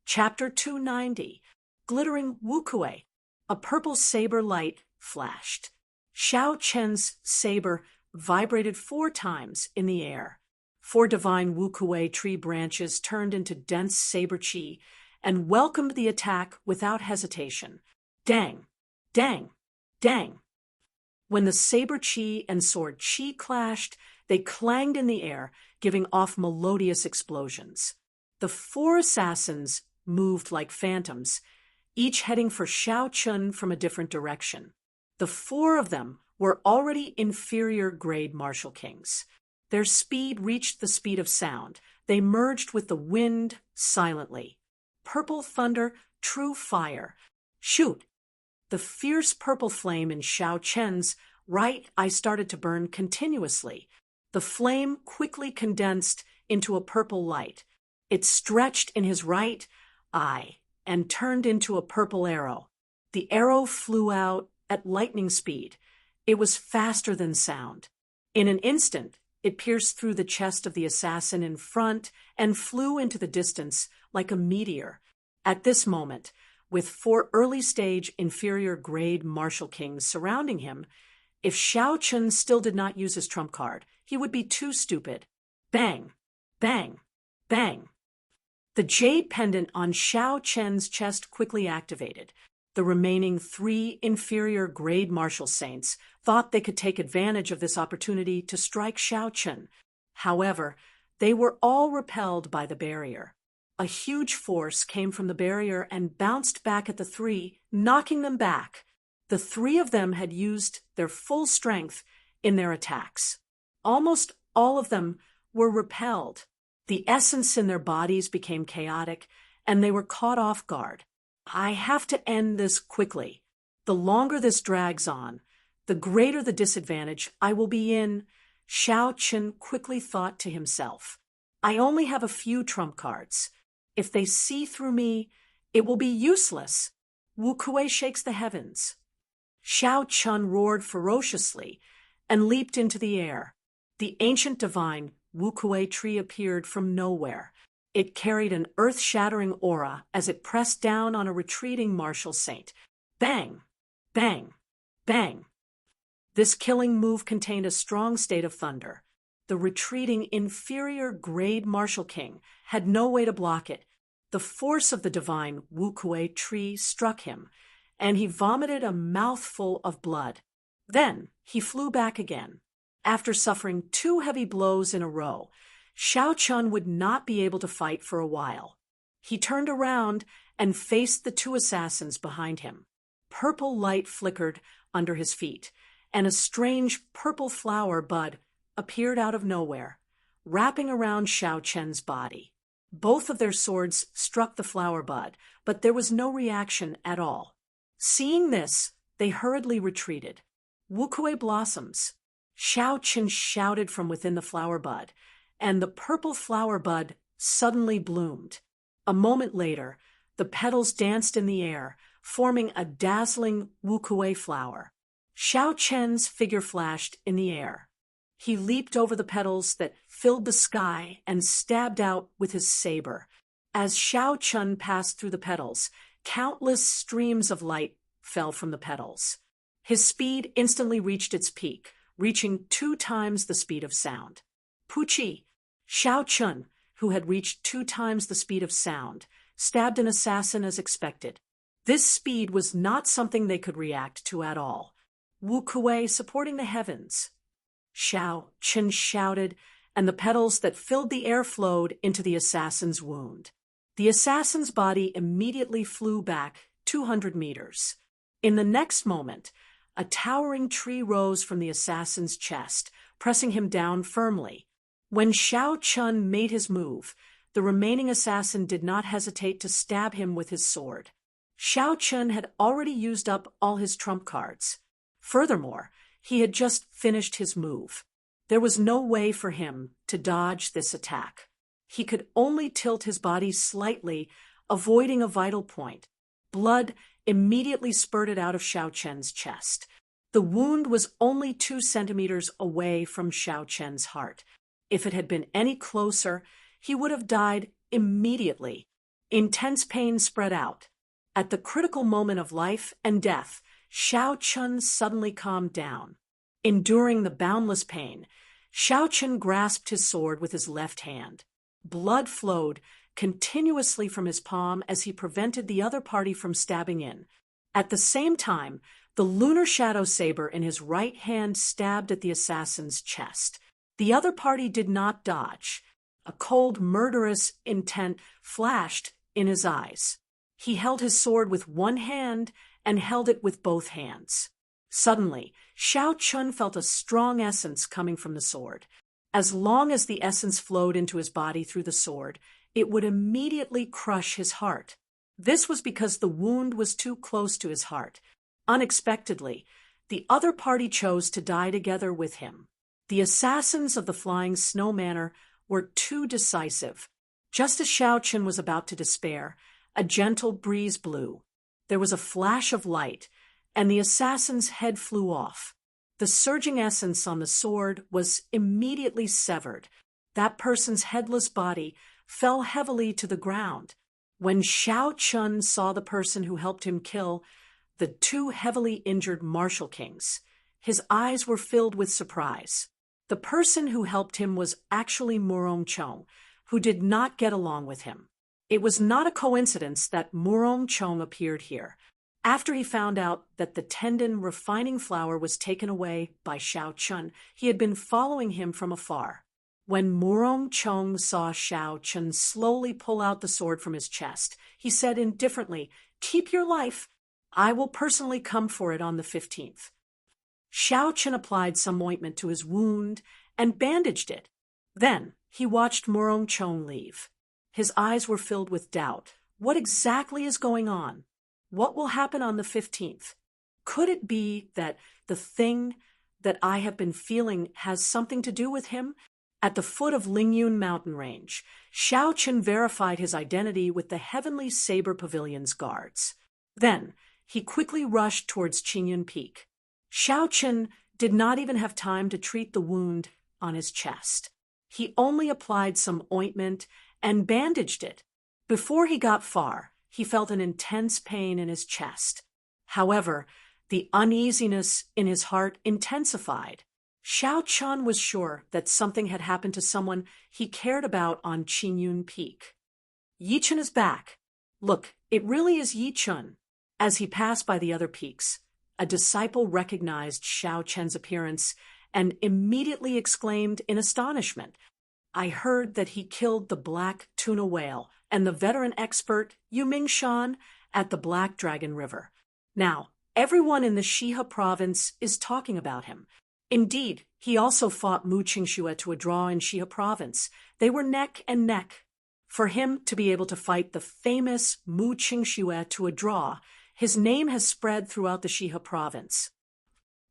Chapter 290. Glittering Wukue. A purple saber light flashed. Xiao Chen's saber vibrated 4 times in the air. 4 divine Wukue tree branches turned into dense saber chi and welcomed the attack without hesitation. Dang! Dang! Dang! When the saber chi and sword chi clashed, they clanged in the air, giving off melodious explosions. The 4 assassins moved like phantoms, each heading for Xiao Chun from a different direction. The 4 of them were already inferior-grade martial kings. Their speed reached the speed of sound. They merged with the wind silently. Purple thunder, true fire. Shoot! The fierce purple flame in Xiao Chen's right eye started to burn continuously. The flame quickly condensed into a purple light. It stretched in his right eye and turned into a purple arrow. The arrow flew out at lightning speed. It was faster than sound. In an instant, it pierced through the chest of the assassin in front and flew into the distance like a meteor. At this moment, with 4 early-stage inferior-grade martial kings surrounding him, if Xiao Chun still did not use his trump card, he would be too stupid. Bang! Bang! Bang! The jade pendant on Xiao Chen's chest quickly activated. The remaining 3 inferior-grade martial saints thought they could take advantage of this opportunity to strike Xiao Chen. However, they were all repelled by the barrier. A huge force came from the barrier and bounced back at the 3, knocking them back. The 3 of them had used their full strength in their attacks. Almost all of them were repelled. The essence in their bodies became chaotic, and they were caught off guard. I have to end this quickly. The longer this drags on, the greater the disadvantage I will be in, Xiao Chen quickly thought to himself. I only have a few trump cards. If they see through me, it will be useless. Wukue shakes the heavens. Xiao Chun roared ferociously and leaped into the air. The ancient divine Wukue tree appeared from nowhere. It carried an earth-shattering aura as it pressed down on a retreating martial saint. Bang! Bang! Bang! This killing move contained a strong state of thunder. The retreating inferior-grade martial king had no way to block it. The force of the divine Wukue tree struck him, and he vomited a mouthful of blood. Then he flew back again. After suffering 2 heavy blows in a row, Xiao Chun would not be able to fight for a while. He turned around and faced the 2 assassins behind him. Purple light flickered under his feet, and a strange purple flower bud appeared out of nowhere, wrapping around Xiao Chen's body. Both of their swords struck the flower bud, but there was no reaction at all. Seeing this, they hurriedly retreated. Wukue blossoms. Xiao Chen shouted from within the flower bud, and the purple flower bud suddenly bloomed. A moment later, the petals danced in the air, forming a dazzling Wukue flower. Xiao Chen's figure flashed in the air. He leaped over the petals that filled the sky and stabbed out with his saber. As Xiao Chun passed through the petals, countless streams of light fell from the petals. His speed instantly reached its peak, reaching 2 times the speed of sound. Puchi! Xiao Chun, who had reached 2 times the speed of sound, stabbed an assassin as expected. This speed was not something they could react to at all. Wukue supporting the heavens. Xiao Chun shouted, and the petals that filled the air flowed into the assassin's wound. The assassin's body immediately flew back 200 meters. In the next moment, a towering tree rose from the assassin's chest, pressing him down firmly. When Xiao Chun made his move, the remaining assassin did not hesitate to stab him with his sword. Xiao Chun had already used up all his trump cards. Furthermore, he had just finished his move. There was no way for him to dodge this attack. He could only tilt his body slightly, avoiding a vital point. Blood immediately spurted out of Xiao Chen's chest. The wound was only 2 centimeters away from Xiao Chen's heart. If it had been any closer, he would have died immediately. Intense pain spread out. At the critical moment of life and death, Xiao Chun suddenly calmed down. Enduring the boundless pain, Xiao Chun grasped his sword with his left hand. Blood flowed continuously from his palm as he prevented the other party from stabbing in. At the same time, the lunar shadow saber in his right hand stabbed at the assassin's chest. The other party did not dodge. A cold, murderous intent flashed in his eyes. He held his sword with one hand and held it with both hands. Suddenly, Xiao Chun felt a strong essence coming from the sword. As long as the essence flowed into his body through the sword, it would immediately crush his heart. This was because the wound was too close to his heart. Unexpectedly, the other party chose to die together with him. The assassins of the Flying Snow Manor were too decisive. Just as Xiao Chun was about to despair, a gentle breeze blew. There was a flash of light, and the assassin's head flew off. The surging essence on the sword was immediately severed. That person's headless body fell heavily to the ground. When Xiao Chun saw the person who helped him kill the two heavily injured martial kings, his eyes were filled with surprise. The person who helped him was actually Murong Chong, who did not get along with him. It was not a coincidence that Murong Chong appeared here. After he found out that the tendon refining flour was taken away by Xiao Chun, he had been following him from afar. When Murong Chong saw Xiao Chun slowly pull out the sword from his chest, he said indifferently, "Keep your life. I will personally come for it on the 15th. Xiao Chun applied some ointment to his wound and bandaged it. Then he watched Murong Chong leave. His eyes were filled with doubt. What exactly is going on? What will happen on the 15th? Could it be that the thing that I have been feeling has something to do with him? At the foot of Lingyun mountain range, Xiao Chun verified his identity with the Heavenly Saber Pavilion's guards. Then he quickly rushed towards Qingyun Peak. Xiao Chun did not even have time to treat the wound on his chest. He only applied some ointment and bandaged it. Before he got far, he felt an intense pain in his chest. However, the uneasiness in his heart intensified. Xiao Chun was sure that something had happened to someone he cared about on Qingyun Peak. Yi Chun is back. Look, it really is Yi Chun. As he passed by the other peaks, a disciple recognized Xiao Chun's appearance and immediately exclaimed in astonishment, "I heard that he killed the black tuna whale and the veteran expert Yu Mingshan at the Black Dragon River. Now, everyone in the Shihe province is talking about him. Indeed, he also fought Mu Qingxue to a draw in Shihe province. They were neck and neck. For him to be able to fight the famous Mu Qingxue to a draw, his name has spread throughout the Shihe province.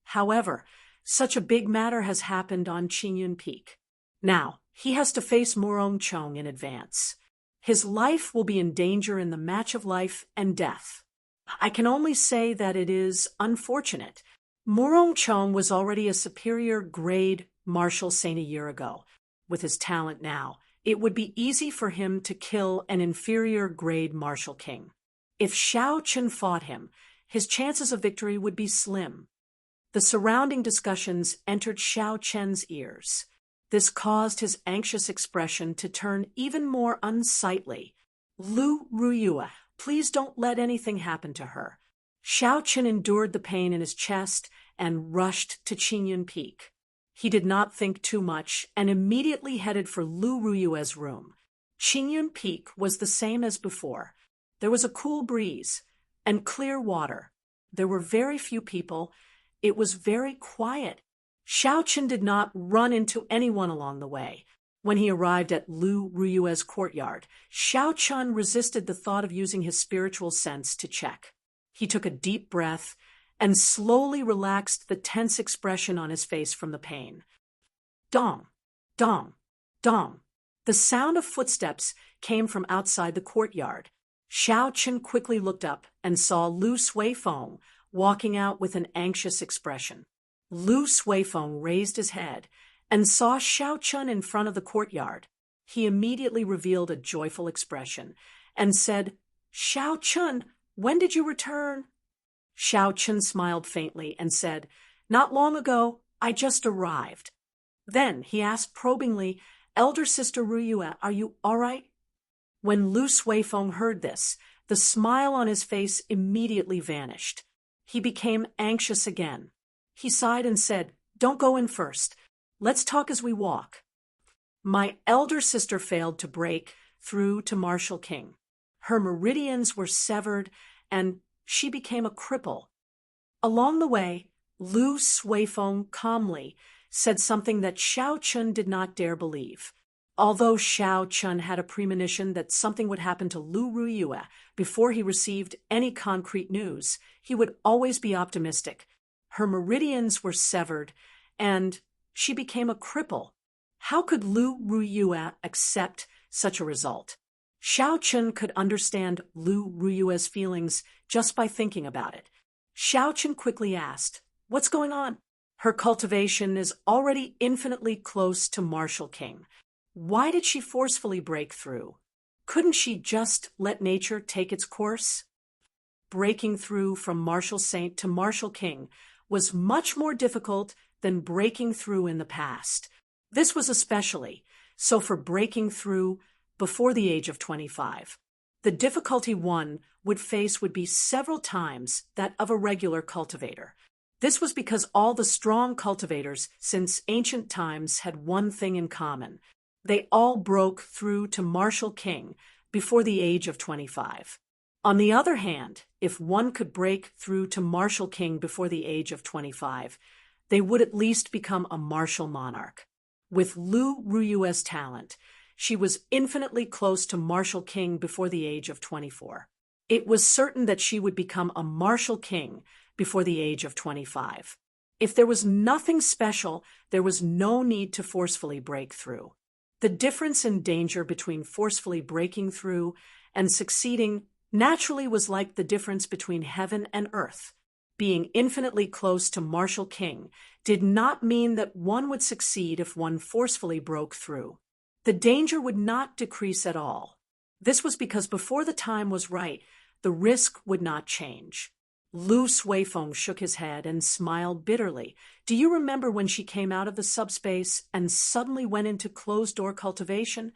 However, such a big matter has happened on Qingyun Peak. Now, he has to face Murong Chong in advance. His life will be in danger in the match of life and death. I can only say that it is unfortunate. Murong Chong was already a superior grade martial saint a year ago. With his talent now, it would be easy for him to kill an inferior grade martial king. If Xiao Chun fought him, his chances of victory would be slim." The surrounding discussions entered Xiao Chun's ears. This caused his anxious expression to turn even more unsightly. "Lu Ruyue, please don't let anything happen to her." Xiao Chun endured the pain in his chest and rushed to Qingyun Peak. He did not think too much and immediately headed for Lu Ruyue's room. Qingyun Peak was the same as before. There was a cool breeze and clear water. There were very few people. It was very quiet. Xiao Chun did not run into anyone along the way. When he arrived at Lu Ruyue's courtyard, Xiao Chun resisted the thought of using his spiritual sense to check. He took a deep breath and slowly relaxed the tense expression on his face from the pain. Dong, dong, dong. The sound of footsteps came from outside the courtyard. Xiao Chun quickly looked up and saw Lu Suifeng walking out with an anxious expression. Lu Suifeng raised his head and saw Xiao Chun in front of the courtyard. He immediately revealed a joyful expression and said, "Xiao Chun, when did you return?" Xiao Chun smiled faintly and said, "Not long ago, I just arrived." Then he asked probingly, "Elder Sister Ruyue, are you all right?" When Lu Suifeng heard this, the smile on his face immediately vanished. He became anxious again. He sighed and said, "Don't go in first. Let's talk as we walk." My elder sister failed to break through to Marshal King. Her meridians were severed, and she became a cripple. Along the way, Lu Suifeng calmly said something that Xiao Chun did not dare believe. Although Xiao Chun had a premonition that something would happen to Lu Ruyue before he received any concrete news, he would always be optimistic. Her meridians were severed, and she became a cripple. How could Lu Ruyue accept such a result? Xiao Chun could understand Lu Ruyue's feelings just by thinking about it. Xiao Chun quickly asked, "What's going on?" "Her cultivation is already infinitely close to Marshal King. Why did she forcefully break through? Couldn't she just let nature take its course?" Breaking through from Marshal Saint to Marshal King was much more difficult than breaking through in the past. This was especially so for breaking through before the age of 25. The difficulty one would face would be several times that of a regular cultivator. This was because all the strong cultivators since ancient times had one thing in common. They all broke through to Marshal King before the age of 25. On the other hand, if one could break through to Marshal King before the age of 25, they would at least become a martial monarch. With Lu Ruyue's talent, she was infinitely close to Marshal King before the age of 24. It was certain that she would become a Marshal King before the age of 25. If there was nothing special, there was no need to forcefully break through. The difference in danger between forcefully breaking through and succeeding naturally was like the difference between heaven and earth. Being infinitely close to Marshal King did not mean that one would succeed if one forcefully broke through. The danger would not decrease at all. This was because before the time was right, the risk would not change. Lu Suifeng shook his head and smiled bitterly. "Do you remember when she came out of the subspace and suddenly went into closed-door cultivation?"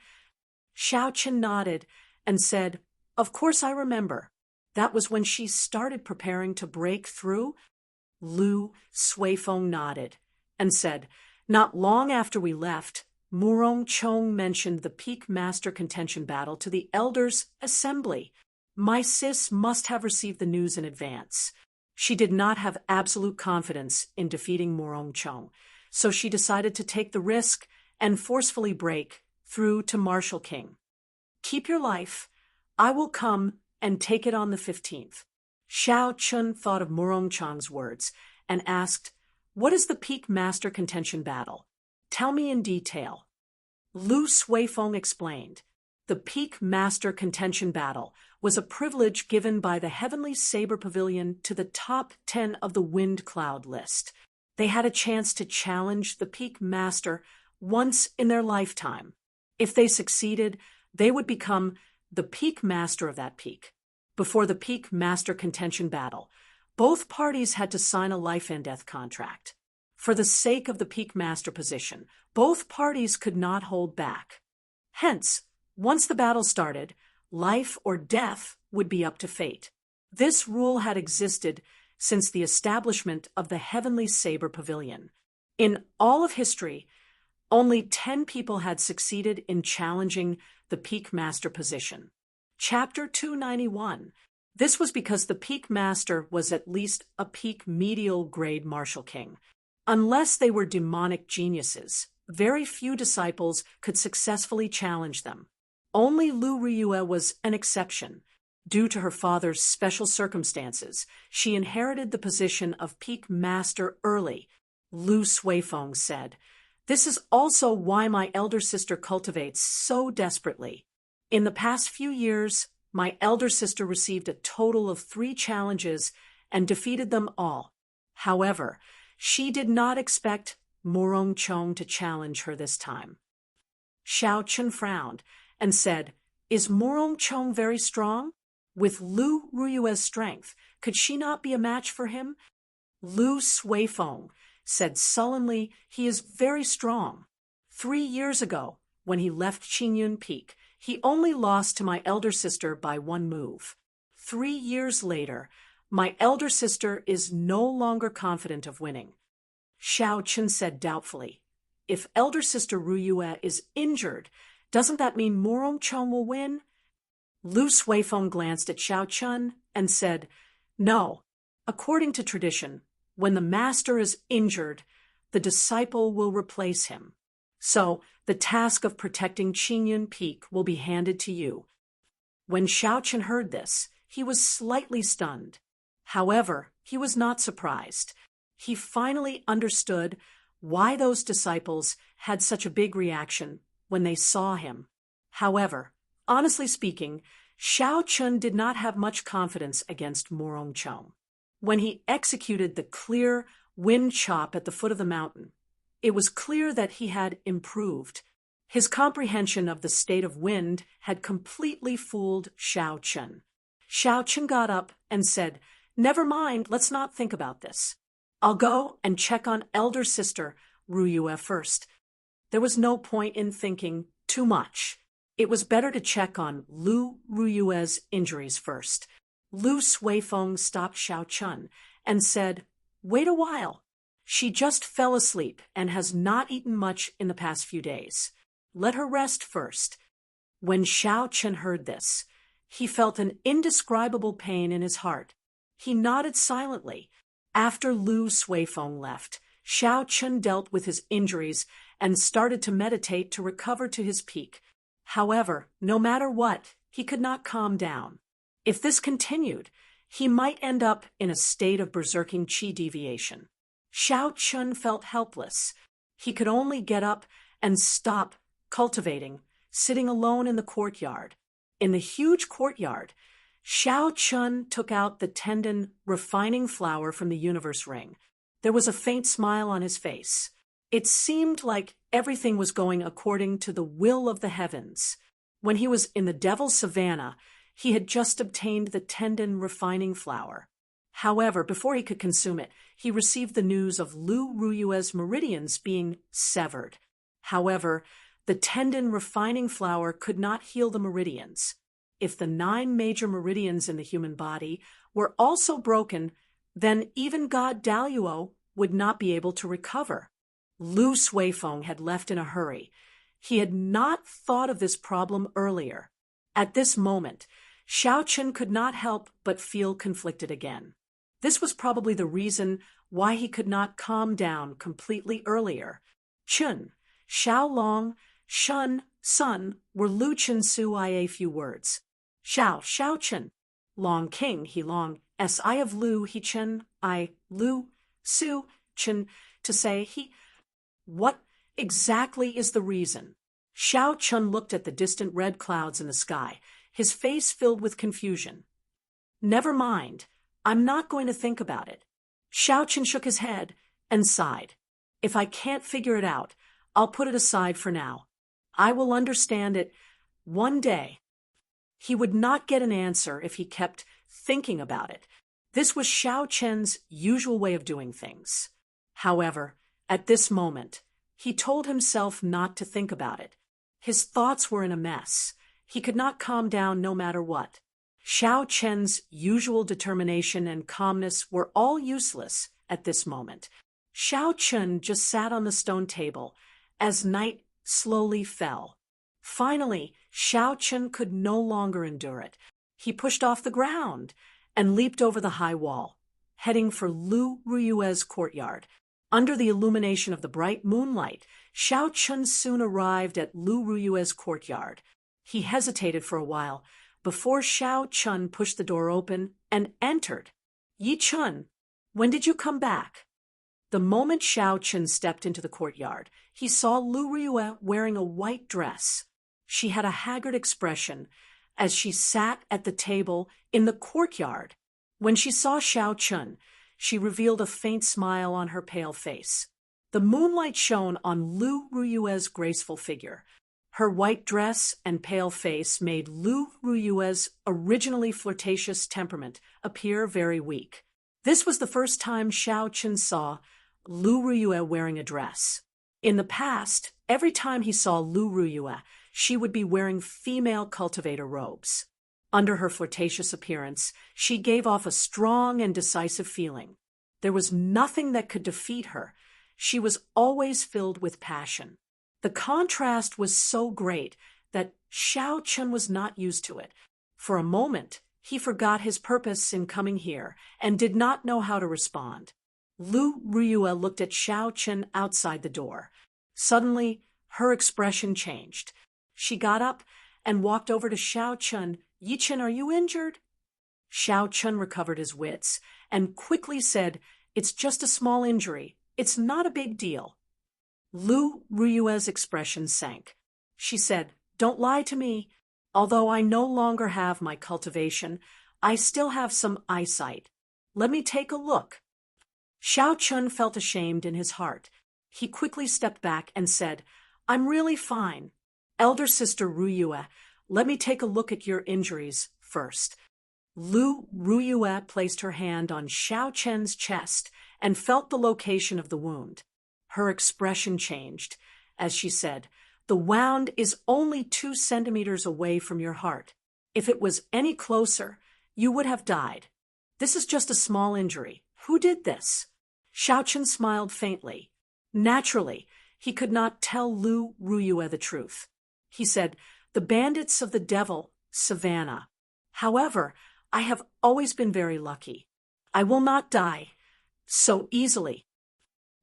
Xiao Chen nodded and said, "Of course I remember. That was when she started preparing to break through?" Lu Suifeng nodded and said, "Not long after we left, Murong Chong mentioned the Peak Master Contention battle to the Elders' Assembly. My sis must have received the news in advance. She did not have absolute confidence in defeating Murong Chong, so she decided to take the risk and forcefully break through to Marshal King. Keep your life. I will come and take it on the 15th. Xiao Chun thought of Murong Chong's words and asked, "What is the Peak Master Contention battle? Tell me in detail." Lu Suifeng explained. The Peak Master Contention battle was a privilege given by the Heavenly Saber Pavilion to the top 10 of the Wind Cloud list. They had a chance to challenge the Peak Master once in their lifetime. If they succeeded, they would become the Peak Master of that peak. Before the Peak Master Contention battle, both parties had to sign a life and death contract. For the sake of the Peak Master position, both parties could not hold back. Hence, once the battle started, life or death would be up to fate. This rule had existed since the establishment of the Heavenly Saber Pavilion. In all of history, only 10 people had succeeded in challenging the Peak Master position. Chapter 291. This was because the Peak Master was at least a peak medial grade Marshal King. Unless they were demonic geniuses, very few disciples could successfully challenge them. Only Lu Ruyue was an exception. Due to her father's special circumstances, she inherited the position of Peak Master early. Lu Suifeng said, "This is also why my elder sister cultivates so desperately. In the past few years, my elder sister received a total of 3 challenges and defeated them all. However, she did not expect Murong Chong to challenge her this time." Xiao Chun frowned and said, Is Morongchong very strong? With Lu Ruyue's strength, could she not be a match for him? Lu Suifeng said sullenly, he is very strong. 3 years ago, when he left Qingyun Peak, he only lost to my elder sister by 1 move. 3 years later, my elder sister is no longer confident of winning. Xiao Chen said doubtfully, if elder sister Ruyue is injured, doesn't that mean Morongchong will win? Lu Suifeng glanced at Xiao Chen and said, no. According to tradition, when the master is injured, the disciple will replace him. So, the task of protecting Qingyun Peak will be handed to you. When Xiao Chen heard this, he was slightly stunned. However, he was not surprised. He finally understood why those disciples had such a big reaction when they saw him. However, honestly speaking, Xiao Chen did not have much confidence against Morongchong. When he executed the clear wind chop at the foot of the mountain, it was clear that he had improved. His comprehension of the state of wind had completely fooled Xiao Chen. Xiao Chen got up and said, never mind, let's not think about this. I'll go and check on elder sister Ruyue first. There was no point in thinking too much. It was better to check on Lu Ruyue's injuries first. Lu Suifeng stopped Xiao Chen and said, wait a while. She just fell asleep and has not eaten much in the past few days. Let her rest first. When Xiao Chen heard this, he felt an indescribable pain in his heart. He nodded silently. After Lu Suifeng left, Xiao Chen dealt with his injuries and started to meditate to recover to his peak. However, no matter what, he could not calm down. If this continued, he might end up in a state of berserking qi deviation. Xiao Chen felt helpless. He could only get up and stop cultivating, sitting alone in the courtyard. In the huge courtyard, Xiao Chen took out the tendon refining flower from the universe ring. There was a faint smile on his face. It seemed like everything was going according to the will of the heavens. When he was in the Devil's Savannah, he had just obtained the tendon refining flower. However, before he could consume it, he received the news of Lu Ruyue's meridians being severed. However, the tendon refining flower could not heal the meridians. If the 9 major meridians in the human body were also broken, then even God Daluo would not be able to recover. Lu Suifeng had left in a hurry. He had not thought of this problem earlier. At this moment, Xiao Chen could not help but feel conflicted again. This was probably the reason why he could not calm down completely earlier. Chun, Xiaolong, Shun, Sun were Lu Chen Su I a few words. Xiao Chen, Long King, he Long, S I of Lu, he Chen, I, Lu, Su, Chen, to say he. What exactly is the reason? Xiao Chen looked at the distant red clouds in the sky, his face filled with confusion. Never mind, I'm not going to think about it. Xiao Chen shook his head and sighed. If I can't figure it out, I'll put it aside for now. I will understand it one day. He would not get an answer if he kept thinking about it. This was Xiao Chen's usual way of doing things. However, at this moment, he told himself not to think about it. His thoughts were in a mess. He could not calm down no matter what. Xiao Chen's usual determination and calmness were all useless at this moment. Xiao Chen just sat on the stone table as night slowly fell. Finally, Xiao Chen could no longer endure it. He pushed off the ground and leaped over the high wall, heading for Lu Ruyue's courtyard. Under the illumination of the bright moonlight, Xiao Chen soon arrived at Lu Ruyue's courtyard. He hesitated for a while before Xiao Chen pushed the door open and entered. Yi Chun, when did you come back? The moment Xiao Chen stepped into the courtyard, he saw Lu Ruyue wearing a white dress. She had a haggard expression as she sat at the table in the courtyard. When she saw Xiao Chen, she revealed a faint smile on her pale face. The moonlight shone on Lu Ruyue's graceful figure. Her white dress and pale face made Lu Ruyue's originally flirtatious temperament appear very weak. This was the first time Xiao Chen saw Lu Ruyue wearing a dress. In the past, every time he saw Lu Ruyue, she would be wearing female cultivator robes. Under her flirtatious appearance, she gave off a strong and decisive feeling. There was nothing that could defeat her. She was always filled with passion. The contrast was so great that Xiao Chen was not used to it. For a moment, he forgot his purpose in coming here and did not know how to respond. Lu Ruyue looked at Xiao Chen outside the door. Suddenly, her expression changed. She got up and walked over to Xiao Chen. "Yi Chen, are you injured?" Xiao Chen recovered his wits and quickly said, "It's just a small injury. It's not a big deal." Lu Ruyue's expression sank. She said, "Don't lie to me. Although I no longer have my cultivation, I still have some eyesight. Let me take a look." Xiao Chen felt ashamed in his heart. He quickly stepped back and said, "I'm really fine. Elder sister Ruyue, let me take a look at your injuries first." Lu Ruyue placed her hand on Xiao Chen's chest and felt the location of the wound. Her expression changed as she said, "The wound is only 2 centimeters away from your heart. If it was any closer, you would have died. This is just a small injury. Who did this?" Xiao Chen smiled faintly. Naturally, he could not tell Lu Ruyue the truth. He said, "The bandits of the devil, Savannah. However, I have always been very lucky. I will not die so easily."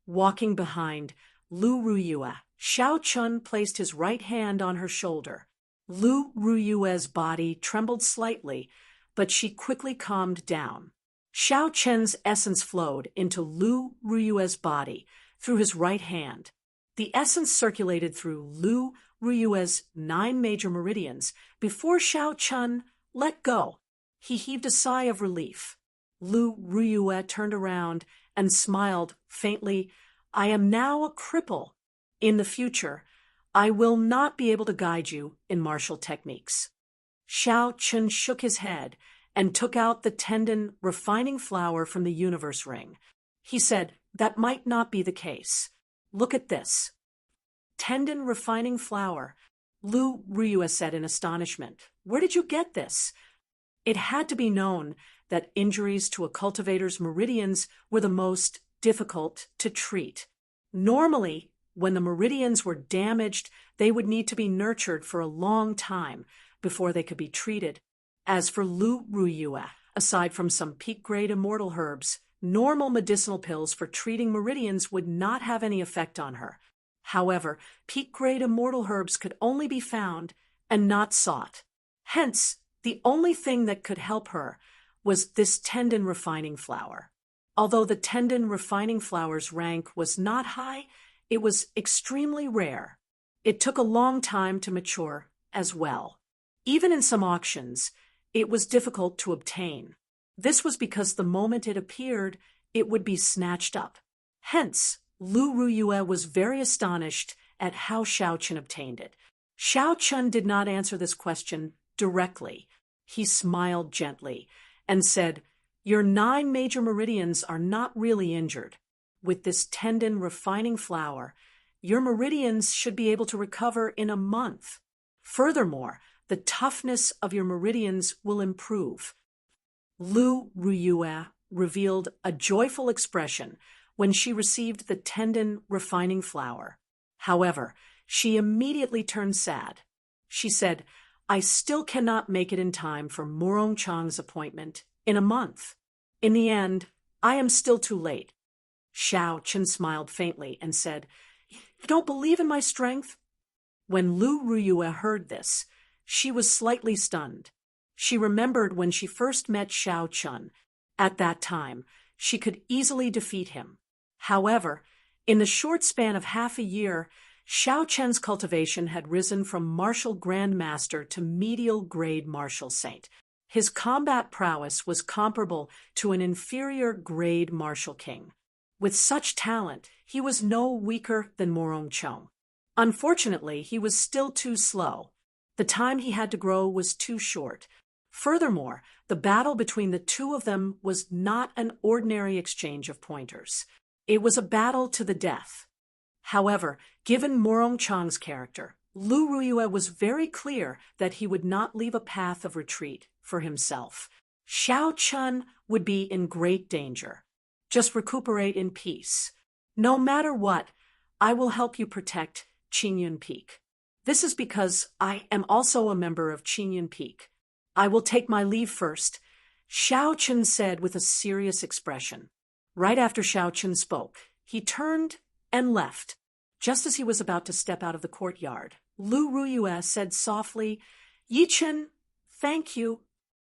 Walking behind Lu Ruyue, Xiao Chen placed his right hand on her shoulder. Lu Ruyue's body trembled slightly, but she quickly calmed down. Xiao Chen's essence flowed into Lu Ruyue's body through his right hand. The essence circulated through Lu Ruyue's 9 major meridians before Xiao Chen let go. He heaved a sigh of relief. Lu Ruyue turned around and smiled faintly. "I am now a cripple. In the future, I will not be able to guide you in martial techniques." Xiao Chen shook his head and took out the tendon refining flower from the universe ring. He said, "That might not be the case. Look at this." "Tendon refining flower," Lu Ruyue said in astonishment. "Where did you get this?" It had to be known that injuries to a cultivator's meridians were the most difficult to treat. Normally, when the meridians were damaged, they would need to be nurtured for a long time before they could be treated. As for Lu Ruyue, aside from some peak-grade immortal herbs, normal medicinal pills for treating meridians would not have any effect on her. However, peak-grade immortal herbs could only be found and not sought. Hence, the only thing that could help her was this tendon refining flower. Although the tendon refining flower's rank was not high, it was extremely rare. It took a long time to mature as well. Even in some auctions, it was difficult to obtain. This was because the moment it appeared, it would be snatched up. Hence, Lu Ruyue was very astonished at how Xiao Chen obtained it. Xiao Chen did not answer this question directly. He smiled gently and said, "Your 9 major meridians are not really injured. With this tendon refining flower, your meridians should be able to recover in a month. Furthermore, the toughness of your meridians will improve." Lu Ruyue revealed a joyful expression when she received the tendon refining flower. However, she immediately turned sad. She said, "I still cannot make it in time for Morong Chang's appointment in a month. In the end, I am still too late." Xiao Chen smiled faintly and said, "You don't believe in my strength?" When Lu Ruyue heard this, she was slightly stunned. She remembered when she first met Xiao Chen. At that time, she could easily defeat him. However, in the short span of half a year, Xiao Chen's cultivation had risen from martial grandmaster to medial grade martial saint. His combat prowess was comparable to an inferior grade martial king. With such talent, he was no weaker than Morong Chang. Unfortunately, he was still too slow. The time he had to grow was too short. Furthermore, the battle between the two of them was not an ordinary exchange of pointers. It was a battle to the death. However, given Morong Chang's character, Lu Ruyue was very clear that he would not leave a path of retreat for himself. Xiao Chun would be in great danger. Just recuperate in peace. No matter what, I will help you protect Qingyun Peak. This is because I am also a member of Qingyun Peak. I will take my leave first, Xiao Chun said with a serious expression. Right after Xiao Chun spoke, he turned and left. Just as he was about to step out of the courtyard, Lu Ruyue said softly, "Yi Chen, thank you."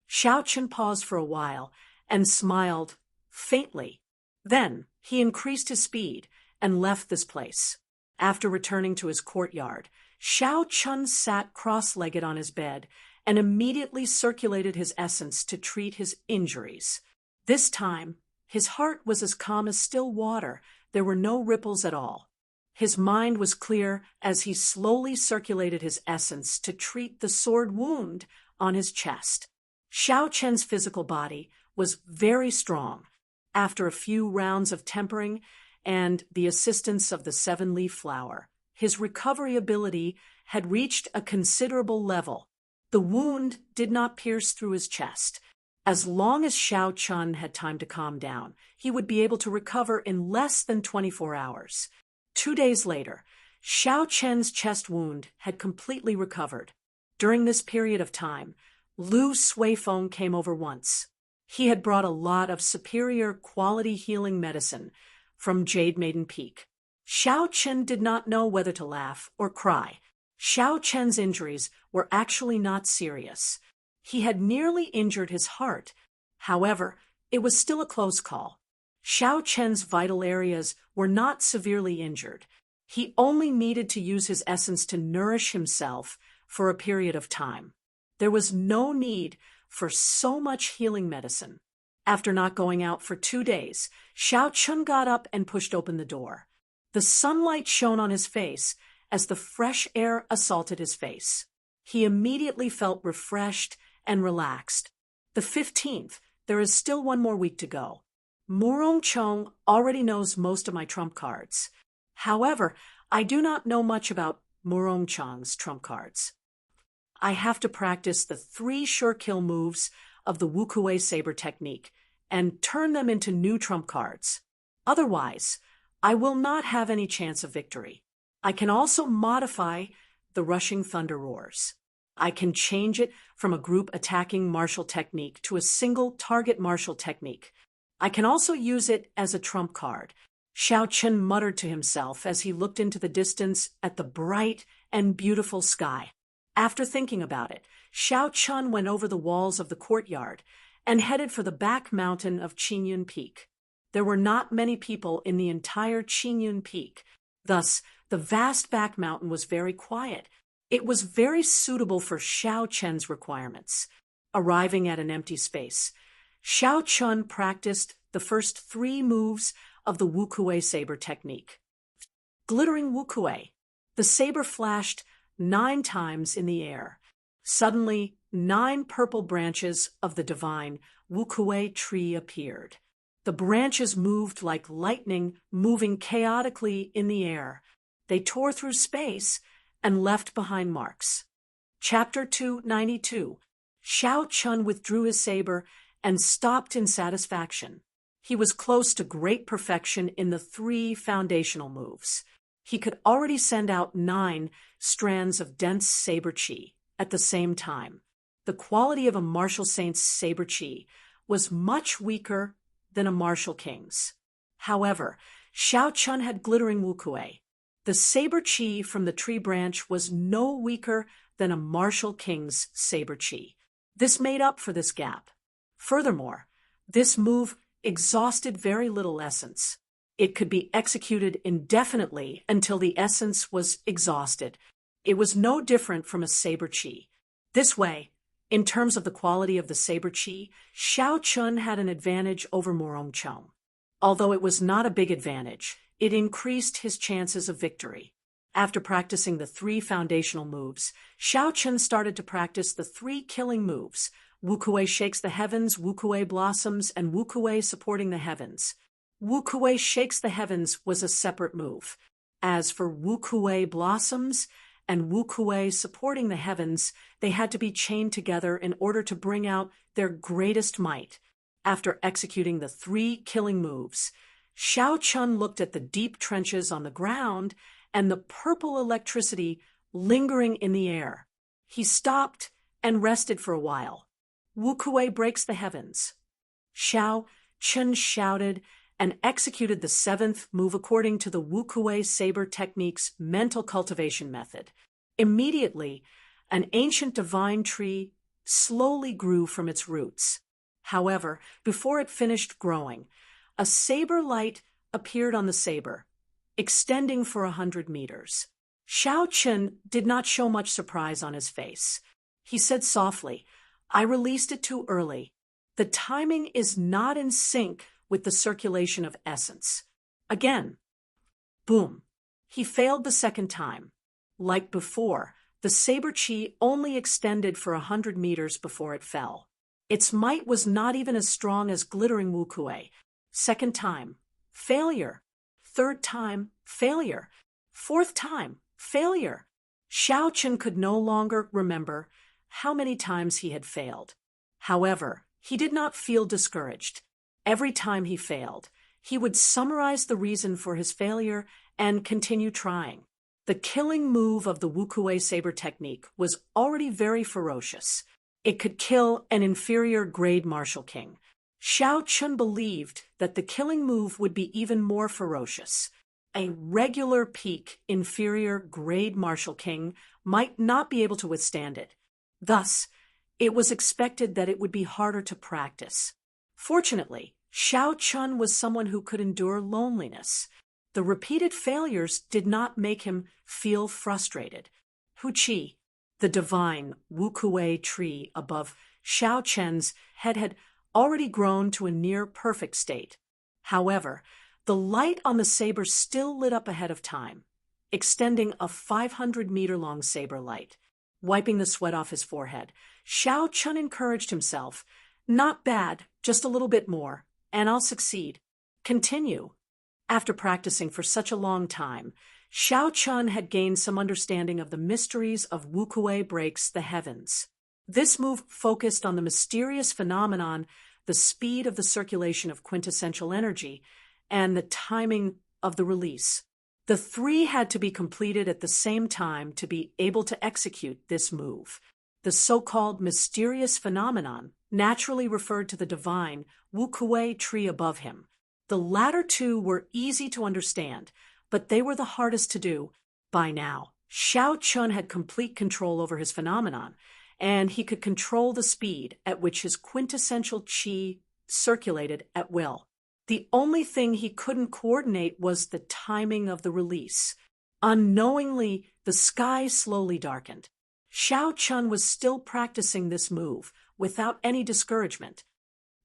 Xiao Chun paused for a while and smiled faintly. Then he increased his speed and left this place. After returning to his courtyard, Xiao Chun sat cross-legged on his bed and immediately circulated his essence to treat his injuries. This time, his heart was as calm as still water. There were no ripples at all. His mind was clear as he slowly circulated his essence to treat the sword wound on his chest. Xiao Chen's physical body was very strong. After a few rounds of tempering and the assistance of the seven-leaf flower, his recovery ability had reached a considerable level. The wound did not pierce through his chest. As long as Xiao Chun had time to calm down, he would be able to recover in less than 24 hours. 2 days later, Xiao Chen's chest wound had completely recovered. During this period of time, Lu Suifeng came over once. He had brought a lot of superior quality healing medicine from Jade Maiden Peak. Xiao Chen did not know whether to laugh or cry. Xiao Chen's injuries were actually not serious. He had nearly injured his heart. However, it was still a close call. Xiao Chen's vital areas were not severely injured. He only needed to use his essence to nourish himself for a period of time. There was no need for so much healing medicine. After not going out for 2 days, Xiao Chun got up and pushed open the door. The sunlight shone on his face as the fresh air assaulted his face. He immediately felt refreshed and relaxed. The 15th, there is still 1 more week to go. Morong Chong already knows most of my trump cards. However, I do not know much about Morong Chong's trump cards. I have to practice the 3 sure kill moves of the Wukuei Saber technique and turn them into new trump cards. Otherwise, I will not have any chance of victory. I can also modify the rushing thunder roars. I can change it from a group attacking martial technique to a single target martial technique. I can also use it as a trump card. Xiao Chen muttered to himself as he looked into the distance at the bright and beautiful sky. After thinking about it, Xiao Chun went over the walls of the courtyard and headed for the back mountain of Qingyun Peak. There were not many people in the entire Qingyun Peak. Thus, the vast back mountain was very quiet. It was very suitable for Xiao Chen's requirements. Arriving at an empty space, Xiao Chun practiced the first 3 moves of the Wukuei Saber technique. Glittering Wukuei. The saber flashed 9 times in the air. Suddenly, 9 purple branches of the divine Wukuei tree appeared. The branches moved like lightning, moving chaotically in the air. They tore through space and left behind marks. Chapter 292. Xiao Chun withdrew his saber and stopped in satisfaction. He was close to great perfection in the 3 foundational moves. He could already send out 9 strands of dense saber chi at the same time. The quality of a martial saint's saber chi was much weaker than a martial king's. However, Xiao Chun had glittering Wukuei. The saber chi from the tree branch was no weaker than a martial king's saber chi. This made up for this gap. Furthermore, this move exhausted very little essence. It could be executed indefinitely until the essence was exhausted. It was no different from a saber chi. This way, in terms of the quality of the saber chi, Xiao Chun had an advantage over Morong Chong. Although it was not a big advantage, it increased his chances of victory. After practicing the 3 foundational moves, Xiao Chen started to practice the 3 killing moves: Wukuei shakes the heavens, Wukuei blossoms, and Wukuei supporting the heavens. Wukuei shakes the heavens was a separate move. As for Wukuei blossoms and Wukuei supporting the heavens, they had to be chained together in order to bring out their greatest might. After executing the 3 killing moves, Xiao Chen looked at the deep trenches on the ground and the purple electricity lingering in the air. He stopped and rested for a while. Wukuei breaks the heavens. Xiao Chen shouted and executed the 7th move according to the Wukuei saber technique's mental cultivation method. Immediately, an ancient divine tree slowly grew from its roots. However, before it finished growing, a saber light appeared on the saber, extending for 100 meters. Xiao Chen did not show much surprise on his face. He said softly, "I released it too early. The timing is not in sync with the circulation of essence." Again. Boom. He failed the second time. Like before, the saber chi only extended for 100 meters before it fell. Its might was not even as strong as glittering Wukuei. Second time, failure. Third time, failure. Fourth time, failure. Xiao Chen could no longer remember how many times he had failed. However, he did not feel discouraged. Every time he failed, he would summarize the reason for his failure and continue trying. The killing move of the Wukuei saber technique was already very ferocious. It could kill an inferior grade martial king. Xiao Chen believed that the killing move would be even more ferocious. A regular peak inferior grade martial king might not be able to withstand it. Thus, it was expected that it would be harder to practice. Fortunately, Xiao Chen was someone who could endure loneliness. The repeated failures did not make him feel frustrated. Hu Qi, the divine Wukuei tree above Xiao Chen's head, had already grown to a near-perfect state. However, the light on the saber still lit up ahead of time, extending a 500-meter-long saber light. Wiping the sweat off his forehead, Xiao Chen encouraged himself, "Not bad, just a little bit more, and I'll succeed. Continue." After practicing for such a long time, Xiao Chen had gained some understanding of the mysteries of Wukuei breaks the heavens. This move focused on the mysterious phenomenon, the speed of the circulation of quintessential energy, and the timing of the release. The 3 had to be completed at the same time to be able to execute this move. The so-called mysterious phenomenon naturally referred to the divine Wukuei tree above him. The latter 2 were easy to understand, but they were the hardest to do. By now, Xiao Chen had complete control over his phenomenon, and he could control the speed at which his quintessential qi circulated at will. The only thing he couldn't coordinate was the timing of the release. Unknowingly, the sky slowly darkened. Xiao Chen was still practicing this move without any discouragement.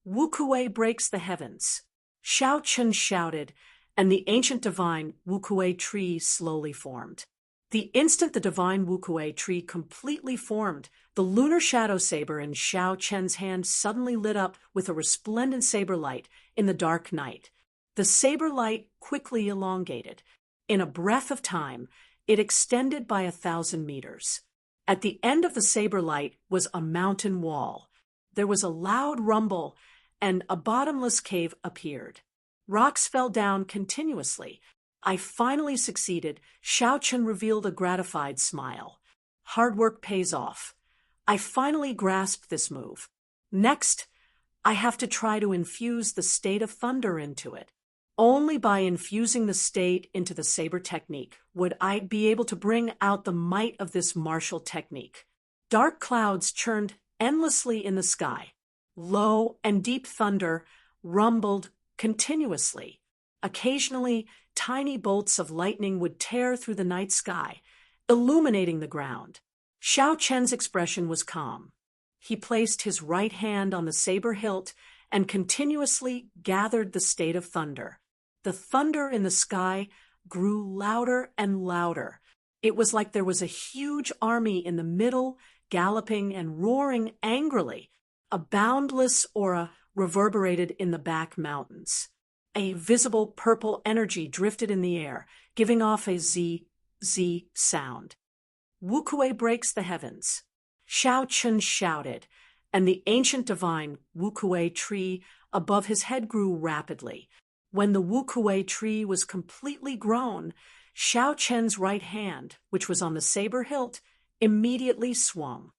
Wukuei breaks the heavens. Xiao Chen shouted, and the ancient divine Wukuei tree slowly formed. The instant the divine Wukuei tree completely formed, the lunar shadow saber in Xiao Chen's hand suddenly lit up with a resplendent saber light in the dark night. The saber light quickly elongated. In a breath of time, it extended by 1,000 meters. At the end of the saber light was a mountain wall. There was a loud rumble, and a bottomless cave appeared. Rocks fell down continuously. "I finally succeeded," Xiao Chen revealed a gratified smile. "Hard work pays off. I finally grasped this move. Next, I have to try to infuse the state of thunder into it. Only by infusing the state into the saber technique would I be able to bring out the might of this martial technique." Dark clouds churned endlessly in the sky. Low and deep thunder rumbled continuously. Occasionally, tiny bolts of lightning would tear through the night sky, illuminating the ground. Xiao Chen's expression was calm. He placed his right hand on the saber hilt and continuously gathered the state of thunder. The thunder in the sky grew louder and louder. It was like there was a huge army in the middle, galloping and roaring angrily. A boundless aura reverberated in the back mountains. A visible purple energy drifted in the air, giving off a Z sound. Wukue breaks the heavens. Xiao Chun shouted, and the ancient divine Wukue tree above his head grew rapidly. When the Wukue tree was completely grown, Xiao Chen's right hand, which was on the saber hilt, immediately swung.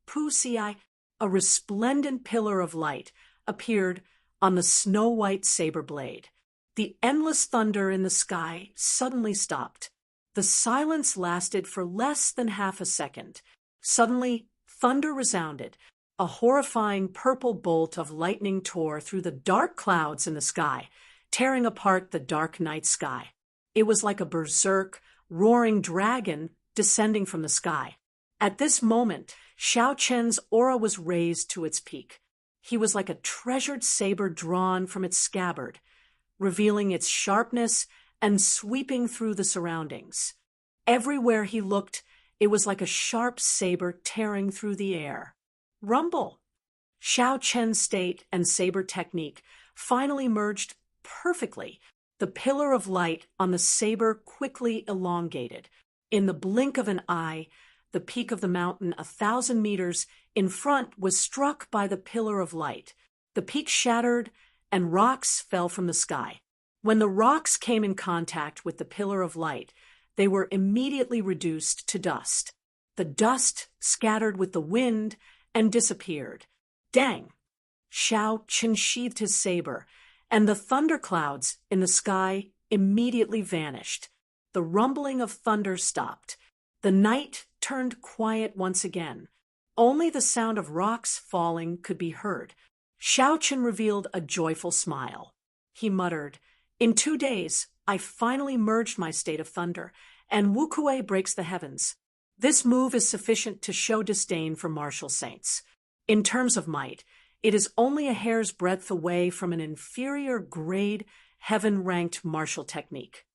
Pusi, a resplendent pillar of light, appeared on the snow-white saber blade. The endless thunder in the sky suddenly stopped. The silence lasted for less than half a second. Suddenly, thunder resounded. A horrifying purple bolt of lightning tore through the dark clouds in the sky, tearing apart the dark night sky. It was like a berserk, roaring dragon descending from the sky. At this moment, Xiao Chen's aura was raised to its peak. He was like a treasured saber drawn from its scabbard, revealing its sharpness and sweeping through the surroundings. Everywhere he looked, it was like a sharp saber tearing through the air. Rumble! Xiao Chen's state and saber technique finally merged perfectly. The pillar of light on the saber quickly elongated. In the blink of an eye, the peak of the mountain 1,000 meters in front was struck by the pillar of light. The peak shattered, and rocks fell from the sky. When the rocks came in contact with the pillar of light, they were immediately reduced to dust. The dust scattered with the wind and disappeared. Dang! Xiao Chen sheathed his saber, and the thunderclouds in the sky immediately vanished. The rumbling of thunder stopped. The night turned quiet once again. Only the sound of rocks falling could be heard. Xiao Chen revealed a joyful smile. He muttered, "In 2 days, I finally merged my state of thunder, and Wukue breaks the heavens. This move is sufficient to show disdain for martial saints. In terms of might, it is only a hair's breadth away from an inferior grade, heaven-ranked martial technique."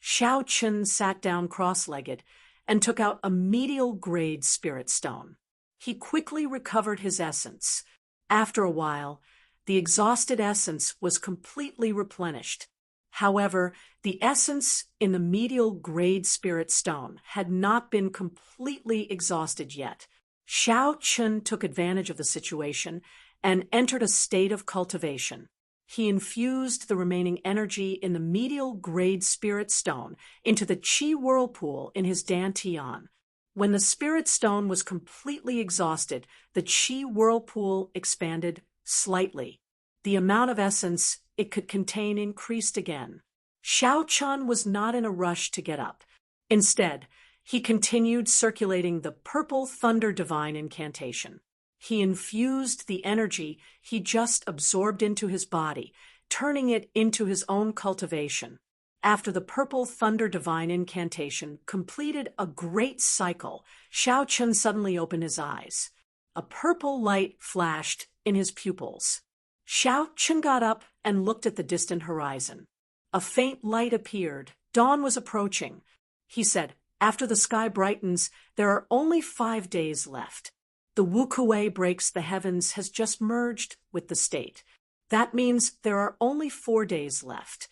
Xiao Chen sat down cross-legged and took out a medial grade spirit stone. He quickly recovered his essence. After a while, the exhausted essence was completely replenished. However, the essence in the medial grade spirit stone had not been completely exhausted yet. Xiao Chen took advantage of the situation and entered a state of cultivation. He infused the remaining energy in the medial grade spirit stone into the qi whirlpool in his dantian. When the spirit stone was completely exhausted, the qi whirlpool expanded slightly. The amount of essence it could contain increased again. Xiao Chen was not in a rush to get up. Instead, he continued circulating the purple thunder divine incantation. He infused the energy he just absorbed into his body, turning it into his own cultivation. After the purple thunder divine incantation completed a great cycle, Xiao Chen suddenly opened his eyes. A purple light flashed in his pupils. Xiao Chen got up and looked at the distant horizon. A faint light appeared. Dawn was approaching. He said, "After the sky brightens, there are only 5 days left. The Wukue breaks the heavens has just merged with the state. That means there are only 4 days left.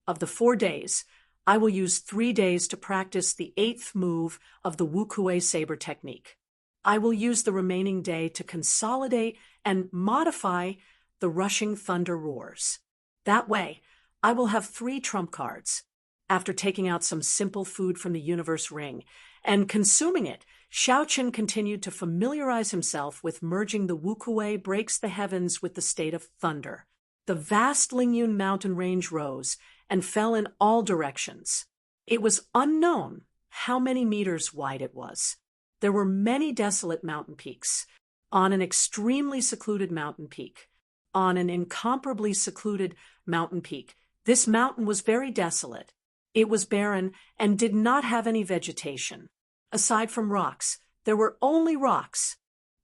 Of the 4 days, I will use 3 days to practice the 8th move of the Wukue saber technique. I will use the remaining day to consolidate and modify the rushing thunder roars. That way, I will have 3 trump cards." After taking out some simple food from the universe ring and consuming it, Xiao Chen continued to familiarize himself with merging the Wukue breaks the heavens with the state of thunder. The vast Lingyun mountain range rose and fell in all directions. It was unknown how many meters wide it was. There were many desolate mountain peaks. On an extremely secluded mountain peak, on an incomparably secluded mountain peak, this mountain was very desolate. It was barren and did not have any vegetation. Aside from rocks, there were only rocks.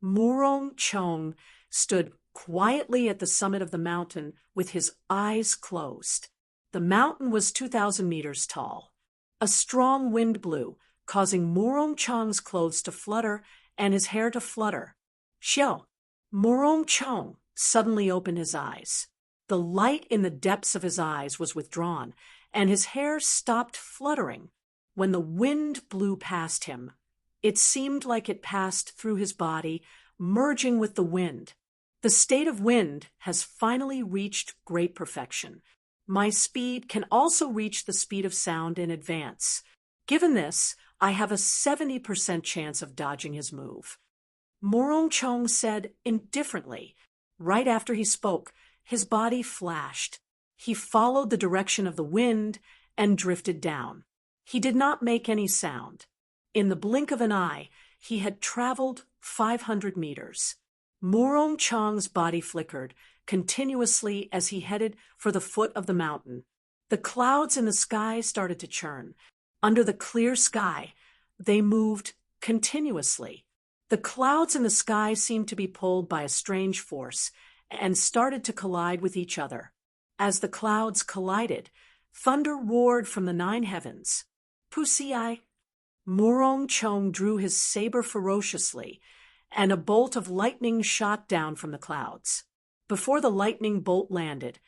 Murong Chong stood quietly at the summit of the mountain with his eyes closed. The mountain was 2,000 meters tall. A strong wind blew, causing Morong Chong's clothes to flutter and his hair to flutter. Xiao! Morong Chong suddenly opened his eyes. The light in the depths of his eyes was withdrawn, and his hair stopped fluttering. When the wind blew past him, it seemed like it passed through his body, merging with the wind. The state of wind has finally reached great perfection. My speed can also reach the speed of sound in advance. Given this, I have a 70% chance of dodging his move. Morong Chong said indifferently. Right after he spoke, his body flashed. He followed the direction of the wind and drifted down. He did not make any sound. In the blink of an eye, he had traveled 500 meters. Morong Chong's body flickered continuously as he headed for the foot of the mountain. The clouds in the sky started to churn. Under the clear sky, they moved continuously. The clouds in the sky seemed to be pulled by a strange force and started to collide with each other. As the clouds collided, thunder roared from the 9 heavens. Pusi-ai! Morong Chong drew his saber ferociously, and a bolt of lightning shot down from the clouds. Before the lightning bolt landed,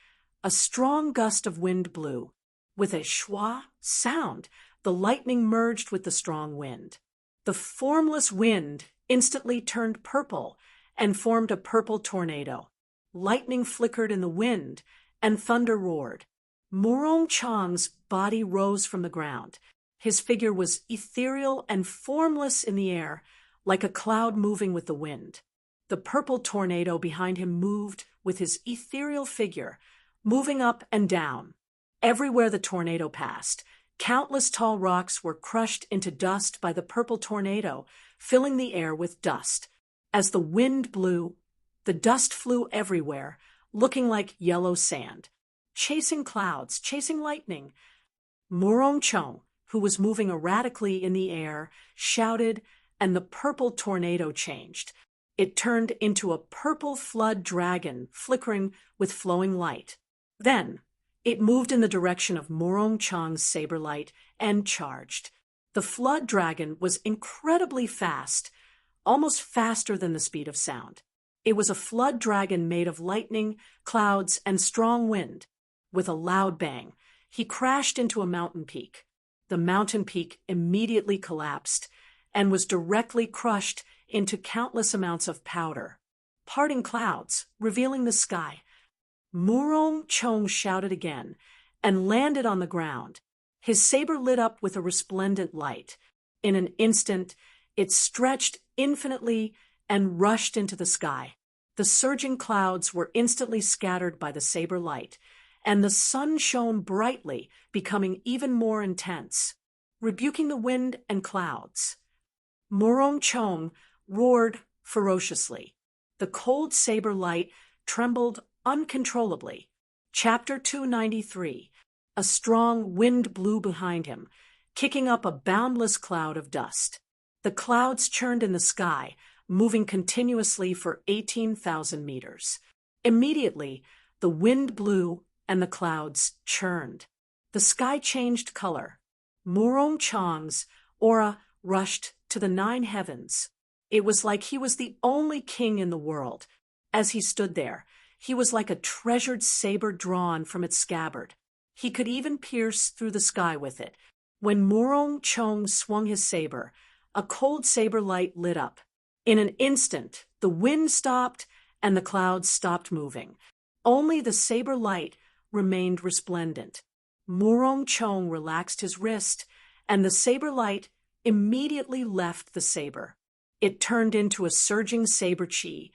a strong gust of wind blew. With a schwa sound, the lightning merged with the strong wind. The formless wind instantly turned purple and formed a purple tornado. Lightning flickered in the wind, and thunder roared. Morong Chong's body rose from the ground. His figure was ethereal and formless in the air, like a cloud moving with the wind. The purple tornado behind him moved with his ethereal figure, moving up and down. Everywhere the tornado passed, countless tall rocks were crushed into dust by the purple tornado, filling the air with dust. As the wind blew, the dust flew everywhere, looking like yellow sand. Chasing clouds, chasing lightning. Morong Chong, who was moving erratically in the air, shouted, and the purple tornado changed. It turned into a purple flood dragon, flickering with flowing light. Then, it moved in the direction of Morong Chong's saber light and charged. The flood dragon was incredibly fast, almost faster than the speed of sound. It was a flood dragon made of lightning, clouds, and strong wind. With a loud bang, he crashed into a mountain peak. The mountain peak immediately collapsed and was directly crushed into countless amounts of powder, parting clouds, revealing the sky. Morong Chong shouted again and landed on the ground. His saber lit up with a resplendent light. In an instant, it stretched infinitely and rushed into the sky. The surging clouds were instantly scattered by the saber light, and the sun shone brightly, becoming even more intense, rebuking the wind and clouds. Morong Chong roared ferociously. The cold saber light trembled uncontrollably. Chapter 293. A strong wind blew behind him, kicking up a boundless cloud of dust. The clouds churned in the sky, moving continuously for 18,000 meters. Immediately, the wind blew and the clouds churned. The sky changed color. Morong Chong's aura rushed to the 9 heavens. It was like he was the only king in the world. As he stood there, he was like a treasured saber drawn from its scabbard. He could even pierce through the sky with it. When Morong Chong swung his saber, a cold saber light lit up. In an instant, the wind stopped and the clouds stopped moving. Only the saber light remained resplendent. Morong Chong relaxed his wrist, and the saber light immediately left the saber. It turned into a surging saber chi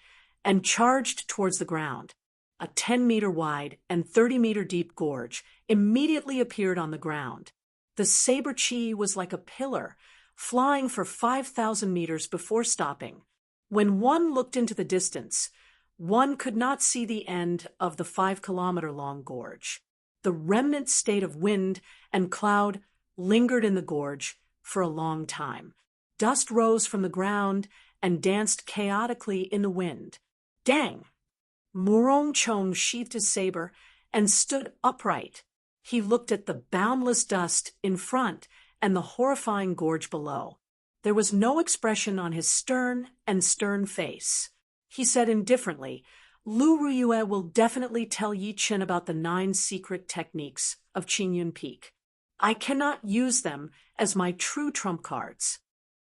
and charged towards the ground. A 10-meter wide and 30-meter deep gorge immediately appeared on the ground. The saber chi was like a pillar, flying for 5,000 meters before stopping. When one looked into the distance, one could not see the end of the 5-kilometer-long gorge. The remnant state of wind and cloud lingered in the gorge for a long time. Dust rose from the ground and danced chaotically in the wind. Dang! Morong Chong sheathed his saber and stood upright. He looked at the boundless dust in front and the horrifying gorge below. There was no expression on his stern face. He said indifferently, Lu Ruyue will definitely tell Yi Chen about the 9 secret techniques of Qingyun Peak. I cannot use them as my true trump cards.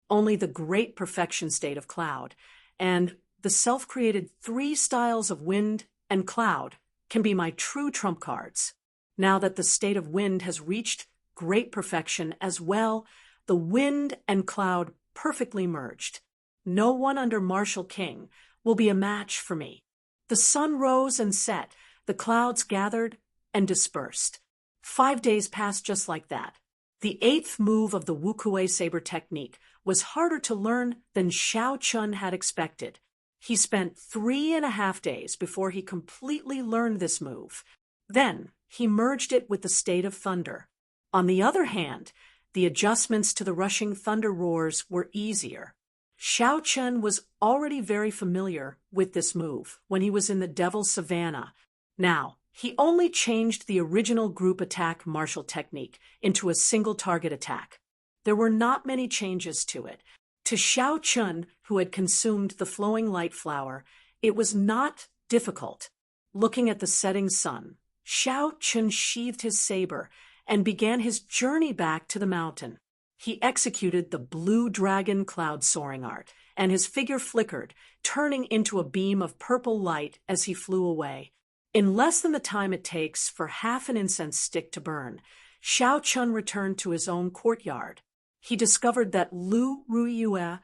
Only the great perfection state of cloud and the self-created 3 styles of wind and cloud can be my true trump cards. Now that the state of wind has reached great perfection as well, the wind and cloud perfectly merged. No one under Martial King will be a match for me. The sun rose and set, the clouds gathered and dispersed. 5 days passed just like that. The 8th move of the Wukue saber technique was harder to learn than Xiao Chun had expected. He spent 3.5 days before he completely learned this move. Then he merged it with the state of thunder. On the other hand, the adjustments to the rushing thunder roars were easier. Xiao Chun was already very familiar with this move when he was in the Devil Savannah. Now, he only changed the original group attack martial technique into a single target attack. There were not many changes to it. To Xiao Chun, who had consumed the flowing light flower, it was not difficult. Looking at the setting sun, Xiao Chun sheathed his saber and began his journey back to the mountain. He executed the blue dragon cloud soaring art, and his figure flickered, turning into a beam of purple light as he flew away. In less than the time it takes for half an incense stick to burn, Xiao Chun returned to his own courtyard. He discovered that Lu Ruyue,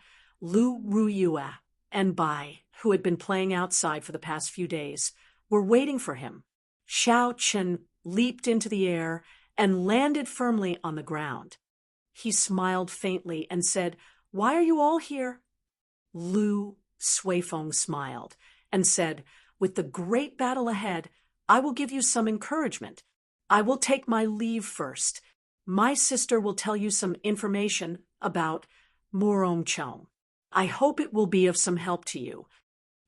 and Bai, who had been playing outside for the past few days, were waiting for him. Xiao Chun leaped into the air and landed firmly on the ground. He smiled faintly and said, "Why are you all here?" Lu Suifeng smiled and said, "With the great battle ahead, I will give you some encouragement. I will take my leave first. My sister will tell you some information about Murongchong. I hope it will be of some help to you."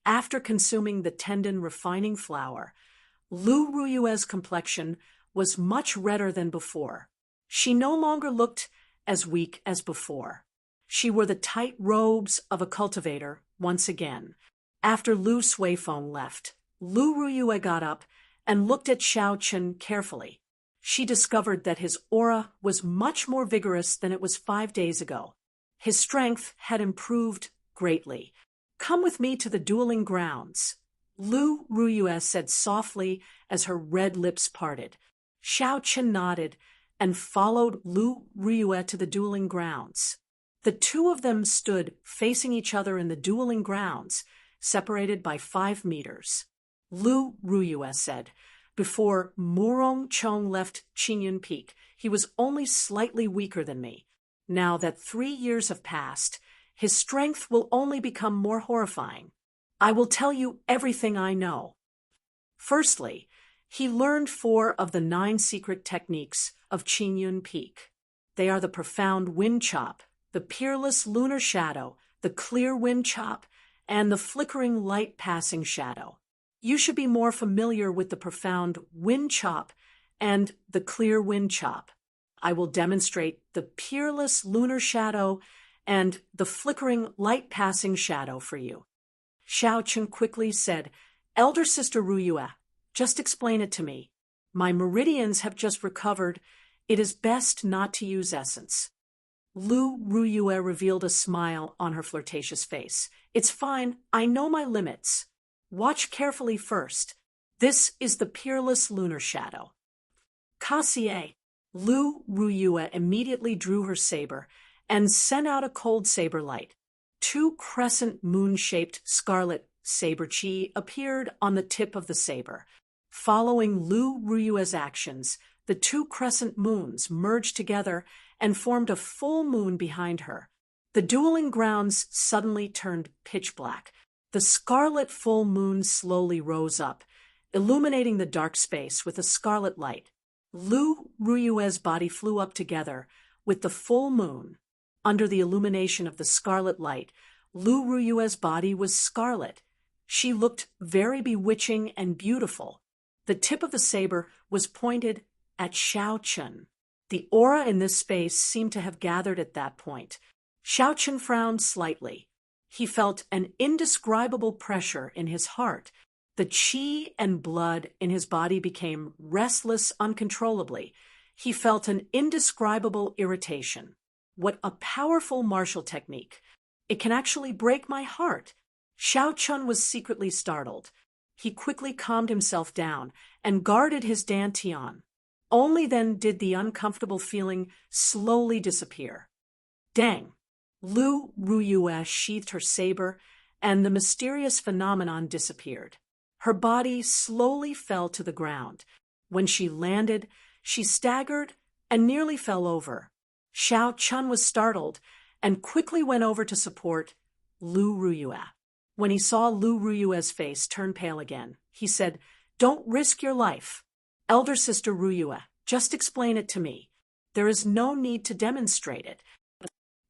After consuming the tendon refining flower, Lu Ruyue's complexion was much redder than before. She no longer looked as weak as before. She wore the tight robes of a cultivator once again. After Lu Suifeng left, Lu Ruyue got up and looked at Xiao Chun carefully. She discovered that his aura was much more vigorous than it was 5 days ago. His strength had improved greatly. "Come with me to the dueling grounds," Lu Ruyue said softly as her red lips parted. Xiao Chun nodded and followed Lu Ruyue to the dueling grounds. The two of them stood facing each other in the dueling grounds, separated by 5 meters. Lu Ruyue said, "Before Murongchong left Qingyun Peak, he was only slightly weaker than me. Now that 3 years have passed, his strength will only become more horrifying. I will tell you everything I know." Firstly, he learned 4 of the 9 secret techniques of Qingyun Peak. They are the profound wind chop, the peerless lunar shadow, the clear wind chop, and the flickering light passing shadow. You should be more familiar with the profound wind chop and the clear wind chop. I will demonstrate the peerless lunar shadow and the flickering light passing shadow for you. Xiao Chun quickly said, "Elder Sister Ruyue, just explain it to me. My meridians have just recovered. It is best not to use essence." Lu Ruyue revealed a smile on her flirtatious face. "It's fine. I know my limits. Watch carefully first. This is the peerless lunar shadow." "Kassier." Lu Ruyue immediately drew her saber and sent out a cold saber light. 2 crescent moon-shaped scarlet saber chi appeared on the tip of the saber. Following Lu Ruyue's actions, the 2 crescent moons merged together and formed a full moon behind her. The dueling grounds suddenly turned pitch black. The scarlet full moon slowly rose up, illuminating the dark space with a scarlet light. Lu Ruyue's body flew up together with the full moon. Under the illumination of the scarlet light, Lu Ruyue's body was scarlet. She looked very bewitching and beautiful. The tip of the saber was pointed at Xiao Chun. The aura in this space seemed to have gathered at that point. Xiaochen frowned slightly. He felt an indescribable pressure in his heart. The qi and blood in his body became restless uncontrollably. He felt an indescribable irritation. What a powerful martial technique. It can actually break my heart. Xiaochen was secretly startled. He quickly calmed himself down and guarded his dantian. Only then did the uncomfortable feeling slowly disappear. Dang! Lu Ruyue sheathed her saber, and the mysterious phenomenon disappeared. Her body slowly fell to the ground. When she landed, she staggered and nearly fell over. Xiaochen was startled and quickly went over to support Lu Ruyue. When he saw Lu Ruyue's face turn pale again, he said, "Don't risk your life. Elder Sister Ruyue, just explain it to me. There is no need to demonstrate it."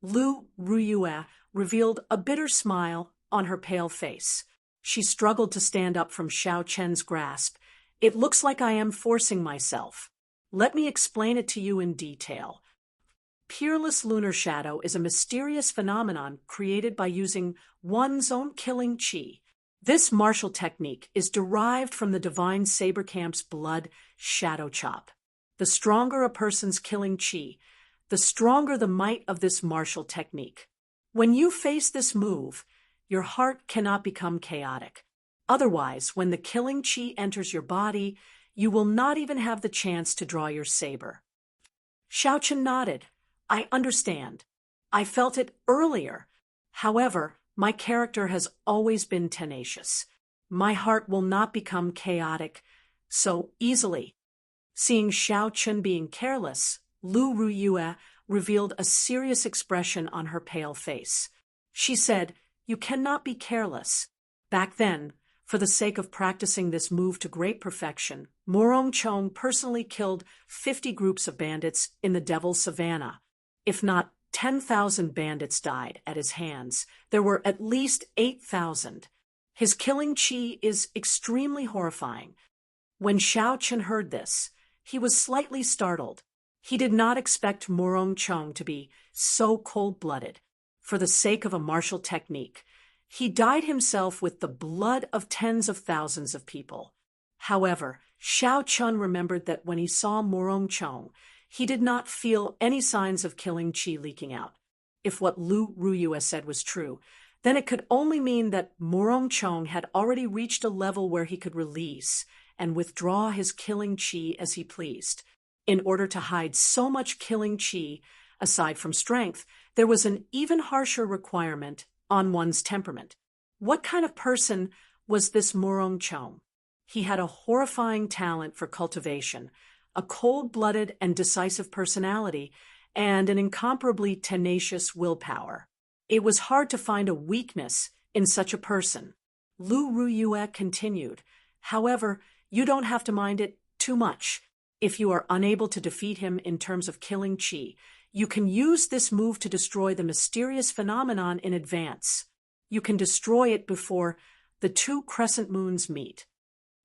Lu Ruyue revealed a bitter smile on her pale face. She struggled to stand up from Xiaochen's grasp. "It looks like I am forcing myself. Let me explain it to you in detail. Peerless lunar shadow is a mysterious phenomenon created by using one's own killing qi. This martial technique is derived from the divine saber camp's blood shadow chop. The stronger a person's killing qi, the stronger the might of this martial technique. When you face this move, your heart cannot become chaotic. Otherwise, when the killing qi enters your body, you will not even have the chance to draw your saber." Xiaochen nodded. "I understand. I felt it earlier. However, my character has always been tenacious. My heart will not become chaotic so easily." Seeing Xiaochen being careless, Lu Ruyue revealed a serious expression on her pale face. She said, "You cannot be careless." Back then, for the sake of practicing this move to great perfection, Morong Chong personally killed 50 groups of bandits in the Devil's Savannah. If not 10,000 bandits died at his hands, there were at least 8,000. His killing qi is extremely horrifying. When Xiaochen heard this, he was slightly startled. He did not expect Morong Chong to be so cold-blooded. For the sake of a martial technique, he dyed himself with the blood of tens of thousands of people. However, Xiaochen remembered that when he saw Morong Chong, he did not feel any signs of killing qi leaking out. If what Lu Ruyue said was true, then it could only mean that Morong Chong had already reached a level where he could release and withdraw his killing qi as he pleased. In order to hide so much killing qi, aside from strength, there was an even harsher requirement on one's temperament. What kind of person was this Morong Chong? He had a horrifying talent for cultivation, a cold-blooded and decisive personality, and an incomparably tenacious willpower. It was hard to find a weakness in such a person. Lu Ruyue continued, "However, you don't have to mind it too much. If you are unable to defeat him in terms of killing qi, you can use this move to destroy the mysterious phenomenon in advance. You can destroy it before the two crescent moons meet."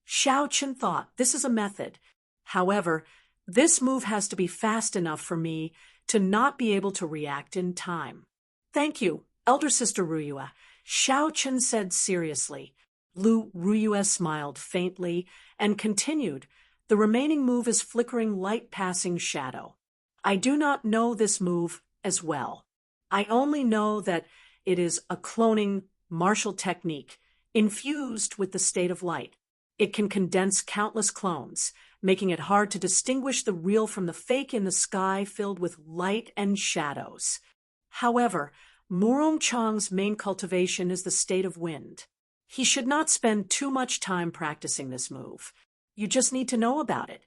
Xiaochen thought, this is a method. However, this move has to be fast enough for me to not be able to react in time. "Thank you, Elder Sister Ruyue," Xiaochen said seriously. Lu Ruyue smiled faintly and continued, "The remaining move is flickering light passing shadow. I do not know this move as well. I only know that it is a cloning martial technique infused with the state of light. It can condense countless clones, making it hard to distinguish the real from the fake in the sky filled with light and shadows. However, Morong Chong's main cultivation is the state of wind. He should not spend too much time practicing this move. You just need to know about it."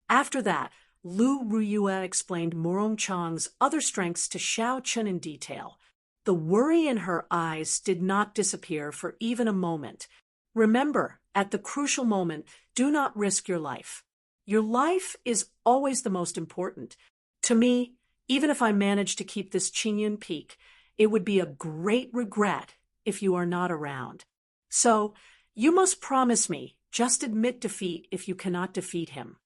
After that, Lu Ruyue explained Morong Chong's other strengths to Xiaochen in detail. The worry in her eyes did not disappear for even a moment. Remember, at the crucial moment, do not risk your life. Your life is always the most important. To me, even if I manage to keep this Qingyun peak, it would be a great regret if you are not around. So, you must promise me, just admit defeat if you cannot defeat him."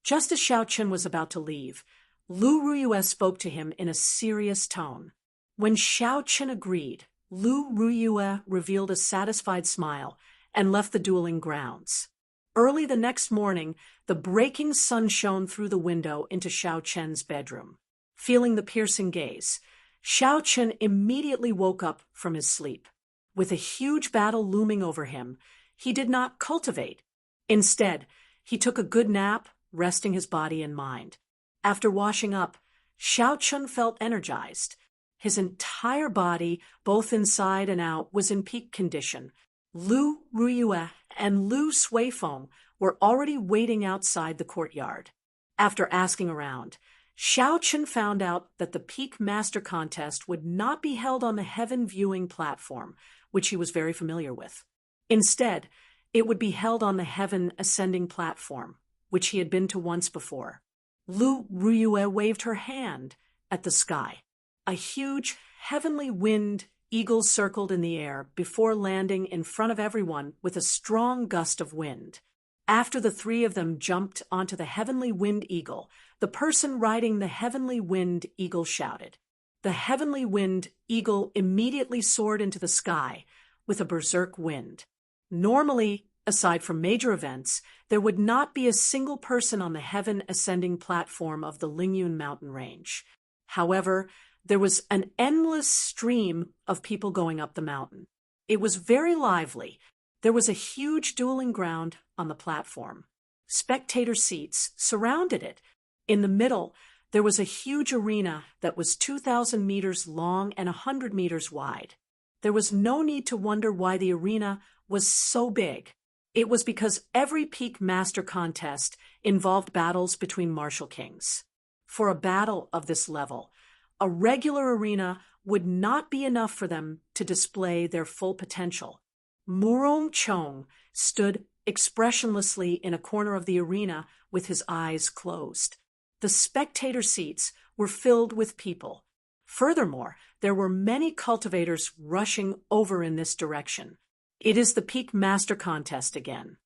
Just as Xiaochen was about to leave, Lu Ruyue spoke to him in a serious tone. When Xiao Chen agreed, Lu Ruyue revealed a satisfied smile and left the dueling grounds. Early the next morning, the breaking sun shone through the window into Xiao Chen's bedroom. Feeling the piercing gaze, Xiao Chen immediately woke up from his sleep. With a huge battle looming over him, he did not cultivate. Instead, he took a good nap, resting his body and mind. After washing up, Xiao Chen felt energized. His entire body, both inside and out, was in peak condition. Lu Ruyue and Lu Suifeng were already waiting outside the courtyard. After asking around, Xiao Chen found out that the Peak Master Contest would not be held on the Heaven Viewing platform, which he was very familiar with. Instead, it would be held on the Heaven Ascending platform, which he had been to once before. Lu Ruyue waved her hand at the sky. A huge, heavenly winged eagle circled in the air before landing in front of everyone with a strong gust of wind. After the three of them jumped onto the heavenly wind eagle, the person riding the heavenly wind eagle shouted. The heavenly wind eagle immediately soared into the sky with a berserk wind. Normally, aside from major events, there would not be a single person on the Heaven Ascending platform of the Lingyun mountain range. However, there was an endless stream of people going up the mountain. It was very lively. There was a huge dueling ground on the platform. Spectator seats surrounded it. In the middle, there was a huge arena that was 2,000 meters long and 100 meters wide. There was no need to wonder why the arena was so big. It was because every Peak Master Contest involved battles between martial kings. For a battle of this level, a regular arena would not be enough for them to display their full potential. Murong Chong stood expressionlessly in a corner of the arena with his eyes closed. The spectator seats were filled with people. Furthermore, there were many cultivators rushing over in this direction. It is the Peak Master Contest again.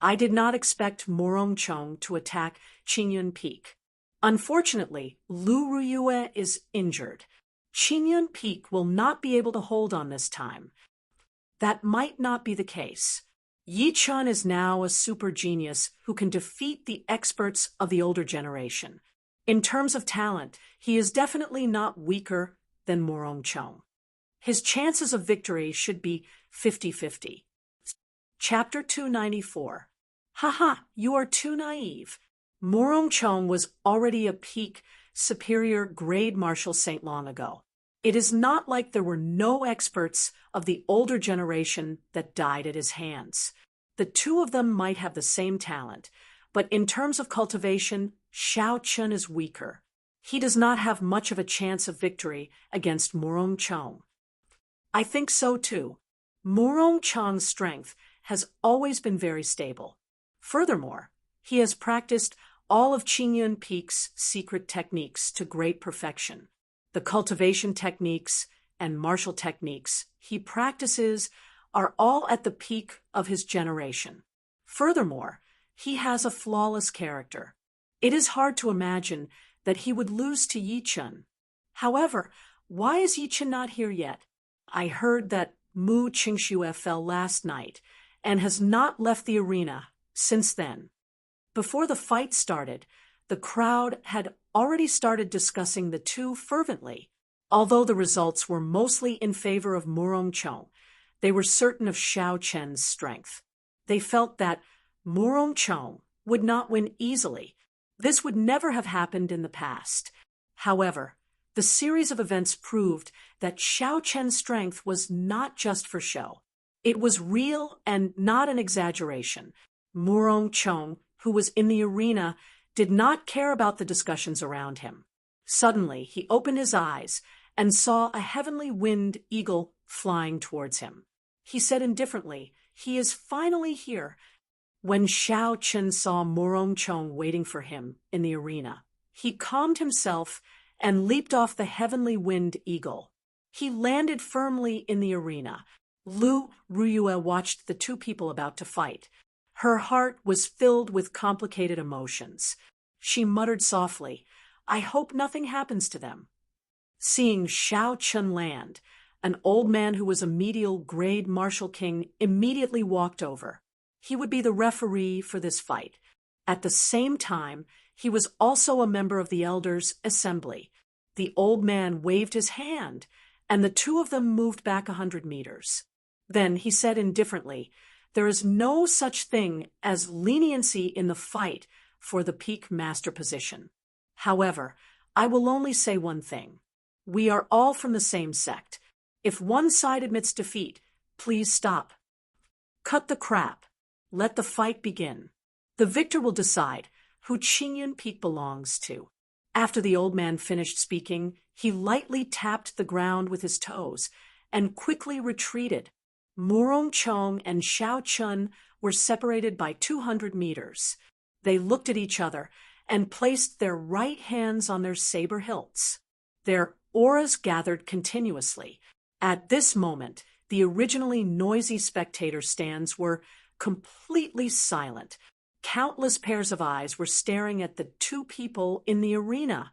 I did not expect Murong Chong to attack Qingyun Peak. Unfortunately, Lu Ruyue is injured. Qingyun Peak will not be able to hold on this time. That might not be the case. Yi Chun is now a super genius who can defeat the experts of the older generation. In terms of talent, he is definitely not weaker than Murong Chong. His chances of victory should be 50-50. Chapter 294. Haha, you are too naive. Murong Chong was already a peak superior grade martial saint long ago. It is not like there were no experts of the older generation that died at his hands. The two of them might have the same talent, but in terms of cultivation, Xiao Chen is weaker. He does not have much of a chance of victory against Murong Chong. I think so too. Murong Chong's strength has always been very stable. Furthermore, he has practiced all of Qingyun Peak's secret techniques to great perfection. The cultivation techniques and martial techniques he practices are all at the peak of his generation. Furthermore, he has a flawless character. It is hard to imagine that he would lose to Yi Chun. However, why is Yi Chun not here yet? I heard that Mu Qingxue fell last night and has not left the arena since then. Before the fight started, the crowd had already started discussing the two fervently. Although the results were mostly in favor of Murong Chong, they were certain of Xiao Chen's strength. They felt that Murong Chong would not win easily. This would never have happened in the past. However, the series of events proved that Xiao Chen's strength was not just for show. It was real and not an exaggeration. Murong Chong, who was in the arena, did not care about the discussions around him. Suddenly, he opened his eyes and saw a heavenly winged eagle flying towards him. He said indifferently, "He is finally here." When Xiao Chen saw Murong Chong waiting for him in the arena, he calmed himself and leaped off the heavenly winged eagle. He landed firmly in the arena. Lu Ruyue watched the two people about to fight. Her heart was filled with complicated emotions. She muttered softly, I hope nothing happens to them. Seeing Xiao Chun land, an old man who was a medial grade martial king immediately walked over. He would be the referee for this fight. At the same time, he was also a member of the elders' assembly. The old man waved his hand, and the two of them moved back 100 meters. Then he said indifferently, "There is no such thing as leniency in the fight for the peak master position. However, I will only say one thing. We are all from the same sect. If one side admits defeat, please stop. Cut the crap. Let the fight begin. The victor will decide who Qingyun Peak belongs to." After the old man finished speaking, he lightly tapped the ground with his toes and quickly retreated. Murong Chong and Xiao Chun were separated by 200 meters. They looked at each other and placed their right hands on their saber hilts. Their auras gathered continuously. At this moment, the originally noisy spectator stands were completely silent. Countless pairs of eyes were staring at the two people in the arena.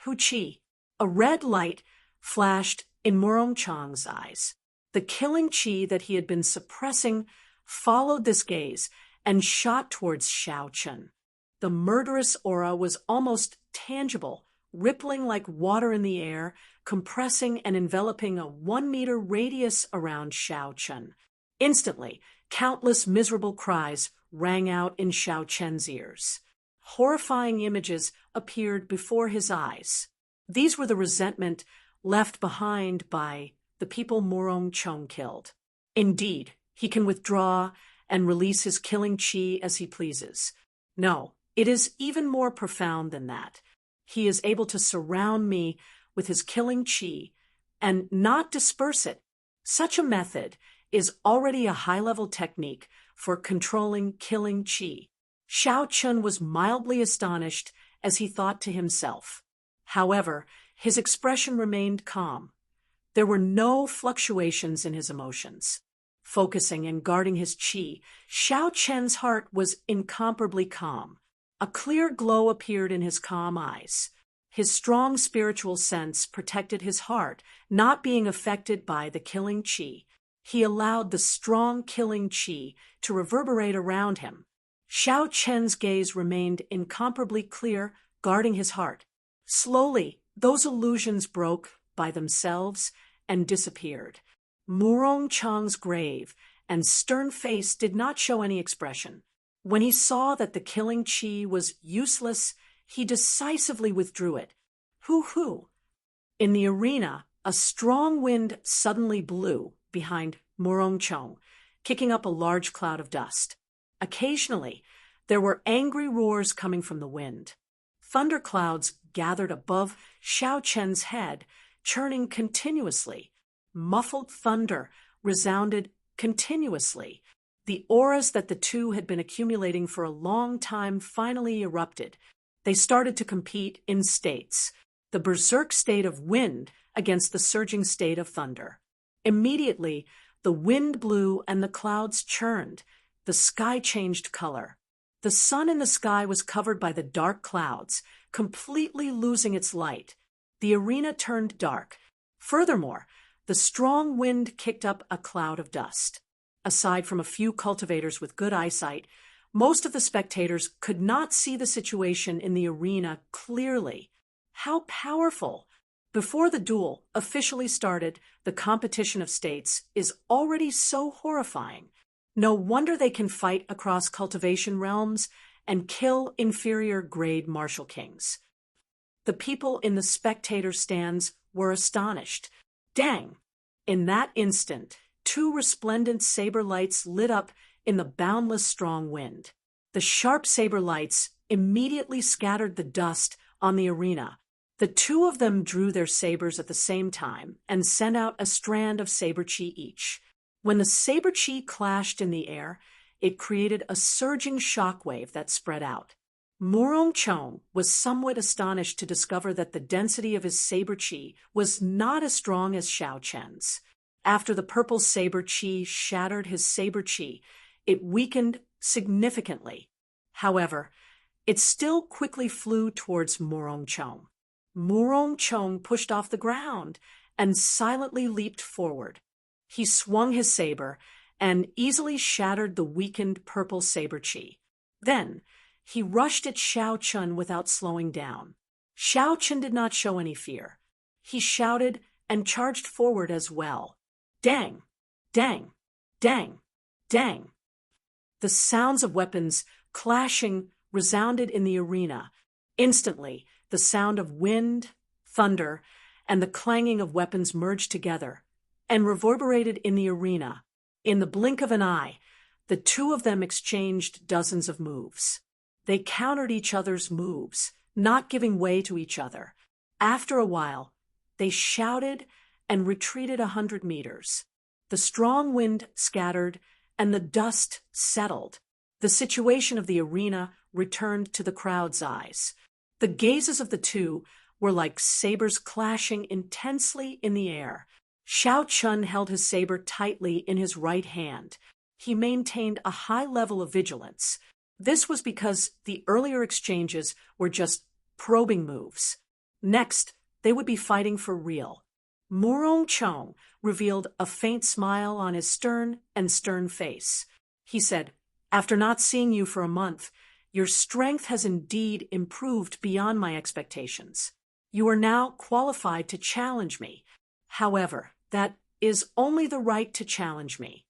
Hu Qi. A red light flashed in Murong Chong's eyes. The killing qi that he had been suppressing followed this gaze and shot towards Xiao Chun. The murderous aura was almost tangible, rippling like water in the air, compressing and enveloping a 1-meter radius around Xiao Chun. Instantly, countless miserable cries rang out in Xiao Chen's ears. Horrifying images appeared before his eyes. These were the resentment left behind by the people Murong Chong killed. Indeed, he can withdraw and release his killing qi as he pleases. No, it is even more profound than that. He is able to surround me with his killing qi and not disperse it. Such a method is already a high-level technique for controlling killing qi. Xiao Chun was mildly astonished as he thought to himself. However, his expression remained calm. There were no fluctuations in his emotions. Focusing and guarding his qi, Xiao Chen's heart was incomparably calm. A clear glow appeared in his calm eyes. His strong spiritual sense protected his heart, not being affected by the killing qi. He allowed the strong killing qi to reverberate around him. Xiao Chen's gaze remained incomparably clear, guarding his heart. Slowly, those illusions broke by themselves and disappeared. Murong Chong's grave and stern face did not show any expression. When he saw that the killing qi was useless, he decisively withdrew it. Hoo-hoo! In the arena, a strong wind suddenly blew behind Murong Chong, kicking up a large cloud of dust. Occasionally, there were angry roars coming from the wind. Thunderclouds gathered above Xiao Chen's head, churning continuously. Muffled thunder resounded continuously. The auras that the two had been accumulating for a long time finally erupted. They started to compete in states, the berserk state of wind against the surging state of thunder. Immediately, the wind blew and the clouds churned. The sky changed color. The sun in the sky was covered by the dark clouds, completely losing its light. The arena turned dark. Furthermore, the strong wind kicked up a cloud of dust. Aside from a few cultivators with good eyesight, most of the spectators could not see the situation in the arena clearly. How powerful! Before the duel officially started, the competition of states is already so horrifying. No wonder they can fight across cultivation realms and kill inferior grade martial kings. The people in the spectator stands were astonished. Dang! In that instant, 2 resplendent saber lights lit up in the boundless strong wind. The sharp saber lights immediately scattered the dust on the arena. The 2 of them drew their sabers at the same time and sent out a strand of saber qi each. When the saber qi clashed in the air, it created a surging shockwave that spread out. Murong Chong was somewhat astonished to discover that the density of his saber qi was not as strong as Xiao Chen's. After the purple saber qi shattered his saber qi, it weakened significantly. However, it still quickly flew towards Murong Chong. Murong Chong pushed off the ground and silently leaped forward. He swung his saber and easily shattered the weakened purple saber chi. Then, he rushed at Xiao Chun without slowing down. Xiao Chun did not show any fear. He shouted and charged forward as well. Dang! Dang! Dang! Dang! The sounds of weapons clashing resounded in the arena. Instantly, the sound of wind, thunder, and the clanging of weapons merged together and reverberated in the arena. In the blink of an eye, the two of them exchanged dozens of moves. They countered each other's moves, not giving way to each other. After a while, they shouted and retreated 100 meters. The strong wind scattered, and the dust settled. The situation of the arena returned to the crowd's eyes. The gazes of the two were like sabers clashing intensely in the air. Xiao Chun held his saber tightly in his right hand. He maintained a high level of vigilance. This was because the earlier exchanges were just probing moves. Next, they would be fighting for real. Murong Chong revealed a faint smile on his stern face. He said, "After not seeing you for a month, your strength has indeed improved beyond my expectations. You are now qualified to challenge me. However, that is only the right to challenge me."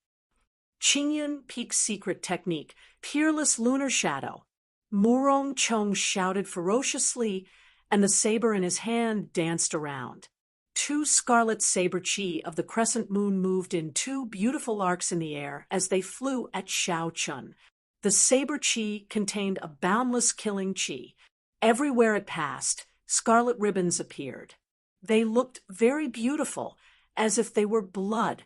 Qingyun Peak's secret technique, Peerless Lunar Shadow. Murong Chong shouted ferociously, and the saber in his hand danced around. Two scarlet saber chi of the crescent moon moved in two beautiful arcs in the air as they flew at Xiao Chun. The saber chi contained a boundless killing chi. Everywhere it passed, scarlet ribbons appeared. They looked very beautiful, as if they were blood.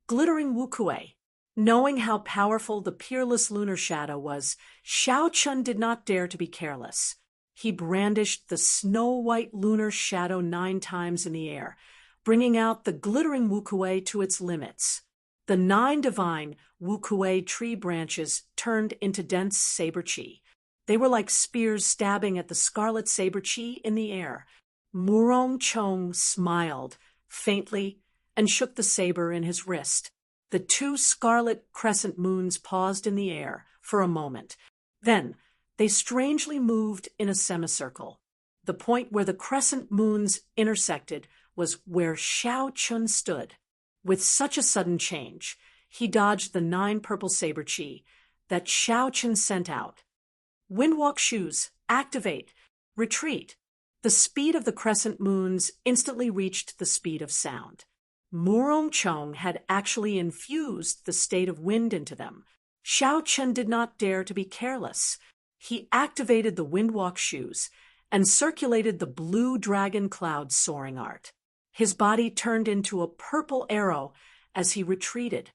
Glittering Wukue. Knowing how powerful the peerless lunar shadow was, Xiao Chun did not dare to be careless. He brandished the snow-white lunar shadow 9 times in the air, bringing out the glittering Wukue to its limits. The 9 divine Wukue tree branches turned into dense saber chi. They were like spears stabbing at the scarlet saber chi in the air. Murong Chong smiled faintly and shook the saber in his wrist. The 2 scarlet crescent moons paused in the air for a moment. Then, they strangely moved in a semicircle. The point where the crescent moons intersected was where Xiao Chun stood. With such a sudden change, he dodged the 9 purple saber chi that Xiao Chun sent out. Windwalk shoes, activate, retreat. The speed of the crescent moons instantly reached the speed of sound. Murong Chong had actually infused the state of wind into them. Xiao Chun did not dare to be careless. He activated the windwalk shoes and circulated the blue dragon cloud soaring art. His body turned into a purple arrow as he retreated.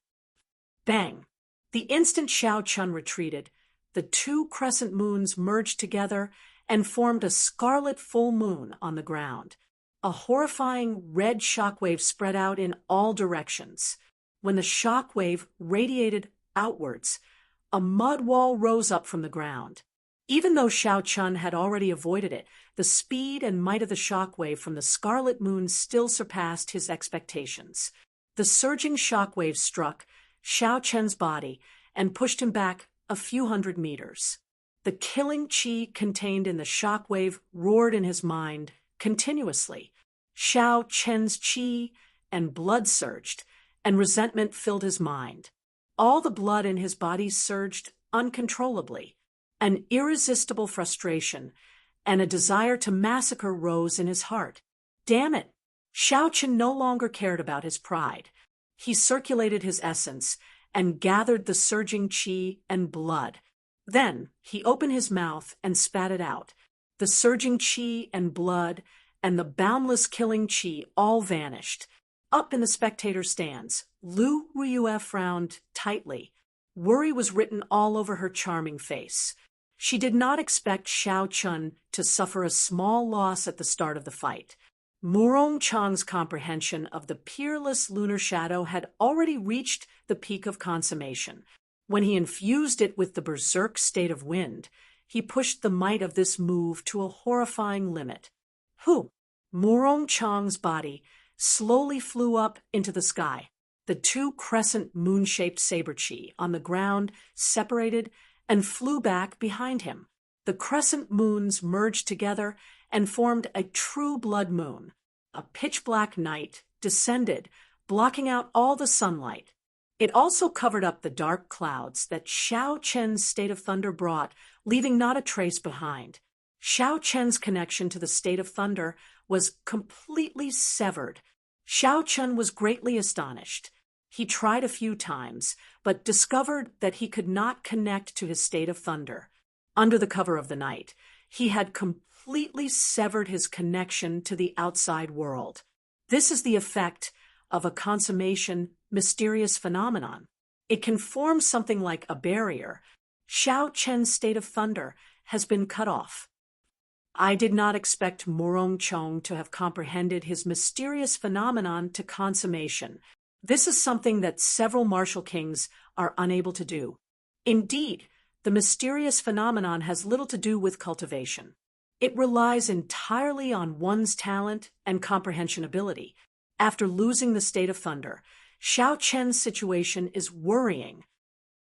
Bang! The instant Xiao Chun retreated, the 2 crescent moons merged together and formed a scarlet full moon on the ground. A horrifying red shockwave spread out in all directions. When the shockwave radiated outwards, a mud wall rose up from the ground. Even though Xiao Chun had already avoided it, the speed and might of the shockwave from the scarlet moon still surpassed his expectations. The surging shockwave struck Xiao Chun's body and pushed him back a few hundred meters. The killing chi contained in the shockwave roared in his mind continuously. Xiao Chun's chi and blood surged, and resentment filled his mind. All the blood in his body surged uncontrollably. An irresistible frustration and a desire to massacre rose in his heart. Damn it! Xiao Chun no longer cared about his pride. He circulated his essence and gathered the surging chi and blood. Then he opened his mouth and spat it out. The surging chi and blood and the boundless killing chi all vanished. Up in the spectator stands, Lu Riyue frowned tightly. Worry was written all over her charming face. She did not expect Xiao Chun to suffer a small loss at the start of the fight. Murong Chong's comprehension of the peerless lunar shadow had already reached the peak of consummation. When he infused it with the berserk state of wind, he pushed the might of this move to a horrifying limit. Hu! Murong Chang's body slowly flew up into the sky. The two crescent moon-shaped saber-chi on the ground separated and flew back behind him. The crescent moons merged together and formed a true blood moon. A pitch-black night descended, blocking out all the sunlight. It also covered up the dark clouds that Xiao Chen's state of thunder brought, leaving not a trace behind. Xiao Chen's connection to the state of thunder was completely severed. Xiao Chen was greatly astonished. He tried a few times, but discovered that he could not connect to his state of thunder. Under the cover of the night, he had completely severed his connection to the outside world. This is the effect of a consummation mysterious phenomenon. It can form something like a barrier. Xiao Chen's state of thunder has been cut off. I did not expect Murong Chong to have comprehended his mysterious phenomenon to consummation. This is something that several martial kings are unable to do. Indeed, the mysterious phenomenon has little to do with cultivation. It relies entirely on one's talent and comprehension ability. After losing the state of thunder, Xiao Chen's situation is worrying.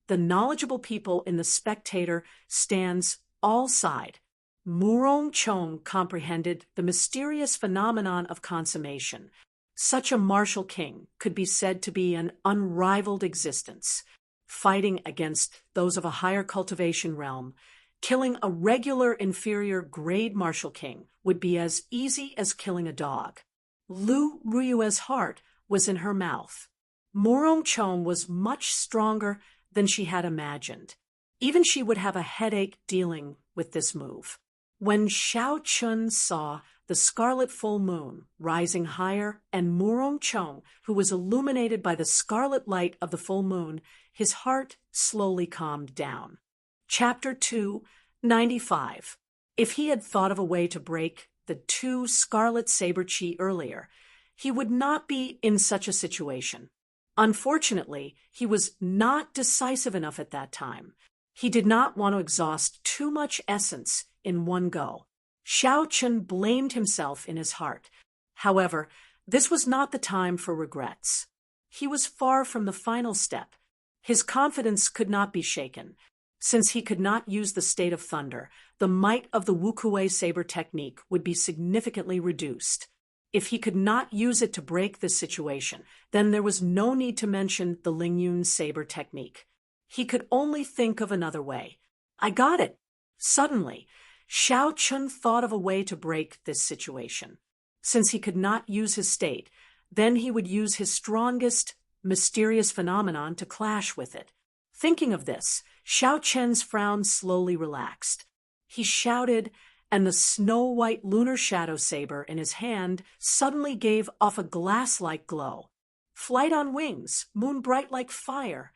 The knowledgeable people in the spectator stands all side. Murong Chong comprehended the mysterious phenomenon of consummation. Such a martial king could be said to be an unrivaled existence. Fighting against those of a higher cultivation realm, killing a regular inferior grade martial king would be as easy as killing a dog. Lu Ruyue's heart was in her mouth. Murong Chong was much stronger than she had imagined. Even she would have a headache dealing with this move. When Xiao Chun saw the scarlet full moon rising higher and Murong Chong, who was illuminated by the scarlet light of the full moon, his heart slowly calmed down. Chapter 295. If he had thought of a way to break the two scarlet saber-chi earlier, he would not be in such a situation. Unfortunately, he was not decisive enough at that time. He did not want to exhaust too much essence in one go. Xiao Chun blamed himself in his heart. However, this was not the time for regrets. He was far from the final step. His confidence could not be shaken. Since he could not use the state of thunder, the might of the Wukuei saber technique would be significantly reduced. If he could not use it to break this situation, then there was no need to mention the Lingyun saber technique. He could only think of another way. I got it. Suddenly, Xiao Chun thought of a way to break this situation. Since he could not use his state, then he would use his strongest, mysterious phenomenon to clash with it. Thinking of this, Xiao Chen's frown slowly relaxed. He shouted, and the snow-white lunar shadow saber in his hand suddenly gave off a glass-like glow. Flight on wings, moon bright like fire.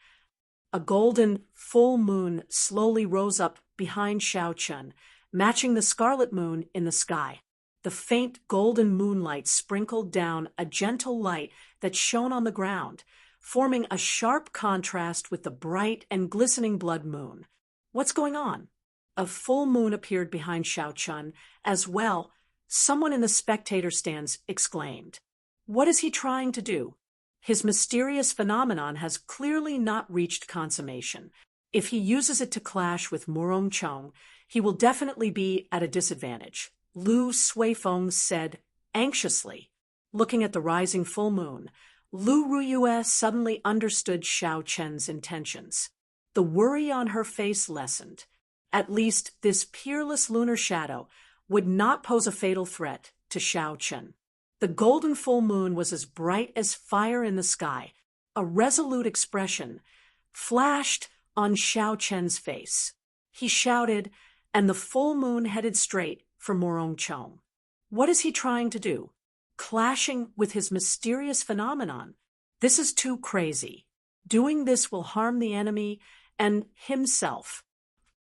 A golden full moon slowly rose up behind Xiao Chun, matching the scarlet moon in the sky. The faint golden moonlight sprinkled down a gentle light that shone on the ground, forming a sharp contrast with the bright and glistening blood moon. What's going on? A full moon appeared behind Xiao Chun as well. Someone in the spectator stands exclaimed. What is he trying to do? His mysterious phenomenon has clearly not reached consummation. If he uses it to clash with Murong Chong, he will definitely be at a disadvantage. Lu Suifeng said anxiously. Looking at the rising full moon, Lu Ruyue suddenly understood Xiao Chen's intentions. The worry on her face lessened. At least this peerless lunar shadow would not pose a fatal threat to Xiao Chen. The golden full moon was as bright as fire in the sky. A resolute expression flashed on Xiao Chen's face. He shouted, and the full moon headed straight for Murong Chong. What is he trying to do? Clashing with his mysterious phenomenon. This is too crazy. Doing this will harm the enemy and himself.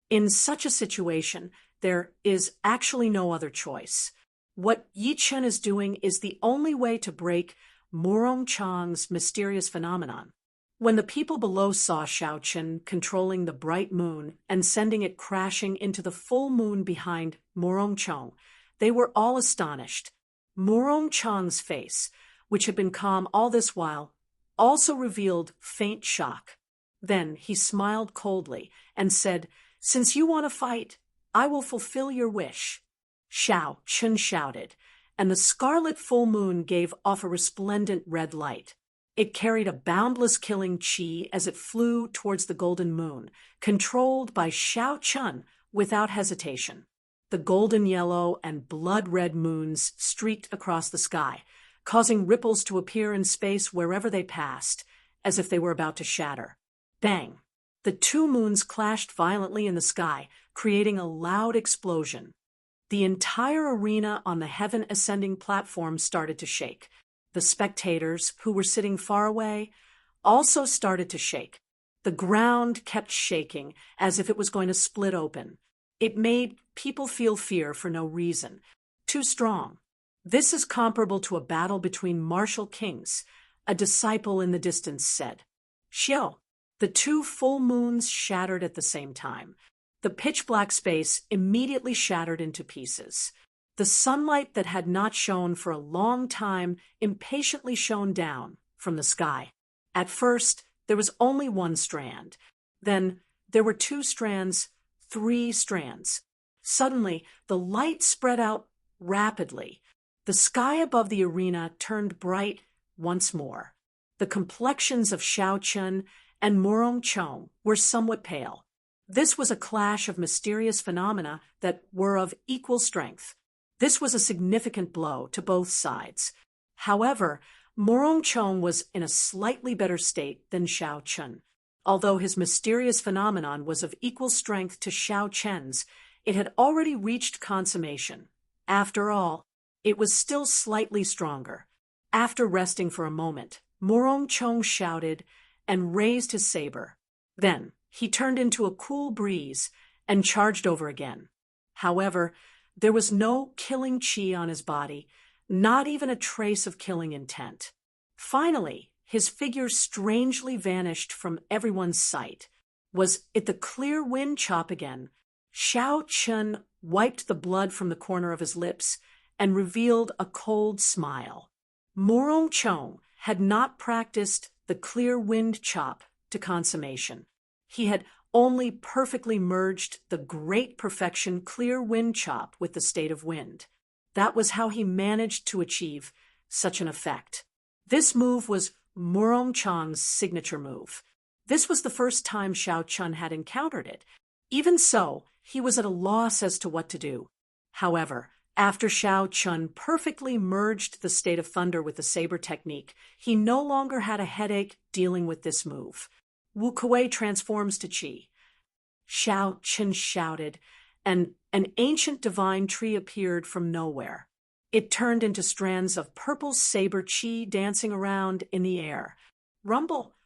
In such a situation, there is actually no other choice. What Yi Chen is doing is the only way to break Murong Chong's mysterious phenomenon. When the people below saw Xiao Chen controlling the bright moon and sending it crashing into the full moon behind Murong Chong, They were all astonished. Murong Chang's face, which had been calm all this while, also revealed faint shock. Then he smiled coldly and said, "Since you want to fight, I will fulfill your wish." Xiao Chun shouted, and the scarlet full moon gave off a resplendent red light. It carried a boundless killing qi as it flew towards the golden moon, controlled by Xiao Chun without hesitation. The golden yellow and blood-red moons streaked across the sky, causing ripples to appear in space wherever they passed, as if they were about to shatter. Bang! The two moons clashed violently in the sky, creating a loud explosion. The entire arena on the heaven-ascending platform started to shake. The spectators, who were sitting far away, also started to shake. The ground kept shaking as if it was going to split open. It made people feel fear for no reason. Too strong. "This is comparable to a battle between martial kings," a disciple in the distance said. "Xiao." The two full moons shattered at the same time. The pitch-black space immediately shattered into pieces. The sunlight that had not shone for a long time impatiently shone down from the sky. At first, there was only one strand. Then there were 2 strands, 3 strands. Suddenly, the light spread out rapidly. The sky above the arena turned bright once more. The complexions of Xiao Chun and Murong Chong were somewhat pale. This was a clash of mysterious phenomena that were of equal strength. This was a significant blow to both sides. However, Murong Chong was in a slightly better state than Xiao Chun. Although his mysterious phenomenon was of equal strength to Xiao Chen's, it had already reached consummation. After all, it was still slightly stronger. After resting for a moment, Murong Chong shouted and raised his saber. Then he turned into a cool breeze and charged over again. However, there was no killing qi on his body, not even a trace of killing intent. Finally, his figure strangely vanished from everyone's sight. Was it the clear wind chop again? Xiao Chun wiped the blood from the corner of his lips and revealed a cold smile. Murong Chong had not practiced the clear wind chop to consummation. He had only perfectly merged the great perfection clear wind chop with the state of wind. That was how he managed to achieve such an effect. This move was Murong Chong's signature move. This was the first time Xiao Chun had encountered it. Even so, he was at a loss as to what to do. However, after Xiao Chun perfectly merged the state of thunder with the saber technique, he no longer had a headache dealing with this move. Wu Kuei transforms to qi. Xiao Chun shouted, and an ancient divine tree appeared from nowhere. It turned into strands of purple saber qi dancing around in the air. Rumble!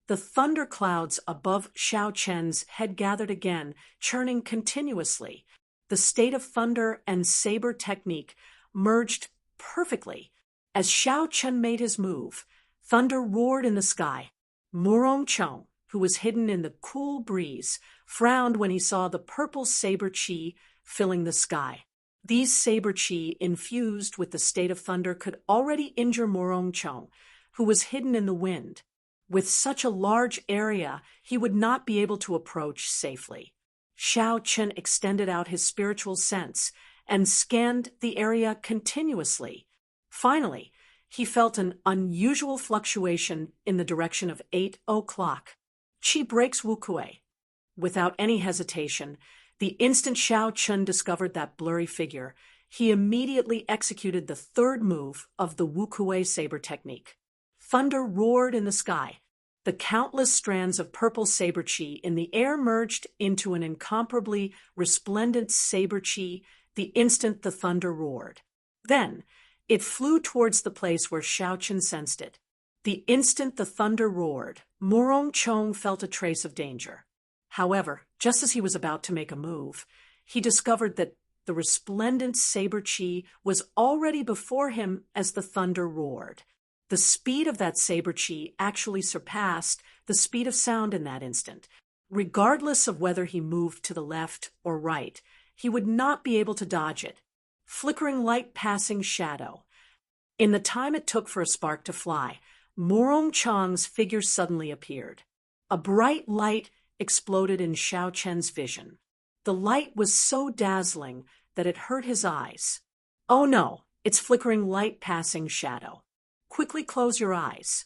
The thunder clouds above Xiao Chen's had gathered again, churning continuously. The state of thunder and saber technique merged perfectly. As Xiao Chen made his move, thunder roared in the sky. Murong Chong, who was hidden in the cool breeze, frowned when he saw the purple saber qi filling the sky. These saber qi infused with the state of thunder could already injure Murong Chong, who was hidden in the wind. With such a large area, he would not be able to approach safely. Xiao Chen extended out his spiritual sense and scanned the area continuously. Finally, he felt an unusual fluctuation in the direction of 8 o'clock. Qi breaks Wu Kuei. Without any hesitation, the instant Xiao Chun discovered that blurry figure, he immediately executed the third move of the Wu Kuei saber technique. Thunder roared in the sky. The countless strands of purple saber qi in the air merged into an incomparably resplendent saber qi the instant the thunder roared. Then, it flew towards the place where Xiao Chun sensed it. The instant the thunder roared, Murong Chong felt a trace of danger. However, just as he was about to make a move, he discovered that the resplendent saber qi was already before him as the thunder roared. The speed of that saber qi actually surpassed the speed of sound in that instant. Regardless of whether he moved to the left or right, he would not be able to dodge it. flickering light passing shadow. In the time it took for a spark to fly, Morong Chang's figure suddenly appeared. A bright light exploded in Xiao Chen's vision. The light was so dazzling that it hurt his eyes. Oh no, it's flickering light passing shadow. Quickly close your eyes.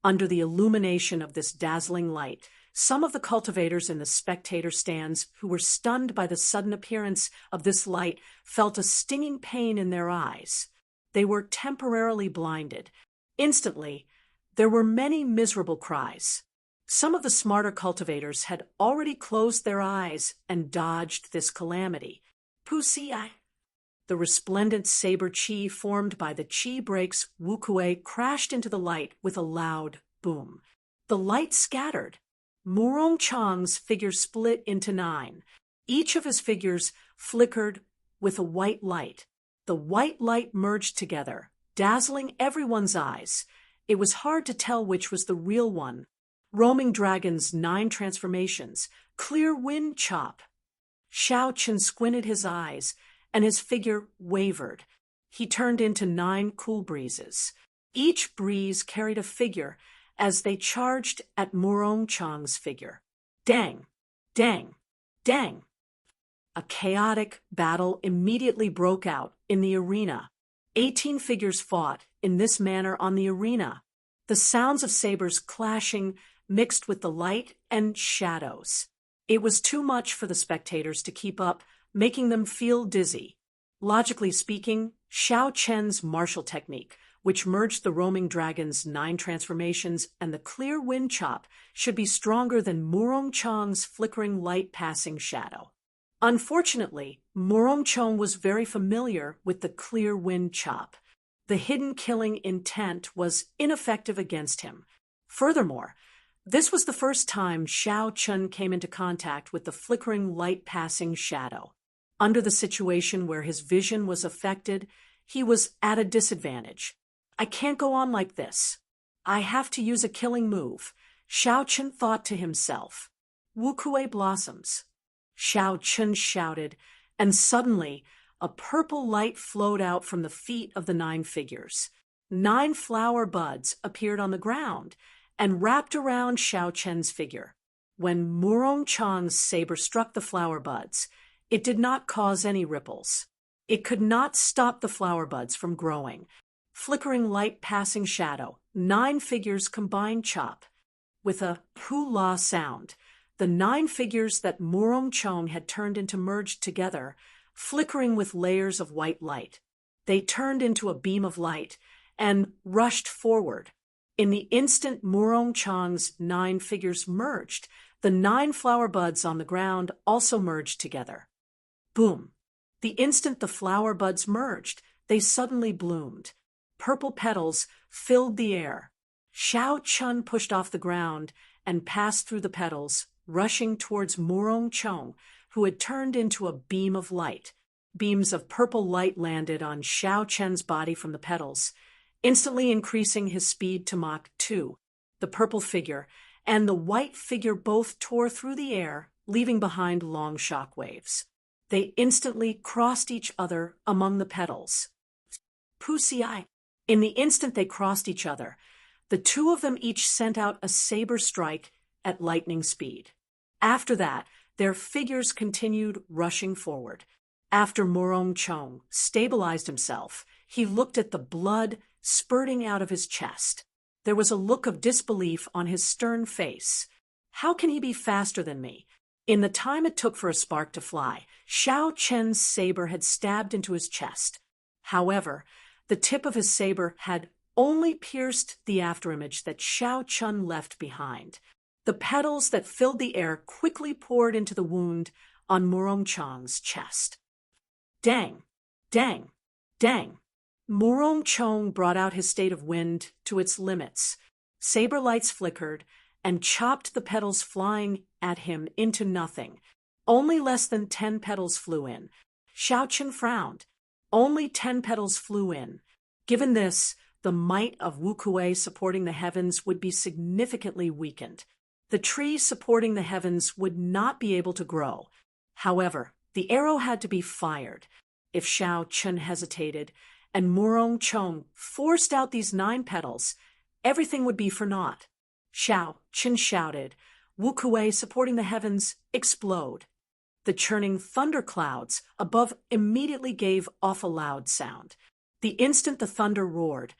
Under the illumination of this dazzling light, some of the cultivators in the spectator stands who were stunned by the sudden appearance of this light felt a stinging pain in their eyes. They were temporarily blinded. Instantly, there were many miserable cries. Some of the smarter cultivators had already closed their eyes and dodged this calamity. Pussy eye. The resplendent saber chi formed by the chi breaks Wukue crashed into the light with a loud boom. The light scattered. Morong Chang's figure split into 9. Each of his figures flickered with a white light. The white light merged together, dazzling everyone's eyes. It was hard to tell which was the real one. Roaming Dragon's 9 transformations, clear wind chop. Xiao Chen squinted his eyes, and his figure wavered. He turned into 9 cool breezes. Each breeze carried a figure as they charged at Morong Chang's figure. Dang! Dang! Dang! A chaotic battle immediately broke out in the arena. 18 figures fought in this manner on the arena. The sounds of sabers clashing mixed with the light and shadows. It was too much for the spectators to keep up, making them feel dizzy. Logically speaking, Xiao Chen's martial technique, which merged the roaming dragon's 9 transformations and the clear wind chop, should be stronger than Morong Chang's flickering light passing shadow. Unfortunately, Morong Chang was very familiar with the clear wind chop. The hidden killing intent was ineffective against him. Furthermore, this was the first time Xiao Chen came into contact with the flickering light passing shadow. Under the situation where his vision was affected, he was at a disadvantage. I can't go on like this. I have to use a killing move, Xiao Chen thought to himself. Wukue blossoms. Xiao Chen shouted, and suddenly a purple light flowed out from the feet of the 9 figures. 9 flower buds appeared on the ground and wrapped around Xiao Chen's figure. When Morong Chang's saber struck the flower buds, it did not cause any ripples. It could not stop the flower buds from growing. Flickering light passing shadow, 9 figures combined chop. With a pu-la sound, the 9 figures that Morong Chang had turned into merged together, flickering with layers of white light. They turned into a beam of light and rushed forward. In the instant Morong Chang's 9 figures merged, the 9 flower buds on the ground also merged together. Boom! The instant the flower buds merged, they suddenly bloomed. Purple petals filled the air. Xiao Chen pushed off the ground and passed through the petals, rushing towards Morong Chang, who had turned into a beam of light. Beams of purple light landed on Xiao Chen's body from the petals, instantly increasing his speed to Mach 2. The purple figure and the white figure both tore through the air, leaving behind long shock waves. They instantly crossed each other among the petals. Pussy eye. In the instant they crossed each other, the 2 of them each sent out a saber strike at lightning speed. After that, their figures continued rushing forward. After Morong Chang stabilized himself, he looked at the blood spurting out of his chest. There was a look of disbelief on his stern face. How can he be faster than me? In the time it took for a spark to fly, Xiao Chen's saber had stabbed into his chest. However, the tip of his saber had only pierced the afterimage that Xiao Chen left behind. The petals that filled the air quickly poured into the wound on Morong Chang's chest. Dang! Dang! Dang! Morong Chang brought out his state of wind to its limits. Saber lights flickered and chopped the petals flying at him into nothing. Only less than 10 petals flew in. Xiao Chen frowned. Only 10 petals flew in. Given this, the might of Wukue supporting the heavens would be significantly weakened. The tree supporting the heavens would not be able to grow. However, the arrow had to be fired. If Xiao Chun hesitated and Murong Chong forced out these 9 petals, everything would be for naught. Xiao Chun shouted, Wu Kuei supporting the heavens explode. The churning thunderclouds above immediately gave off a loud sound. The instant the thunder roared,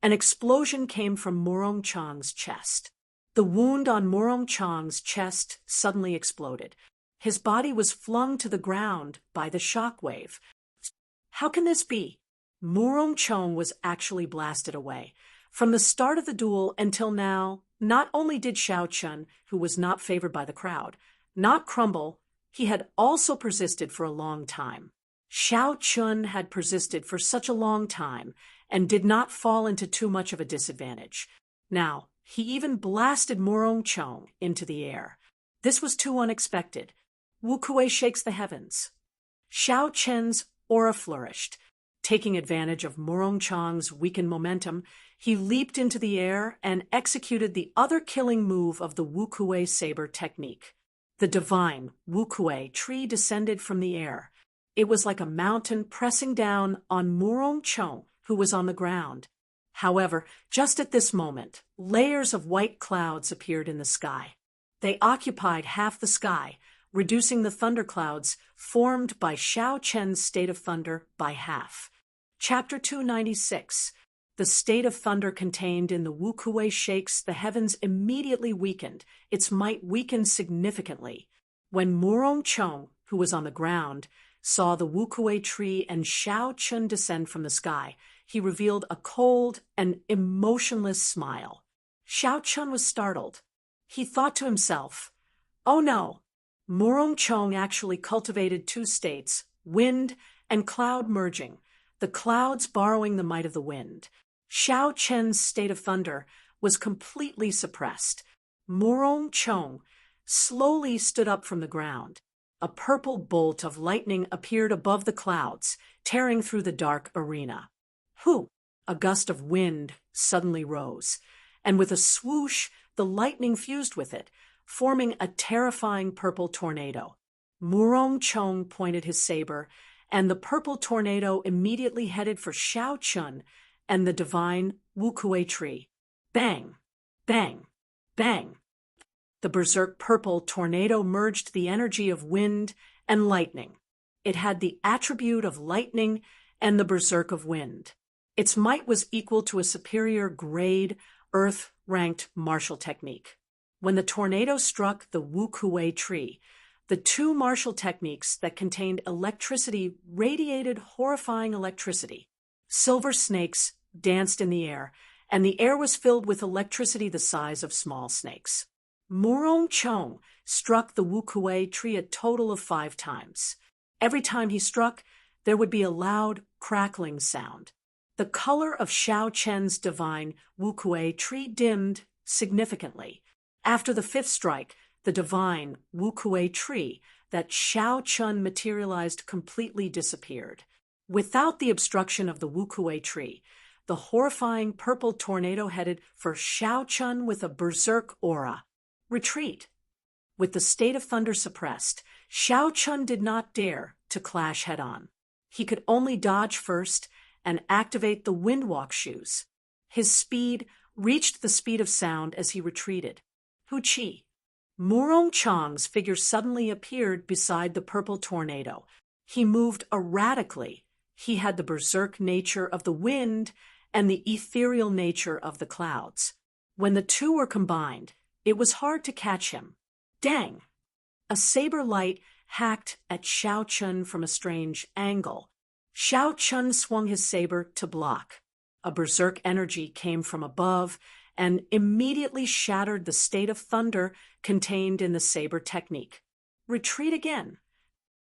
an explosion came from Murong Chong's chest. The wound on Murong Chong's chest suddenly exploded. His body was flung to the ground by the shock wave. How can this be? Murong Chong was actually blasted away. From the start of the duel until now, not only did Xiao Chun, who was not favored by the crowd, not crumble, he had also persisted for a long time. Xiao Chun had persisted for such a long time and did not fall into too much of a disadvantage. Now, he even blasted Murong Chong into the air. This was too unexpected. Wu Kuei shakes the heavens. Xiao Chen's aura flourished. Taking advantage of Murong Chong's weakened momentum, he leaped into the air and executed the other killing move of the Wu Kuei saber technique. The divine Wu Kuei tree descended from the air. It was like a mountain pressing down on Murong Chong, who was on the ground. However, just at this moment, layers of white clouds appeared in the sky. They occupied half the sky, reducing the thunderclouds formed by Xiao Chen's state of thunder by half. Chapter 296. The state of thunder contained in the Wu Kuei shakes the heavens immediately weakened. Its might weakened significantly. When Murong Chong, who was on the ground, saw the Wu Kuei tree and Xiao Chun descend from the sky, he revealed a cold and emotionless smile. Xiao Chun was startled. He thought to himself, "Oh no!" Murong Chong actually cultivated 2 states, wind and cloud merging, the clouds borrowing the might of the wind. Xiao Chen's state of thunder was completely suppressed. Murong Chong slowly stood up from the ground. A purple bolt of lightning appeared above the clouds, tearing through the dark arena. Whew! A gust of wind suddenly rose, and with a swoosh, the lightning fused with it, forming a terrifying purple tornado. Murong Chong pointed his saber, and the purple tornado immediately headed for Xiao Chun and the divine Wu Kuei tree. Bang! Bang! Bang! The berserk purple tornado merged the energy of wind and lightning. It had the attribute of lightning and the berserk of wind. Its might was equal to a superior grade, earth-ranked martial technique. When the tornado struck the Wu Kuei tree, the 2 martial techniques that contained electricity radiated horrifying electricity. Silver snakes danced in the air, and the air was filled with electricity the size of small snakes. Murong Chong struck the Wu Kuei tree a total of 5 times. Every time he struck, there would be a loud, crackling sound. The color of Xiao Chen's divine Wu Kuei tree dimmed significantly. After the 5th strike, the divine Wu Kuei tree that Xiao Chun materialized completely disappeared. Without the obstruction of the Wu Kuei tree, the horrifying purple tornado headed for Xiao Chun with a berserk aura. Retreat. With the state of thunder suppressed, Xiao Chun did not dare to clash head-on. He could only dodge first and activate the windwalk shoes. His speed reached the speed of sound as he retreated. Hu Chi. Murong Chong's figure suddenly appeared beside the purple tornado. He moved erratically. He had the berserk nature of the wind and the ethereal nature of the clouds. When the 2 were combined, it was hard to catch him. Dang! A saber light hacked at Xiao Chun from a strange angle. Xiao Chun swung his saber to block. A berserk energy came from above and immediately shattered the state of thunder contained in the saber technique. Retreat again.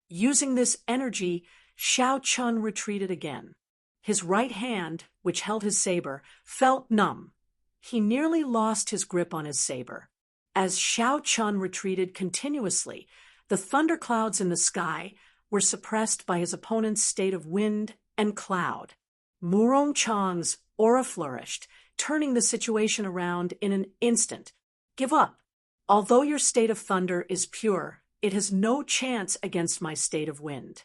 Using this energy, Xiao Chun retreated again. His right hand, which held his saber, felt numb. He nearly lost his grip on his saber. As Xiao Chun retreated continuously, the thunderclouds in the sky were suppressed by his opponent's state of wind and cloud. Murong Chong's aura flourished, turning the situation around in an instant. Give up. Although your state of thunder is pure, it has no chance against my state of wind.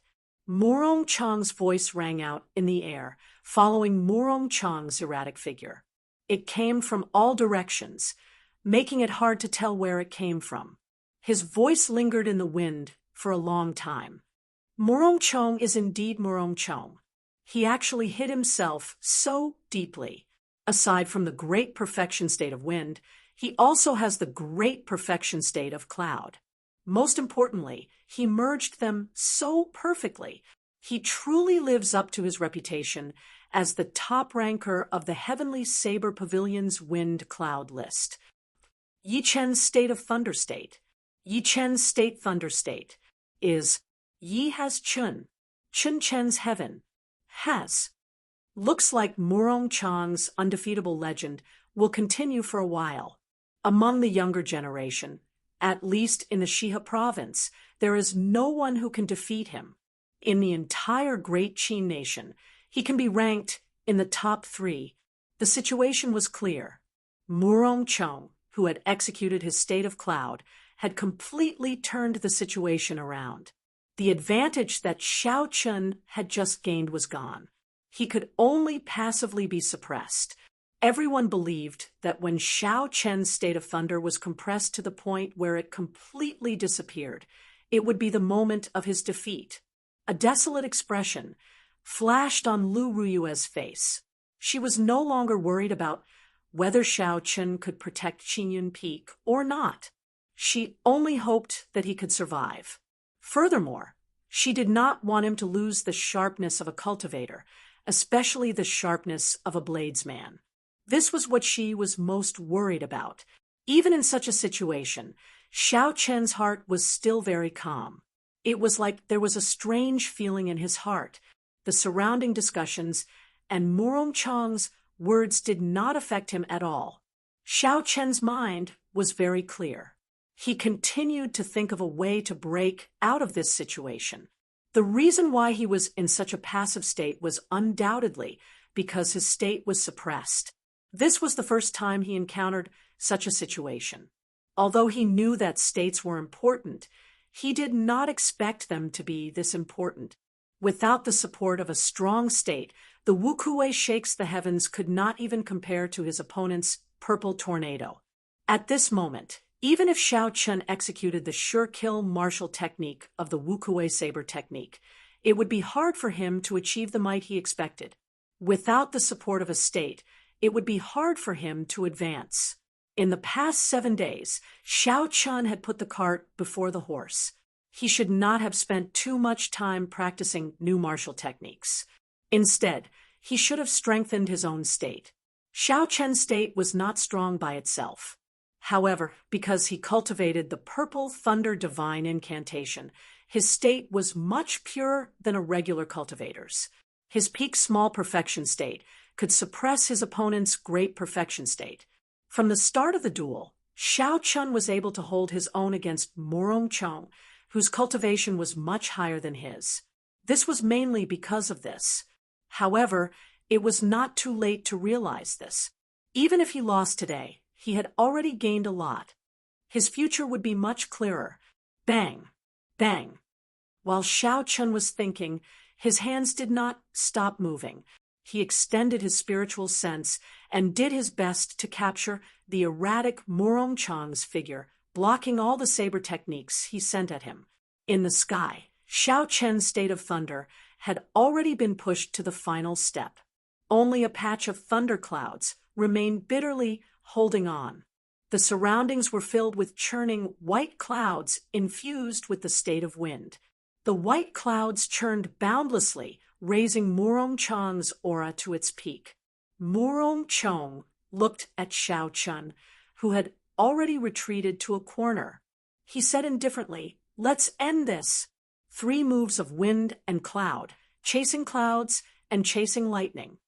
Morong Chang's voice rang out in the air, following Morong Chang's erratic figure. It came from all directions, making it hard to tell where it came from. His voice lingered in the wind for a long time. Morong Chang is indeed Morong Chang. He actually hid himself so deeply. Aside from the great perfection state of wind, he also has the great perfection state of cloud. Most importantly, he merged them so perfectly. He truly lives up to his reputation as the top ranker of the Heavenly Saber Pavilion's wind cloud list. Yi Chen's state of thunder state. Yi Chen's state thunder state is Yi has Chun. Chun Chen's heaven has. Looks like Morong Chang's undefeatable legend will continue for a while. Among the younger generation, at least in the Shihe province, there is no one who can defeat him. In the entire Great Qin nation, he can be ranked in the top 3. The situation was clear. Morong Chang, who had executed his state of cloud, had completely turned the situation around. The advantage that Xiao Chun had just gained was gone. He could only passively be suppressed. Everyone believed that when Xiao Chen's state of thunder was compressed to the point where it completely disappeared, it would be the moment of his defeat. A desolate expression flashed on Lu Ruyue's face. She was no longer worried about whether Xiao Chen could protect Qinyun Peak or not. She only hoped that he could survive. Furthermore, she did not want him to lose the sharpness of a cultivator, especially the sharpness of a bladesman. This was what she was most worried about. Even in such a situation, Xiao Chen's heart was still very calm. It was like there was a strange feeling in his heart. The surrounding discussions and Morong Chang's words did not affect him at all. Xiao Chen's mind was very clear. He continued to think of a way to break out of this situation. The reason why he was in such a passive state was undoubtedly because his state was suppressed. This was the first time he encountered such a situation. Although he knew that states were important, he did not expect them to be this important. Without the support of a strong state, the Wukue Shakes the Heavens could not even compare to his opponent's Purple Tornado. At this moment, even if Xiao Chun executed the sure-kill martial technique of the Wukue Saber technique, it would be hard for him to achieve the might he expected. Without the support of a state, it would be hard for him to advance. In the past 7 days, Xiao Chun had put the cart before the horse. He should not have spent too much time practicing new martial techniques. Instead, he should have strengthened his own state. Xiao Chen's state was not strong by itself. However, because he cultivated the Purple Thunder Divine Incantation, his state was much purer than a regular cultivator's. His peak small perfection state could suppress his opponent's great perfection state. From the start of the duel, Xiao Chun was able to hold his own against Morong Chang, whose cultivation was much higher than his. This was mainly because of this. However, it was not too late to realize this. Even if he lost today, he had already gained a lot. His future would be much clearer. Bang! Bang! While Xiao Chun was thinking, his hands did not stop moving. He extended his spiritual sense and did his best to capture the erratic Morong Chang's figure, blocking all the saber techniques he sent at him. In the sky, Xiao Chen's state of thunder had already been pushed to the final step. Only a patch of thunderclouds remained bitterly holding on. The surroundings were filled with churning white clouds infused with the state of wind. The white clouds churned boundlessly, raising Morong Chang's aura to its peak. Morong Chang looked at Xiao Chun, who had already retreated to a corner. He said indifferently, "Let's end this." 3 moves of wind and cloud, chasing clouds and chasing lightning.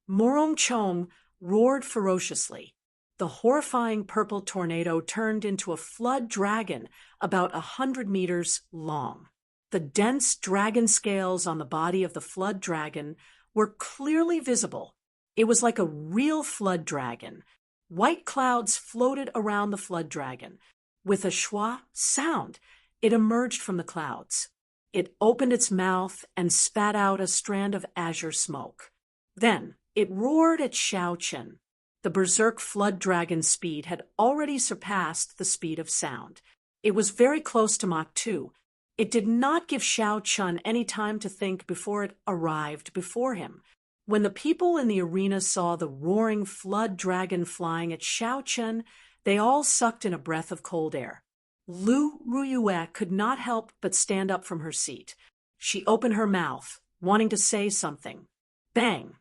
Morong Chang roared ferociously. The horrifying purple tornado turned into a flood dragon about 100 meters long. The dense dragon scales on the body of the flood dragon were clearly visible. It was like a real flood dragon. White clouds floated around the flood dragon. With a schwa sound, it emerged from the clouds. It opened its mouth and spat out a strand of azure smoke. Then it roared at Xiao Chen. The berserk flood dragon's speed had already surpassed the speed of sound. It was very close to Mach 2. It did not give Xiao Chen any time to think before it arrived before him. When the people in the arena saw the roaring flood dragon flying at Xiao Chen, they all sucked in a breath of cold air. Lu Ruyue could not help but stand up from her seat. She opened her mouth, wanting to say something. Bang!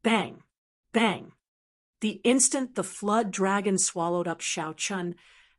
Bang! Bang! The instant the flood dragon swallowed up Xiao Chen,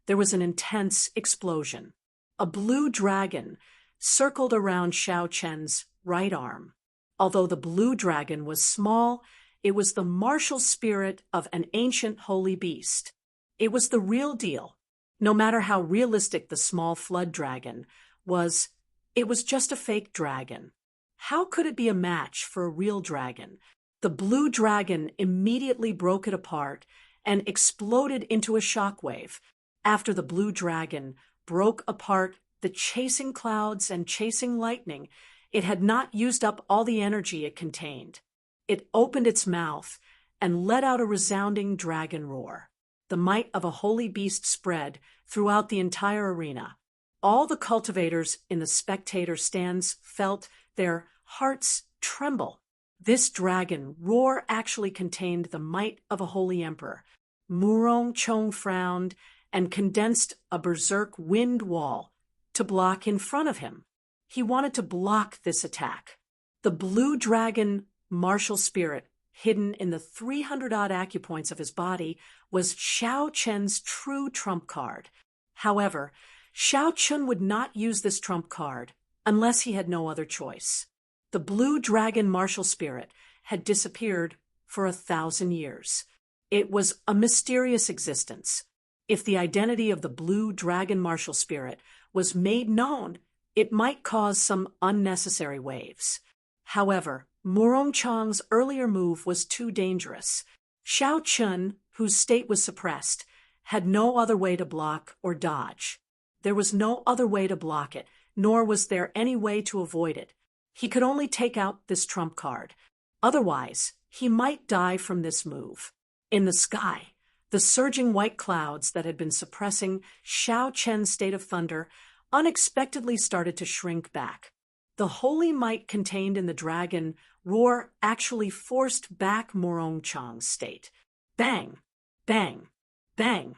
there was an intense explosion. A blue dragon circled around Xiao Chen's right arm. Although the blue dragon was small, it was the martial spirit of an ancient holy beast. It was the real deal. No matter how realistic the small flood dragon was, it was just a fake dragon. How could it be a match for a real dragon? The blue dragon immediately broke it apart and exploded into a shockwave. After the blue dragon broke apart the chasing clouds and chasing lightning, it had not used up all the energy it contained. It opened its mouth and let out a resounding dragon roar. The might of a holy beast spread throughout the entire arena. All the cultivators in the spectator stands felt their hearts tremble. This dragon roar actually contained the might of a holy emperor. Murong Chong frowned and condensed a berserk wind wall to block in front of him. He wanted to block this attack. The blue dragon martial spirit, hidden in the 300-odd acupoints of his body, was Xiao Chen's true trump card. However, Xiao Chen would not use this trump card unless he had no other choice. The blue dragon martial spirit had disappeared for 1,000 years. It was a mysterious existence. If the identity of the blue dragon martial spirit was made known, it might cause some unnecessary waves. However, Murong Chang's earlier move was too dangerous. Xiao Chen, whose state was suppressed, had no other way to block or dodge. There was no other way to block it, nor was there any way to avoid it. He could only take out this trump card. Otherwise, he might die from this move. In the sky, the surging white clouds that had been suppressing Xiao Chen's state of thunder unexpectedly started to shrink back. The holy might contained in the dragon roar actually forced back Murong Chang's state. Bang! Bang! Bang!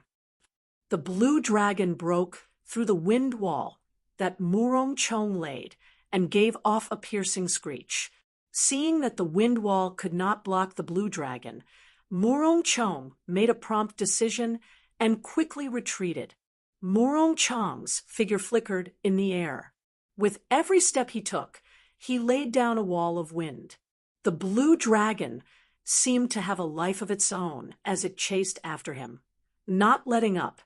The blue dragon broke through the wind wall that Murong Chang laid and gave off a piercing screech. Seeing that the wind wall could not block the blue dragon, Murong Chang made a prompt decision and quickly retreated. Murong Chang's figure flickered in the air. With every step he took, he laid down a wall of wind. The blue dragon seemed to have a life of its own as it chased after him. Not letting up,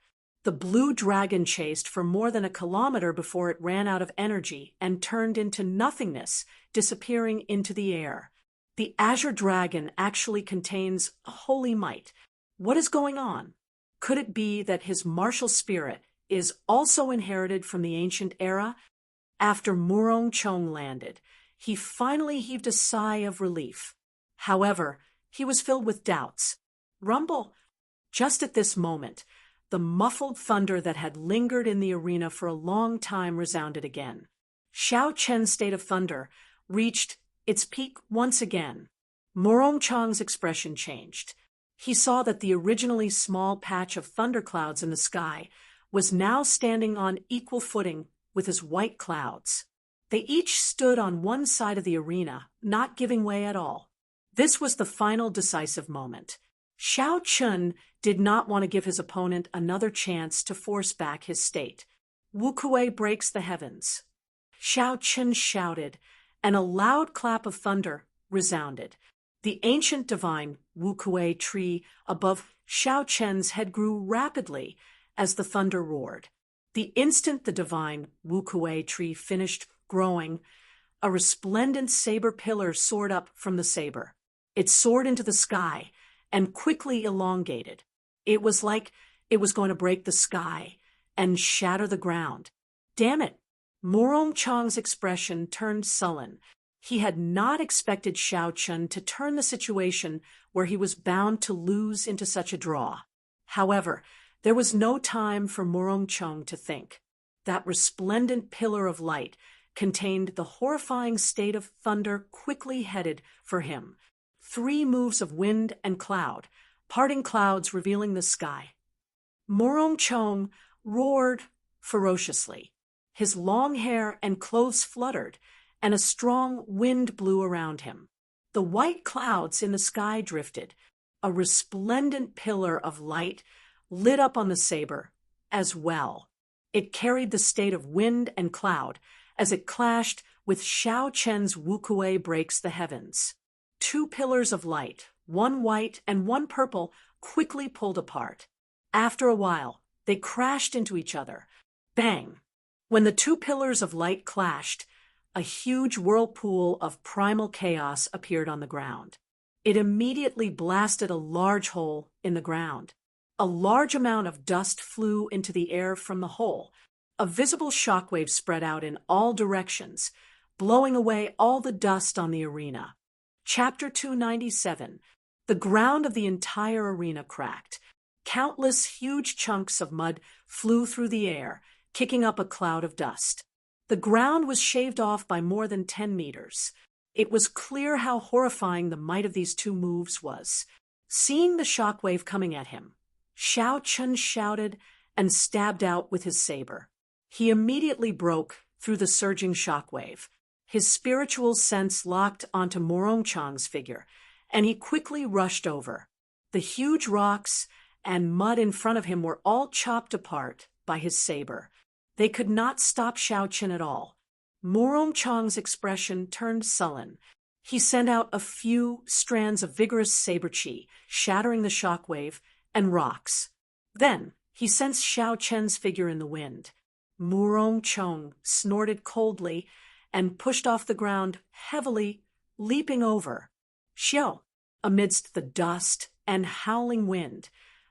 the blue dragon chased for more than a kilometer before it ran out of energy and turned into nothingness, disappearing into the air. The azure dragon actually contains a holy might. What is going on? Could it be that his martial spirit is also inherited from the ancient era? After Murong Chang landed, he finally heaved a sigh of relief. However, he was filled with doubts. Rumble! Just at this moment, the muffled thunder that had lingered in the arena for a long time resounded again. Xiao Chen's state of thunder reached its peak once again. Murong Chang's expression changed. He saw that the originally small patch of thunderclouds in the sky was now standing on equal footing with his white clouds. They each stood on one side of the arena, not giving way at all. This was the final decisive moment. Xiao Chen did not want to give his opponent another chance to force back his state. Wukuei breaks the heavens. Xiao Chen shouted, and a loud clap of thunder resounded. The ancient divine Wukuei tree above Xiao Chen's head grew rapidly as the thunder roared. The instant the divine Wukuei tree finished growing, a resplendent saber pillar soared up from the saber. It soared into the sky and quickly elongated. It was like it was going to break the sky and shatter the ground. Damn it! Morong Chang's expression turned sullen. He had not expected Xiao Chun to turn the situation where he was bound to lose into such a draw. However, there was no time for Morong Chang to think. That resplendent pillar of light contained the horrifying state of thunder quickly headed for him. 3 moves of wind and cloud, parting clouds revealing the sky. Morong Chang roared ferociously. His long hair and clothes fluttered, and a strong wind blew around him. The white clouds in the sky drifted. A resplendent pillar of light lit up on the saber as well. It carried the state of wind and cloud as it clashed with Xiao Chen's Wukuei breaks the heavens. 2 pillars of light, one white and one purple, quickly pulled apart. After a while, they crashed into each other. Bang! When the 2 pillars of light clashed, a huge whirlpool of primal chaos appeared on the ground. It immediately blasted a large hole in the ground. A large amount of dust flew into the air from the hole. A visible shockwave spread out in all directions, blowing away all the dust on the arena. Chapter 297. The ground of the entire arena cracked. Countless huge chunks of mud flew through the air, kicking up a cloud of dust. The ground was shaved off by more than 10 meters. It was clear how horrifying the might of these 2 moves was. Seeing the shockwave coming at him, Xiao Chun shouted and stabbed out with his saber. He immediately broke through the surging shockwave. His spiritual sense locked onto Morong Chang's figure, and he quickly rushed over. The huge rocks and mud in front of him were all chopped apart by his saber. They could not stop Xiao Chun at all. Morong Chang's expression turned sullen. He sent out a few strands of vigorous saber chi, shattering the shockwave and rocks. Then he sensed Xiao Chen's figure in the wind. Morong Chang snorted coldly and pushed off the ground heavily, leaping over. Xiao, amidst the dust and howling wind,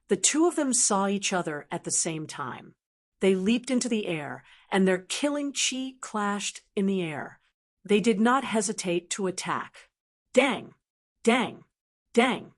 the 2 of them saw each other at the same time. They leaped into the air, and their killing chi clashed in the air. They did not hesitate to attack. Dang! Dang! Dang!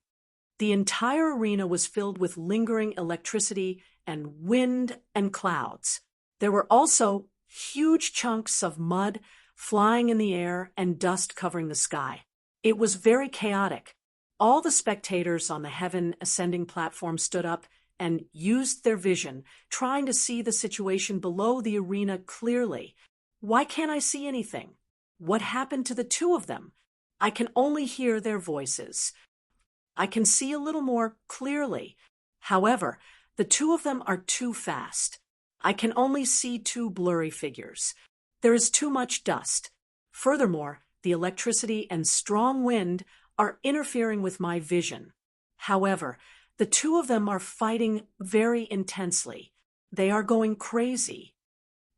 The entire arena was filled with lingering electricity and wind and clouds. There were also huge chunks of mud flying in the air and dust covering the sky. It was very chaotic. All the spectators on the heaven ascending platform stood up and used their vision, trying to see the situation below the arena clearly. Why can't I see anything? What happened to the 2 of them? I can only hear their voices. I can see a little more clearly. However, the 2 of them are too fast. I can only see 2 blurry figures. There is too much dust. Furthermore, the electricity and strong wind are interfering with my vision. However, the 2 of them are fighting very intensely. They are going crazy.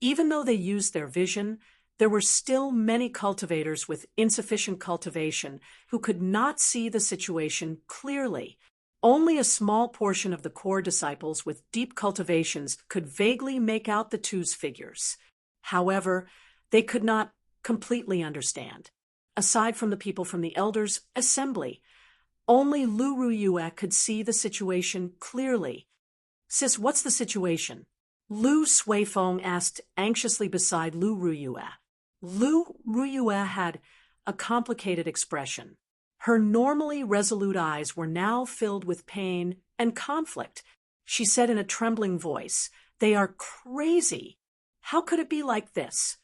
Even though they used their vision, there were still many cultivators with insufficient cultivation who could not see the situation clearly. Only a small portion of the core disciples with deep cultivations could vaguely make out the 2's figures. However, they could not completely understand. Aside from the people from the elders' assembly, only Lu Ruyue could see the situation clearly. Sis, what's the situation? Lu Suifeng asked anxiously beside Lu Ruyue. Lu Ruyue had a complicated expression. Her normally resolute eyes were now filled with pain and conflict. She said in a trembling voice, "They are crazy. How could it be like this?"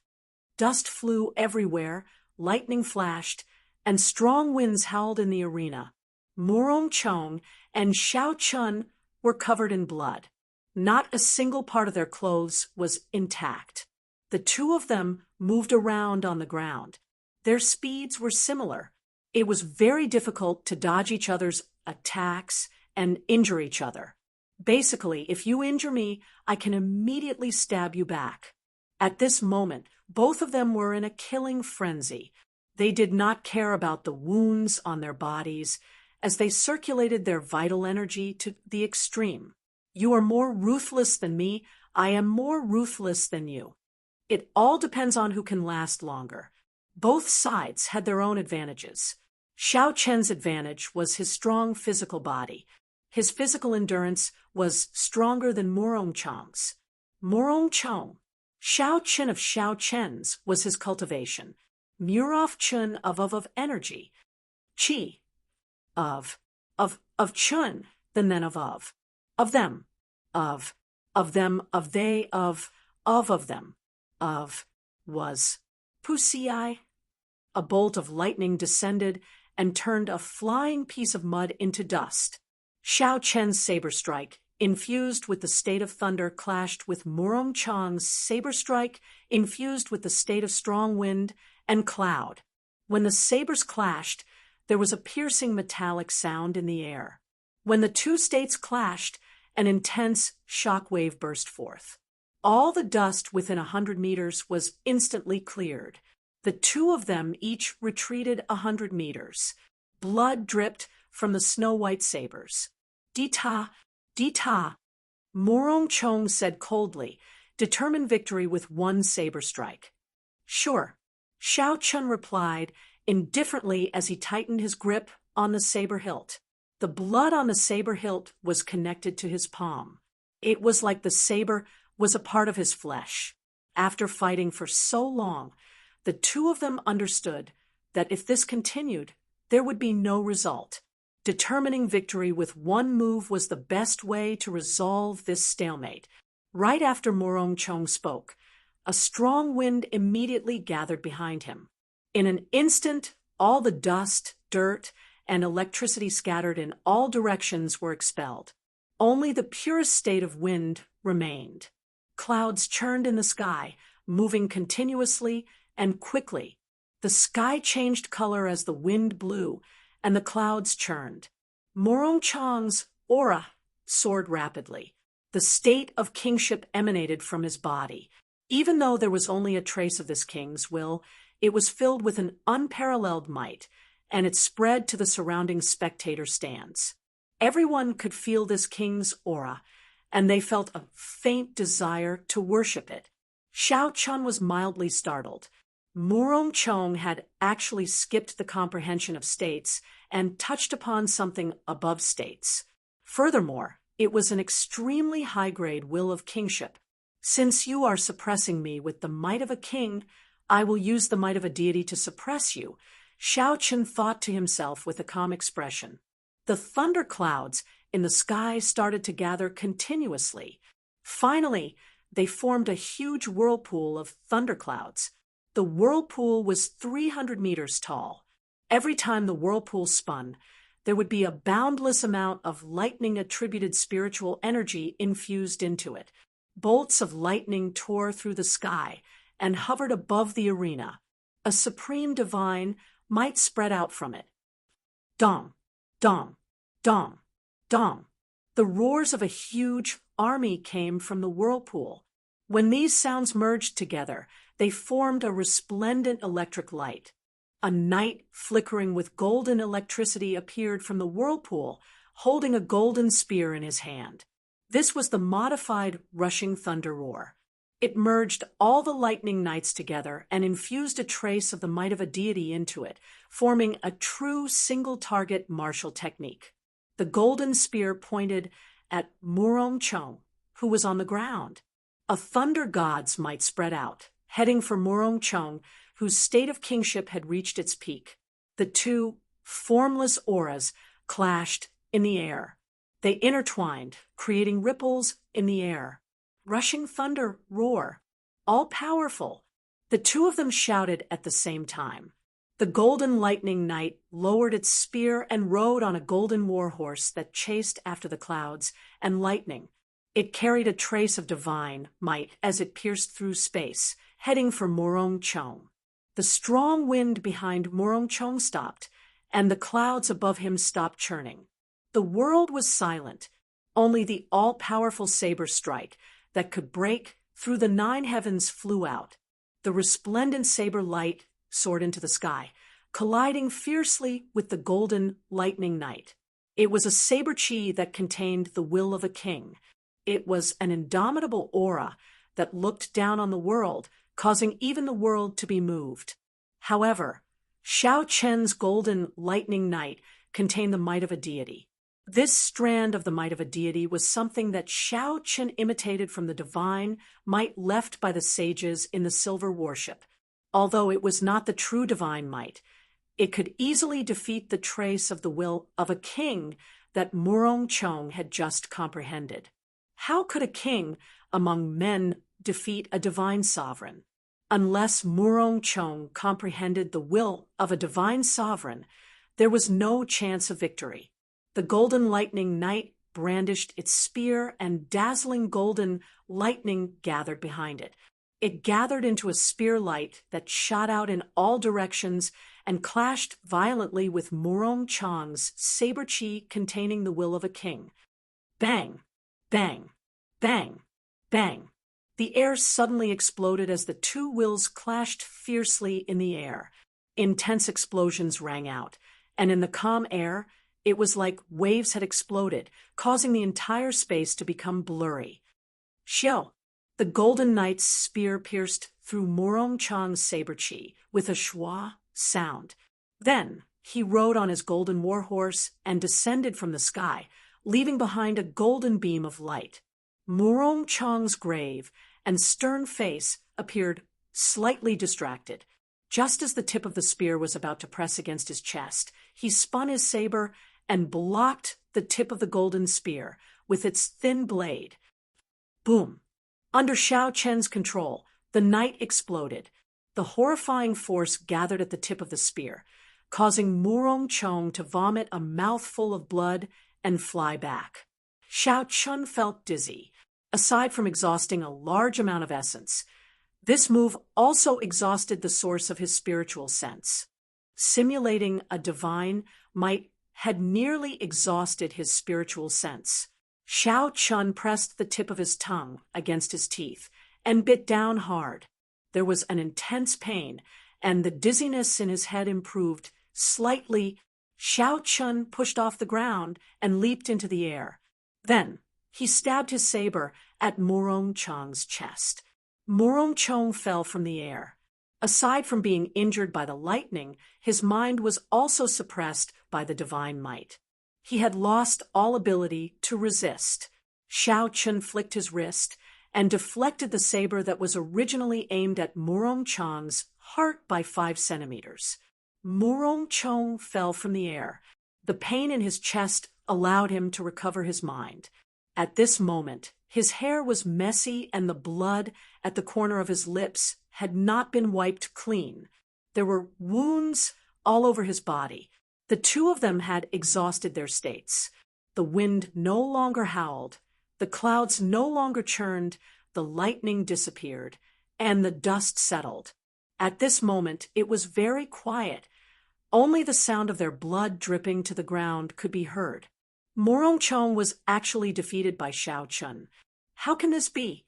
Dust flew everywhere, lightning flashed, and strong winds howled in the arena. Morong Chang and Xiao Chun were covered in blood. Not a single part of their clothes was intact. The 2 of them moved around on the ground. Their speeds were similar. It was very difficult to dodge each other's attacks and injure each other. Basically, if you injure me, I can immediately stab you back. At this moment, both of them were in a killing frenzy. They did not care about the wounds on their bodies, as they circulated their vital energy to the extreme. You are more ruthless than me. I am more ruthless than you. It all depends on who can last longer. Both sides had their own advantages. Xiao Chen's advantage was his strong physical body. His physical endurance was stronger than Morongchang's. Morongchang, Xiao Chen of Xiao Chen's, was his cultivation. Murov Chun of energy. Qi, of Chun, the then of them, of them, of they, of them, of, was. Pusii. A bolt of lightning descended and turned a flying piece of mud into dust. Xiao Chen's saber strike, infused with the state of thunder, clashed with Morongchang's saber strike, infused with the state of strong wind and cloud. When the sabers clashed, there was a piercing metallic sound in the air. When the two states clashed, an intense shock wave burst forth. All the dust within 100 meters was instantly cleared. The two of them each retreated 100 meters. Blood dripped from the snow-white sabers. Dita, Dita, Morongchang said coldly, determined victory with one saber strike. Sure, Xiao Chun replied, indifferently as he tightened his grip on the saber hilt. The blood on the saber hilt was connected to his palm. It was like the saber was a part of his flesh. After fighting for so long, the two of them understood that if this continued, there would be no result. Determining victory with one move was the best way to resolve this stalemate. Right after Morongchang spoke, a strong wind immediately gathered behind him. In an instant, all the dust, dirt, and electricity scattered in all directions were expelled. Only the purest state of wind remained. Clouds churned in the sky, moving continuously and quickly. The sky changed color as the wind blew, and the clouds churned. Morongchang's aura soared rapidly. The state of kingship emanated from his body. Even though there was only a trace of this king's will, it was filled with an unparalleled might, and it spread to the surrounding spectator stands. Everyone could feel this king's aura, and they felt a faint desire to worship it. Xiao Chun was mildly startled. Morongchang had actually skipped the comprehension of states and touched upon something above states. Furthermore, it was an extremely high-grade will of kingship. Since you are suppressing me with the might of a king, I will use the might of a deity to suppress you, Xiao Chun thought to himself with a calm expression. The thunder clouds in the sky started to gather continuously. Finally, they formed a huge whirlpool of thunderclouds. The whirlpool was 300 meters tall. Every time the whirlpool spun, there would be a boundless amount of lightning-attributed spiritual energy infused into it. Bolts of lightning tore through the sky and hovered above the arena. A supreme divine might spread out from it. Dong, dong, dong, dong. The roars of a huge army came from the whirlpool. When these sounds merged together, they formed a resplendent electric light. A knight flickering with golden electricity appeared from the whirlpool, holding a golden spear in his hand. This was the modified rushing thunder roar. It merged all the lightning knights together and infused a trace of the might of a deity into it, forming a true single-target martial technique. The golden spear pointed at Morongchang, who was on the ground. A thunder god's might spread out, heading for Morongchang, whose state of kingship had reached its peak. The two formless auras clashed in the air. They intertwined, creating ripples in the air. Rushing thunder roar, all-powerful. The two of them shouted at the same time. The golden lightning knight lowered its spear and rode on a golden warhorse that chased after the clouds and lightning. It carried a trace of divine might as it pierced through space, heading for Morongchang. The strong wind behind Morongchang stopped, and the clouds above him stopped churning. The world was silent. Only the all-powerful saber strike that could break through the 9 heavens flew out. The resplendent saber light soared into the sky, colliding fiercely with the golden lightning knight. It was a saber chi that contained the will of a king. It was an indomitable aura that looked down on the world causing even the world to be moved. However, Xiao Chen's golden lightning night contained the might of a deity. This strand of the might of a deity was something that Xiao Chen imitated from the divine might left by the sages in the silver worship. Although it was not the true divine might, it could easily defeat the trace of the will of a king that Murong Chong had just comprehended. How could a king among men defeat a divine sovereign? Unless Murong Chong comprehended the will of a divine sovereign, there was no chance of victory. The golden lightning knight brandished its spear, and dazzling golden lightning gathered behind it. It gathered into a spear light that shot out in all directions and clashed violently with Murong Chong's saber chi containing the will of a king. Bang! Bang! Bang! Bang! The air suddenly exploded as the two wills clashed fiercely in the air. Intense explosions rang out, and in the calm air, it was like waves had exploded, causing the entire space to become blurry. Xiao! The golden knight's spear pierced through Murong Chong's saber chi with a schwa sound. Then he rode on his golden warhorse and descended from the sky, leaving behind a golden beam of light. Murong Chong's grave and stern face appeared slightly distracted. Just as the tip of the spear was about to press against his chest, he spun his saber and blocked the tip of the golden spear with its thin blade. Boom! Under Xiao Chen's control, the knight exploded. The horrifying force gathered at the tip of the spear, causing Murong Chong to vomit a mouthful of blood and fly back. Xiao Chen felt dizzy. Aside from exhausting a large amount of essence, this move also exhausted the source of his spiritual sense. Simulating a divine might had nearly exhausted his spiritual sense. Xiao Chen pressed the tip of his tongue against his teeth and bit down hard. There was an intense pain, and the dizziness in his head improved slightly. Xiao Chen pushed off the ground and leaped into the air. Then he stabbed his saber at Murong Chong's chest. Murong Chong fell from the air. Aside from being injured by the lightning, his mind was also suppressed by the divine might. He had lost all ability to resist. Xiao Chen flicked his wrist and deflected the saber that was originally aimed at Murong Chong's heart by 5 centimeters. Murong Chong fell from the air. The pain in his chest allowed him to recover his mind. At this moment, his hair was messy and the blood at the corner of his lips had not been wiped clean. There were wounds all over his body. The two of them had exhausted their states. The wind no longer howled, the clouds no longer churned, the lightning disappeared, and the dust settled. At this moment, it was very quiet. Only the sound of their blood dripping to the ground could be heard. Murong Chong was actually defeated by Xiao Chen. How can this be?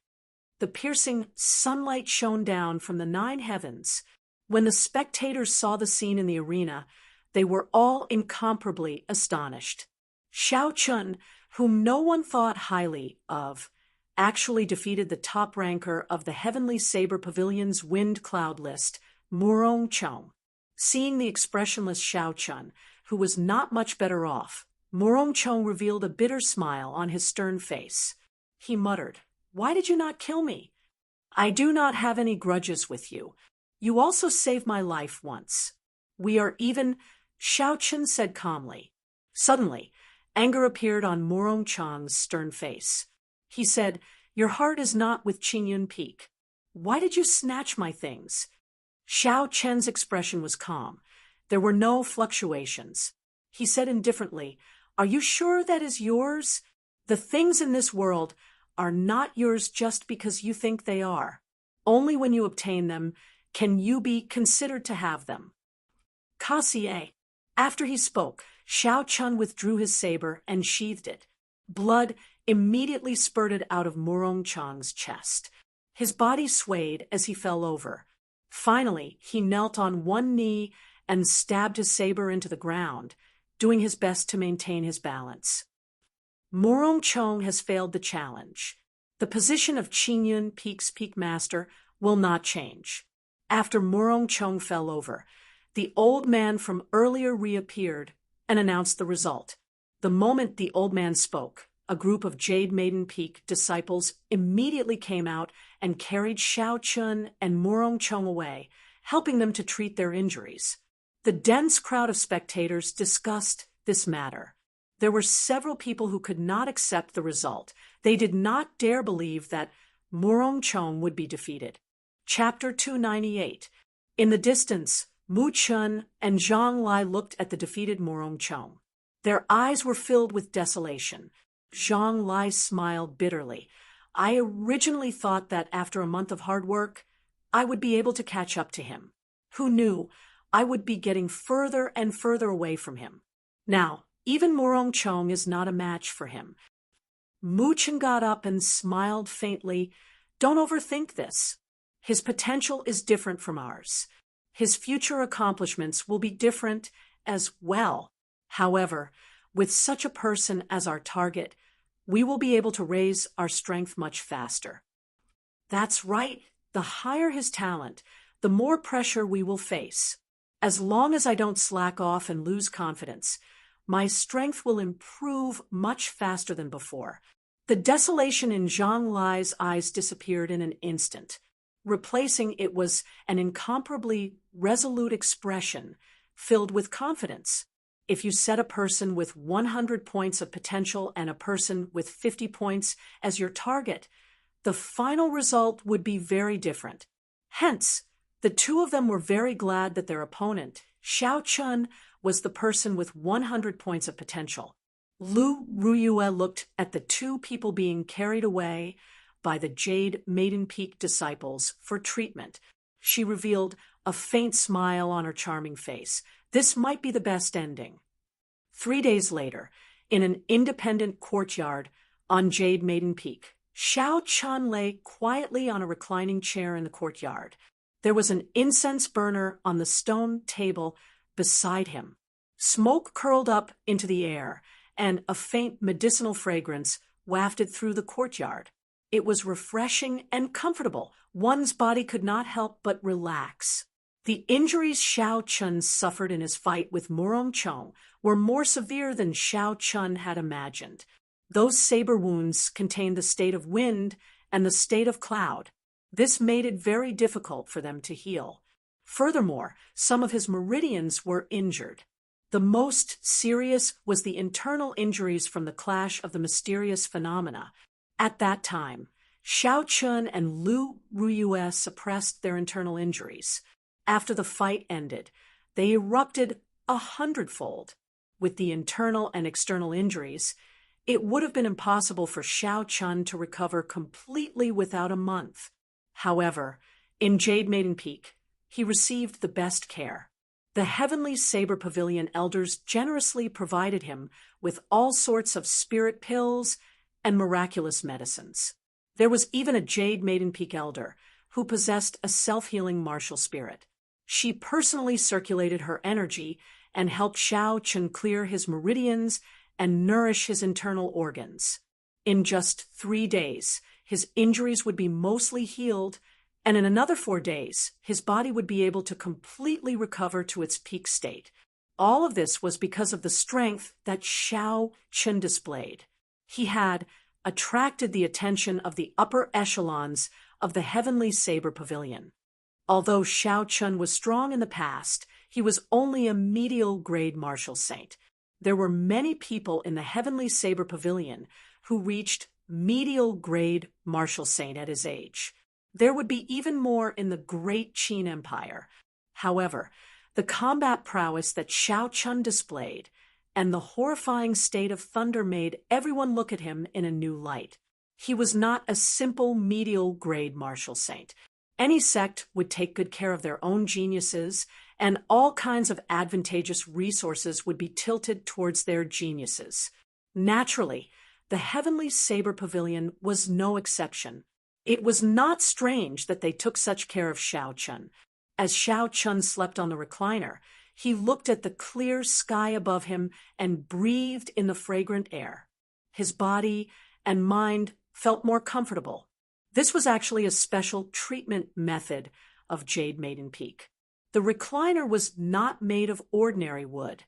The piercing sunlight shone down from the 9 heavens. When the spectators saw the scene in the arena, they were all incomparably astonished. Xiao Chen, whom no one thought highly of, actually defeated the top ranker of the Heavenly Saber Pavilion's wind cloud list, Murong Chong. Seeing the expressionless Xiao Chen, who was not much better off, Murong Chong revealed a bitter smile on his stern face. He muttered, "Why did you not kill me? I do not have any grudges with you. You also saved my life once. We are even," Xiao Chen said calmly. Suddenly, anger appeared on Murong Chong's stern face. He said, "Your heart is not with Qingyun Peak. Why did you snatch my things?" Xiao Chen's expression was calm. There were no fluctuations. He said indifferently, "Are you sure that is yours? The things in this world are not yours just because you think they are. Only when you obtain them can you be considered to have them." Kassier. After he spoke, Xiao Chen withdrew his saber and sheathed it. Blood immediately spurted out of Murong Chong's chest. His body swayed as he fell over. Finally, he knelt on one knee and stabbed his saber into the ground, doing his best to maintain his balance. Murong Chong has failed the challenge. The position of Qingyun Peak's Peak Master will not change. After Murong Chong fell over, the old man from earlier reappeared and announced the result. The moment the old man spoke, a group of Jade Maiden Peak disciples immediately came out and carried Xiao Chun and Murong Chong away, helping them to treat their injuries. The dense crowd of spectators discussed this matter. There were several people who could not accept the result. They did not dare believe that Murong Chong would be defeated. Chapter 298. In the distance, Mu Chun and Zhang Lai looked at the defeated Murong Chong. Their eyes were filled with desolation. Zhang Lai smiled bitterly. I originally thought that after a month of hard work, I would be able to catch up to him. Who knew I would be getting further and further away from him? Now, even Murong Chong is not a match for him. Mu Chun got up and smiled faintly. Don't overthink this. His potential is different from ours. His future accomplishments will be different as well. However, with such a person as our target, we will be able to raise our strength much faster. That's right. The higher his talent, the more pressure we will face. As long as I don't slack off and lose confidence, my strength will improve much faster than before. The desolation in Zhang Lai's eyes disappeared in an instant. Replacing it was an incomparably resolute expression filled with confidence. If you set a person with 100 points of potential and a person with 50 points as your target, the final result would be very different. Hence, the two of them were very glad that their opponent, Xiao Chun, was the person with 100 points of potential. Lu Ruyue looked at the two people being carried away by the Jade Maiden Peak disciples for treatment. She revealed a faint smile on her charming face. This might be the best ending. 3 days later, in an independent courtyard on Jade Maiden Peak, Xiao Chun lay quietly on a reclining chair in the courtyard. There was an incense burner on the stone table beside him. Smoke curled up into the air, and a faint medicinal fragrance wafted through the courtyard. It was refreshing and comfortable. One's body could not help but relax. The injuries Xiao Chun suffered in his fight with Murong Chong were more severe than Xiao Chun had imagined. Those saber wounds contained the state of wind and the state of cloud. This made it very difficult for them to heal. Furthermore, some of his meridians were injured. The most serious was the internal injuries from the clash of the mysterious phenomena. At that time, Xiao Chun and Lu Ruyue suppressed their internal injuries. After the fight ended, they erupted 100-fold. With the internal and external injuries, it would have been impossible for Xiao Chun to recover completely without a month. However, in Jade Maiden Peak, he received the best care. The Heavenly Saber Pavilion elders generously provided him with all sorts of spirit pills and miraculous medicines. There was even a Jade Maiden Peak elder who possessed a self-healing martial spirit. She personally circulated her energy and helped Xiao Chun clear his meridians and nourish his internal organs. In just 3 days, his injuries would be mostly healed, and in another 4 days, his body would be able to completely recover to its peak state. All of this was because of the strength that Xiao Chun displayed. He had attracted the attention of the upper echelons of the Heavenly Saber Pavilion. Although Xiao Chun was strong in the past, he was only a medial grade martial saint. There were many people in the Heavenly Saber Pavilion who reached medial grade martial saint at his age. There would be even more in the Great Qin Empire. However, the combat prowess that Xiao Chun displayed and the horrifying state of thunder made everyone look at him in a new light. He was not a simple medial grade martial saint. Any sect would take good care of their own geniuses, and all kinds of advantageous resources would be tilted towards their geniuses. Naturally, the Heavenly Saber Pavilion was no exception. It was not strange that they took such care of Xiao Chun. As Xiao Chun slept on the recliner, he looked at the clear sky above him and breathed in the fragrant air. His body and mind felt more comfortable. This was actually a special treatment method of Jade Maiden Peak. The recliner was not made of ordinary wood.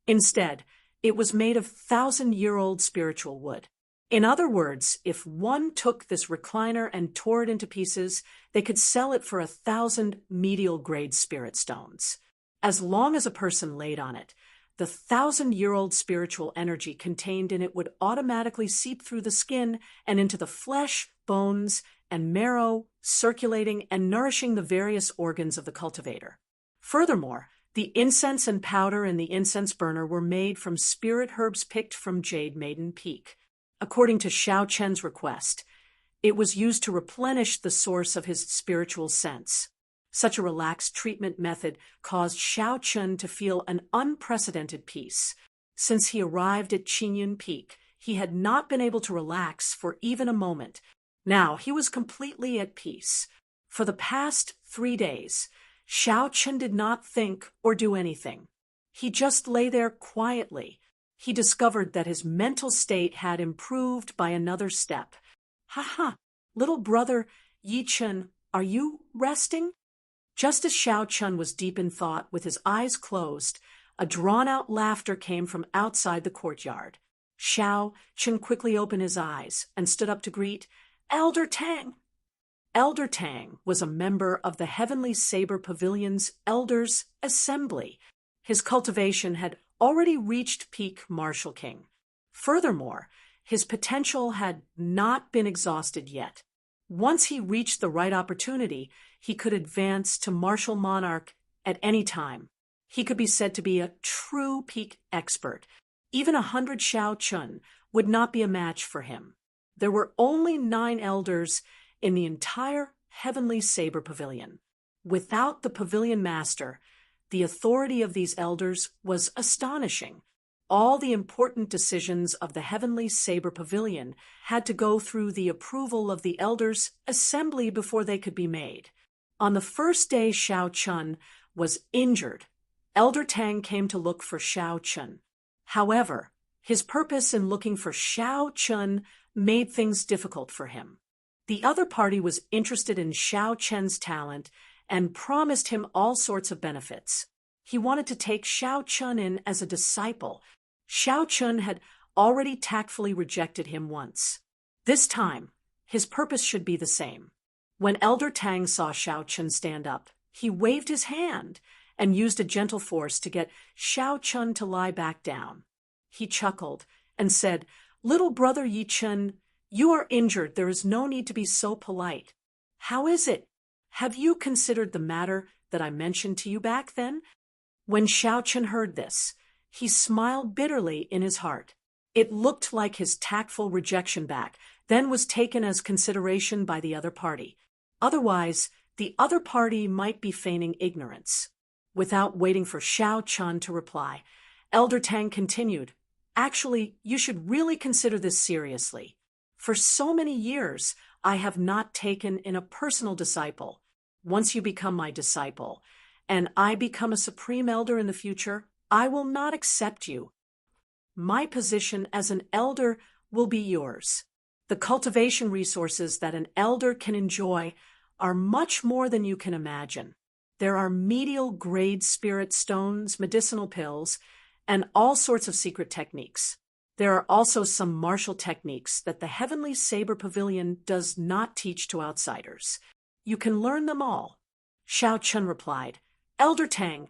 Instead, it was made of 1,000-year-old spiritual wood. In other words, if one took this recliner and tore it into pieces, they could sell it for 1,000 medial-grade spirit stones. As long as a person laid on it, the 1,000-year-old spiritual energy contained in it would automatically seep through the skin and into the flesh, bones, and marrow, circulating and nourishing the various organs of the cultivator. Furthermore, the incense and powder in the incense burner were made from spirit herbs picked from Jade Maiden Peak. According to Xiao Chen's request, it was used to replenish the source of his spiritual sense. Such a relaxed treatment method caused Xiao Chen to feel an unprecedented peace. Since he arrived at Qingyun Peak, he had not been able to relax for even a moment. Now he was completely at peace. For the past 3 days, Xiao Chen did not think or do anything. He just lay there quietly. He discovered that his mental state had improved by another step. "Ha, little brother Yi Chen, are you resting?" Just as Xiao Chen was deep in thought, with his eyes closed, a drawn-out laughter came from outside the courtyard. Xiao Chen quickly opened his eyes and stood up to greet Elder Tang. Elder Tang was a member of the Heavenly Saber Pavilion's Elders' Assembly. His cultivation had already reached peak Martial King. Furthermore, his potential had not been exhausted yet. Once he reached the right opportunity, he could advance to Martial Monarch at any time. He could be said to be a true peak expert. Even 100 Xiao Chun would not be a match for him. There were only 9 elders in the entire Heavenly Saber Pavilion. Without the Pavilion Master, the authority of these elders was astonishing. All the important decisions of the Heavenly Saber Pavilion had to go through the approval of the Elders' Assembly before they could be made. On the first day Xiao Chun was injured, Elder Tang came to look for Xiao Chun. However, his purpose in looking for Xiao Chun made things difficult for him. The other party was interested in Xiao Chen's talent and promised him all sorts of benefits. He wanted to take Xiao Chun in as a disciple. Xiao Chun had already tactfully rejected him once. This time, his purpose should be the same. When Elder Tang saw Xiao Chun stand up, he waved his hand and used a gentle force to get Xiao Chun to lie back down. He chuckled and said, "Little brother Yi Chen, you are injured. There is no need to be so polite. How is it? Have you considered the matter that I mentioned to you back then?" When Xiao Chen heard this, he smiled bitterly in his heart. It looked like his tactful rejection back then was taken as consideration by the other party. Otherwise, the other party might be feigning ignorance. Without waiting for Xiao Chun to reply, Elder Tang continued, "Actually, you should really consider this seriously. For so many years, I have not taken in a personal disciple. Once you become my disciple, and I become a supreme elder in the future, I will not accept you. My position as an elder will be yours. The cultivation resources that an elder can enjoy are much more than you can imagine. There are medial-grade spirit stones, medicinal pills, and all sorts of secret techniques. There are also some martial techniques that the Heavenly Saber Pavilion does not teach to outsiders. You can learn them all." Xiao Chun replied, "Elder Tang,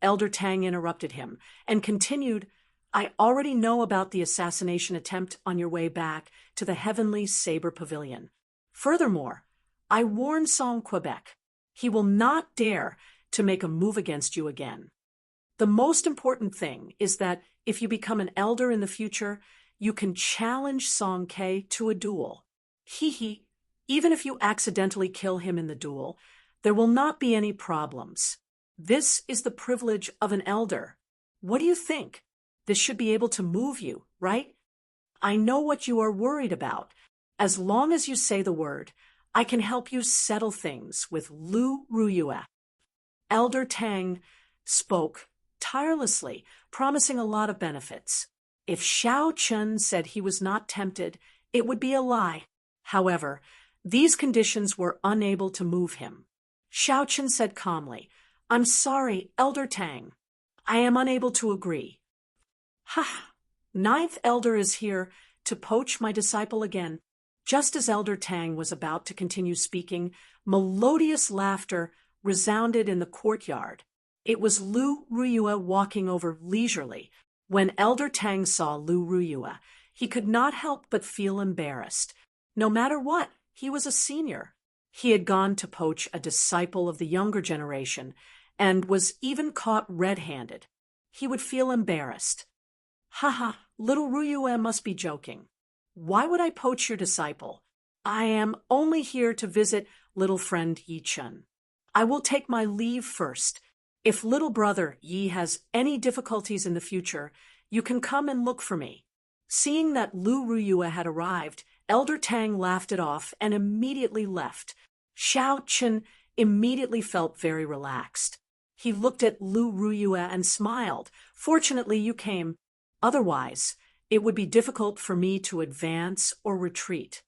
Elder Tang interrupted him and continued, "I already know about the assassination attempt on your way back to the Heavenly Saber Pavilion. Furthermore, I warned Song Quebec. He will not dare to make a move against you again. The most important thing is that if you become an elder in the future, you can challenge Song Ke to a duel. Even if you accidentally kill him in the duel, there will not be any problems. This is the privilege of an elder. What do you think? This should be able to move you, right? I know what you are worried about. As long as you say the word, I can help you settle things with Lu Ruyue." Elder Tang spoke tirelessly, promising a lot of benefits. If Xiao Chun said he was not tempted, it would be a lie. However, These conditions were unable to move him. Xiaochen said calmly, "I'm sorry, Elder Tang. I am unable to agree." "Ha! Ninth Elder is here to poach my disciple again." Just as Elder Tang was about to continue speaking, melodious laughter resounded in the courtyard. It was Lu Ruyue walking over leisurely. When Elder Tang saw Lu Ruyue, he could not help but feel embarrassed. No matter what, he was a senior. He had gone to poach a disciple of the younger generation and was even caught red-handed. He would feel embarrassed. "Haha, little Ruyue must be joking. Why would I poach your disciple? I am only here to visit little friend Yi Chun. I will take my leave first. If little brother Yi has any difficulties in the future, you can come and look for me." Seeing that Lu Ruyue had arrived, Elder Tang laughed it off and immediately left. Xiao Chen immediately felt very relaxed. He looked at Lu Ruyue and smiled. "Fortunately, you came. Otherwise, it would be difficult for me to advance or retreat."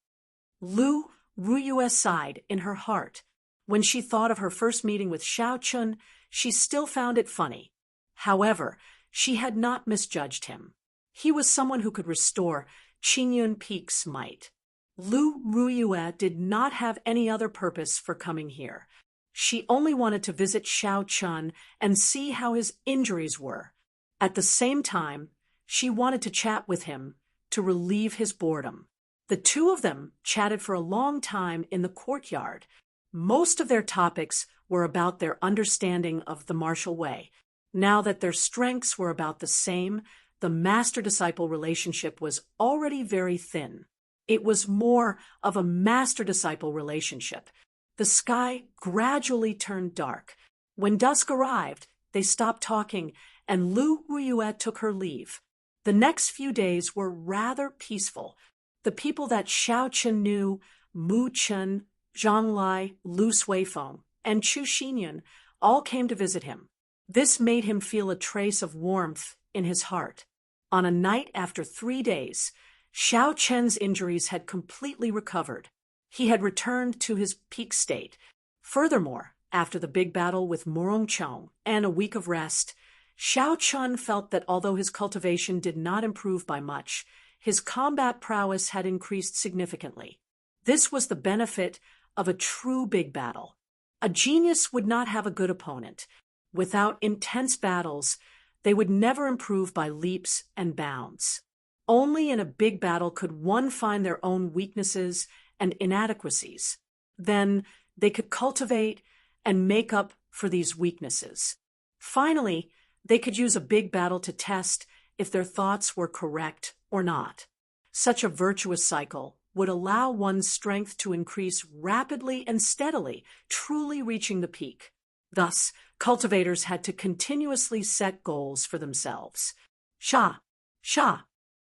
Lu Ruyue sighed in her heart. When she thought of her first meeting with Xiao Chun, she still found it funny. However, she had not misjudged him. He was someone who could restore Qingyun Peak's might. Lu Ruyue did not have any other purpose for coming here. She only wanted to visit Xiao Chun and see how his injuries were. At the same time, she wanted to chat with him to relieve his boredom. The two of them chatted for a long time in the courtyard. Most of their topics were about their understanding of the martial way. Now that their strengths were about the same, the master-disciple relationship was already very thin. It was more of a master-disciple relationship. The sky gradually turned dark. When dusk arrived, they stopped talking, and Lu Ruyue took her leave. The next few days were rather peaceful. The people that Xiao Chen knew, Mu Chen, Zhang Lai, Lu Suifeng, and Chu Xinyun, all came to visit him. This made him feel a trace of warmth in his heart. On a night after 3 days, Xiao Chen's injuries had completely recovered. He had returned to his peak state. Furthermore, after the big battle with Morongchong and a week of rest, Xiao Chun felt that although his cultivation did not improve by much, his combat prowess had increased significantly. This was the benefit of a true big battle. A genius would not have a good opponent. Without intense battles, they would never improve by leaps and bounds. Only in a big battle could one find their own weaknesses and inadequacies. Then they could cultivate and make up for these weaknesses. Finally, they could use a big battle to test if their thoughts were correct or not. Such a virtuous cycle would allow one's strength to increase rapidly and steadily, truly reaching the peak. Thus, cultivators had to continuously set goals for themselves. Sha! Sha!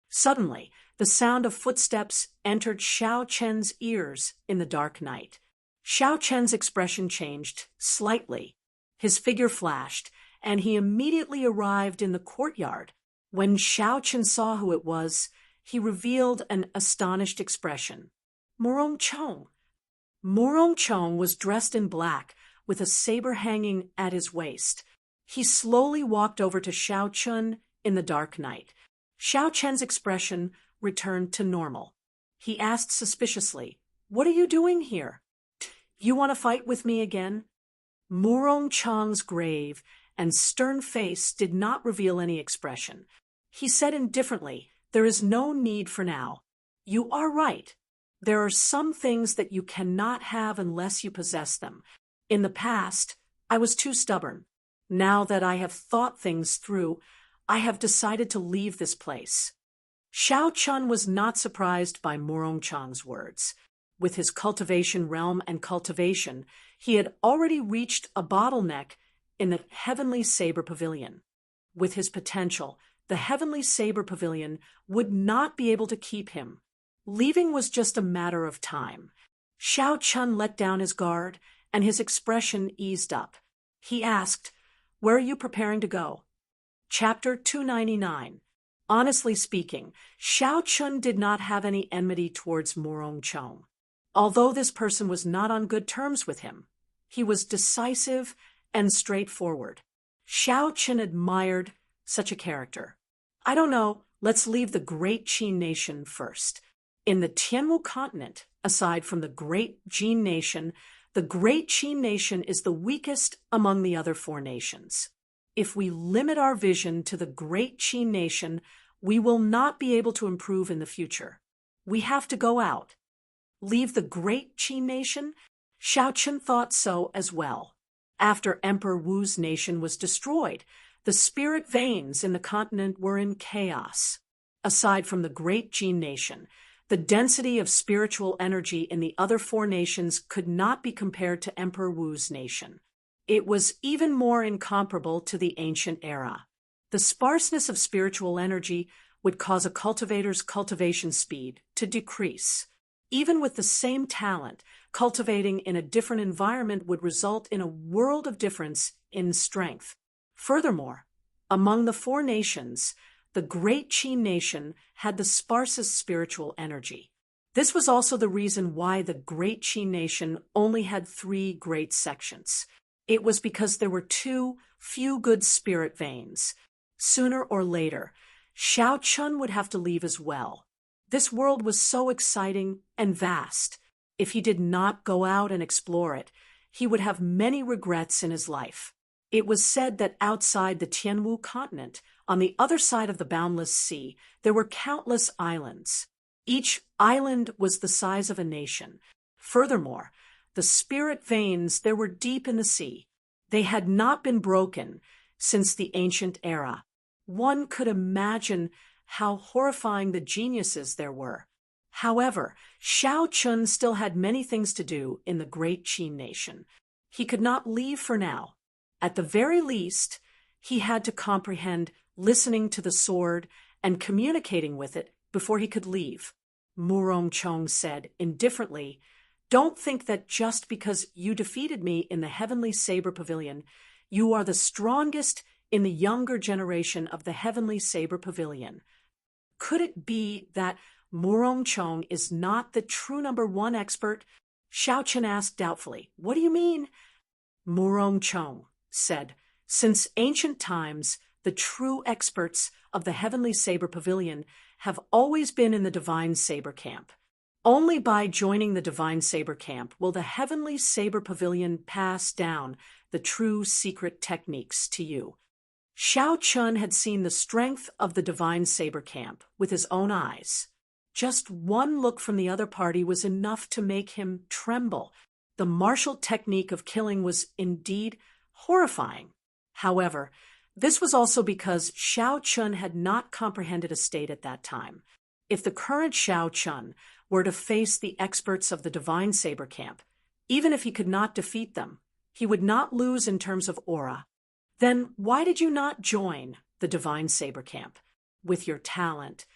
Suddenly, the sound of footsteps entered Xiao Chen's ears in the dark night. Xiao Chen's expression changed slightly. His figure flashed, and he immediately arrived in the courtyard. When Xiao Chen saw who it was, he revealed an astonished expression. Morongchong. Morongchong was dressed in black, with a saber hanging at his waist. He slowly walked over to Xiao Chun in the dark night. Xiao Chen's expression returned to normal. He asked suspiciously, "What are you doing here? You want to fight with me again?" Morongchong's grave and stern face did not reveal any expression. He said indifferently, "There is no need for now. You are right. There are some things that you cannot have unless you possess them. In the past, I was too stubborn. Now that I have thought things through, I have decided to leave this place." Xiao Chun was not surprised by Morongchong's words. With his cultivation realm and cultivation, he had already reached a bottleneck in the Heavenly Saber Pavilion. With his potential, the Heavenly Saber Pavilion would not be able to keep him. Leaving was just a matter of time. Xiao Chun let down his guard, and his expression eased up. He asked, "Where are you preparing to go?" Chapter 299. Honestly speaking, Xiao Chun did not have any enmity towards Morongchong. Although this person was not on good terms with him, he was decisive and straightforward. Xiao Chen admired such a character. I don't know, let's leave the Great Qin Nation first. In the Tianwu continent, aside from the Great Jin Nation, the Great Qin Nation is the weakest among the other four nations. If we limit our vision to the Great Qin Nation, we will not be able to improve in the future. We have to go out. Leave the Great Qin Nation? Xiao Chen thought so as well. After Emperor Wu's nation was destroyed, the spirit veins in the continent were in chaos. Aside from the Great Jin Nation, the density of spiritual energy in the other four nations could not be compared to Emperor Wu's nation. It was even more incomparable to the ancient era. The sparseness of spiritual energy would cause a cultivator's cultivation speed to decrease. Even with the same talent, cultivating in a different environment would result in a world of difference in strength. Furthermore, among the four nations, the Great Qin Nation had the sparsest spiritual energy. This was also the reason why the Great Qin Nation only had 3 great sections. It was because there were too few good spirit veins. Sooner or later, Xiao Chen would have to leave as well. This world was so exciting and vast. If he did not go out and explore it, he would have many regrets in his life. It was said that outside the Tianwu continent, on the other side of the boundless sea, there were countless islands. Each island was the size of a nation. Furthermore, the spirit veins there were deep in the sea. They had not been broken since the ancient era. One could imagine how horrifying the geniuses there were. However, Xiao Chen still had many things to do in the Great Qin Nation. He could not leave for now. At the very least, he had to comprehend listening to the sword and communicating with it before he could leave. Murong Chong said indifferently, "Don't think that just because you defeated me in the Heavenly Saber Pavilion, you are the strongest in the younger generation of the Heavenly Saber Pavilion." Could it be that Murong Chong is not the true #1 expert? Xiao Chen asked doubtfully. "What do you mean?" Murong Chong said, "Since ancient times, the true experts of the Heavenly Saber Pavilion have always been in the Divine Saber Camp. Only by joining the Divine Saber Camp will the Heavenly Saber Pavilion pass down the true secret techniques to you." Xiao Chen had seen the strength of the Divine Saber Camp with his own eyes. Just one look from the other party was enough to make him tremble. The martial technique of killing was indeed horrifying. However, this was also because Xiao Chen had not comprehended a state at that time. If the current Xiao Chen were to face the experts of the Divine Saber Camp, even if he could not defeat them, he would not lose in terms of aura. Then why did you not join the Divine Saber Camp? With your talent,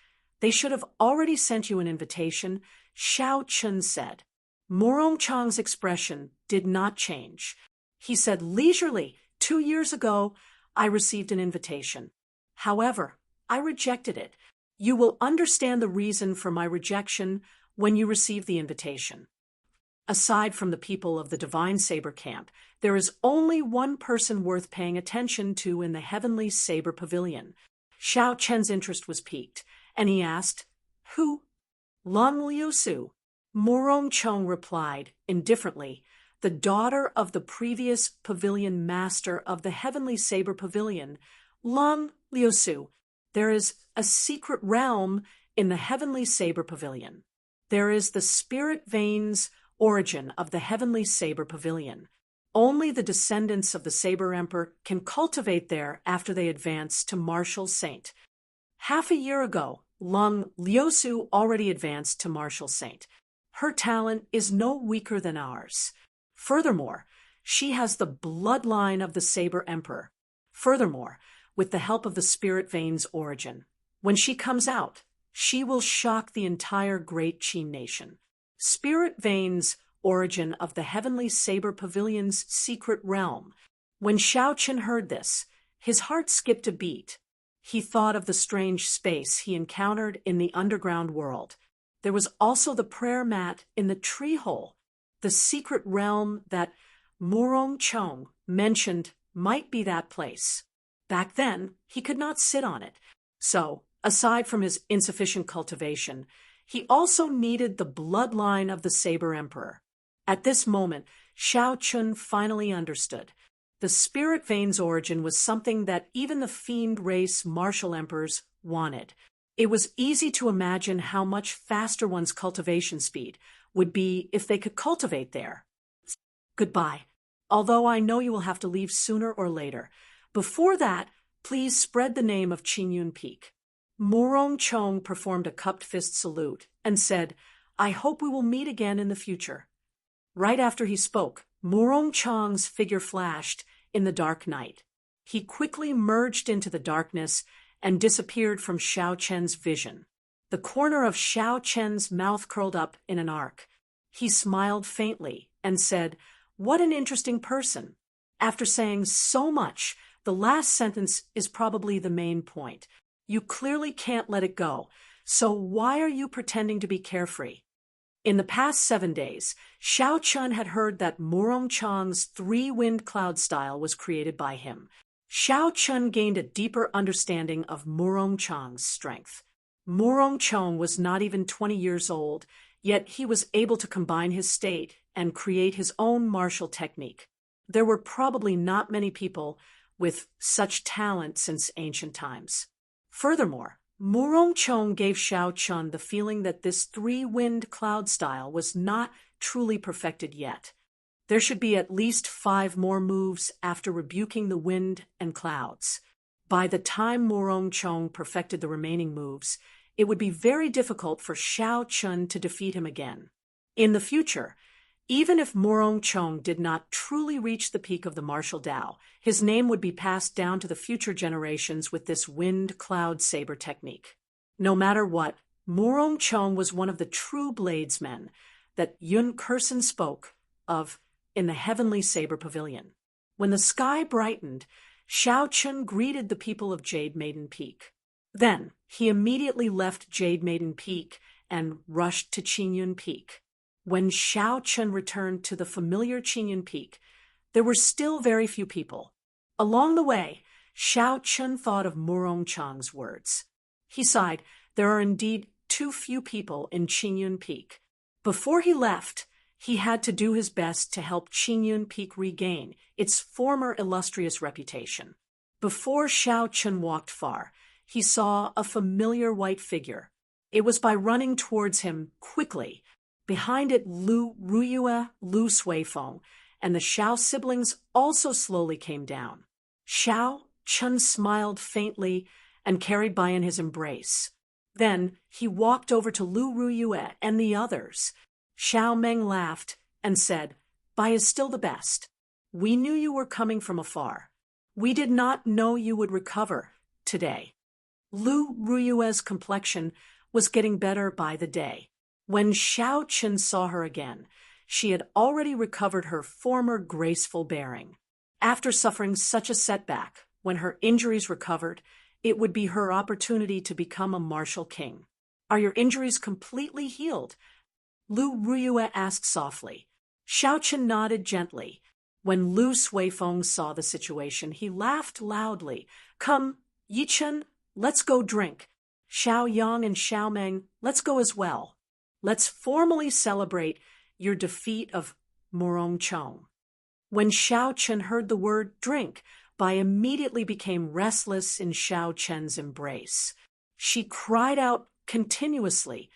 they should have already sent you an invitation, Xiao Chen said. Murong Chong's expression did not change. He said leisurely, 2 years ago, I received an invitation. However, I rejected it. You will understand the reason for my rejection when you receive the invitation. Aside from the people of the Divine Saber Camp, there is only one person worth paying attention to in the Heavenly Saber Pavilion. Xiao Chen's interest was piqued, and he asked, "Who?" "Lung Liusu." Murong Chong replied, indifferently, "The daughter of the previous pavilion master of the Heavenly Saber Pavilion, Lung Liusu. There is a secret realm in the Heavenly Saber Pavilion. There is the spirit veins origin of the Heavenly Saber Pavilion. Only the descendants of the Saber Emperor can cultivate there after they advance to Martial Saint. Half a year ago, Lung Liusu already advanced to Martial Saint. Her talent is no weaker than ours. Furthermore, she has the bloodline of the Saber Emperor. Furthermore, with the help of the spirit veins origin, when she comes out, she will shock the entire Great Qin Nation. Spirit veins origin of the Heavenly Saber Pavilion's secret realm. When Xiao Chen heard this, his heart skipped a beat. He thought of the strange space he encountered in the underground world. There was also the prayer mat in the tree hole, the secret realm that Murong Chong mentioned might be that place. Back then, he could not sit on it. So, aside from his insufficient cultivation, he also needed the bloodline of the Saber Emperor. At this moment, Xiao Chun finally understood. The spirit vein's origin was something that even the fiend race martial emperors wanted. It was easy to imagine how much faster one's cultivation speed would be if they could cultivate there. Goodbye. Although I know you will have to leave sooner or later. Before that, please spread the name of Qingyun Peak. Murong Chong performed a cupped fist salute and said, I hope we will meet again in the future. Right after he spoke, Murong Chong's figure flashed in the dark night. He quickly merged into the darkness and disappeared from Xiao Chen's vision. The corner of Xiao Chen's mouth curled up in an arc. He smiled faintly and said, What an interesting person. After saying so much, the last sentence is probably the main point. You clearly can't let it go, so why are you pretending to be carefree? In the past 7 days, Xiao Chun had heard that Murong Chong's three-wind cloud style was created by him. Xiao Chun gained a deeper understanding of Murong Chong's strength. Murong Chong was not even 20 years old, yet he was able to combine his state and create his own martial technique. There were probably not many people with such talent since ancient times. Furthermore, Murong Chong gave Xiao Chun the feeling that this three-wind cloud style was not truly perfected yet. There should be at least 5 more moves after rebuking the wind and clouds. By the time Murong Chong perfected the remaining moves, it would be very difficult for Xiao Chun to defeat him again. In the future, even if Murong Chong did not truly reach the peak of the martial Tao, his name would be passed down to the future generations with this wind-cloud saber technique. No matter what, Murong Chong was one of the true bladesmen that Yun Kursen spoke of in the Heavenly Saber Pavilion. When the sky brightened, Xiao Chun greeted the people of Jade Maiden Peak. Then, he immediately left Jade Maiden Peak and rushed to Qingyun Peak. When Xiao Chun returned to the familiar Qingyun Peak, there were still very few people. Along the way, Xiao Chun thought of Murong Chong's words. He sighed, there are indeed too few people in Qingyun Peak. Before he left, he had to do his best to help Qingyun Peak regain its former illustrious reputation. Before Xiao Chun walked far, he saw a familiar white figure. It was by running towards him quickly. Behind it, Lu Ruyue, Lu Suifeng, and the Xiao siblings also slowly came down. Xiao Chun smiled faintly and carried by in his embrace. Then he walked over to Lu Ruyue and the others. Xiao Meng laughed and said, Bai is still the best. We knew you were coming from afar. We did not know you would recover today. Lu Ruyue's complexion was getting better by the day. When Xiao Chun saw her again, she had already recovered her former graceful bearing. After suffering such a setback, when her injuries recovered, it would be her opportunity to become a martial king. Are your injuries completely healed? Lu Ruyue asked softly. Xiao Chun nodded gently. When Lu Suifeng saw the situation, he laughed loudly. Come, Yichen, let's go drink. Xiao Yang and Xiao Meng, let's go as well. Let's formally celebrate your defeat of Murong Chong. When Xiao Chun heard the word drink, Bai immediately became restless in Xiao Chen's embrace. She cried out continuously,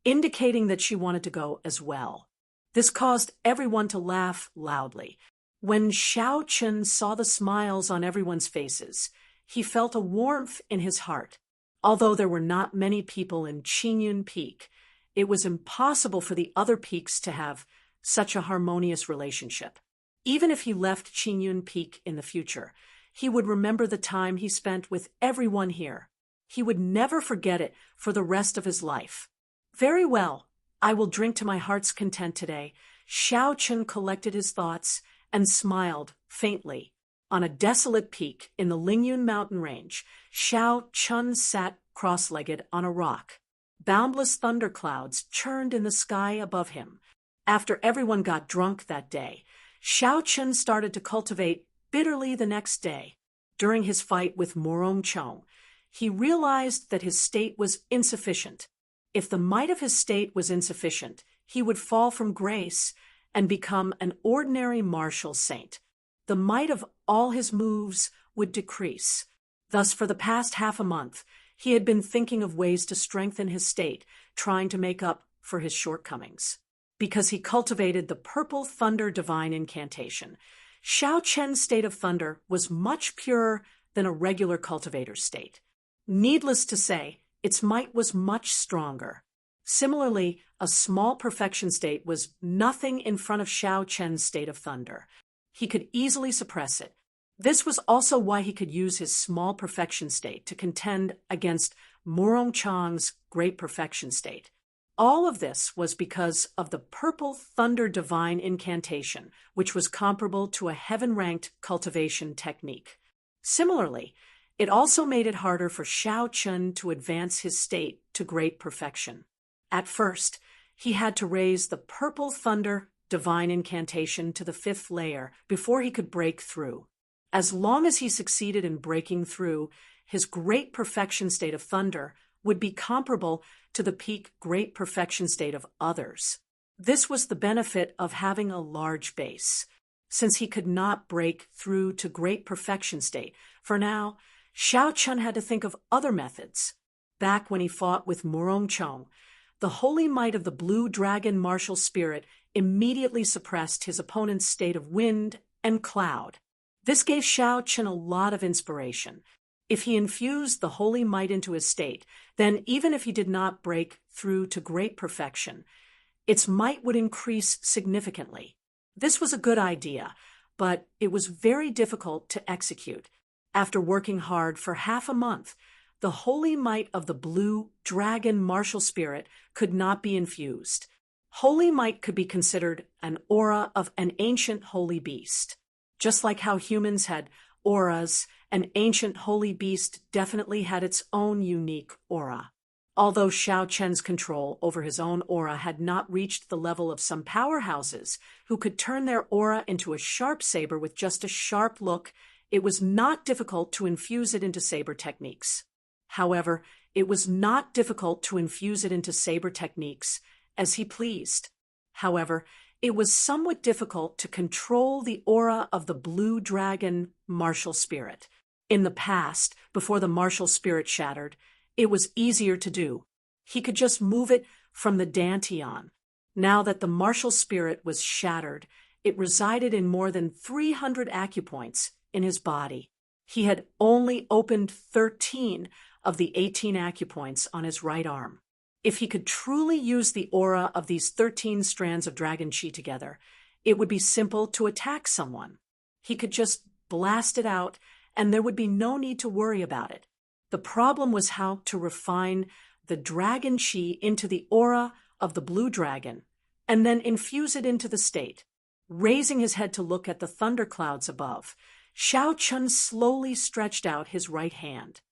indicating that she wanted to go as well. This caused everyone to laugh loudly. When Xiao Chun saw the smiles on everyone's faces, he felt a warmth in his heart. Although there were not many people in Qingyun Peak, it was impossible for the other peaks to have such a harmonious relationship. Even if he left Qingyun Peak in the future, he would remember the time he spent with everyone here. He would never forget it for the rest of his life. Very well, I will drink to my heart's content today. Xiao Chun collected his thoughts and smiled faintly. On a desolate peak in the Lingyun mountain range, Xiao Chun sat cross-legged on a rock. Boundless thunderclouds churned in the sky above him. After everyone got drunk that day, Xiao Chen started to cultivate bitterly the next day. During his fight with Morong Chong, he realized that his state was insufficient. If the might of his state was insufficient, he would fall from grace and become an ordinary martial saint. The might of all his moves would decrease. Thus, for the past half a month, he had been thinking of ways to strengthen his state, trying to make up for his shortcomings. Because he cultivated the Purple Thunder Divine Incantation, Xiao Chen's state of thunder was much purer than a regular cultivator's state. Needless to say, its might was much stronger. Similarly, a small perfection state was nothing in front of Xiao Chen's state of thunder. He could easily suppress it. This was also why he could use his small perfection state to contend against Morong Chang's great perfection state. All of this was because of the Purple Thunder Divine Incantation, which was comparable to a heaven-ranked cultivation technique. Similarly, it also made it harder for Xiao Chen to advance his state to great perfection. At first, he had to raise the Purple Thunder Divine Incantation to the 5th layer before he could break through. As long as he succeeded in breaking through, his great perfection state of thunder would be comparable to the peak great perfection state of others. This was the benefit of having a large base. Since he could not break through to great perfection state, for now, Xiao Chen had to think of other methods. Back when he fought with Morong Chong, the holy might of the blue dragon martial spirit immediately suppressed his opponent's state of wind and cloud. This gave Xiao Chen a lot of inspiration. If he infused the holy might into his state, then even if he did not break through to great perfection, its might would increase significantly. This was a good idea, but it was very difficult to execute. After working hard for half a month, the holy might of the blue dragon martial spirit could not be infused. Holy might could be considered an aura of an ancient holy beast. Just like how humans had auras, an ancient holy beast definitely had its own unique aura. Although Xiao Chen's control over his own aura had not reached the level of some powerhouses who could turn their aura into a sharp saber with just a sharp look, it was not difficult to infuse it into saber techniques. However, it was not difficult to infuse it into saber techniques as he pleased. However, it was somewhat difficult to control the aura of the blue dragon martial spirit. In the past, before the martial spirit shattered, it was easier to do. He could just move it from the dantian. Now that the martial spirit was shattered, it resided in more than 300 acupoints in his body. He had only opened 13 of the 18 acupoints on his right arm. If he could truly use the aura of these 13 strands of dragon chi together, it would be simple to attack someone. He could just blast it out, and there would be no need to worry about it. The problem was how to refine the dragon chi into the aura of the blue dragon, and then infuse it into the state. Raising his head to look at the thunderclouds above, Xiao Chen slowly stretched out his right hand.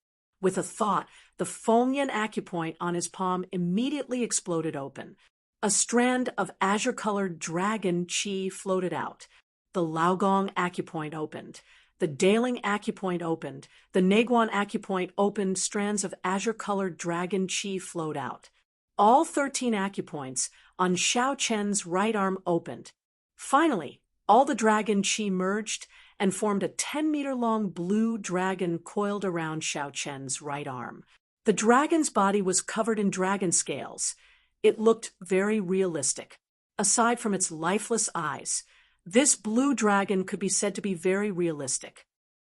With a thought, the Fengyan acupoint on his palm immediately exploded open. A strand of azure-colored dragon chi floated out. The Laogong acupoint opened. The Daling acupoint opened. The Neguan acupoint opened. Strands of azure-colored dragon chi flowed out. All 13 acupoints on Xiao Chen's right arm opened. Finally, all the dragon chi merged and formed a 10-meter-long blue dragon coiled around Xiao Chen's right arm. The dragon's body was covered in dragon scales. It looked very realistic. Aside from its lifeless eyes, this blue dragon could be said to be very realistic.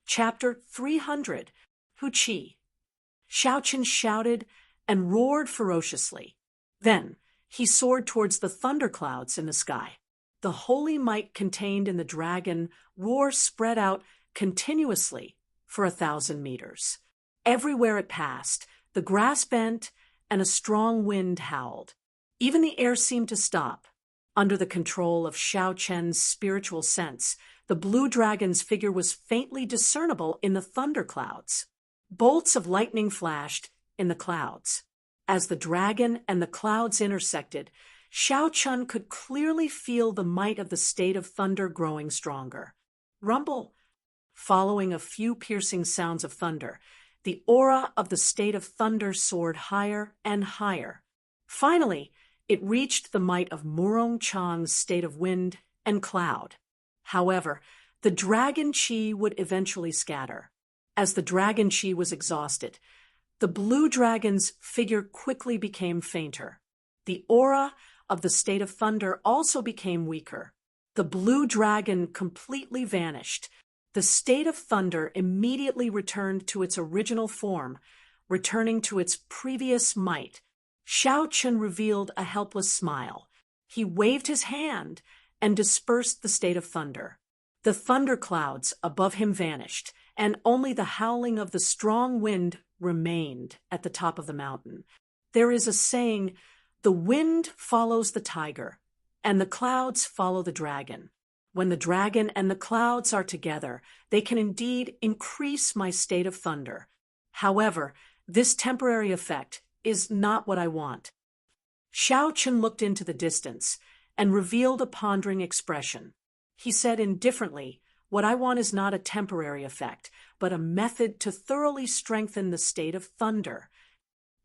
Chapter 300, Hu Qi. Xiao Chen shouted and roared ferociously. Then he soared towards the thunderclouds in the sky. The holy might contained in the dragon roar spread out continuously for 1,000 meters. Everywhere it passed, the grass bent and a strong wind howled. Even the air seemed to stop. Under the control of Xiao Chen's spiritual sense, the blue dragon's figure was faintly discernible in the thunderclouds. Bolts of lightning flashed in the clouds. As the dragon and the clouds intersected, Xiao Chun could clearly feel the might of the state of thunder growing stronger. Rumble. Following a few piercing sounds of thunder, the aura of the state of thunder soared higher and higher. Finally, it reached the might of Murong Chang's state of wind and cloud. However, the dragon chi would eventually scatter. As the dragon chi was exhausted, the blue dragon's figure quickly became fainter. The aura of the state of thunder also became weaker. The blue dragon completely vanished. The state of thunder immediately returned to its original form, returning to its previous might. Xiao Chun revealed a helpless smile. He waved his hand and dispersed the state of thunder. The thunderclouds above him vanished, and only the howling of the strong wind remained at the top of the mountain. There is a saying, "The wind follows the tiger, and the clouds follow the dragon." When the dragon and the clouds are together, they can indeed increase my state of thunder. However, this temporary effect is not what I want. Xiao Chun looked into the distance and revealed a pondering expression. He said indifferently, "What I want is not a temporary effect, but a method to thoroughly strengthen the state of thunder."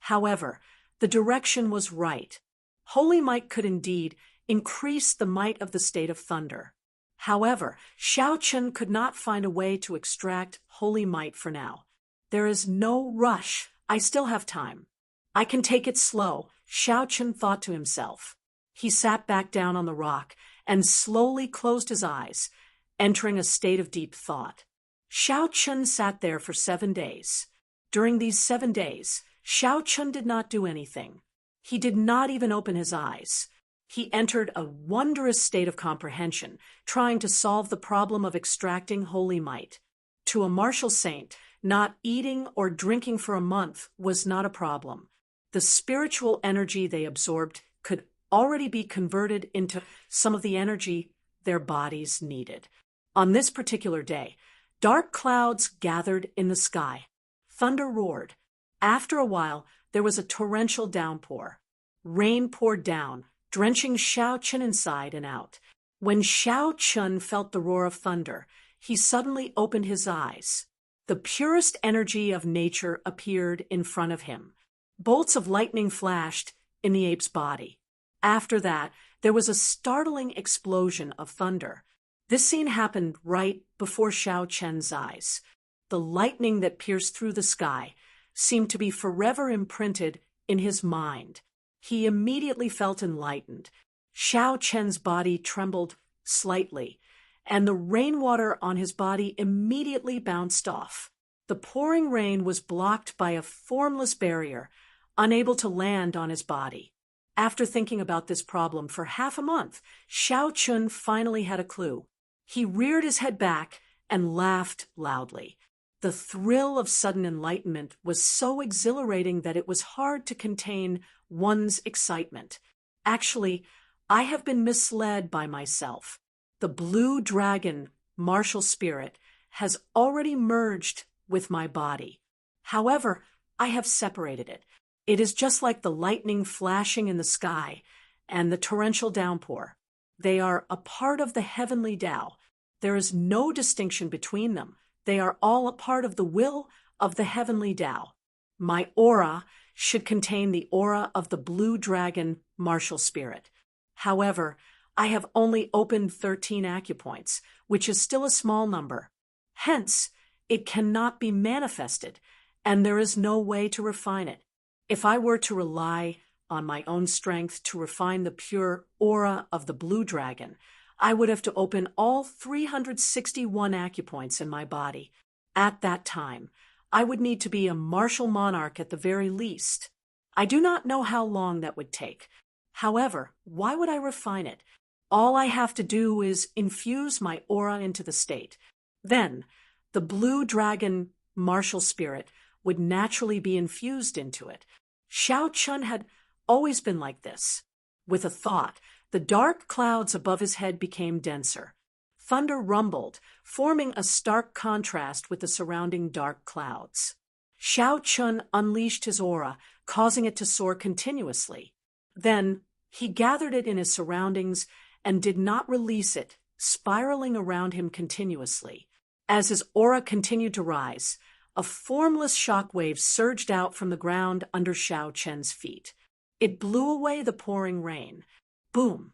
However, the direction was right. Holy might could indeed increase the might of the state of thunder. However, Xiao Chun could not find a way to extract holy might for now. There is no rush. I still have time. I can take it slow, Xiao Chun thought to himself. He sat back down on the rock and slowly closed his eyes, entering a state of deep thought. Xiao Chun sat there for 7 days. During these 7 days, Xiao Chun did not do anything. He did not even open his eyes. He entered a wondrous state of comprehension, trying to solve the problem of extracting holy might. To a martial saint, not eating or drinking for a month was not a problem. The spiritual energy they absorbed could already be converted into some of the energy their bodies needed. On this particular day, dark clouds gathered in the sky. Thunder roared. After a while, there was a torrential downpour. Rain poured down, drenching Xiao Chun inside and out. When Xiao Chun felt the roar of thunder, he suddenly opened his eyes. The purest energy of nature appeared in front of him. Bolts of lightning flashed in the ape's body. After that, there was a startling explosion of thunder. This scene happened right before Xiao Chun's eyes. The lightning that pierced through the sky seemed to be forever imprinted in his mind. He immediately felt enlightened. Xiao Chun's body trembled slightly, and the rainwater on his body immediately bounced off. The pouring rain was blocked by a formless barrier, unable to land on his body. After thinking about this problem for half a month, Xiao Chun finally had a clue. He reared his head back and laughed loudly. The thrill of sudden enlightenment was so exhilarating that it was hard to contain one's excitement. Actually, I have been misled by myself. The blue dragon, martial spirit, has already merged with my body. However, I have separated it. It is just like the lightning flashing in the sky and the torrential downpour. They are a part of the heavenly Tao. There is no distinction between them. They are all a part of the will of the heavenly Tao. My aura should contain the aura of the blue dragon martial spirit. However, I have only opened 13 acupoints, which is still a small number. Hence, it cannot be manifested, and there is no way to refine it. If I were to rely on my own strength to refine the pure aura of the blue dragon, I would have to open all 361 acupoints in my body. At that time, I would need to be a martial monarch at the very least. I do not know how long that would take. However, why would I refine it? All I have to do is infuse my aura into the state. Then, the blue dragon martial spirit would naturally be infused into it. Xiao Chun had always been like this. With a thought, the dark clouds above his head became denser. Thunder rumbled, forming a stark contrast with the surrounding dark clouds. Xiao Chun unleashed his aura, causing it to soar continuously. Then, he gathered it in his surroundings and did not release it, spiraling around him continuously. As his aura continued to rise, a formless shockwave surged out from the ground under Xiao Chen's feet. It blew away the pouring rain. Boom!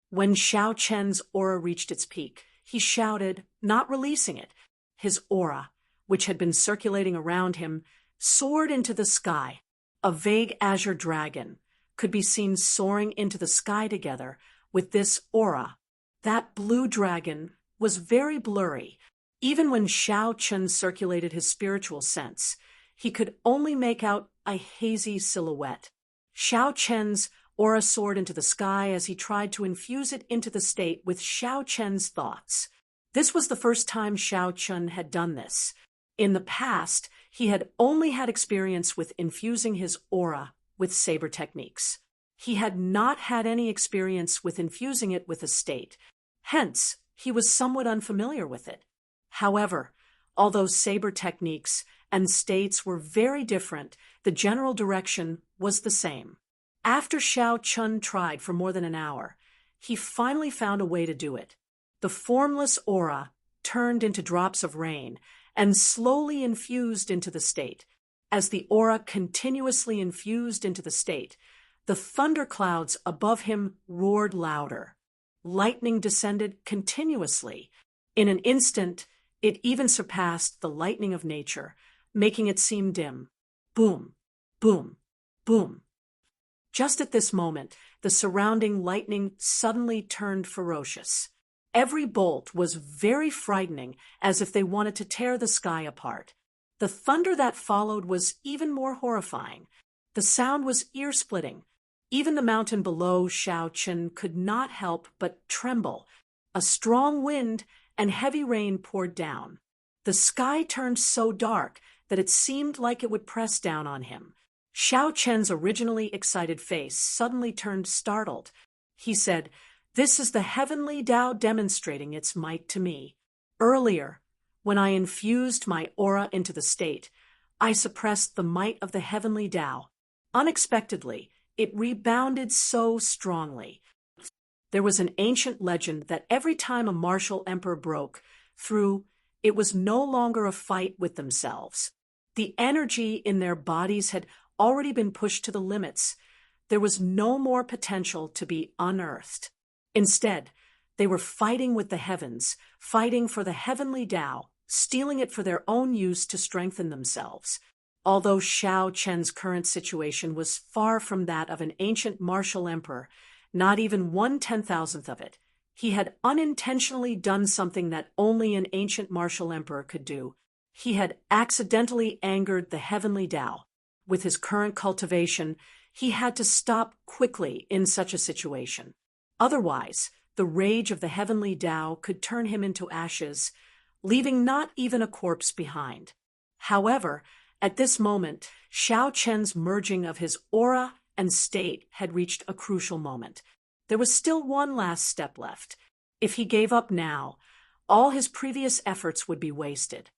When Xiao Chen's aura reached its peak, he shouted, not releasing it. His aura, which had been circulating around him, soared into the sky. A vague azure dragon could be seen soaring into the sky together with this aura. That blue dragon was very blurry. Even when Xiao Chun circulated his spiritual sense, he could only make out a hazy silhouette. Xiao Chen's aura soared into the sky as he tried to infuse it into the state with Xiao Chen's thoughts. This was the first time Xiao Chun had done this. In the past, he had only had experience with infusing his aura with saber techniques. He had not had any experience with infusing it with a state. Hence, he was somewhat unfamiliar with it. However, although saber techniques and states were very different, the general direction was the same. After Xiao Chun tried for more than an hour, he finally found a way to do it. The formless aura turned into drops of rain and slowly infused into the state. As the aura continuously infused into the state, the thunderclouds above him roared louder. Lightning descended continuously. In an instant, it even surpassed the lightning of nature, making it seem dim. Boom, boom, boom. Just at this moment, the surrounding lightning suddenly turned ferocious. Every bolt was very frightening, as if they wanted to tear the sky apart. The thunder that followed was even more horrifying. The sound was ear-splitting. Even the mountain below Xiao Chun could not help but tremble. A strong wind and heavy rain poured down. The sky turned so dark that it seemed like it would press down on him. Xiao Chen's originally excited face suddenly turned startled. He said, "This is the heavenly Tao demonstrating its might to me. Earlier, when I infused my aura into the state, I suppressed the might of the heavenly Tao. Unexpectedly, it rebounded so strongly." There was an ancient legend that every time a martial emperor broke through, it was no longer a fight with themselves. The energy in their bodies had already been pushed to the limits. There was no more potential to be unearthed. Instead, they were fighting with the heavens, fighting for the heavenly Tao, stealing it for their own use to strengthen themselves. Although Xiao Chen's current situation was far from that of an ancient martial emperor, not even 1/10,000th of it, he had unintentionally done something that only an ancient martial emperor could do. He had accidentally angered the heavenly Tao. With his current cultivation, he had to stop quickly in such a situation. Otherwise, the rage of the heavenly Tao could turn him into ashes, leaving not even a corpse behind. However, at this moment, Xiao Chen's merging of his aura and state had reached a crucial moment. There was still one last step left. If he gave up now, all his previous efforts would be wasted.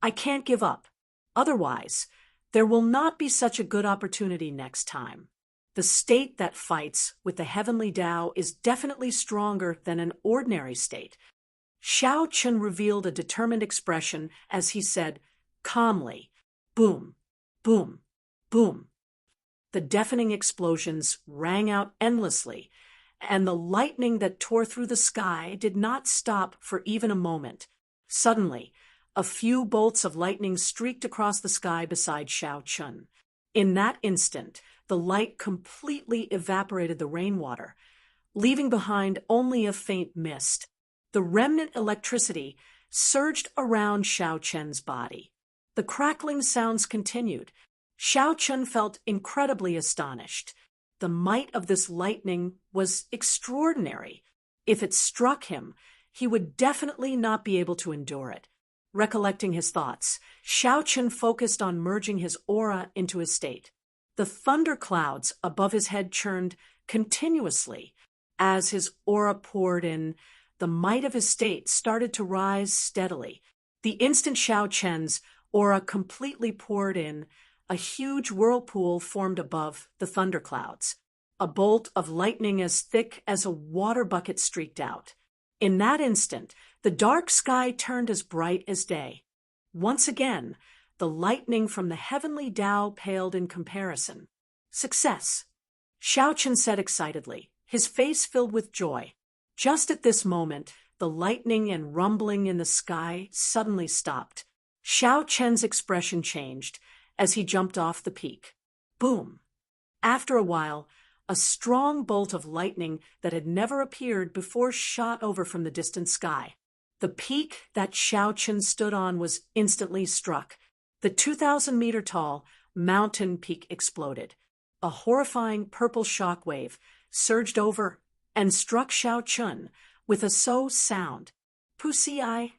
I can't give up. Otherwise, there will not be such a good opportunity next time. The state that fights with the heavenly Tao is definitely stronger than an ordinary state. Xiao Chun revealed a determined expression as he said, calmly, boom, boom, boom. The deafening explosions rang out endlessly, and the lightning that tore through the sky did not stop for even a moment. Suddenly, a few bolts of lightning streaked across the sky beside Xiao Chun. In that instant, the light completely evaporated the rainwater, leaving behind only a faint mist. The remnant electricity surged around Xiao Chen's body. The crackling sounds continued. Xiao Chun felt incredibly astonished. The might of this lightning was extraordinary. If it struck him, he would definitely not be able to endure it. Recollecting his thoughts, Xiao Chun focused on merging his aura into his state. The thunderclouds above his head churned continuously. As his aura poured in, the might of his state started to rise steadily. The instant Xiao Chen's aura completely poured in, a huge whirlpool formed above the thunderclouds. A bolt of lightning as thick as a water bucket streaked out. In that instant, the dark sky turned as bright as day. Once again, the lightning from the heavenly Tao paled in comparison. Success! Xiaochen said excitedly, his face filled with joy. Just at this moment, the lightning and rumbling in the sky suddenly stopped. Xiaochen's expression changed as he jumped off the peak. Boom! After a while, a strong bolt of lightning that had never appeared before shot over from the distant sky. The peak that Xiaochen stood on was instantly struck. The 2,000-meter-tall mountain peak exploded. A horrifying purple shock wave surged over and struck Xiaochen with a sound. Pussy-eye.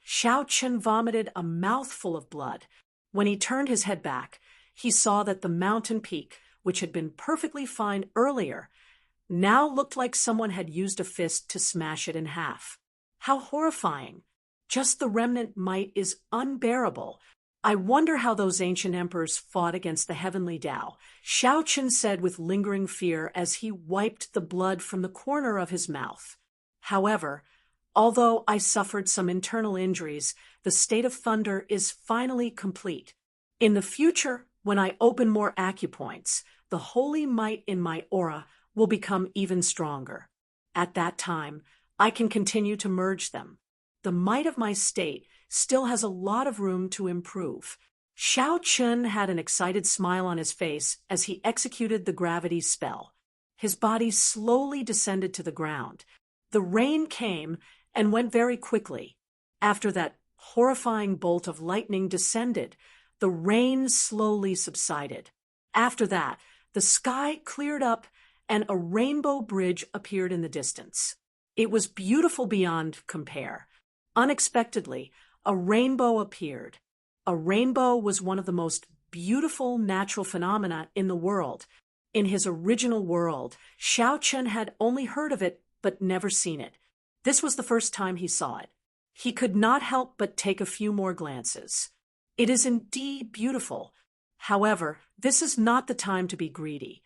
Xiaochen vomited a mouthful of blood. When he turned his head back, he saw that the mountain peak, which had been perfectly fine earlier, now looked like someone had used a fist to smash it in half. How horrifying! Just the remnant might is unbearable. I wonder how those ancient emperors fought against the heavenly Tao, Xiaochen said with lingering fear as he wiped the blood from the corner of his mouth. However, although I suffered some internal injuries, the state of thunder is finally complete. In the future, when I open more acupoints, the holy might in my aura will become even stronger. At that time, I can continue to merge them. The might of my state still has a lot of room to improve. Xiaochen had an excited smile on his face as he executed the gravity spell. His body slowly descended to the ground. The rain came and went very quickly. After that horrifying bolt of lightning descended, the rain slowly subsided. After that, the sky cleared up and a rainbow bridge appeared in the distance. It was beautiful beyond compare. Unexpectedly, a rainbow appeared. A rainbow was one of the most beautiful natural phenomena in the world. In his original world, Xiaochen had only heard of it but never seen it. This was the first time he saw it. He could not help but take a few more glances. It is indeed beautiful. However, this is not the time to be greedy.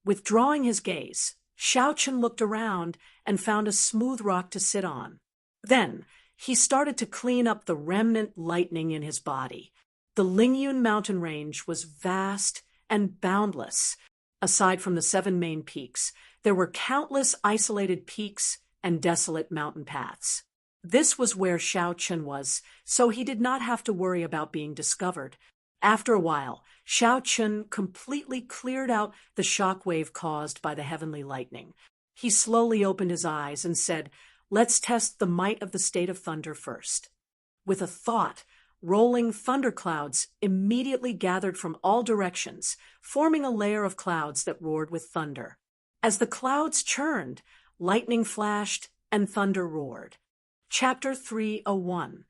Withdrawing his gaze, Xiaochen looked around and found a smooth rock to sit on. Then, he started to clean up the remnant lightning in his body. The Lingyun mountain range was vast and boundless. Aside from the 7 main peaks, there were countless isolated peaks and desolate mountain paths. This was where Xiaochen was, so he did not have to worry about being discovered. After a while, Xiaochen completely cleared out the shock wave caused by the heavenly lightning. He slowly opened his eyes and said, "Let's test the might of the state of thunder first." With a thought, rolling thunderclouds immediately gathered from all directions, forming a layer of clouds that roared with thunder. As the clouds churned, lightning flashed and thunder roared. Chapter 301.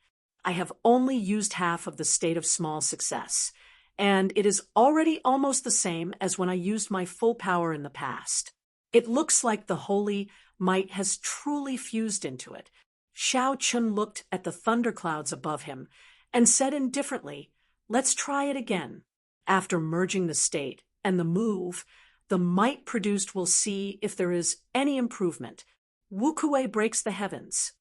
I have only used half of the state of small success, and it is already almost the same as when I used my full power in the past. It looks like the holy might has truly fused into it. Xiaochen looked at the thunderclouds above him and said indifferently, "Let's try it again." After merging the state and the move, the might produced will see if there is any improvement. Wukuei breaks the heavens.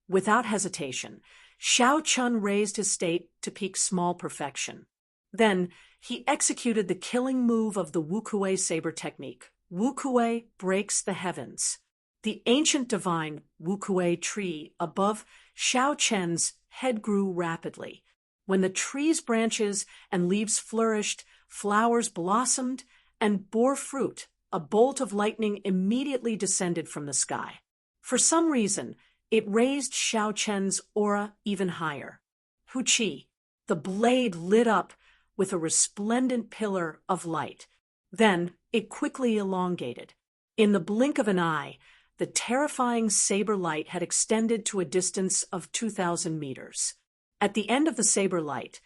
Without hesitation, Xiaochen raised his state to peak small perfection. Then he executed the killing move of the Wukuei saber technique. Wukuei breaks the heavens. The ancient divine Wukuei tree above Xiaochen's head grew rapidly. When the tree's branches and leaves flourished, flowers blossomed and bore fruit. A bolt of lightning immediately descended from the sky. For some reason, it raised Xiaochen's aura even higher. Huqi, the blade lit up with a resplendent pillar of light. Then it quickly elongated. In the blink of an eye, the terrifying saber light had extended to a distance of 2,000 meters. At the end of the saber light,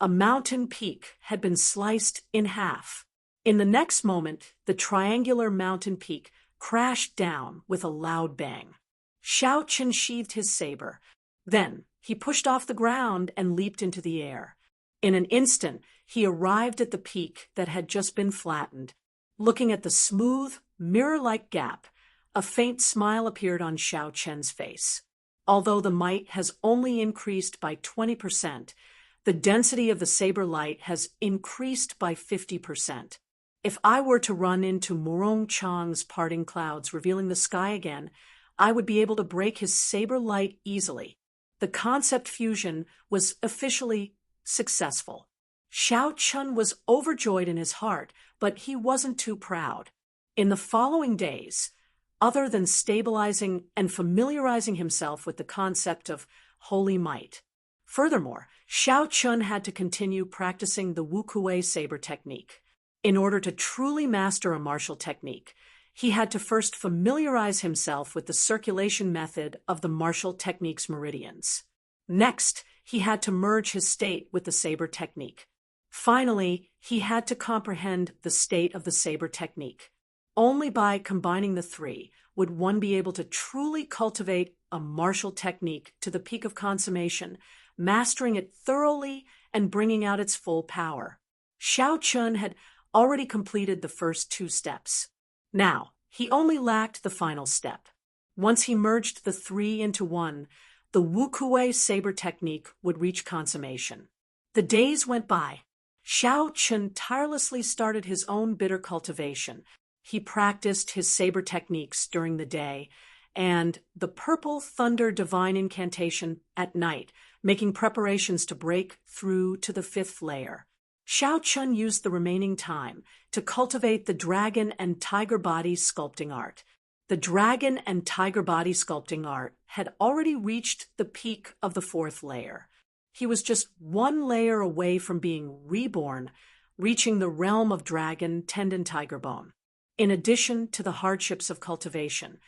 a mountain peak had been sliced in half. In the next moment, the triangular mountain peak crashed down with a loud bang. Xiaochen sheathed his saber. Then He pushed off the ground and leaped into the air. In an instant, he arrived at the peak that had just been flattened. Looking at the smooth, mirror-like gap, a faint smile appeared on Xiao Chen's face. Although the might has only increased by 20%, the density of the saber light has increased by 50%. If I were to run into Morong Chang's parting clouds revealing the sky again, I would be able to break his saber light easily. The concept fusion was officially successful. Xiao Chun was overjoyed in his heart, but he wasn't too proud. In the following days, other than stabilizing and familiarizing himself with the concept of holy might. Furthermore, Xiao Chun had to continue practicing the wukuei saber technique. In order to truly master a martial technique, he had to first familiarize himself with the circulation method of the martial technique's meridians. Next, he had to merge his state with the saber technique. Finally, he had to comprehend the state of the saber technique. Only by combining the three would one be able to truly cultivate a martial technique to the peak of consummation, mastering it thoroughly and bringing out its full power. Xiao Chun had already completed the first 2 steps. Now, he only lacked the final step. Once he merged the 3 into one, the wukuei saber technique would reach consummation. The days went by. Xiao Chun tirelessly started his own bitter cultivation. He practiced his saber techniques during the day and the purple thunder divine incantation at night, making preparations to break through to the 5th layer. Xiao Chun used the remaining time to cultivate the dragon and tiger body sculpting art. The dragon and tiger body sculpting art had already reached the peak of the 4th layer. He was just 1 layer away from being reborn, reaching the realm of dragon tendon tiger bone. In addition to the hardships of cultivation,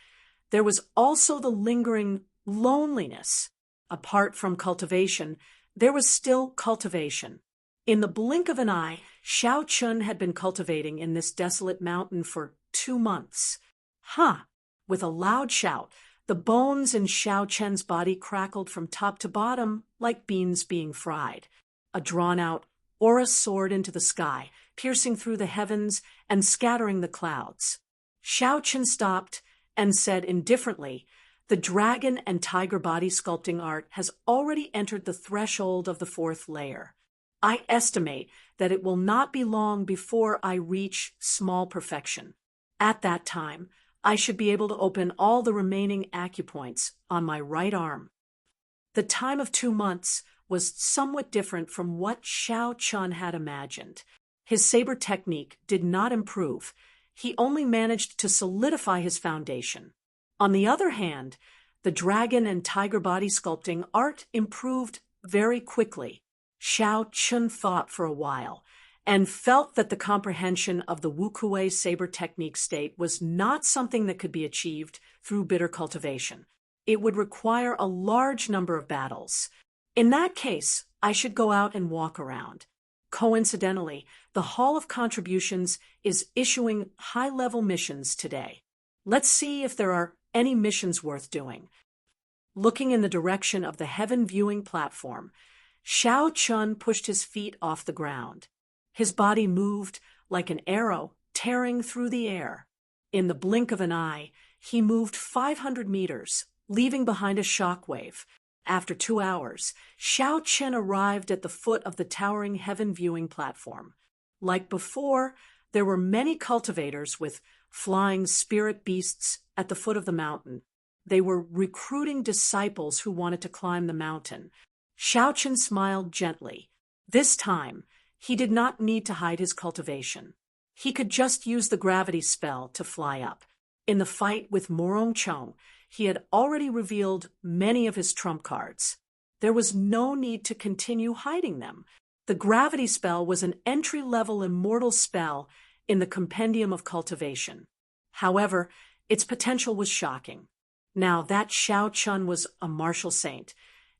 there was also the lingering loneliness. Apart from cultivation, there was still cultivation. In the blink of an eye, Xiao Chun had been cultivating in this desolate mountain for 2 months. With a loud shout, the bones in Xiao Chen's body crackled from top to bottom like beans being fried. A drawn-out aura soared into the sky, piercing through the heavens and scattering the clouds. Xiao Chen stopped and said indifferently, "The dragon and tiger body sculpting art has already entered the threshold of the 4th layer. I estimate that it will not be long before I reach small perfection. At that time, I should be able to open all the remaining acupoints on my right arm." The time of 2 months was somewhat different from what Xiao Chun had imagined. His saber technique did not improve. He only managed to solidify his foundation. On the other hand, the dragon and tiger body sculpting art improved very quickly. Xiao Chun thought for a while and felt that the comprehension of the wukuei saber technique state was not something that could be achieved through bitter cultivation. It would require a large number of battles. In that case, I should go out and walk around. Coincidentally, the Hall of Contributions is issuing high-level missions today. Let's see if there are any missions worth doing. Looking in the direction of the heaven viewing platform, Xiao Chun pushed his feet off the ground. His body moved like an arrow tearing through the air. In the blink of an eye, he moved 500 meters, leaving behind a shockwave. After 2 hours, Xiao Chen arrived at the foot of the towering heaven viewing platform. Like before, there were many cultivators with flying spirit beasts at the foot of the mountain. They were recruiting disciples who wanted to climb the mountain. Xiao Chen smiled gently. This time, he did not need to hide his cultivation. He could just use the gravity spell to fly up. In the fight with Morong Chang, he had already revealed many of his trump cards. There was no need to continue hiding them. The gravity spell was an entry-level immortal spell in the Compendium of Cultivation. However, its potential was shocking. Now that Xiao Chun was a martial saint,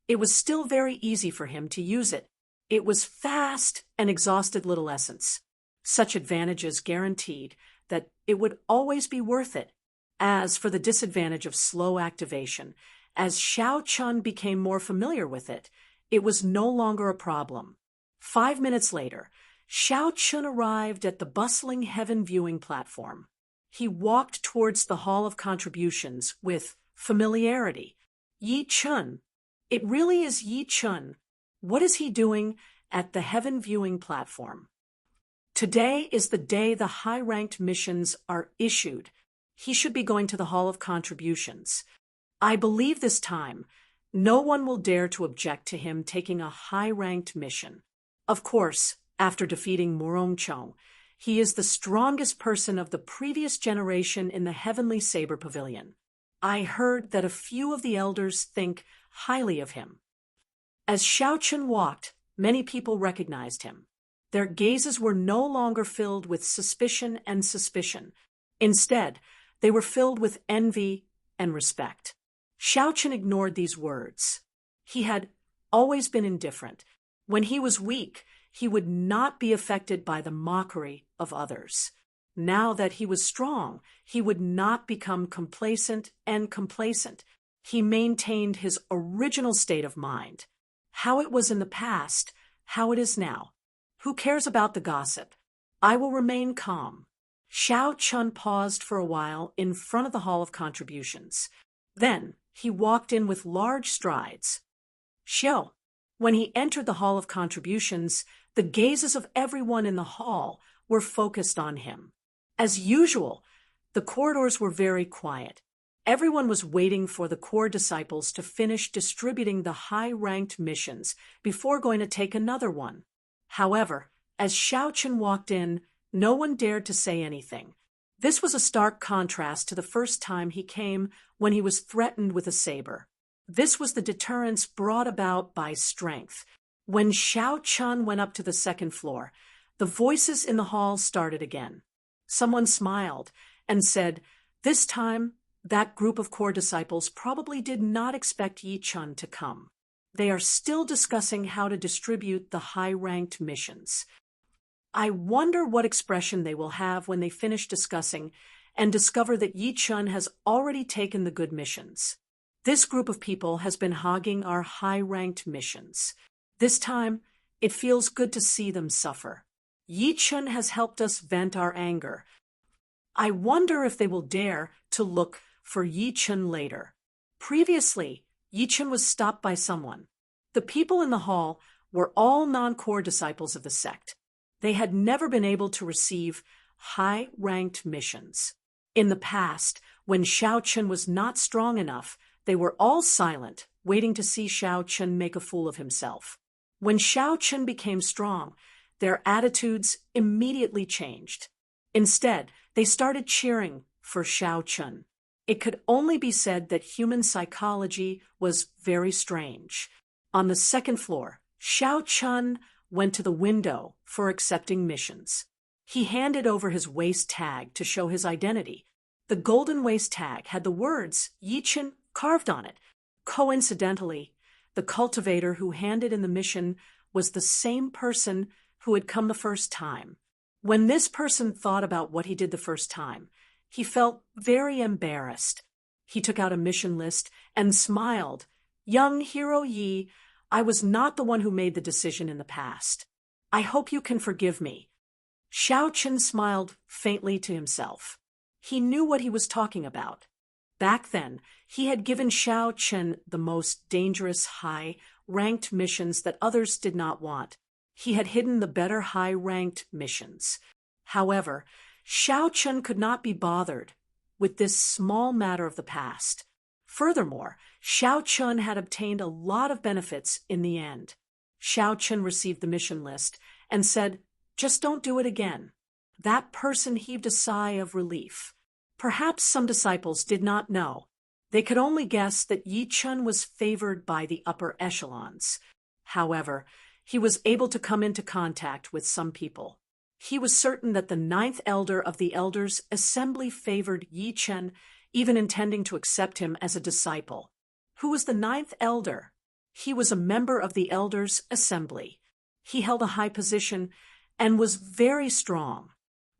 it was still very easy for him to use it. It was fast and exhausted little essence. Such advantages guaranteed that it would always be worth it. As for the disadvantage of slow activation as Xiao Chun became more familiar with it, it was no longer a problem. 5 minutes later, Xiao Chun arrived at the bustling heaven viewing platform. He walked towards the Hall of Contributions with familiarity. Yi Chun. It really is Yi Chun. What is he doing at the heaven viewing platform? Today is the day the high-ranked missions are issued. He should be going to the Hall of Contributions. I believe this time, no one will dare to object to him taking a high-ranked mission. Of course, after defeating Morongchong, he is the strongest person of the previous generation in the Heavenly Saber Pavilion. I heard that a few of the elders think highly of him. As Xiao Chun walked, many people recognized him. Their gazes were no longer filled with suspicion and suspicion. Instead, they were filled with envy and respect. Xiao Chun ignored these words. He had always been indifferent. When he was weak, he would not be affected by the mockery of others. Now that he was strong, he would not become complacent. He maintained his original state of mind. How it was in the past, how it is now. Who cares about the gossip? I will remain calm. Xiao Chun paused for a while in front of the Hall of Contributions. Then he walked in with large strides. Xiao. When he entered the Hall of Contributions, the gazes of everyone in the hall were focused on him. As usual, the corridors were very quiet. Everyone was waiting for the core disciples to finish distributing the high-ranked missions before going to take another one. However, as Xiao Chun walked in, no one dared to say anything. This was a stark contrast to the first time he came when he was threatened with a saber. This was the deterrence brought about by strength. When Xiao Chun went up to the second floor, the voices in the hall started again. Someone smiled and said, "This time, that group of core disciples probably did not expect Yi Chun to come. They are still discussing how to distribute the high-ranked missions. I wonder what expression they will have when they finish discussing and discover that Yi Chun has already taken the good missions. This group of people has been hogging our high-ranked missions. This time, it feels good to see them suffer. Yi Chun has helped us vent our anger. I wonder if they will dare to look for Yi Chun later." Previously, Yi Chun was stopped by someone. The people in the hall were all non-core disciples of the sect. They had never been able to receive high-ranked missions. In the past, when Xiao Chun was not strong enough, they were all silent, waiting to see Xiao Chun make a fool of himself. When Xiao Chun became strong, their attitudes immediately changed. Instead, they started cheering for Xiao Chun. It could only be said that human psychology was very strange. On the second floor, Xiao Chun went to the window for accepting missions. He handed over his waist tag to show his identity. The golden waist tag had the words Yi Chun carved on it. Coincidentally, the cultivator who handed in the mission was the same person who had come the first time. When this person thought about what he did the first time, he felt very embarrassed. He took out a mission list and smiled. "Young Hero Yi, I was not the one who made the decision in the past. I hope you can forgive me." Xiao Chun smiled faintly to himself. He knew what he was talking about. Back then, he had given Xiao Chun the most dangerous high-ranked missions that others did not want. He had hidden the better high-ranked missions. However, Xiao Chun could not be bothered with this small matter of the past. Furthermore, Xiao Chun had obtained a lot of benefits in the end. Xiao Chun received the mission list and said, "Just don't do it again." That person heaved a sigh of relief. Perhaps some disciples did not know. They could only guess that Yi Chun was favored by the upper echelons. However, he was able to come into contact with some people. He was certain that the 9th elder of the elders' assembly favored Yi Chun, even intending to accept him as a disciple. Who was the 9th elder? He was a member of the elders' assembly. He held a high position and was very strong.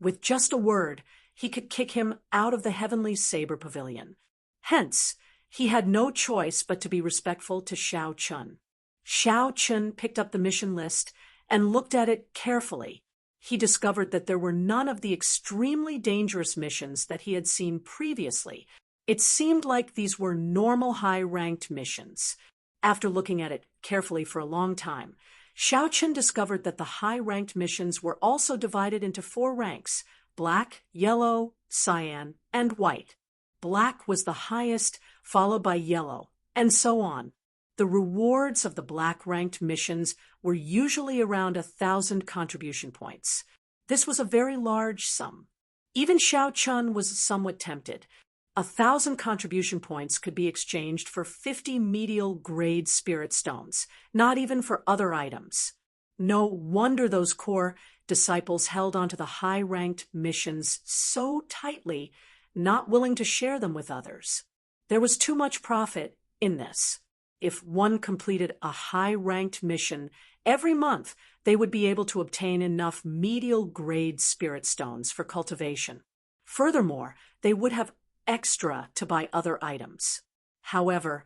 With just a word, he could kick him out of the Heavenly Saber Pavilion. Hence, He had no choice but to be respectful to Xiao Chun. Xiao Chun picked up the mission list and looked at it carefully. He discovered that there were none of the extremely dangerous missions that he had seen previously. It seemed like these were normal high-ranked missions. After looking at it carefully for a long time, Xiao Chun discovered that the high-ranked missions were also divided into 4 ranks: black, yellow, cyan, and white. Black was the highest, followed by yellow, and so on. The rewards of the black-ranked missions were usually around 1,000 contribution points. This was a very large sum. Even Xiao Chun was somewhat tempted. 1,000 contribution points could be exchanged for 50 medial grade spirit stones, not even for other items. No wonder those core disciples held onto the high-ranked missions so tightly, not willing to share them with others. There was too much profit in this. If one completed a high-ranked mission every month, they would be able to obtain enough medial grade spirit stones for cultivation. Furthermore, they would have extra to buy other items. However,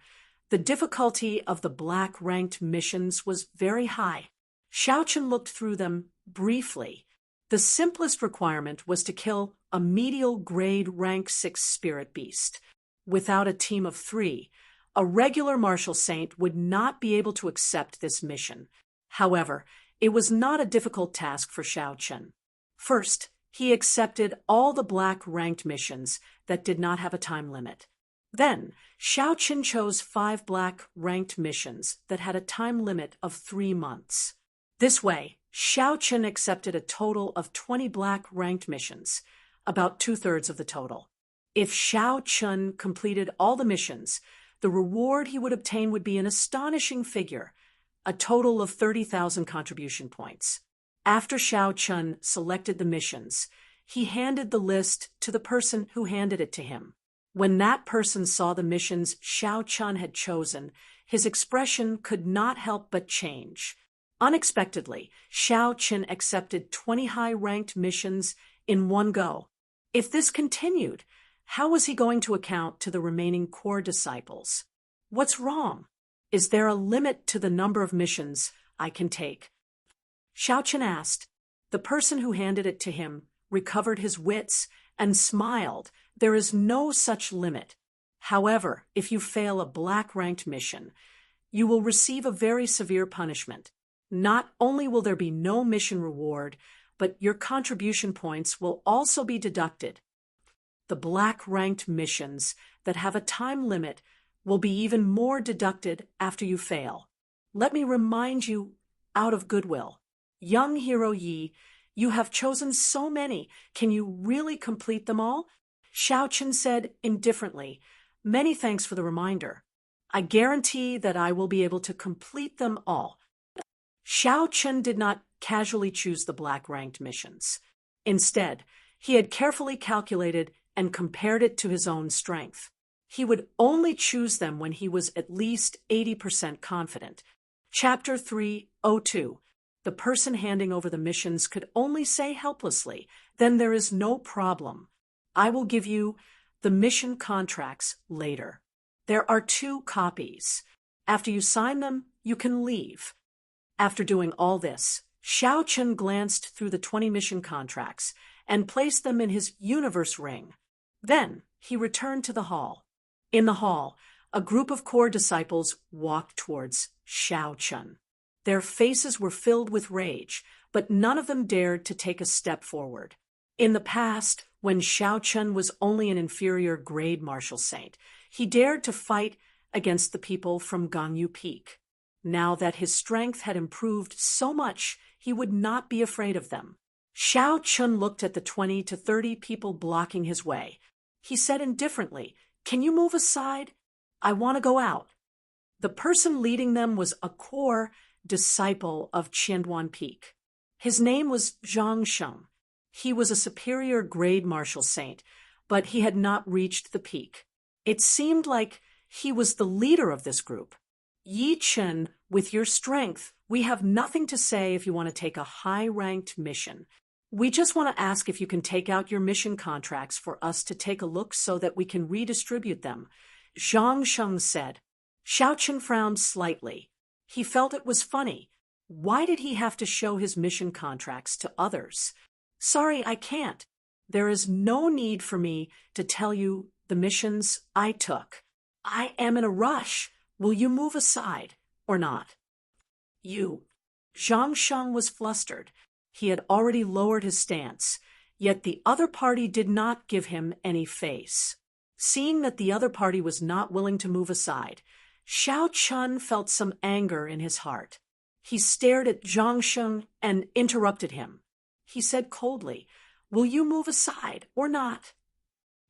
the difficulty of the black-ranked missions was very high. Xiao Chun looked through them briefly. The simplest requirement was to kill a medial grade rank 6 spirit beast. Without a team of 3, a regular martial saint would not be able to accept this mission. However, it was not a difficult task for Xiao Chun. First, he accepted all the black-ranked missions that did not have a time limit. Then, Xiao Chun chose 5 black-ranked missions that had a time limit of 3 months. This way, Xiao Chun accepted a total of 20 black-ranked missions, about 2/3 of the total. If Xiao Chun completed all the missions, the reward he would obtain would be an astonishing figure, a total of 30,000 contribution points. After Xiao Chun selected the missions, he handed the list to the person who handed it to him. When that person saw the missions Xiao Chun had chosen, his expression could not help but change. Unexpectedly, Xiao Chun accepted 20 high-ranked missions in one go. If this continued, how was he going to account to the remaining core disciples? What's wrong? Is there a limit to the number of missions I can take? Xiao Chun asked. The person who handed it to him recovered his wits and smiled. There is no such limit. However, if you fail a black-ranked mission, you will receive a very severe punishment. Not only will there be no mission reward, but your contribution points will also be deducted. The black-ranked missions that have a time limit will be even more deducted after you fail. Let me remind you, out of goodwill, young hero Yi, you have chosen so many. Can you really complete them all? Xiao Chun said indifferently, many thanks for the reminder. I guarantee that I will be able to complete them all. Xiao Chun did not casually choose the black-ranked missions. Instead, he had carefully calculated and compared it to his own strength. He would only choose them when he was at least 80% confident. Chapter 302. The person handing over the missions could only say helplessly, then there is no problem. I will give you the mission contracts later. There are 2 copies. After you sign them, you can leave. After doing all this, Xiao Chun glanced through the 20 mission contracts and placed them in his universe ring. Then he returned to the hall. In the hall, a group of core disciples walked towards Xiao Chun. Their faces were filled with rage, but none of them dared to take a step forward. In the past, when Xiao Chun was only an inferior grade martial saint, he dared to fight against the people from Gangyu Peak. Now that his strength had improved so much, he would not be afraid of them. Xiao Chun looked at the 20 to 30 people blocking his way. He said indifferently, "Can you move aside? I want to go out." The person leading them was a core disciple of Qianduan Peak. His name was Zhang Sheng. He was a superior grade martial saint, but he had not reached the peak. It seemed like he was the leader of this group. Yi Chen, with your strength, we have nothing to say if you want to take a high-ranked mission. We just want to ask if you can take out your mission contracts for us to take a look so that we can redistribute them. Zhang Sheng said. Xiao Chen frowned slightly. He felt it was funny. Why did he have to show his mission contracts to others? Sorry, I can't. There is no need for me to tell you the missions I took. I am in a rush. Will you move aside or not? You. Zhang Sheng was flustered. He had already lowered his stance, yet the other party did not give him any face. Seeing that the other party was not willing to move aside, Xiao Chun felt some anger in his heart. He stared at Zhang Sheng and interrupted him. He said coldly, "Will you move aside or not?"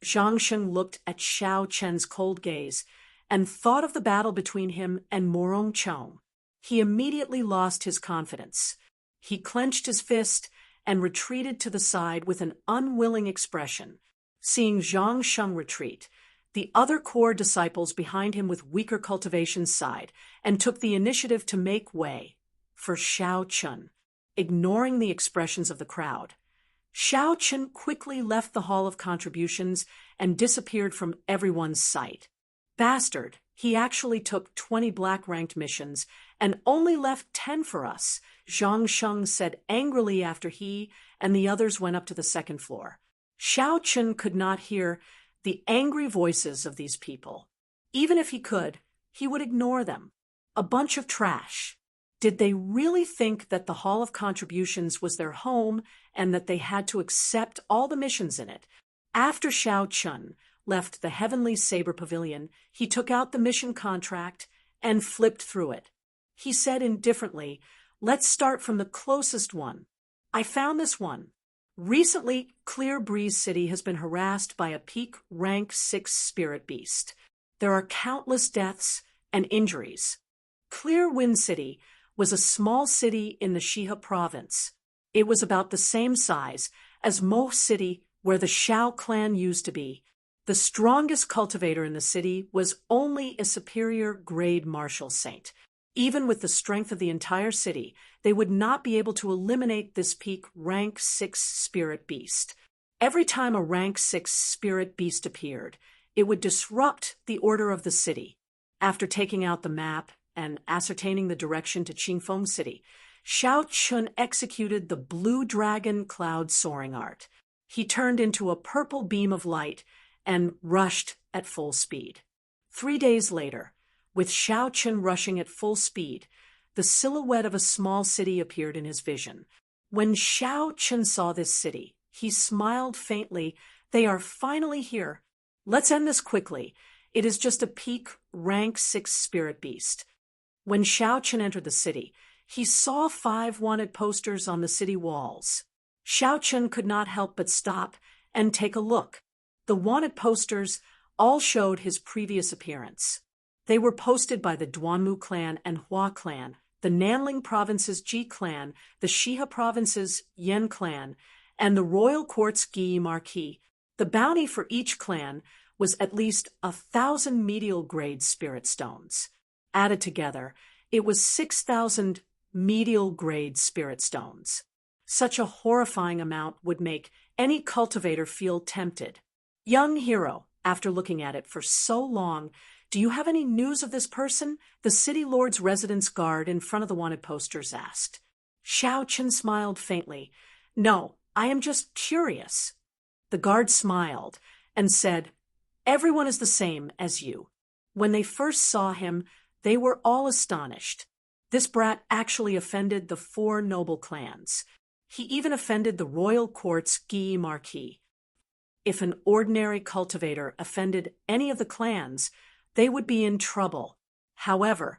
Zhang Sheng looked at Xiao Chen's cold gaze and thought of the battle between him and Morong Chong. He immediately lost his confidence. He clenched his fist and retreated to the side with an unwilling expression. Seeing Zhang Sheng retreat, the other core disciples behind him with weaker cultivation sighed and took the initiative to make way for Xiao Chun, ignoring the expressions of the crowd. Xiao Chun quickly left the Hall of Contributions and disappeared from everyone's sight. Bastard, he actually took 20 black-ranked missions and only left 10 for us, Zhang Sheng said angrily after he and the others went up to the second floor. Xiao Chun could not hear the angry voices of these people. Even if he could, he would ignore them. A bunch of trash. Did they really think that the Hall of Contributions was their home and that they had to accept all the missions in it? After Xiao Chun left the Heavenly Saber Pavilion, he took out the mission contract and flipped through it. He said indifferently, "Let's start from the closest one. I found this one. Recently, Clear Breeze City has been harassed by a peak rank 6 spirit beast. There are countless deaths and injuries. Clear Wind City was a small city in the Shiha province. It was about the same size as Mo City, where the Shao clan used to be. The strongest cultivator in the city was only a superior grade martial saint. Even with the strength of the entire city, they would not be able to eliminate this peak rank 6 spirit beast. Every time a rank 6 spirit beast appeared, it would disrupt the order of the city. After taking out the map and ascertaining the direction to Qingfeng City, Xiao Chun executed the Blue Dragon Cloud Soaring Art. He turned into a purple beam of light and rushed at full speed. 3 days later, with Xiao Chun rushing at full speed, the silhouette of a small city appeared in his vision. When Xiao Chun saw this city, he smiled faintly. "They are finally here. Let's end this quickly. It is just a peak rank 6 spirit beast." When Xiao Chun entered the city, he saw 5 wanted posters on the city walls. Xiao Chun could not help but stop and take a look. The wanted posters all showed his previous appearance. They were posted by the Duanmu clan and Hua clan, the Nanling province's Ji clan, the Shiha province's Yen clan, and the royal court's Gi Marquis. The bounty for each clan was at least 1,000 medial grade spirit stones. Added together, it was 6,000 medial grade spirit stones. Such a horrifying amount would make any cultivator feel tempted. "Young hero, after looking at it for so long, do you have any news of this person?" the city lord's residence guard in front of the wanted posters asked. Xiao Chun smiled faintly. "No, I am just curious." The guard smiled and said, "Everyone is the same as you. When they first saw him, they were all astonished. This brat actually offended the 4 noble clans. He even offended the royal court's Gi Marquis. If an ordinary cultivator offended any of the clans, they would be in trouble. However,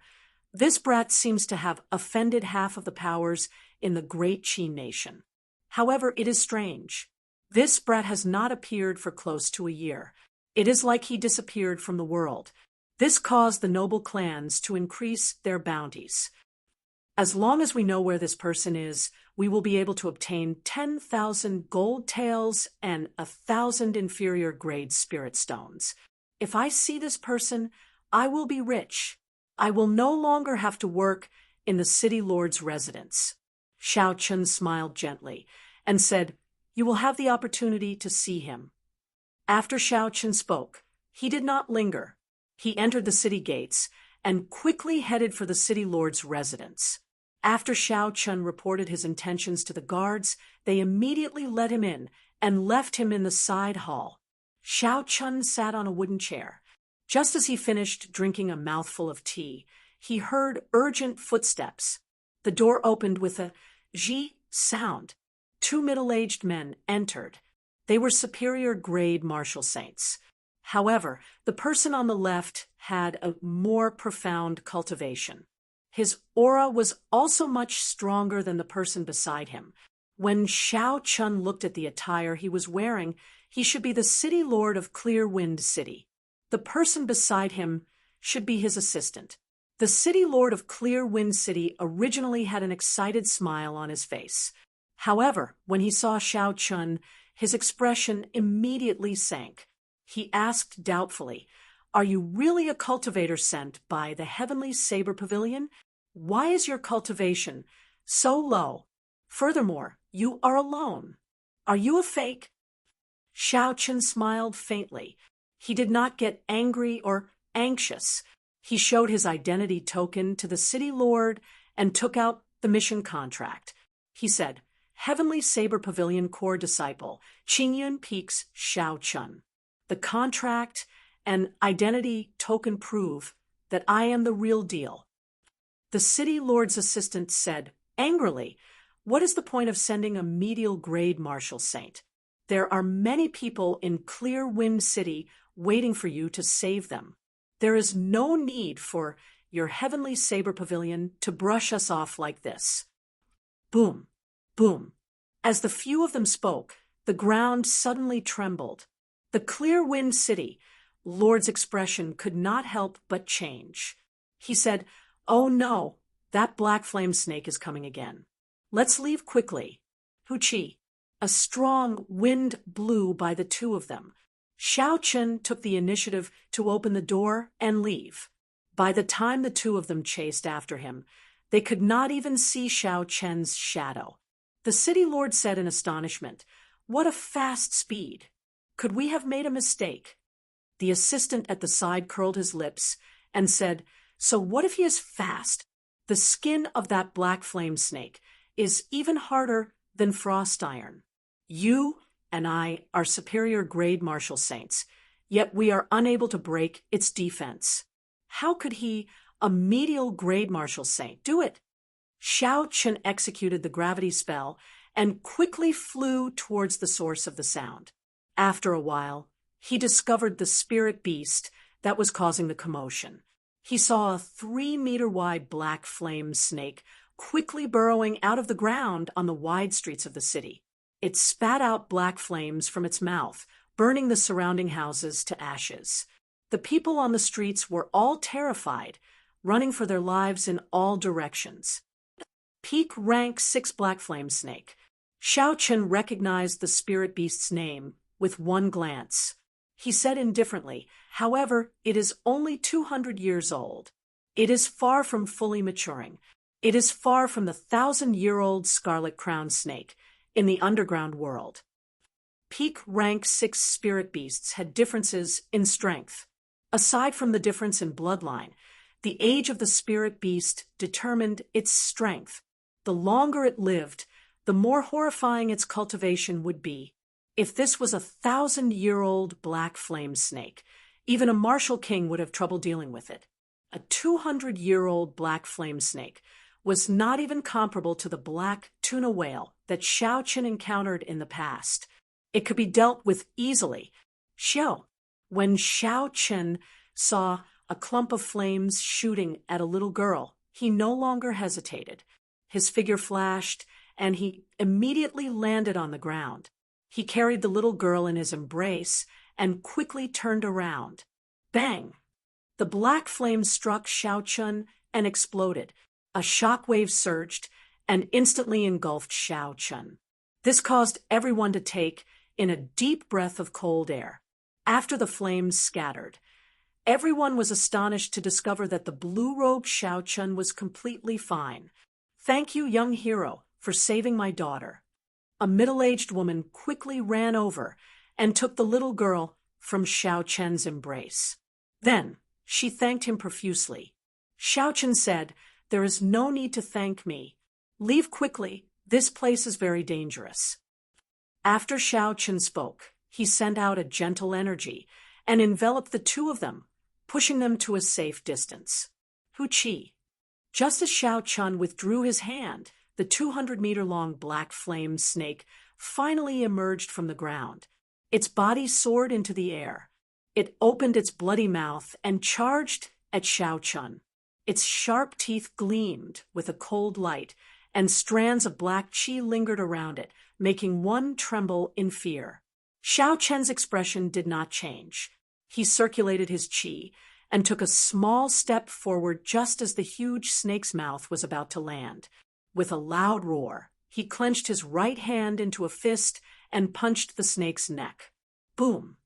this brat seems to have offended half of the powers in the Great Qi nation. However, it is strange. This brat has not appeared for close to a year. It is like he disappeared from the world. This caused the noble clans to increase their bounties. As long as we know where this person is, we will be able to obtain 10,000 gold tails and 1,000 inferior grade spirit stones. If I see this person, I will be rich. I will no longer have to work in the city lord's residence." Xiao Chun smiled gently and said, "You will have the opportunity to see him." After Xiao Chun spoke, he did not linger. He entered the city gates and quickly headed for the city lord's residence. After Xiao Chun reported his intentions to the guards, they immediately let him in and left him in the side hall. Xiao Chun sat on a wooden chair. Just as he finished drinking a mouthful of tea, he heard urgent footsteps. The door opened with a zhi sound. 2 middle-aged men entered. They were superior-grade martial saints. However, the person on the left had a more profound cultivation. His aura was also much stronger than the person beside him. When Xiao Chun looked at the attire he was wearing, he should be the city lord of Clear Wind City. The person beside him should be his assistant. The city lord of Clear Wind City originally had an excited smile on his face. However, when he saw Xiao Chun, his expression immediately sank. He asked doubtfully, "Are you really a cultivator sent by the Heavenly Saber Pavilion? Why is your cultivation so low? Furthermore, you are alone. Are you a fake?" Xiao Chun smiled faintly. He did not get angry or anxious. He showed his identity token to the city lord and took out the mission contract. He said, "Heavenly Saber Pavilion Core Disciple, Qingyun Peaks Xiao Chun. The contract and identity token prove that I am the real deal." The city lord's assistant said, angrily, "What is the point of sending a medial-grade martial saint? There are many people in Clear Wind City waiting for you to save them. There is no need for your Heavenly Saber Pavilion to brush us off like this." Boom, boom. As the few of them spoke, the ground suddenly trembled. The Clear Wind City lord's expression could not help but change. He said, "Oh no, that black flame snake is coming again. Let's leave quickly." Huchi. A strong wind blew by the two of them. Xiao Chun took the initiative to open the door and leave. By the time the two of them chased after him, they could not even see Xiao Chen's shadow. The city lord said in astonishment, "What a fast speed! Could we have made a mistake?" The assistant at the side curled his lips and said, "So what if he is fast? The skin of that black flame snake is even harder than frost iron. You and I are superior grade martial saints, yet we are unable to break its defense. How could he, a medial grade martial saint, do it?" Xiao Chun executed the gravity spell and quickly flew towards the source of the sound. After a while, he discovered the spirit beast that was causing the commotion. He saw a 3-meter-wide black flame snake quickly burrowing out of the ground on the wide streets of the city. It spat out black flames from its mouth, burning the surrounding houses to ashes. The people on the streets were all terrified, running for their lives in all directions. Peak rank 6 black flame snake. Xiao Chun recognized the spirit beast's name with one glance. He said indifferently, "However, it is only 200 years old. It is far from fully maturing. It is far from the 1,000-year-old scarlet-crowned snake in the underground world." Peak rank 6 spirit beasts had differences in strength. Aside from the difference in bloodline, the age of the spirit beast determined its strength. The longer it lived, the more horrifying its cultivation would be. If this was a 1,000-year-old black flame snake, even a martial king would have trouble dealing with it. A 200-year-old black flame snake was not even comparable to the black tuna whale that Xiao Chun encountered in the past. It could be dealt with easily. When Xiao Chun saw a clump of flames shooting at a little girl, he no longer hesitated. His figure flashed, and he immediately landed on the ground. He carried the little girl in his embrace and quickly turned around. Bang! The black flame struck Xiao Chun and exploded. A shockwave surged and instantly engulfed Xiao Chun. This caused everyone to take in a deep breath of cold air. After the flames scattered, everyone was astonished to discover that the blue-robed Xiao Chun was completely fine. "Thank you, young hero, for saving my daughter." A middle-aged woman quickly ran over and took the little girl from Xiao Chen's embrace. Then, She thanked him profusely. Xiao Chen said, "There is no need to thank me. Leave quickly, this place is very dangerous." After Xiao Chen spoke, he sent out a gentle energy and enveloped the two of them, pushing them to a safe distance. Hu Qi. Just as Xiao Chen withdrew his hand, the 200-meter-long black flame snake finally emerged from the ground. Its body soared into the air. It opened its bloody mouth and charged at Xiao Chen. Its sharp teeth gleamed with a cold light, and strands of black qi lingered around it, making one tremble in fear. Xiao Chen's expression did not change. He circulated his qi and took a small step forward just as the huge snake's mouth was about to land. With a loud roar, he clenched his right hand into a fist and punched the snake's neck. Boom!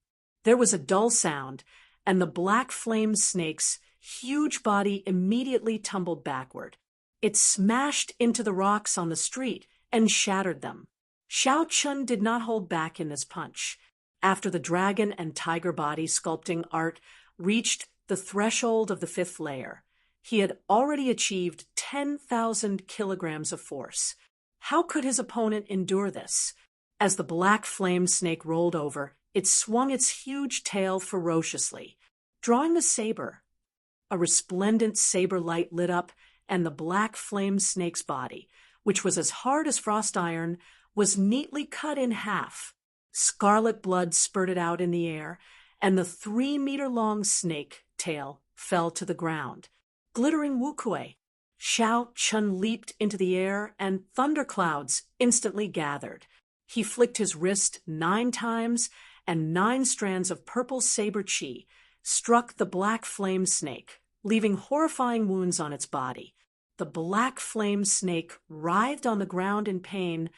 There was a dull sound, and the black flame snake's huge body immediately tumbled backward. It smashed into the rocks on the street and shattered them. Xiao Chen did not hold back in this punch. After the dragon and tiger body sculpting art reached the threshold of the 5th layer, he had already achieved 10,000 kilograms of force. How could his opponent endure this? As the black flame snake rolled over, it swung its huge tail ferociously. Drawing the saber, a resplendent saber light lit up, and the black flame snake's body, which was as hard as frost iron, was neatly cut in half. Scarlet blood spurted out in the air, and the 3-meter-long snake tail fell to the ground. Glittering wukuei. Xiao Chen leaped into the air, and thunderclouds instantly gathered. He flicked his wrist 9 times, and 9 strands of purple saber qi struck the black flame snake, leaving horrifying wounds on its body. The black flame snake writhed on the ground in pain,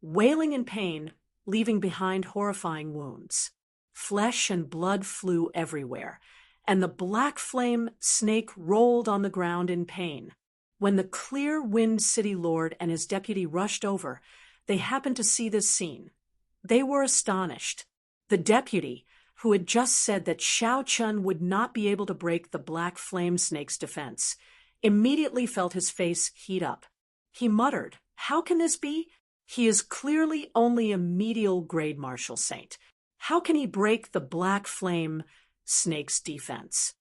wailing in pain, leaving behind horrifying wounds. Flesh and blood flew everywhere, and the black flame snake rolled on the ground in pain. When the Clear Wind City Lord and his deputy rushed over, they happened to see this scene. They were astonished. The deputy, who had just said that Xiao Chen would not be able to break the black flame snake's defense, immediately felt his face heat up. He muttered, "How can this be? He is clearly only a medial grade martial saint. How can he break the black flame snake's defense?"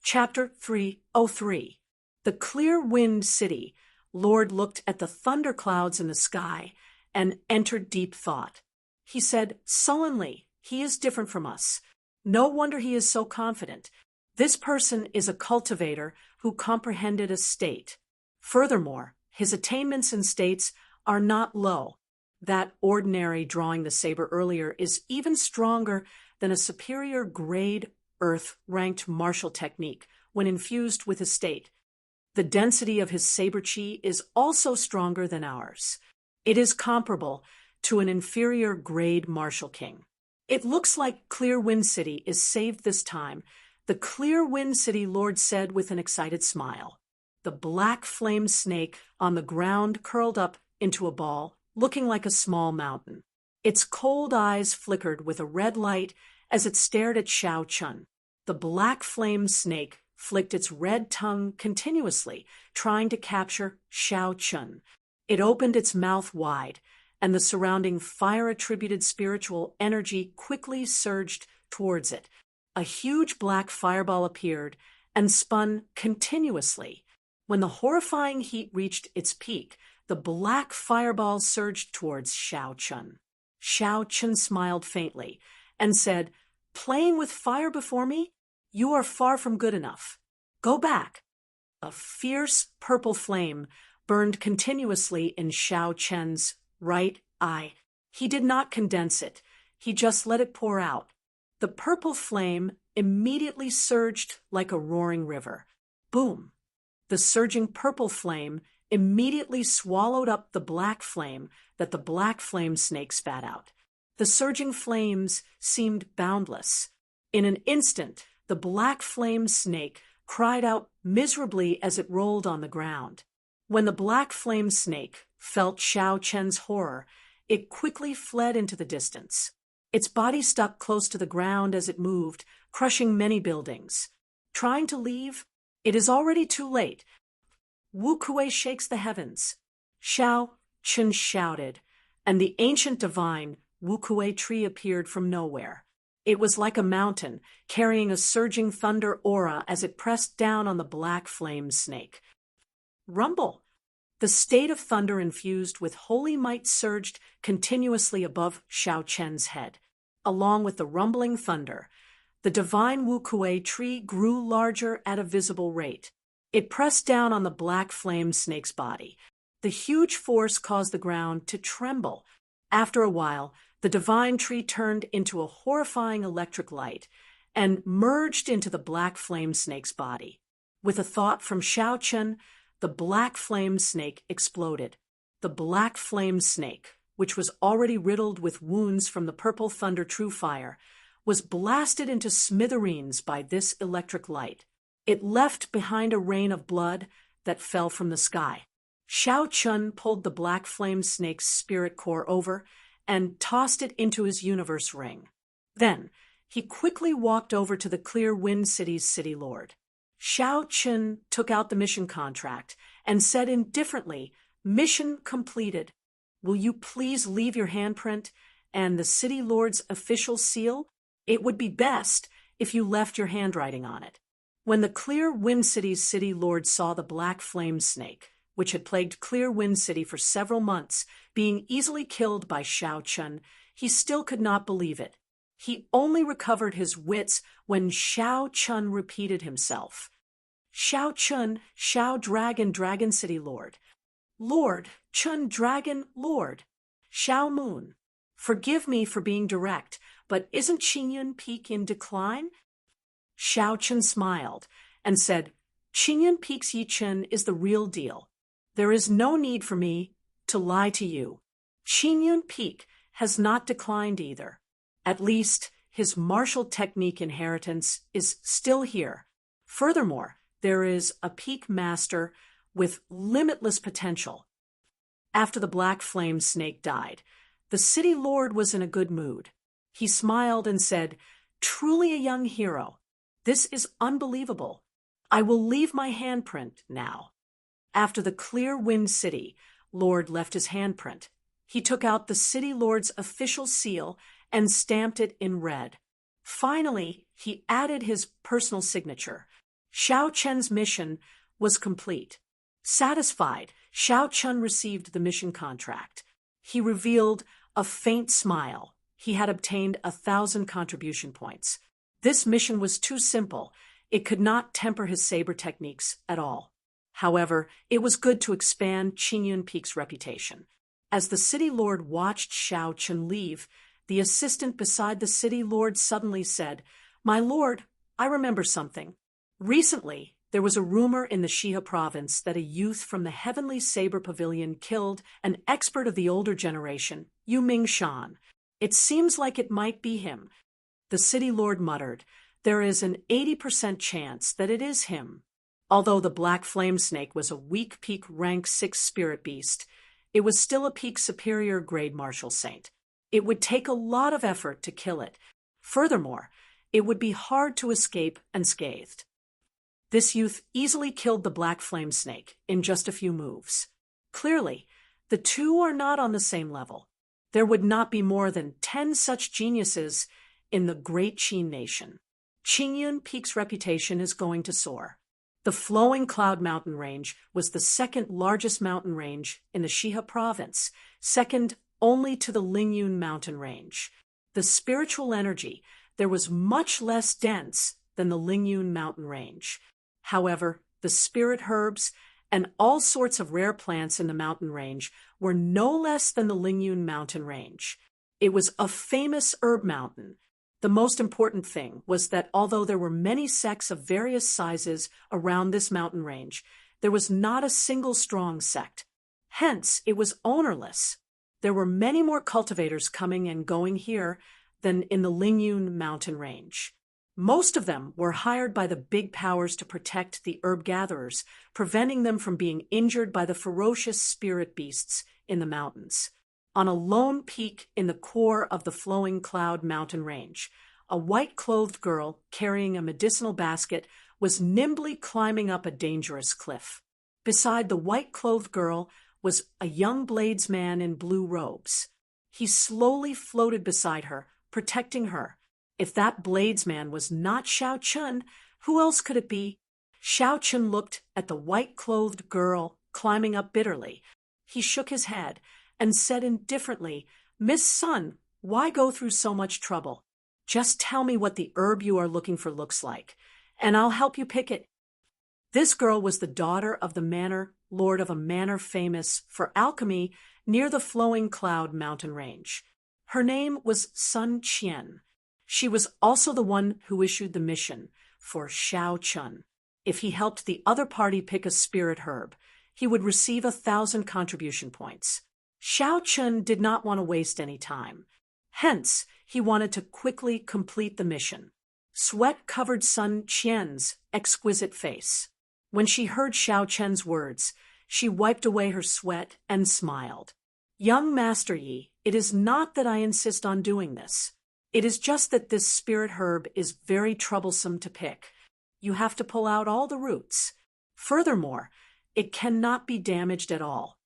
Chapter 303. The Clear Wind City Lord looked at the thunderclouds in the sky and entered deep thought. He said sullenly, "He is different from us. No wonder he is so confident. This person is a cultivator who comprehended a state. Furthermore, his attainments in states are not low. That ordinary drawing the saber earlier is even stronger than a superior grade Earth-ranked martial technique when infused with a state. The density of his saber qi is also stronger than ours. It is comparable to an inferior grade martial king. It looks like Clear Wind City is saved this time," the Clear Wind City Lord said with an excited smile. The black flame snake on the ground curled up into a ball, looking like a small mountain. Its cold eyes flickered with a red light as it stared at Xiao Chen. The black flame snake flicked its red tongue continuously, trying to capture Xiao Chen. It opened its mouth wide, and the surrounding fire-attributed spiritual energy quickly surged towards it. A huge black fireball appeared and spun continuously. When the horrifying heat reached its peak, the black fireball surged towards Xiao Chen. Xiao Chen smiled faintly and said, "Playing with fire before me? You are far from good enough. Go back." A fierce purple flame burned continuously in Xiao Chen's right eye. He did not condense it. He just let it pour out. The purple flame immediately surged like a roaring river. Boom! The surging purple flame immediately swallowed up the black flame that the black flame snake spat out. The surging flames seemed boundless. In an instant, the black flame snake cried out miserably as it rolled on the ground. When the black flame snake felt Xiao Chen's horror, it quickly fled into the distance. Its body stuck close to the ground as it moved, crushing many buildings. trying to leave? It is already too late. Wu Kuei shakes the heavens. Xiao Chen shouted, and the ancient divine Wu Kuei tree appeared from nowhere. It was like a mountain, carrying a surging thunder aura as it pressed down on the black flame snake. Rumble! The state of thunder infused with holy might surged continuously above Xiao Chen's head. Along with the rumbling thunder, the divine Wu Kuei tree grew larger at a visible rate. It pressed down on the black flame snake's body. The huge force caused the ground to tremble. After a while, the divine tree turned into a horrifying electric light and merged into the black flame snake's body. With a thought from Xiao Chen, the black flame snake exploded. The black flame snake, which was already riddled with wounds from the purple thunder true fire, was blasted into smithereens by this electric light. It left behind a rain of blood that fell from the sky. Xiao Chen pulled the black flame snake's spirit core over and tossed it into his universe ring. Then, he quickly walked over to the Clear Wind City's city lord. Xiao Chen took out the mission contract and said indifferently, "Mission completed. Will you please leave your handprint and the city lord's official seal? It would be best if you left your handwriting on it." When the Clear Wind City's city lord saw the black flame snake, which had plagued Clear Wind City for several months, being easily killed by Xiao Chen, he still could not believe it. He only recovered his wits when Xiao Chen repeated himself. "Xiao Chen, Xiao Dragon, Dragon City Lord. Lord, Chen Dragon, Lord. Xiao Moon. Forgive me for being direct, but isn't Qingyun Peak in decline?" Xiao Chen smiled and said, "Qingyun Peak's Yichen is the real deal. There is no need for me to lie to you. Qingyun Peak has not declined either. At least, his martial technique inheritance is still here. Furthermore, there is a peak master with limitless potential." After the black flame snake died, the city lord was in a good mood. He smiled and said, "Truly a young hero. This is unbelievable. I will leave my handprint now." After the Clear Wind City lord left his handprint, he took out the city lord's official seal and stamped it in red. Finally, he added his personal signature. Xiao Chen's mission was complete. Satisfied, Xiao Chen received the mission contract. He revealed a faint smile. He had obtained 1,000 contribution points. This mission was too simple. It could not temper his saber techniques at all. However, it was good to expand Qingyun Peak's reputation. As the city lord watched Xiao Chen leave, the assistant beside the city lord suddenly said, "My lord, I remember something. Recently, there was a rumor in the Shihe province that a youth from the Heavenly Saber Pavilion killed an expert of the older generation, Yu Mingshan. It seems like it might be him." The city lord muttered, "There is an 80% chance that it is him." Although the black flame snake was a weak peak rank 6 spirit beast, it was still a peak superior grade martial saint. It would take a lot of effort to kill it. Furthermore, it would be hard to escape unscathed. This youth easily killed the black flame snake in just a few moves. Clearly, the two are not on the same level. There would not be more than 10 such geniuses in the great Qin nation. Qingyun Peak's reputation is going to soar. The Flowing Cloud mountain range was the second largest mountain range in the Shihe province, second only to the Lingyun mountain range. The spiritual energy there was much less dense than the Lingyun mountain range. However, the spirit herbs and all sorts of rare plants in the mountain range were no less than the Lingyun mountain range. It was a famous herb mountain. The most important thing was that although there were many sects of various sizes around this mountain range, there was not a single strong sect. Hence, it was ownerless. There were many more cultivators coming and going here than in the Lingyun mountain range. Most of them were hired by the big powers to protect the herb gatherers, preventing them from being injured by the ferocious spirit beasts in the mountains. On a lone peak in the core of the Flowing Cloud mountain range, a white-clothed girl carrying a medicinal basket was nimbly climbing up a dangerous cliff. Beside the white-clothed girl was a young bladesman in blue robes. He slowly floated beside her, protecting her. If that bladesman was not Xiao Chun, who else could it be? Xiao Chun looked at the white-clothed girl climbing up bitterly. He shook his head and said indifferently, "Miss Sun, why go through so much trouble? Just tell me what the herb you are looking for looks like, and I'll help you pick it." This girl was the daughter of the manor lord of a manor famous for alchemy near the Flowing Cloud mountain range. Her name was Sun Qian. She was also the one who issued the mission for Xiao Chun. If he helped the other party pick a spirit herb, he would receive 1,000 contribution points. Xiao Chun did not want to waste any time. Hence, he wanted to quickly complete the mission. Sweat covered Sun Qian's exquisite face. When she heard Xiao Chen's words, she wiped away her sweat and smiled. "Young Master Yi, it is not that I insist on doing this. It is just that this spirit herb is very troublesome to pick. You have to pull out all the roots. Furthermore, it cannot be damaged at all.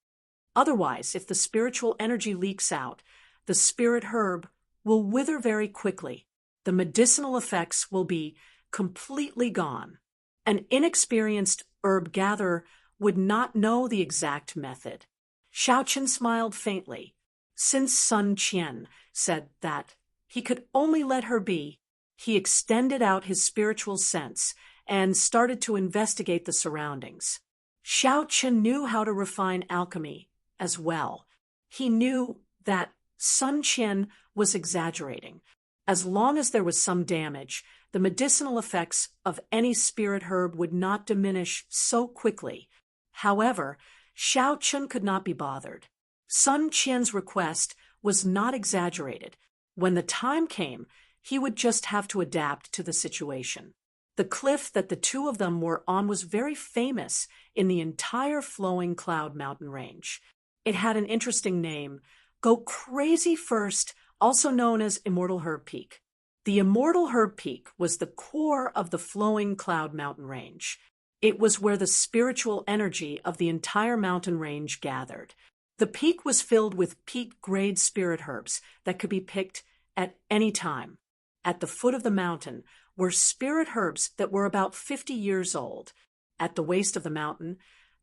Otherwise, if the spiritual energy leaks out, the spirit herb will wither very quickly. The medicinal effects will be completely gone. An inexperienced herb gatherer would not know the exact method." Xiao Chen smiled faintly. Since Sun Qian said that he could only let her be, he extended out his spiritual sense and started to investigate the surroundings. Xiao Chen knew how to refine alchemy as well. He knew that Sun Qian was exaggerating. As long as there was some damage, the medicinal effects of any spirit herb would not diminish so quickly. However, Xiao Chun could not be bothered. Sun Qian's request was not exaggerated. When the time came, he would just have to adapt to the situation. The cliff that the two of them were on was very famous in the entire Flowing Cloud mountain range. It had an interesting name, Go Crazy First, also known as Immortal Herb Peak. The Immortal Herb Peak was the core of the Flowing Cloud mountain range. It was where the spiritual energy of the entire mountain range gathered. The peak was filled with peak-grade spirit herbs that could be picked at any time. At the foot of the mountain were spirit herbs that were about 50 years old. At the waist of the mountain,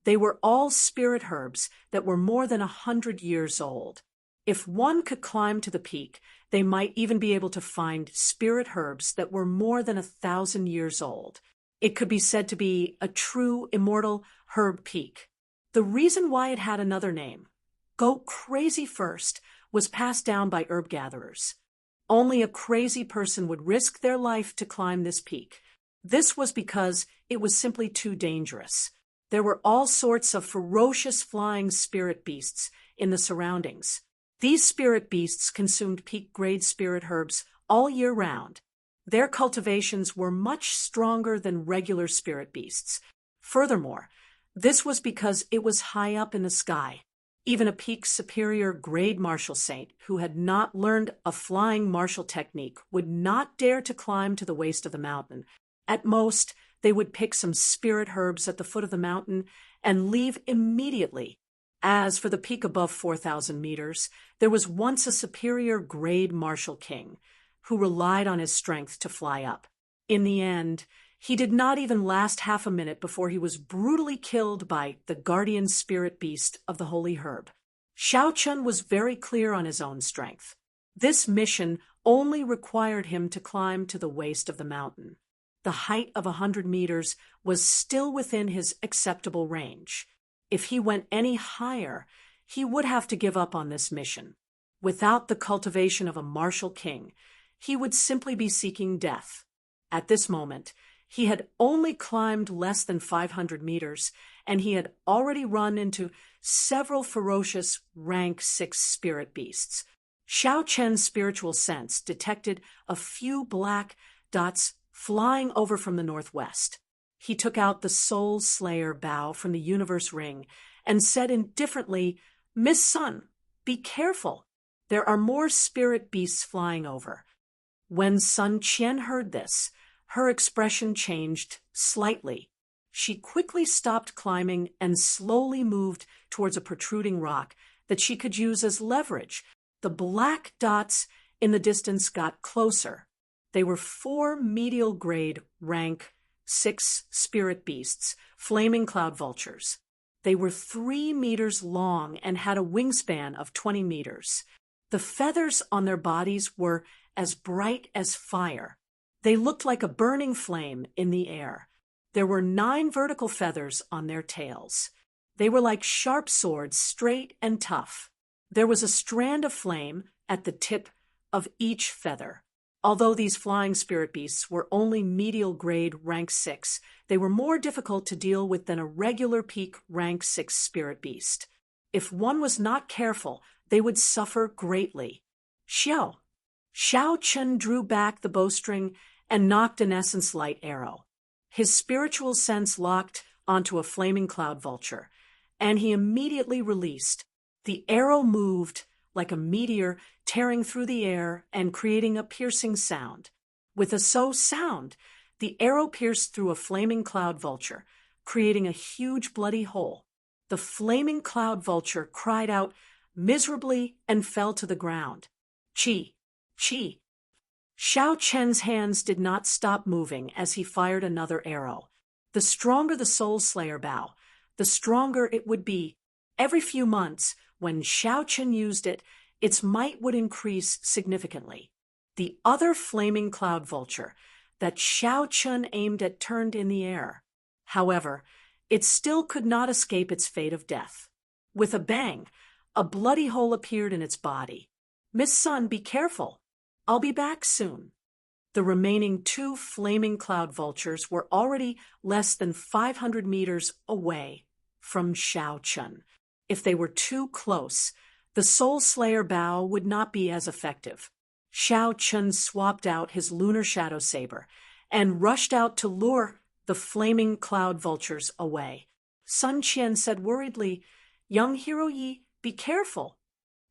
they were all spirit herbs that were more than 100 years old. If one could climb to the peak, they might even be able to find spirit herbs that were more than 1,000 years old. It could be said to be a true immortal herb peak. The reason why it had another name, Go Crazy First, was passed down by herb gatherers. Only a crazy person would risk their life to climb this peak. This was because it was simply too dangerous. There were all sorts of ferocious flying spirit beasts in the surroundings. These spirit beasts consumed peak-grade spirit herbs all year round. Their cultivations were much stronger than regular spirit beasts. Furthermore, this was because it was high up in the sky. Even a peak superior grade martial saint who had not learned a flying martial technique would not dare to climb to the waist of the mountain. At most, they would pick some spirit herbs at the foot of the mountain and leave immediately. As for the peak above 4,000 meters, there was once a superior grade martial king who relied on his strength to fly up. In the end, he did not even last half a minute before he was brutally killed by the guardian spirit beast of the holy herb. Xiao Chun was very clear on his own strength. This mission only required him to climb to the waist of the mountain. The height of 100 meters was still within his acceptable range. If he went any higher, he would have to give up on this mission. Without the cultivation of a martial king, he would simply be seeking death. At this moment, he had only climbed less than 500 meters, and he had already run into several ferocious rank 6 spirit beasts. Xiao Chen's spiritual sense detected a few black dots flying over from the northwest. He took out the Soul Slayer bow from the universe ring and said indifferently, "Miss Sun, be careful. There are more spirit beasts flying over." When Sun Qian heard this, her expression changed slightly. She quickly stopped climbing and slowly moved towards a protruding rock that she could use as leverage. The black dots in the distance got closer. They were 4 medial-grade rank 6 spirit beasts, flaming cloud vultures. They were 3 meters long and had a wingspan of 20 meters. The feathers on their bodies were as bright as fire. They looked like a burning flame in the air. There were 9 vertical feathers on their tails. They were like sharp swords, straight and tough. There was a strand of flame at the tip of each feather. Although these flying spirit beasts were only medial grade rank 6, they were more difficult to deal with than a regular peak rank 6 spirit beast. If one was not careful, they would suffer greatly. Xiao Chen drew back the bowstring and nocked an essence light arrow. His spiritual sense locked onto a flaming cloud vulture, and he immediately released. The arrow moved like a meteor, tearing through the air and creating a piercing sound. With a sound, the arrow pierced through a flaming cloud vulture, creating a huge bloody hole. The flaming cloud vulture cried out miserably and fell to the ground. Chi! Xiao Chen's hands did not stop moving as he fired another arrow. The stronger the Soul Slayer bow, the stronger it would be. Every few months, when Xiao Chen used it, its might would increase significantly. The other flaming cloud vulture that Xiao Chen aimed at turned in the air. However, it still could not escape its fate of death. With a bang, a bloody hole appeared in its body. "Miss Sun, be careful. I'll be back soon." The remaining 2 flaming cloud vultures were already less than 500 meters away from Xiao Chen. If they were too close, the Soul Slayer bow would not be as effective. Xiao Chen swapped out his lunar shadow saber and rushed out to lure the flaming cloud vultures away. Sun Qian said worriedly, "Young Hero Yi, be careful."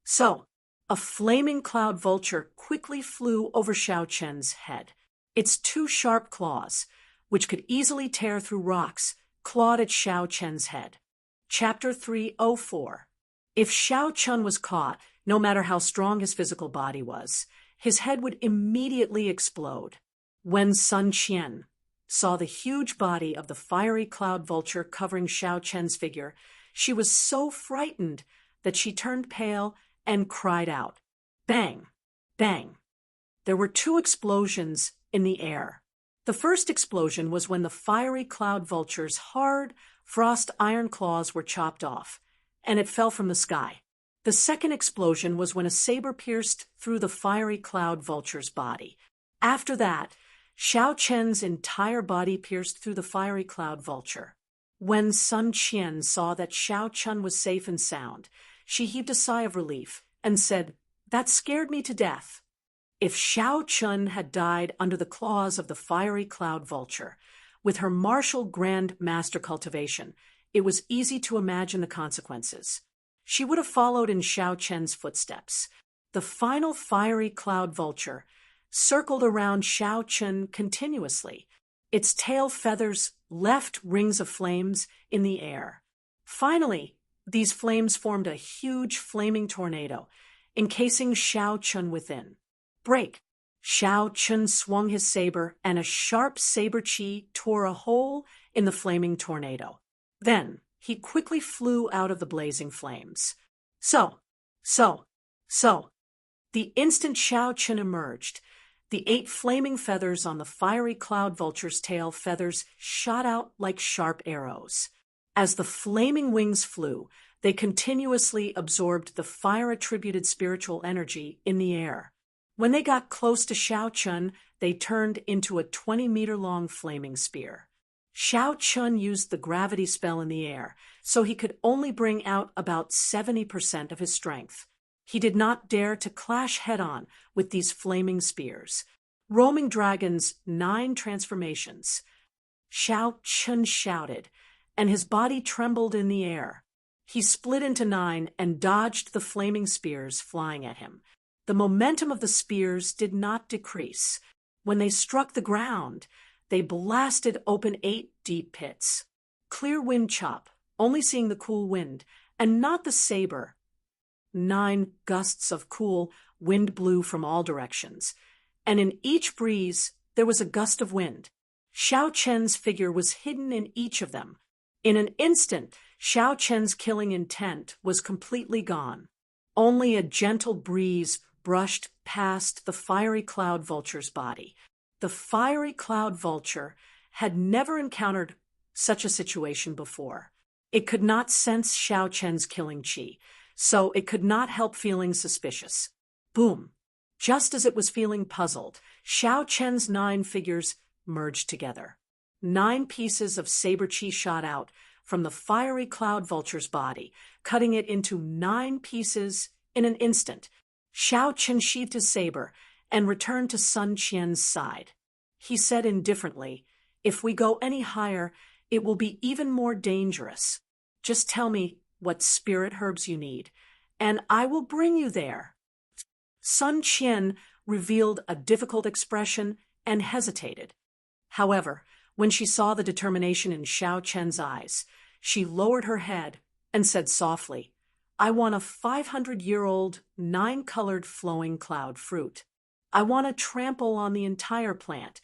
So, a flaming cloud vulture quickly flew over Xiao Chen's head. Its 2 sharp claws, which could easily tear through rocks, clawed at Xiao Chen's head. Chapter 304. If Xiao Chen was caught, no matter how strong his physical body was, his head would immediately explode. When Sun Qian saw the huge body of the fiery cloud vulture covering Xiao Chen's figure, she was so frightened that she turned pale and cried out. Bang! Bang! There were 2 explosions in the air. The first explosion was when the fiery cloud vulture's hard, frost iron claws were chopped off, and it fell from the sky. The second explosion was when a saber pierced through the fiery cloud vulture's body. After that, Xiao Chen's entire body pierced through the fiery cloud vulture. When Sun Qian saw that Xiao Chen was safe and sound, she heaved a sigh of relief and said, "That scared me to death." If Xiao Chen had died under the claws of the fiery cloud vulture, with her martial grand master cultivation, it was easy to imagine the consequences. She would have followed in Xiao Chen's footsteps. The final fiery cloud vulture circled around Xiao Chen continuously. Its tail feathers left rings of flames in the air. Finally, these flames formed a huge flaming tornado, encasing Xiao Chen within. Break! Xiao Chen swung his saber, and a sharp saber chi tore a hole in the flaming tornado. Then he quickly flew out of the blazing flames. So. The instant Xiao Chen emerged, the 8 flaming feathers on the fiery cloud vulture's tail feathers shot out like sharp arrows. As the flaming wings flew, they continuously absorbed the fire-attributed spiritual energy in the air. When they got close to Xiao Chen, they turned into a 20-meter-long flaming spear. Xiao Chen used the gravity spell in the air, so he could only bring out about 70% of his strength. He did not dare to clash head-on with these flaming spears. Roaming Dragon's 9 transformations. Xiao Chen shouted, and his body trembled in the air. He split into 9 and dodged the flaming spears flying at him. The momentum of the spears did not decrease. When they struck the ground, They blasted open 8 deep pits. Clear wind chop, only seeing the cool wind, and not the saber. 9 gusts of cool wind blew from all directions, and in each breeze there was a gust of wind. Xiao Chen's figure was hidden in each of them. In an instant, Xiao Chen's killing intent was completely gone. Only a gentle breeze brushed past the fiery cloud vulture's body. The fiery cloud vulture had never encountered such a situation before. It could not sense Xiao Chen's killing chi, so it could not help feeling suspicious. Boom! Just as it was feeling puzzled, Xiao Chen's 9 figures merged together. 9 pieces of saber chi shot out from the fiery cloud vulture's body, cutting it into 9 pieces in an instant. Xiao Chen sheathed his saber and returned to Sun Qian's side. He said indifferently, "If we go any higher, it will be even more dangerous. Just tell me what spirit herbs you need, and I will bring you there." Sun Qian revealed a difficult expression and hesitated. However, when she saw the determination in Xiao Chen's eyes, she lowered her head and said softly, "I want a 500-year-old, 9-colored flowing cloud fruit. I want to trample on the entire plant."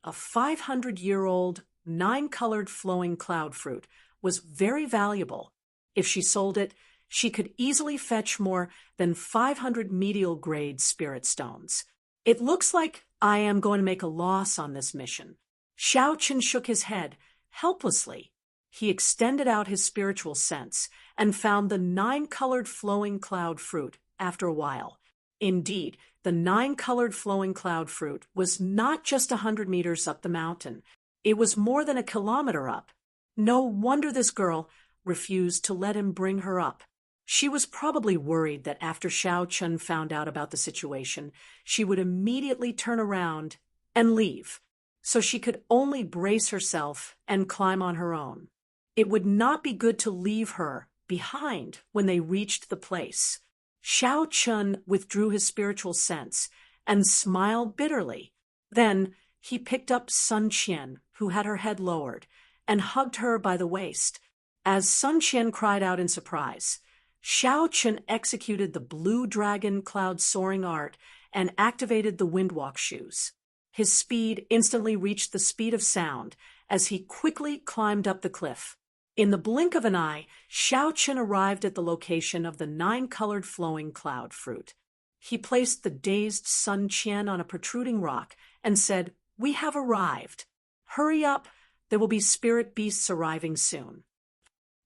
A 500-year-old, 9-colored flowing cloud fruit was very valuable. If she sold it, she could easily fetch more than 500 medial-grade spirit stones. "It looks like I am going to make a loss on this mission." Xiao Chen shook his head, helplessly. He extended out his spiritual sense and found the 9-colored flowing cloud fruit after a while. Indeed, the 9-colored flowing cloud fruit was not just 100 meters up the mountain. It was more than a kilometer up. No wonder this girl refused to let him bring her up. She was probably worried that after Xiao Chen found out about the situation, she would immediately turn around and leave, so she could only brace herself and climb on her own. It would not be good to leave her behind when they reached the place. Xiao Chen withdrew his spiritual sense and smiled bitterly. Then he picked up Sun Qian, who had her head lowered, and hugged her by the waist. As Sun Qian cried out in surprise, Xiao Chen executed the blue dragon cloud soaring art and activated the windwalk shoes. His speed instantly reached the speed of sound as he quickly climbed up the cliff. In the blink of an eye, Xiao Chen arrived at the location of the 9-colored flowing cloud fruit. He placed the dazed Sun Qian on a protruding rock and said, "We have arrived. Hurry up, there will be spirit beasts arriving soon."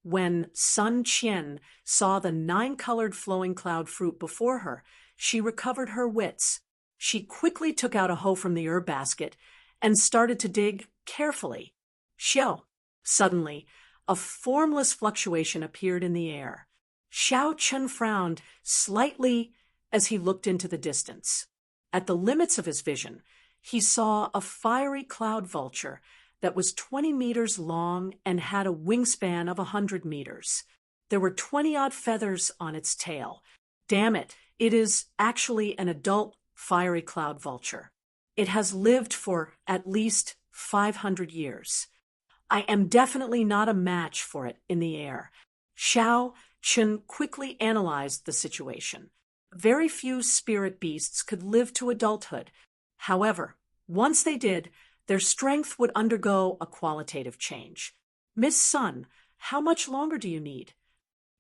When Sun Qian saw the 9-colored flowing cloud fruit before her, she recovered her wits. She quickly took out a hoe from the herb basket and started to dig carefully. Xiao! Suddenly, a formless fluctuation appeared in the air. Xiao Chen frowned slightly as he looked into the distance. At the limits of his vision, he saw a fiery cloud vulture that was 20 meters long and had a wingspan of 100 meters. There were 20-odd feathers on its tail. Damn it, it is actually an adult fiery cloud vulture. It has lived for at least 500 years. I am definitely not a match for it in the air. Xiao Chen quickly analyzed the situation. Very few spirit beasts could live to adulthood. However, once they did, their strength would undergo a qualitative change. "Miss Sun, how much longer do you need?"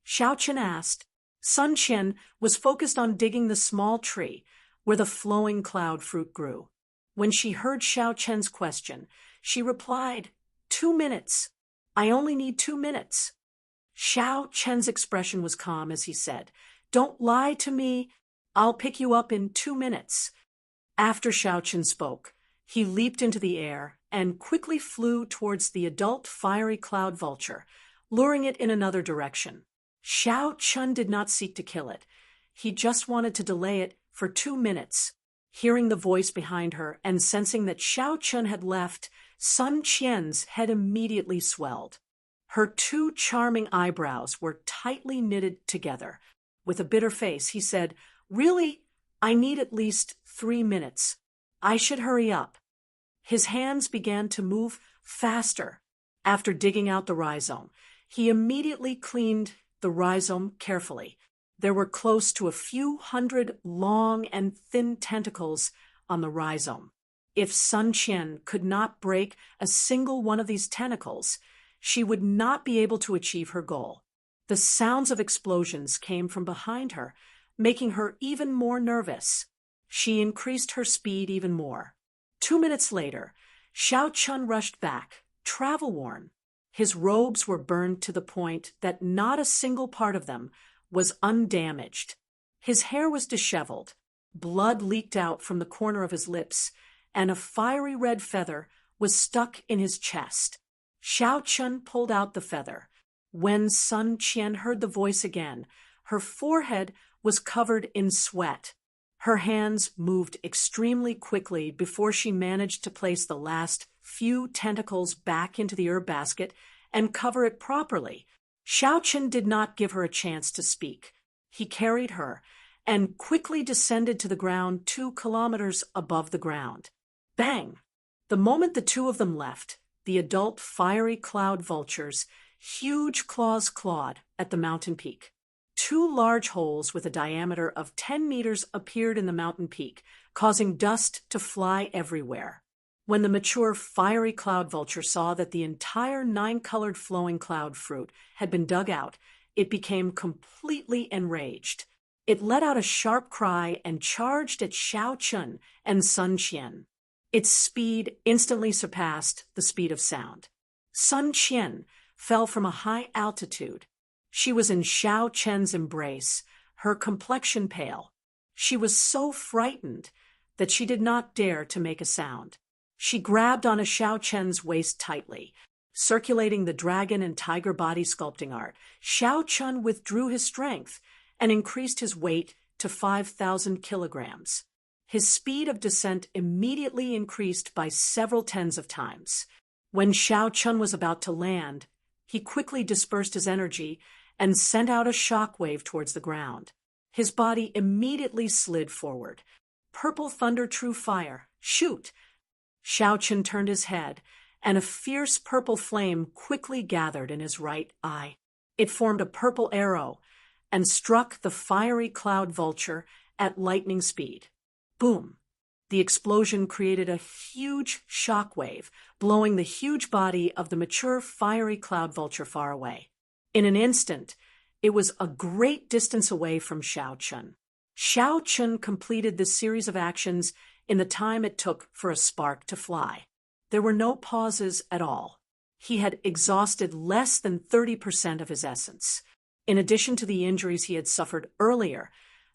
Xiao Chen asked. Sun Qian was focused on digging the small tree where the flowing cloud fruit grew. When she heard Xiao Chen's question, she replied, 2 minutes. I only need 2 minutes." Xiao Chen's expression was calm as he said, "Don't lie to me. I'll pick you up in 2 minutes." After Xiao Chen spoke, he leaped into the air and quickly flew towards the adult fiery cloud vulture, luring it in another direction. Xiao Chen did not seek to kill it. He just wanted to delay it for 2 minutes. Hearing the voice behind her and sensing that Xiao Chen had left, Sun Qian's head immediately swelled. Her 2 charming eyebrows were tightly knitted together. With a bitter face, he said, "Really? I need at least 3 minutes. I should hurry up." His hands began to move faster. After digging out the rhizome, he immediately cleaned the rhizome carefully. There were close to a few hundred long and thin tentacles on the rhizome. If Sun Qian could not break a single one of these tentacles, she would not be able to achieve her goal. The sounds of explosions came from behind her, making her even more nervous. She increased her speed even more. 2 minutes later, Xiao Chun rushed back, travel-worn. His robes were burned to the point that not a single part of them was undamaged. His hair was disheveled, blood leaked out from the corner of his lips, and a fiery red feather was stuck in his chest. Xiao Chun pulled out the feather. When Sun Qian heard the voice again, her forehead was covered in sweat. Her hands moved extremely quickly before she managed to place the last few tentacles back into the herb basket and cover it properly. Xiao Chun did not give her a chance to speak. He carried her and quickly descended to the ground 2 kilometers above the ground. Bang! The moment the two of them left, the adult fiery cloud vultures' huge claws clawed at the mountain peak. 2 large holes with a diameter of 10 meters appeared in the mountain peak, causing dust to fly everywhere. When the mature fiery cloud vulture saw that the entire 9-colored flowing cloud fruit had been dug out, it became completely enraged. It let out a sharp cry and charged at Xiao Chun and Sun Qian. Its speed instantly surpassed the speed of sound. Sun Qian fell from a high altitude. She was in Xiao Chen's embrace, her complexion pale. She was so frightened that she did not dare to make a sound. She grabbed onto Xiao Chen's waist tightly. Circulating the dragon and tiger body sculpting art, Xiao Chun withdrew his strength and increased his weight to 5,000 kilograms. His speed of descent immediately increased by several tens of times. When Xiao Chun was about to land, he quickly dispersed his energy and sent out a shock wave towards the ground. His body immediately slid forward. Purple thunder true fire. Shoot! Xiao Chun turned his head, and a fierce purple flame quickly gathered in his right eye. It formed a purple arrow and struck the fiery cloud vulture at lightning speed. Boom! The explosion created a huge shock wave, blowing the huge body of the mature fiery cloud vulture far away. In an instant, it was a great distance away from Xiao Chun. Xiao Chun completed this series of actions in the time it took for a spark to fly. There were no pauses at all. He had exhausted less than 30% of his essence. In addition to the injuries he had suffered earlier,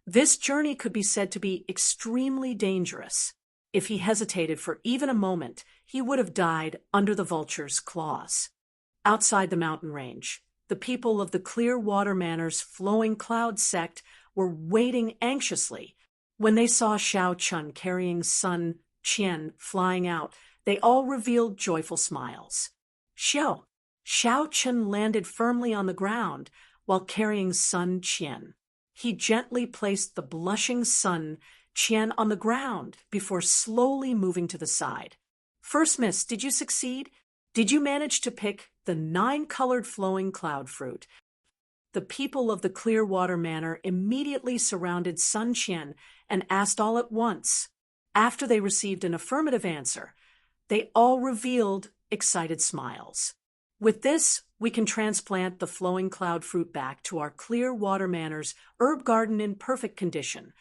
this journey could be said to be extremely dangerous. If he hesitated for even a moment, he would have died under the vulture's claws. Outside the mountain range, the people of the Clear Water Manor's flowing cloud sect were waiting anxiously. When they saw Xiao Chun carrying Sun Qian flying out, they all revealed joyful smiles. Xiao Chun landed firmly on the ground while carrying Sun Qian. He gently placed the blushing Sun Qian on the ground before slowly moving to the side. First Miss, did you succeed? Did you manage to pick the 9-colored flowing cloud fruit? The people of the Clear Water Manor immediately surrounded Sun Qian and asked all at once. After they received an affirmative answer, they all revealed excited smiles. With this, we can transplant the flowing cloud fruit back to our Clear Water Manor's herb garden in perfect condition.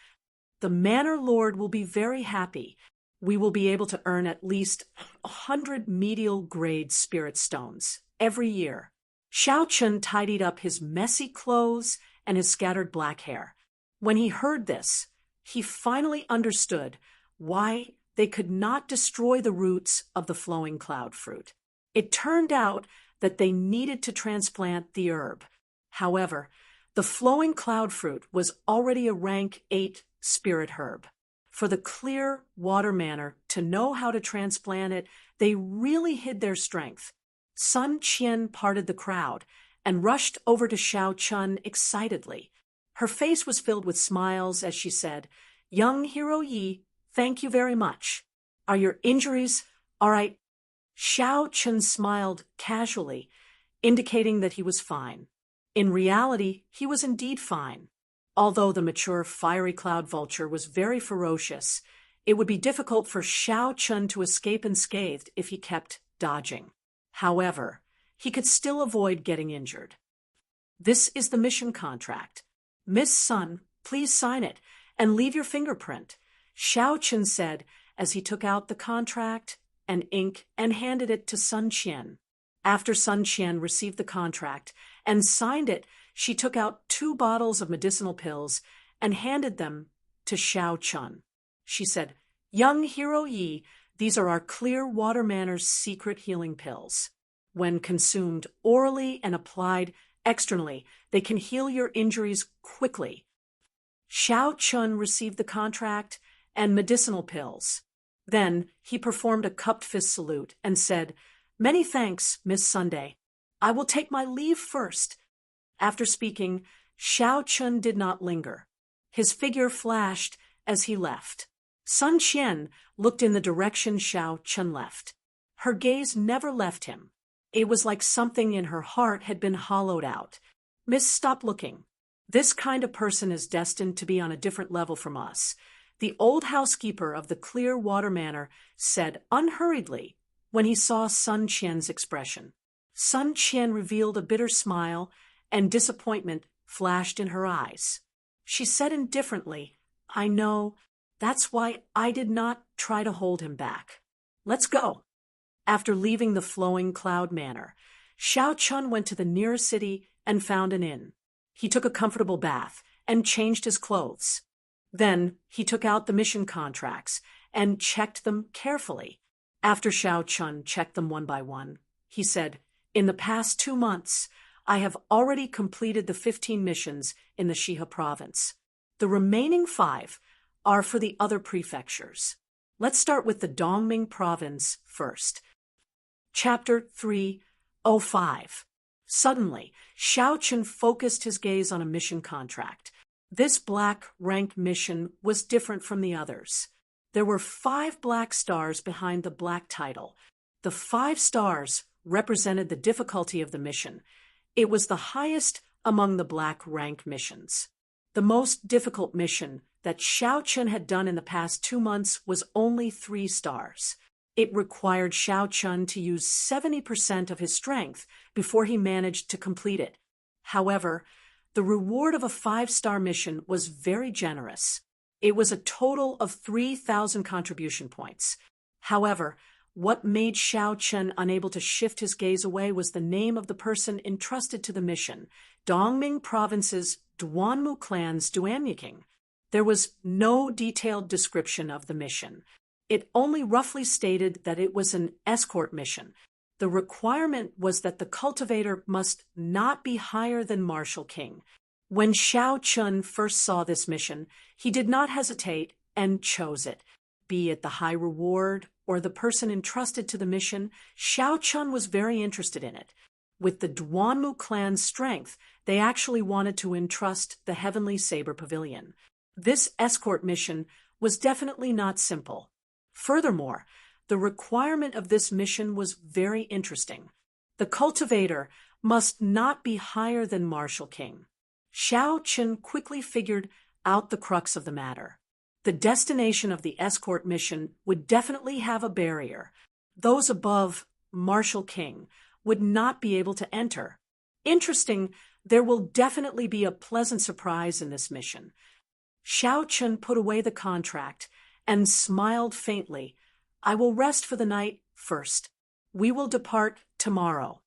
The Manor Lord will be very happy. We will be able to earn at least 100 medial grade spirit stones every year. Xiao Chun tidied up his messy clothes and his scattered black hair. When he heard this, he finally understood why they could not destroy the roots of the flowing cloud fruit. It turned out that they needed to transplant the herb. However, the flowing cloud fruit was already a rank 8 spirit herb. For the Clear Water Manor to know how to transplant it, they really hid their strength. Sun Qian parted the crowd and rushed over to Xiao Chun excitedly. Her face was filled with smiles as she said, "Young Hero Yi, thank you very much. Are your injuries All right. Xiao Chun smiled casually, indicating that he was fine. In reality, he was indeed fine. Although the mature fiery cloud vulture was very ferocious, it would be difficult for Xiao Chun to escape unscathed if he kept dodging. However, he could still avoid getting injured. This is the mission contract. Miss Sun, please sign it and leave your fingerprint, Xiao Chun said as he took out the contract and ink and handed it to Sun Qian. After Sun Qian received the contract and signed it, she took out 2 bottles of medicinal pills and handed them to Xiao Chun. She said, "Young Hero Yi, these are our Clear Water Manor's secret healing pills. When consumed orally and applied externally, they can heal your injuries quickly." Xiao Chun received the contract and medicinal pills. Then he performed a cupped fist salute and said, "Many thanks, Miss Sunday. I will take my leave first." After speaking, Xiao Chun did not linger. His figure flashed as he left. Sun Qian looked in the direction Xiao Chun left. Her gaze never left him. It was like something in her heart had been hollowed out. "Miss, stop looking. This kind of person is destined to be on a different level from us," the old housekeeper of the Clear Water Manor said unhurriedly when he saw Sun Qian's expression. Sun Qian revealed a bitter smile, and disappointment flashed in her eyes. She said indifferently, "I know. That's why I did not try to hold him back. Let's go." After leaving the flowing cloud manor, Xiao Chun went to the nearest city and found an inn. He took a comfortable bath and changed his clothes. Then he took out the mission contracts and checked them carefully. After Xiao Chun checked them one by one, he said, "In the past 2 months, I have already completed the 15 missions in the Shihe province. The remaining 5 are for the other prefectures. Let's start with the Dongming province first." Chapter 305. Suddenly, Xiao Chun focused his gaze on a mission contract. This black rank mission was different from the others. There were 5 black stars behind the black title. The 5 stars represented the difficulty of the mission. It was the highest among the black rank missions. The most difficult mission that Xiao Chun had done in the past 2 months was only 3 stars. It required Xiao Chun to use 70% of his strength before he managed to complete it. However, the reward of a 5-star mission was very generous. It was a total of 3,000 contribution points. However, what made Xiao Chun unable to shift his gaze away was the name of the person entrusted to the mission, Dongming Province's Duanmu clan's Duanmuking. There was no detailed description of the mission. It only roughly stated that it was an escort mission. The requirement was that the cultivator must not be higher than Martial King. When Xiao Chun first saw this mission, he did not hesitate and chose it. Be it the high reward or the person entrusted to the mission, Xiao Chun was very interested in it. With the Duanmu clan's strength, they actually wanted to entrust the Heavenly Saber Pavilion. This escort mission was definitely not simple. Furthermore, the requirement of this mission was very interesting. The cultivator must not be higher than Martial King. Xiao Chun quickly figured out the crux of the matter. The destination of the escort mission would definitely have a barrier. Those above Martial King would not be able to enter. Interesting, there will definitely be a pleasant surprise in this mission. Xiao Chun put away the contract and smiled faintly. "I will rest for the night first. We will depart tomorrow."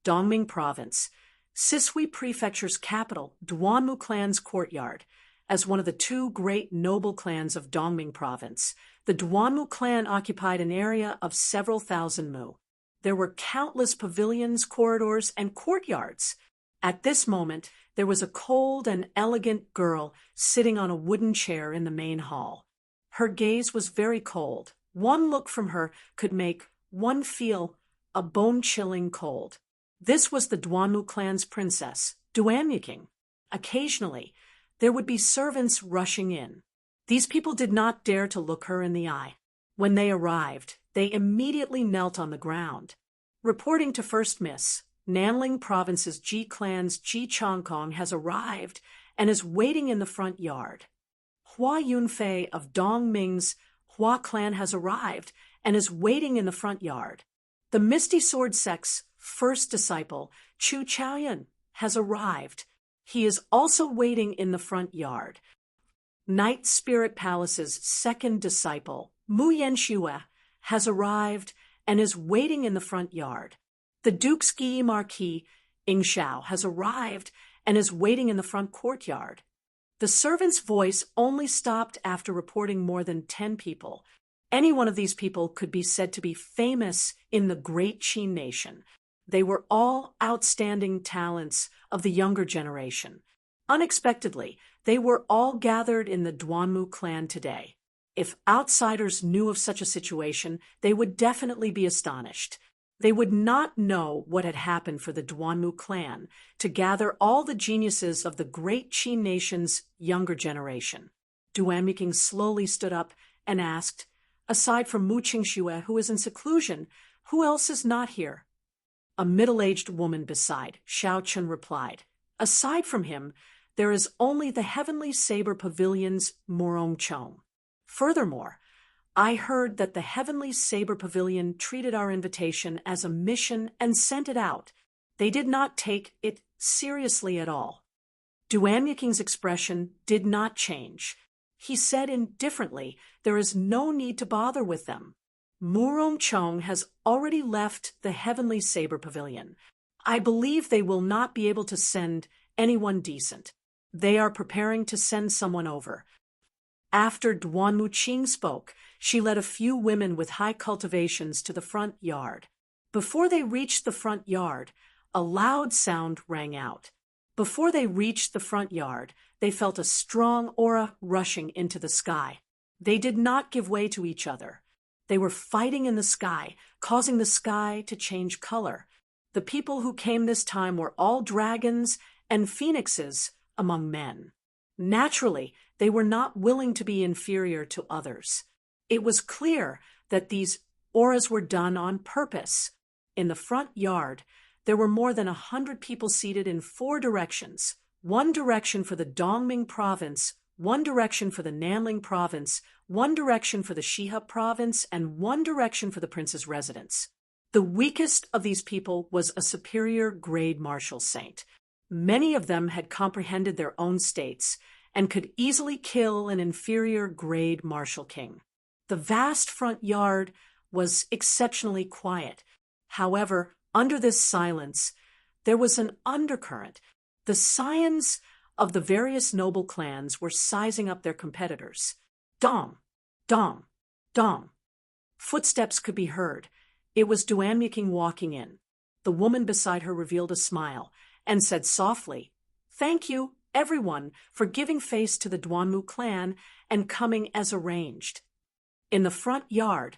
Dongming Province, Sisui Prefecture's capital, Duanmu clan's courtyard. As one of the 2 great noble clans of Dongming Province, the Duanmu clan occupied an area of several thousand mu. There were countless pavilions, corridors, and courtyards. At this moment, there was a cold and elegant girl sitting on a wooden chair in the main hall. Her gaze was very cold. One look from her could make one feel a bone-chilling cold. This was the Duanmu clan's princess, Duanmuking. Occasionally, there would be servants rushing in. These people did not dare to look her in the eye. When they arrived, they immediately knelt on the ground. Reporting to First Miss, Nanling Province's Ji Clan's Ji Chongkong has arrived and is waiting in the front yard. Hua Yunfei of Dongming's Hua Clan has arrived and is waiting in the front yard. The Misty Sword Sect's first disciple, Chu Chaoyan, has arrived. He is also waiting in the front yard. Night Spirit Palace's second disciple, Mu Yanxue, has arrived and is waiting in the front yard. The Duke's Gi Marquis, Ing Shao, has arrived and is waiting in the front courtyard. The servant's voice only stopped after reporting more than 10 people. Any one of these people could be said to be famous in the great Qin nation. They were all outstanding talents of the younger generation. Unexpectedly, they were all gathered in the Duanmu clan today. If outsiders knew of such a situation, they would definitely be astonished. They would not know what had happened for the Duanmu clan to gather all the geniuses of the great Qin nation's younger generation. Duanmu slowly stood up and asked, "Aside from Mu Qingxue, who is in seclusion, who else is not here?" A middle-aged woman beside Xiao Chun replied, "Aside from him, there is only the Heavenly Saber Pavilion's Morong Chong. Furthermore, I heard that the Heavenly Saber Pavilion treated our invitation as a mission and sent it out. They did not take it seriously at all." Duanmuking's expression did not change. He said indifferently, "There is no need to bother with them. Murong Chong has already left the Heavenly Saber Pavilion. I believe they will not be able to send anyone decent. They are preparing to send someone over." After Duanmu Qing spoke, she led a few women with high cultivations to the front yard. Before they reached the front yard, a loud sound rang out. Before they reached the front yard, they felt a strong aura rushing into the sky. They did not give way to each other. They were fighting in the sky, causing the sky to change color. The people who came this time were all dragons and phoenixes among men. Naturally, they were not willing to be inferior to others. It was clear that these auras were done on purpose. In the front yard, there were more than 100 people seated in 4 directions. One direction for the Dongming province, one direction for the Nanling province, one direction for the Shihe province, and one direction for the prince's residence. The weakest of these people was a superior grade martial saint. Many of them had comprehended their own states and could easily kill an inferior grade martial king. The vast front yard was exceptionally quiet. However, under this silence, there was an undercurrent. The scions of the various noble clans were sizing up their competitors. Dong, dong, dong. Footsteps could be heard. It was Duanmu walking in. The woman beside her revealed a smile and said softly, "Thank you, everyone, for giving face to the Duanmu clan and coming as arranged." In the front yard,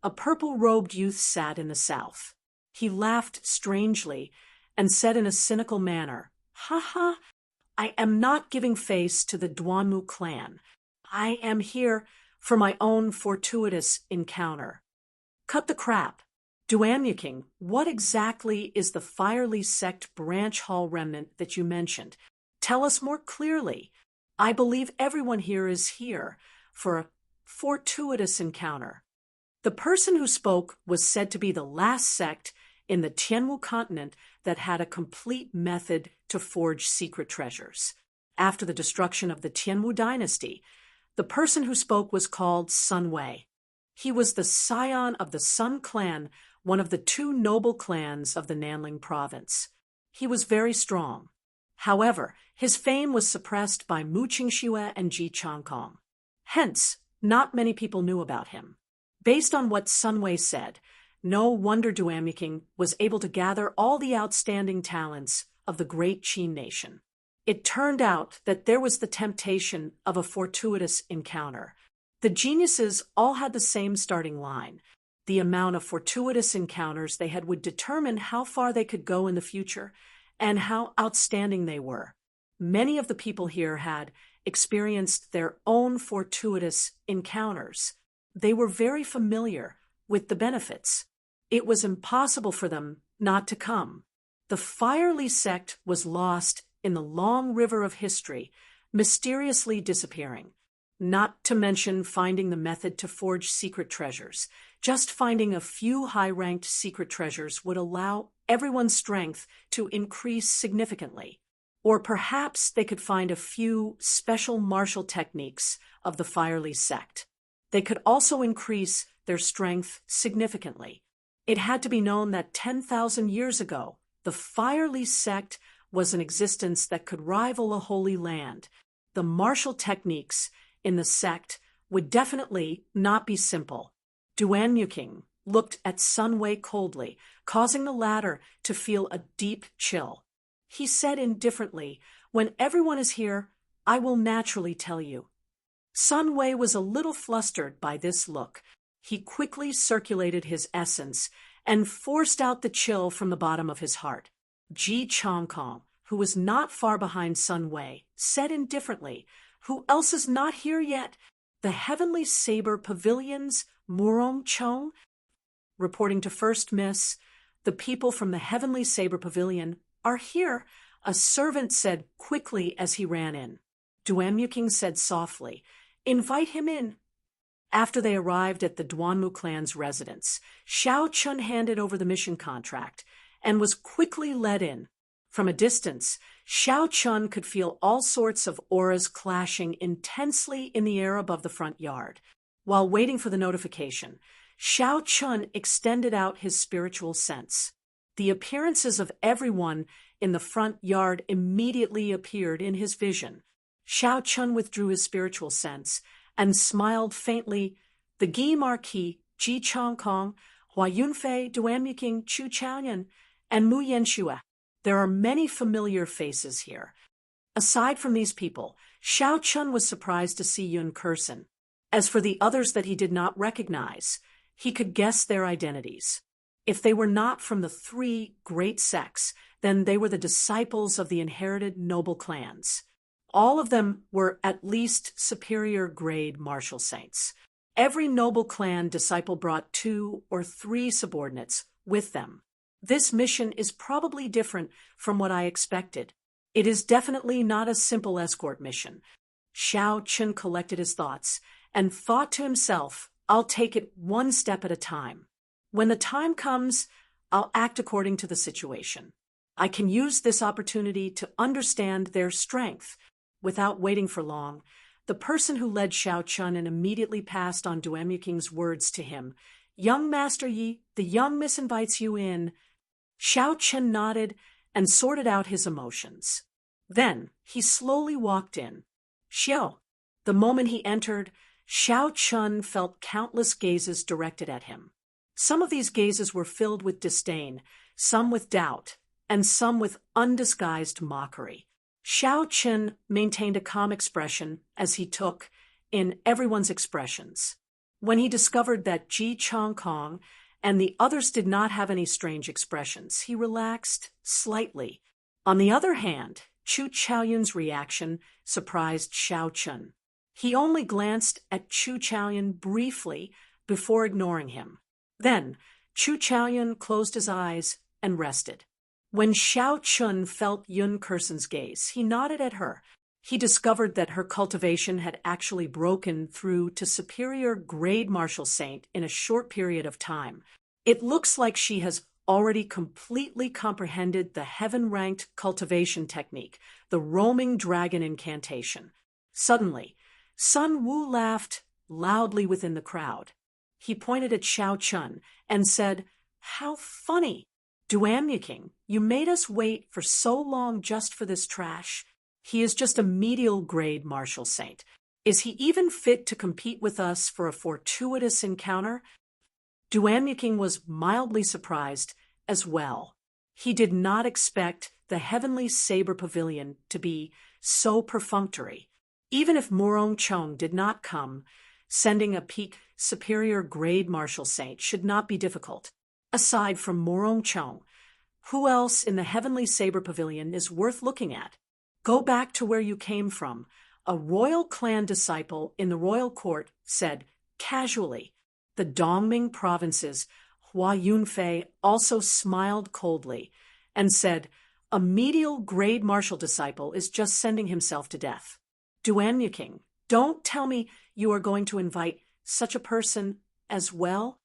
a purple-robed youth sat in the south. He laughed strangely and said in a cynical manner, "Ha ha, I am not giving face to the Duanmu clan. I am here for my own fortuitous encounter." Cut the crap. Duanmu, what exactly is the Firely Sect branch hall remnant that you mentioned? Tell us more clearly. I believe everyone here is here for a fortuitous encounter. The person who spoke was said to be the last sect in the Tianwu continent that had a complete method to forge secret treasures. After the destruction of the Tianwu dynasty, the person who spoke was called Sun Wei. He was the scion of the Sun clan, one of the 2 noble clans of the Nanling province. He was very strong. However, his fame was suppressed by Mu Qingxue and Ji Chongkong. Hence, not many people knew about him. Based on what Sun Wei said, no wonder Duanmu was able to gather all the outstanding talents of the great Qin nation. It turned out that there was the temptation of a fortuitous encounter. The geniuses all had the same starting line. The amount of fortuitous encounters they had would determine how far they could go in the future and how outstanding they were. Many of the people here had experienced their own fortuitous encounters. They were very familiar with the benefits. It was impossible for them not to come. The Firely sect was lost in the long river of history, mysteriously disappearing. Not to mention finding the method to forge secret treasures. Just finding a few high-ranked secret treasures would allow everyone's strength to increase significantly. Or perhaps they could find a few special martial techniques of the Firely sect. They could also increase their strength significantly. It had to be known that 10,000 years ago, the Firely sect was an existence that could rival a holy land. The martial techniques in the sect would definitely not be simple. Duanmuking looked at Sun Wei coldly, causing the latter to feel a deep chill. He said indifferently, "When everyone is here, I will naturally tell you." Sun Wei was a little flustered by this look. He quickly circulated his essence and forced out the chill from the bottom of his heart. Ji Chongkong, who was not far behind Sun Wei, said indifferently, "Who else is not here yet? The Heavenly Saber Pavilion's Murong Chong?" Reporting to First Miss, "The people from the Heavenly Saber Pavilion are here," a servant said quickly as he ran in. Duanmuking said softly, "Invite him in." After they arrived at the Duanmu clan's residence, Xiao Chun handed over the mission contract and was quickly led in. From a distance, Xiao Chun could feel all sorts of auras clashing intensely in the air above the front yard. While waiting for the notification, Xiao Chun extended out his spiritual sense. The appearances of everyone in the front yard immediately appeared in his vision. Xiao Chun withdrew his spiritual sense and smiled faintly. "The Gi Marquis, Ji Chongkong, Hua Yunfei, Duanmuking, Chu Chaoyan, and Mu Yanxue. There are many familiar faces here." Aside from these people, Xiao Chun was surprised to see Yun Kursen. As for the others that he did not recognize, he could guess their identities. If they were not from the three great sects, then they were the disciples of the inherited noble clans. All of them were at least superior grade martial saints. Every noble clan disciple brought 2 or 3 subordinates with them. This mission is probably different from what I expected. It is definitely not a simple escort mission. Xiao Chun collected his thoughts and thought to himself, "I'll take it one step at a time. When the time comes, I'll act according to the situation. I can use this opportunity to understand their strength." Without waiting for long, the person who led Xiao Chun and immediately passed on Duanmuking's words to him, "Young Master Yi, the young miss invites you in." Xiao Chun nodded and sorted out his emotions. Then he slowly walked in. "Xiao." The moment he entered, Xiao Chun felt countless gazes directed at him. Some of these gazes were filled with disdain, some with doubt, and some with undisguised mockery. Xiao Chun maintained a calm expression as he took in everyone's expressions. When he discovered that Ji Chongkong and the others did not have any strange expressions, he relaxed slightly. On the other hand, Chu Chaoyun's reaction surprised Xiao Chun. He only glanced at Chu Chaoyun briefly before ignoring him. Then, Chu Chaoyun closed his eyes and rested. When Xiao Chun felt Yun Kursen's gaze, he nodded at her. He discovered that her cultivation had actually broken through to superior grade martial saint in a short period of time. It looks like she has already completely comprehended the heaven-ranked cultivation technique, the roaming dragon incantation. Suddenly, Sun Wu laughed loudly within the crowd. He pointed at Xiao Chun and said, "How funny! Duanmuking, you made us wait for so long just for this trash. He is just a medial grade martial saint. Is he even fit to compete with us for a fortuitous encounter?" Duanmuking was mildly surprised as well. He did not expect the Heavenly Saber Pavilion to be so perfunctory. Even if Murong Chong did not come, sending a peak superior grade martial saint should not be difficult. Aside from Murong Chong, who else in the Heavenly Saber Pavilion is worth looking at? "Go back to where you came from," a royal clan disciple in the royal court said casually. The Dongming province's Hua Yunfei also smiled coldly and said, "A medial grade martial disciple is just sending himself to death. Duan Yuking, don't tell me you are going to invite such a person as well?"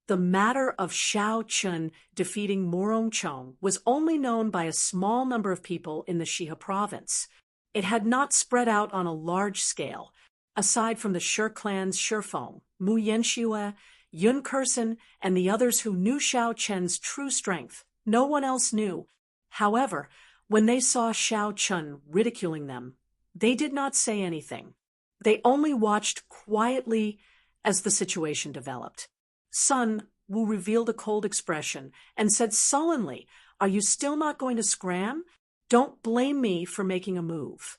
The matter of Xiao Chun defeating Morong Chong was only known by a small number of people in the Shihe province. It had not spread out on a large scale. Aside from the Shi clan's Shifeng, Mu Yanxue, Yun Kursen, and the others who knew Xiao Chen's true strength, no one else knew. However, when they saw Xiao Chun ridiculing them, they did not say anything. They only watched quietly as the situation developed. Sun Wu revealed a cold expression and said sullenly, "Are you still not going to scram? Don't blame me for making a move."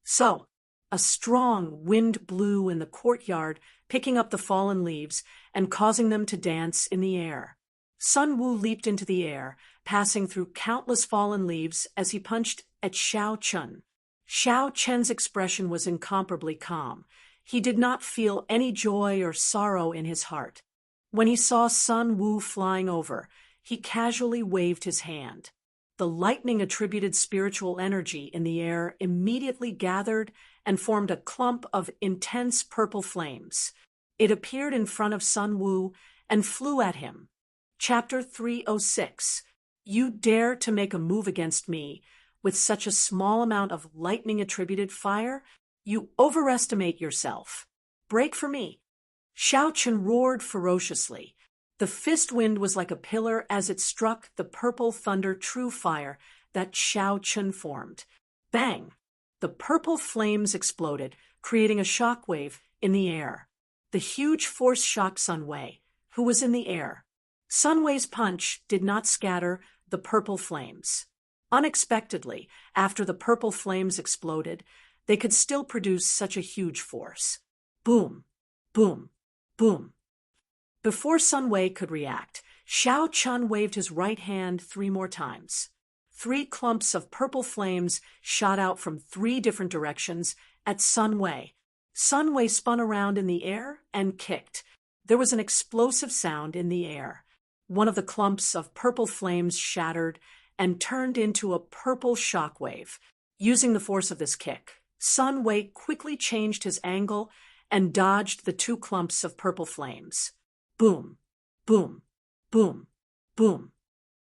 So, a strong wind blew in the courtyard, picking up the fallen leaves and causing them to dance in the air. Sun Wu leaped into the air, passing through countless fallen leaves as he punched at Xiao Chun. Xiao Chen's expression was incomparably calm. He did not feel any joy or sorrow in his heart. When he saw Sun Wu flying over, he casually waved his hand. The lightning-attributed spiritual energy in the air immediately gathered and formed a clump of intense purple flames. It appeared in front of Sun Wu and flew at him. Chapter 306. You dare to make a move against me with such a small amount of lightning-attributed fire? You overestimate yourself. Break for me. Xiao Chun roared ferociously. The fist wind was like a pillar as it struck the purple thunder true fire that Xiao Chun formed. Bang! The purple flames exploded, creating a shockwave in the air. The huge force shocked Sun Wei, who was in the air. Sun Wei's punch did not scatter the purple flames. Unexpectedly, after the purple flames exploded, they could still produce such a huge force. Boom! Boom! Boom! Before Sun Wei could react, Xiao Chun waved his right hand 3 more times. 3 clumps of purple flames shot out from 3 different directions at Sun Wei. Sun Wei spun around in the air and kicked. There was an explosive sound in the air. One of the clumps of purple flames shattered and turned into a purple shockwave. Using the force of this kick, Sun Wei quickly changed his angle and dodged the 2 clumps of purple flames. Boom, boom, boom, boom.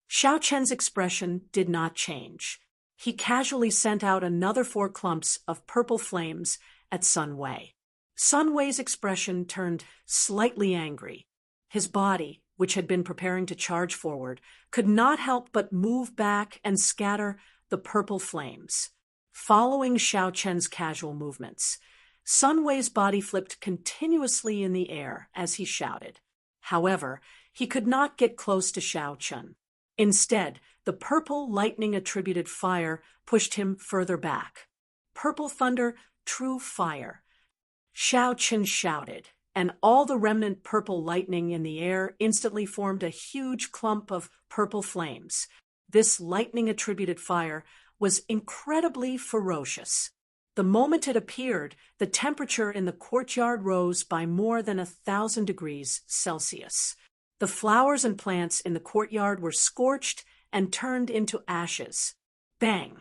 Xiao Chen's expression did not change. He casually sent out another 4 clumps of purple flames at Sun Wei. Sun Wei's expression turned slightly angry. His body, which had been preparing to charge forward, could not help but move back and scatter the purple flames. Following Xiao Chen's casual movements, Sun Wei's body flipped continuously in the air as he shouted. However, he could not get close to Xiao Chun. Instead, the purple lightning-attributed fire pushed him further back. Purple thunder, true fire. Xiao Chun shouted, and all the remnant purple lightning in the air instantly formed a huge clump of purple flames. This lightning-attributed fire was incredibly ferocious. The moment it appeared, the temperature in the courtyard rose by more than 1,000 degrees Celsius. The flowers and plants in the courtyard were scorched and turned into ashes. Bang!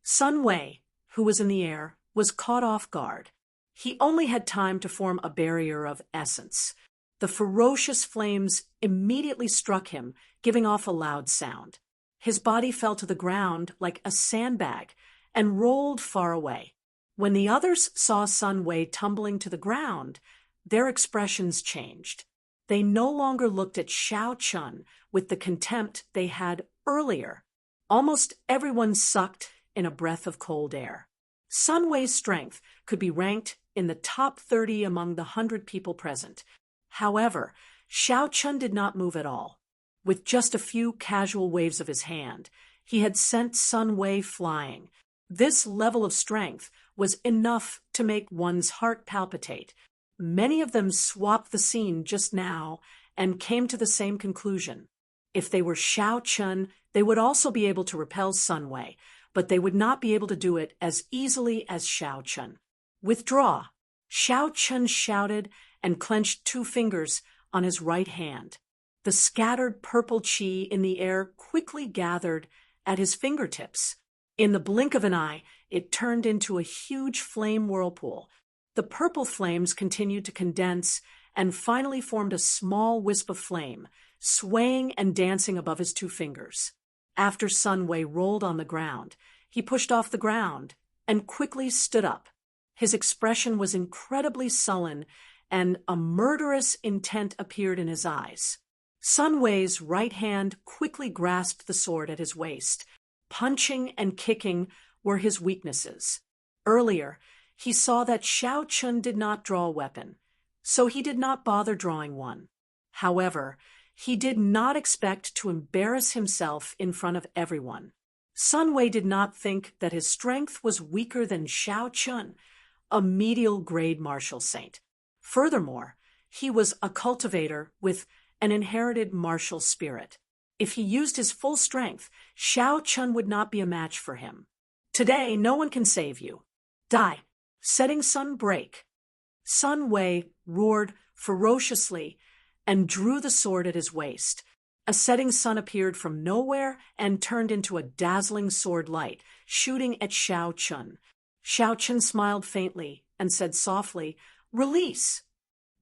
Sun Wei, who was in the air, was caught off guard. He only had time to form a barrier of essence. The ferocious flames immediately struck him, giving off a loud sound. His body fell to the ground like a sandbag and rolled far away. When the others saw Sun Wei tumbling to the ground, their expressions changed. They no longer looked at Xiao Chun with the contempt they had earlier. Almost everyone sucked in a breath of cold air. Sun Wei's strength could be ranked in the top 30 among the 100 people present. However, Xiao Chun did not move at all. With just a few casual waves of his hand, he had sent Sun Wei flying. This level of strength was enough to make one's heart palpitate. Many of them swapped the scene just now and came to the same conclusion. If they were Xiao Chun, they would also be able to repel Sun Wei, but they would not be able to do it as easily as Xiao Chun. Withdraw! Xiao Chun shouted and clenched 2 fingers on his right hand. The scattered purple chi in the air quickly gathered at his fingertips. In the blink of an eye, it turned into a huge flame whirlpool. The purple flames continued to condense and finally formed a small wisp of flame, swaying and dancing above his 2 fingers. After Sun Wei rolled on the ground, he pushed off the ground and quickly stood up. His expression was incredibly sullen, and a murderous intent appeared in his eyes. Sun Wei's right hand quickly grasped the sword at his waist. Punching and kicking were his weaknesses. Earlier, he saw that Xiao Chun did not draw a weapon, so he did not bother drawing one. However, he did not expect to embarrass himself in front of everyone. Sun Wei did not think that his strength was weaker than Xiao Chun, a medial grade martial saint. Furthermore, he was a cultivator with an inherited martial spirit. If he used his full strength, Xiao Chun would not be a match for him. Today, no one can save you. Die. Setting sun break. Sun Wei roared ferociously and drew the sword at his waist. A setting sun appeared from nowhere and turned into a dazzling sword light, shooting at Xiao Chun. Xiao Chun smiled faintly and said softly, "Release."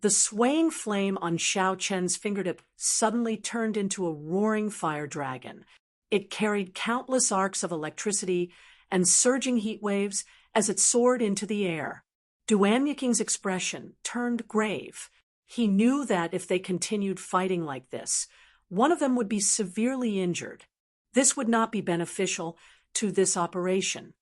The swaying flame on Xiao Chen's fingertip suddenly turned into a roaring fire dragon. It carried countless arcs of electricity and surging heat waves as it soared into the air. Duan Yiking's expression turned grave. He knew that if they continued fighting like this, one of them would be severely injured. This would not be beneficial to this operation.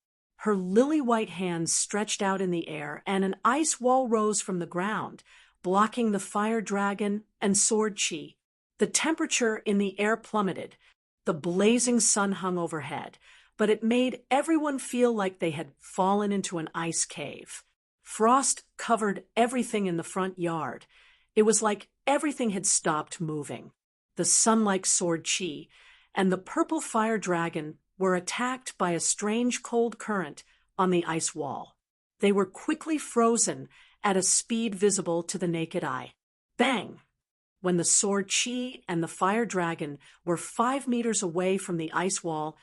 Her lily-white hands stretched out in the air, and an ice wall rose from the ground, blocking the fire dragon and sword chi. The temperature in the air plummeted. The blazing sun hung overhead, but it made everyone feel like they had fallen into an ice cave. Frost covered everything in the front yard. It was like everything had stopped moving. The sun-like sword chi and the purple fire dragon were attacked by a strange cold current on the ice wall. They were quickly frozen at a speed visible to the naked eye. Bang! When the sword chi and the fire dragon were 5 meters away from the ice wall,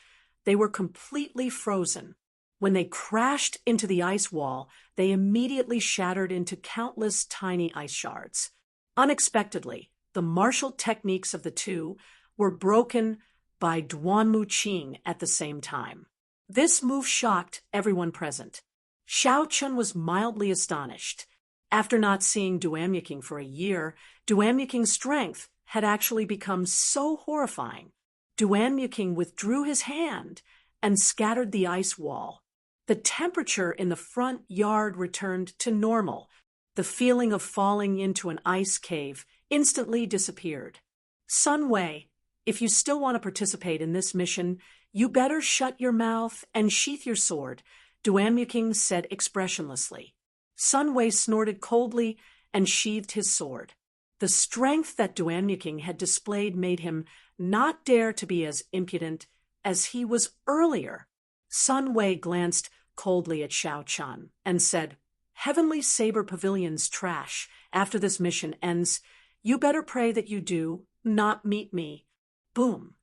they were completely frozen. When they crashed into the ice wall, they immediately shattered into countless tiny ice shards. Unexpectedly, the martial techniques of the two were broken by Duanmu Qing at the same time. This move shocked everyone present. Xiao Chun was mildly astonished. After not seeing Duan Yiking for a year, Duan Yiking's strength had actually become so horrifying. Duan Yiking withdrew his hand and scattered the ice wall. The temperature in the front yard returned to normal. The feeling of falling into an ice cave instantly disappeared. Sun Wei, if you still want to participate in this mission, you better shut your mouth and sheath your sword, Duan Yiking said expressionlessly. Sun Wei snorted coldly and sheathed his sword. The strength that Duan Yiking had displayed made him not dare to be as impudent as he was earlier. Sun Wei glanced coldly at Xiao Chun and said, "Heavenly Saber Pavilion's trash. After this mission ends, you better pray that you do not meet me." Boom!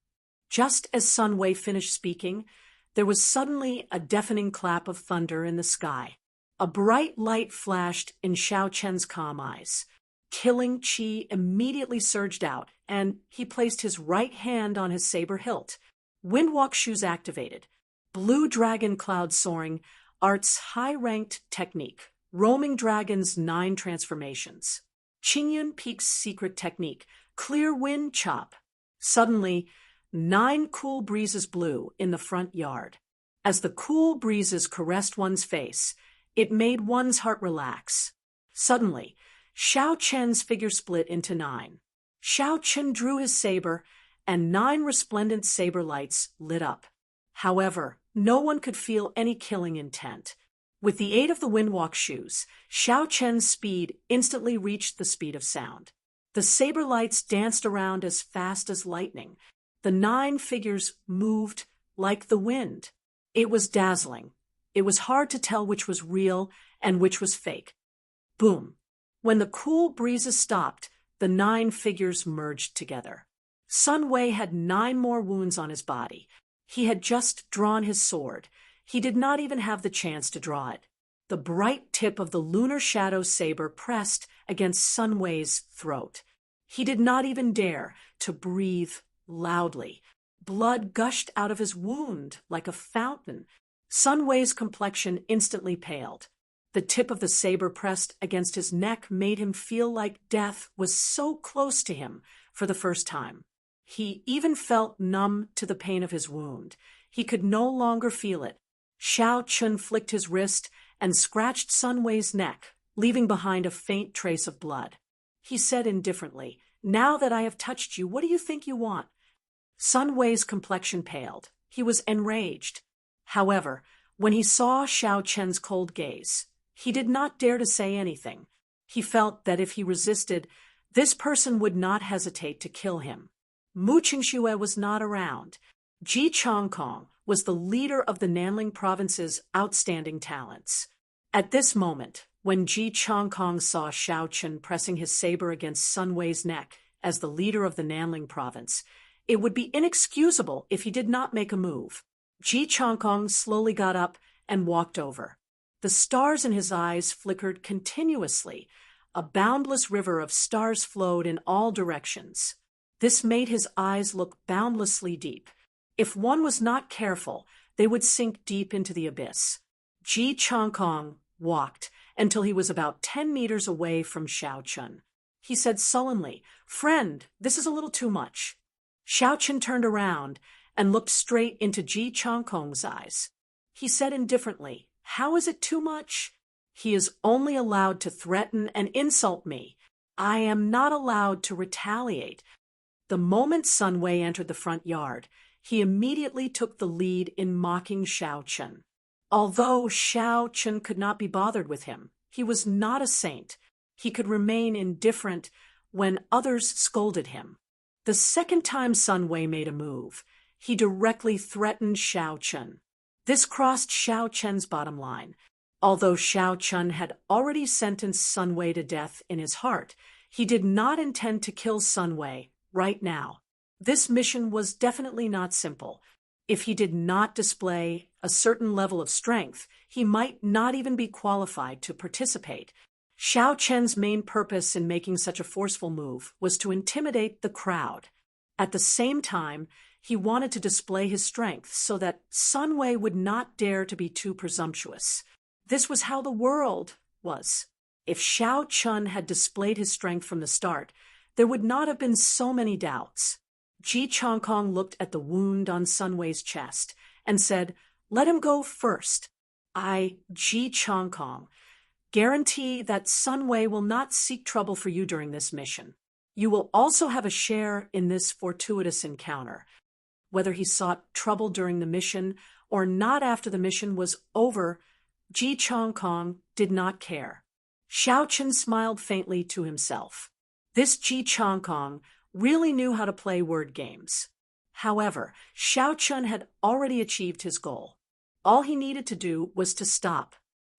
Just as Sun Wei finished speaking, there was suddenly a deafening clap of thunder in the sky. A bright light flashed in Xiao Chen's calm eyes. Killing chi immediately surged out, and he placed his right hand on his saber hilt. Windwalk shoes activated. Blue dragon cloud soaring, Art's high-ranked technique. Roaming Dragon's 9 transformations. Qingyun Peak's secret technique. Clear wind chop. Suddenly, 9 cool breezes blew in the front yard. As the cool breezes caressed one's face, it made one's heart relax. Suddenly, Xiao Chen's figure split into 9. Xiao Chen drew his saber, and 9 resplendent saber lights lit up. However, no one could feel any killing intent. With the aid of the Windwalk shoes, Xiao Chen's speed instantly reached the speed of sound. The saber lights danced around as fast as lightning. The 9 figures moved like the wind. It was dazzling. It was hard to tell which was real and which was fake. Boom! When the cool breezes stopped, the 9 figures merged together. Sun Wei had 9 more wounds on his body. He had just drawn his sword. He did not even have the chance to draw it. The bright tip of the lunar shadow saber pressed against Sun Wei's throat. He did not even dare to breathe loudly. Blood gushed out of his wound like a fountain. Sun Wei's complexion instantly paled. The tip of the saber pressed against his neck made him feel like death was so close to him for the first time. He even felt numb to the pain of his wound. He could no longer feel it. Xiao Chun flicked his wrist and scratched Sun Wei's neck, leaving behind a faint trace of blood. He said indifferently, "Now that I have touched you, what do you think you want?" Sun Wei's complexion paled. He was enraged. However, when he saw Xiao Chen's cold gaze, he did not dare to say anything. He felt that if he resisted, this person would not hesitate to kill him. Mu Qingxue was not around. Ji Chongkong was the leader of the Nanling province's outstanding talents. At this moment, when Ji Chongkong saw Xiao Chun pressing his saber against Sun Wei's neck as the leader of the Nanling province, it would be inexcusable if he did not make a move. Ji Chongkong slowly got up and walked over. The stars in his eyes flickered continuously. A boundless river of stars flowed in all directions. This made his eyes look boundlessly deep. If one was not careful, they would sink deep into the abyss. Ji Chongkong walked until he was about 10 meters away from Xiao Chun. He said sullenly, "Friend, this is a little too much." Xiao Chun turned around and looked straight into Ji Chongkong's eyes. He said indifferently, "How is it too much? He is only allowed to threaten and insult me. I am not allowed to retaliate." The moment Sun Wei entered the front yard, he immediately took the lead in mocking Xiao Chun. Although Xiao Chun could not be bothered with him, he was not a saint. He could remain indifferent when others scolded him. The second time Sun Wei made a move, he directly threatened Xiao Chun. This crossed Xiao Chun's bottom line. Although Xiao Chun had already sentenced Sun Wei to death in his heart, he did not intend to kill Sun Wei right now. This mission was definitely not simple. If he did not display a certain level of strength, he might not even be qualified to participate. Xiao Chen's main purpose in making such a forceful move was to intimidate the crowd. At the same time, he wanted to display his strength so that Sun Wei would not dare to be too presumptuous. This was how the world was. If Xiao Chun had displayed his strength from the start, there would not have been so many doubts. Ji Chongkong looked at the wound on Sun Wei's chest and said, "Let him go first. I, Ji Chongkong, guarantee that Sun Wei will not seek trouble for you during this mission. You will also have a share in this fortuitous encounter." Whether he sought trouble during the mission or not after the mission was over, Ji Chongkong did not care. Xiao Chun smiled faintly to himself. This Ji Chongkong really knew how to play word games. However, Xiao Chun had already achieved his goal. All he needed to do was to stop.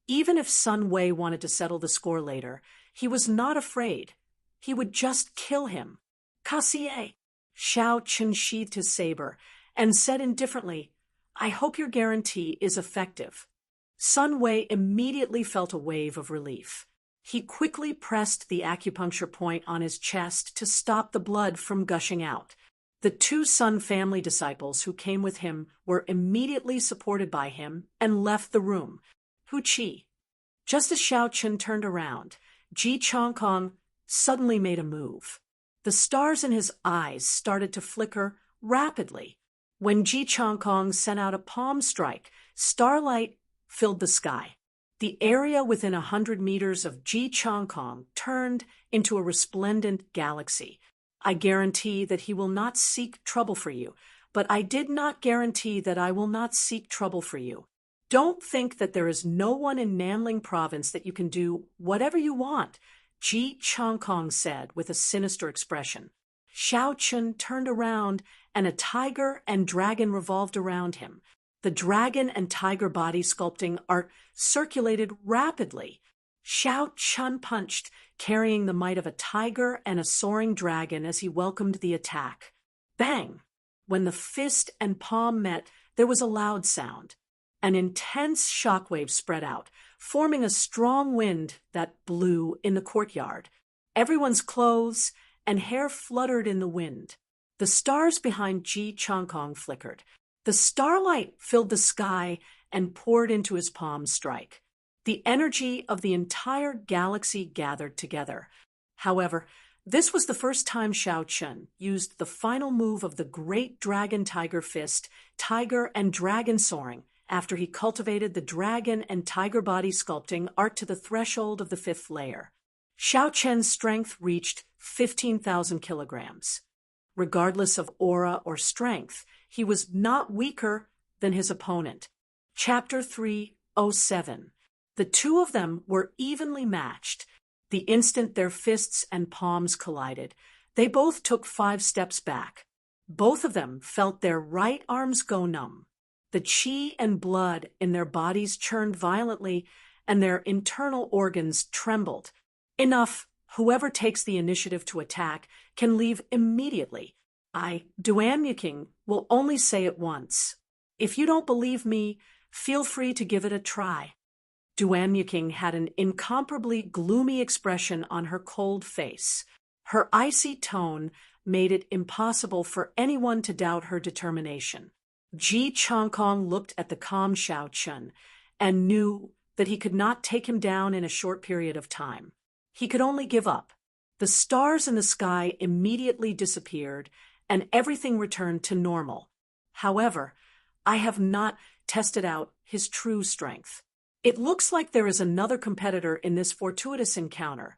Even if Sun Wei wanted to settle the score later, he was not afraid. He would just kill him. "Cassier!" Xiao Chun sheathed his saber and said indifferently, "I hope your guarantee is effective." Sun Wei immediately felt a wave of relief. He quickly pressed the acupuncture point on his chest to stop the blood from gushing out. The 2 Sun family disciples who came with him were immediately supported by him and left the room. Hu Qi. Just as Xiao Chun turned around, Ji Chongkong suddenly made a move. The stars in his eyes started to flicker rapidly. When Ji Chongkong sent out a palm strike, starlight filled the sky. The area within 100 meters of Ji Chongkong turned into a resplendent galaxy. "I guarantee that he will not seek trouble for you, but I did not guarantee that I will not seek trouble for you. Don't think that there is no one in Nanling province that you can do whatever you want," Ji Chongkong said with a sinister expression. Xiao Chun turned around and a tiger and dragon revolved around him. The dragon and tiger body sculpting art circulated rapidly. Xiao Chun punched carrying the might of a tiger and a soaring dragon as he welcomed the attack. Bang! When the fist and palm met, there was a loud sound. An intense shockwave spread out, forming a strong wind that blew in the courtyard. Everyone's clothes and hair fluttered in the wind. The stars behind Ji Changkong flickered. The starlight filled the sky and poured into his palm strike. The energy of the entire galaxy gathered together. However, this was the first time Xiao Chen used the final move of the great dragon tiger fist, tiger and dragon soaring, after he cultivated the dragon and tiger body sculpting art to the threshold of the 5th layer. Xiao Chen's strength reached 15,000 kilograms. Regardless of aura or strength, he was not weaker than his opponent. Chapter 307. The two of them were evenly matched. The instant their fists and palms collided, they both took 5 steps back. Both of them felt their right arms go numb. The qi and blood in their bodies churned violently, and their internal organs trembled. Enough, whoever takes the initiative to attack can leave immediately. Duan will only say it once. If you don't believe me, feel free to give it a try. Duan Yuqing had an incomparably gloomy expression on her cold face. Her icy tone made it impossible for anyone to doubt her determination. Ji Changkong looked at the calm Xiao Chen and knew that he could not take him down in a short period of time. He could only give up. The stars in the sky immediately disappeared, and everything returned to normal. However, I have not tested out his true strength. It looks like there is another competitor in this fortuitous encounter.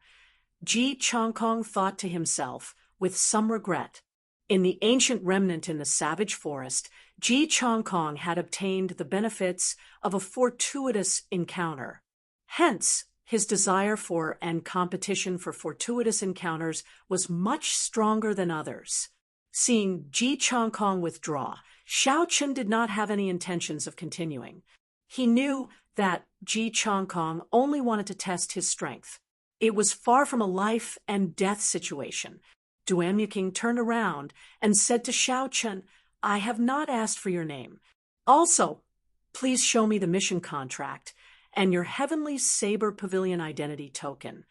Ji Changkong thought to himself with some regret. In the ancient remnant in the savage forest, Ji Changkong had obtained the benefits of a fortuitous encounter. Hence, his desire for and competition for fortuitous encounters was much stronger than others. Seeing Ji Changkong withdraw, Xiao Chen did not have any intentions of continuing. He knew that Ji Changkong only wanted to test his strength. It was far from a life and death situation. Duan Yuqing turned around and said to Xiao Chen, "I have not asked for your name. Also, please show me the mission contract and your Heavenly Saber Pavilion identity token."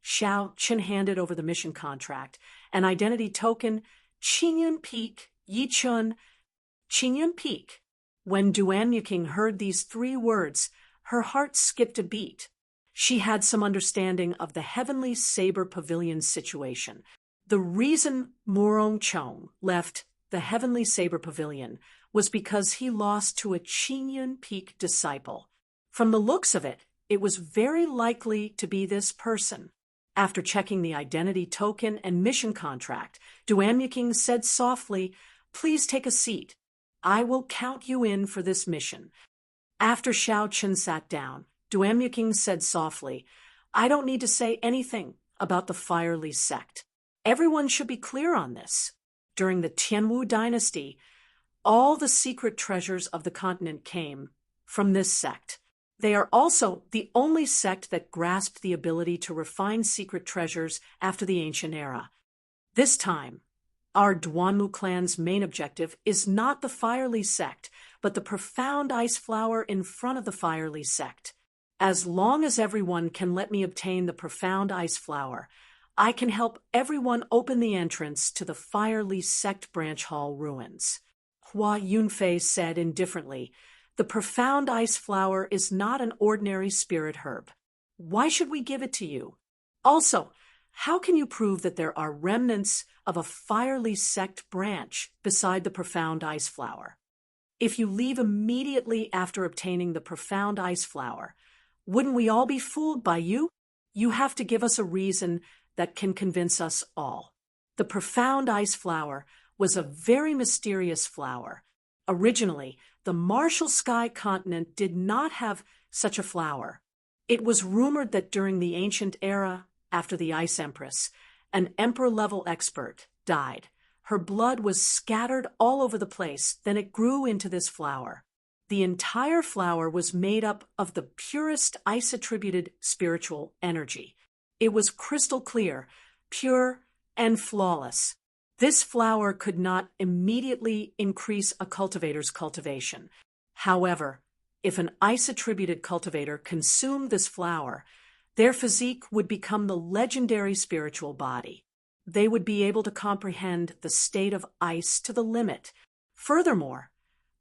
Xiao Chen handed over the mission contract, an identity token, Qingyun Peak, Yichun, Qingyun Peak. When Duan Yuqing heard these 3 words, her heart skipped a beat. She had some understanding of the Heavenly Saber Pavilion situation. The reason Murong Chong left the Heavenly Saber Pavilion was because he lost to a Qingyun Peak disciple. From the looks of it, it was very likely to be this person. After checking the identity token and mission contract, Duan Yuqing said softly, "Please take a seat. I will count you in for this mission." After Xiao Chen sat down, Duan Yuqing said softly, "I don't need to say anything about the Firely sect. Everyone should be clear on this. During the Tianwu dynasty, all the secret treasures of the continent came from this sect. They are also the only sect that grasped the ability to refine secret treasures after the ancient era. This time, our Duanmu clan's main objective is not the Firely sect, but the profound ice flower in front of the Firely sect. As long as everyone can let me obtain the profound ice flower, I can help everyone open the entrance to the Firely sect branch hall ruins." Hua Yunfei said indifferently, "The profound ice flower is not an ordinary spirit herb. Why should we give it to you? Also, how can you prove that there are remnants of a Firely sect branch beside the profound ice flower? If you leave immediately after obtaining the profound ice flower, wouldn't we all be fooled by you? You have to give us a reason that can convince us all." The profound ice flower was a very mysterious flower. Originally, the Martial Sky continent did not have such a flower. It was rumored that during the ancient era, after the Ice Empress, an emperor-level expert died. Her blood was scattered all over the place, then it grew into this flower. The entire flower was made up of the purest ice-attributed spiritual energy. It was crystal clear, pure, and flawless. This flower could not immediately increase a cultivator's cultivation. However, if an ice-attributed cultivator consumed this flower, their physique would become the legendary spiritual body. They would be able to comprehend the state of ice to the limit. Furthermore,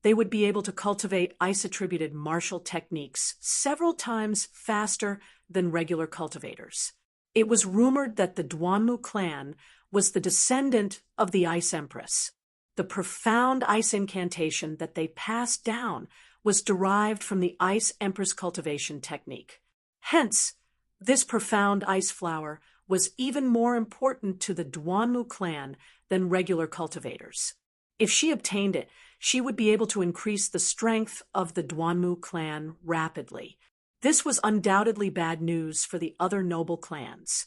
they would be able to cultivate ice-attributed martial techniques several times faster than regular cultivators. It was rumored that the Duanmu clan was the descendant of the Ice Empress. The profound ice incantation that they passed down was derived from the Ice Empress cultivation technique. Hence, this profound ice flower was even more important to the Duanmu clan than regular cultivators. If she obtained it, she would be able to increase the strength of the Duanmu clan rapidly. This was undoubtedly bad news for the other noble clans.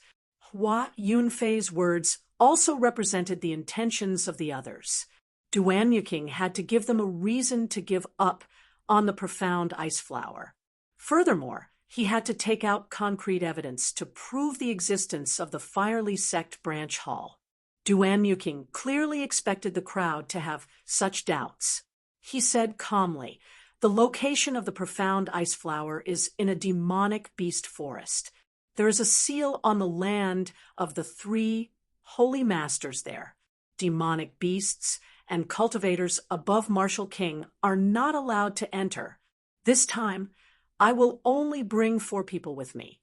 Hua Yunfei's words also represented the intentions of the others. Duanmu had to give them a reason to give up on the profound ice flower. Furthermore, he had to take out concrete evidence to prove the existence of the Firely Sect branch hall. Duanmu clearly expected the crowd to have such doubts. He said calmly, "The location of the profound ice flower is in a demonic beast forest. There is a seal on the land of the 3 holy masters there. Demonic beasts and cultivators above Martial King are not allowed to enter. This time, I will only bring 4 people with me.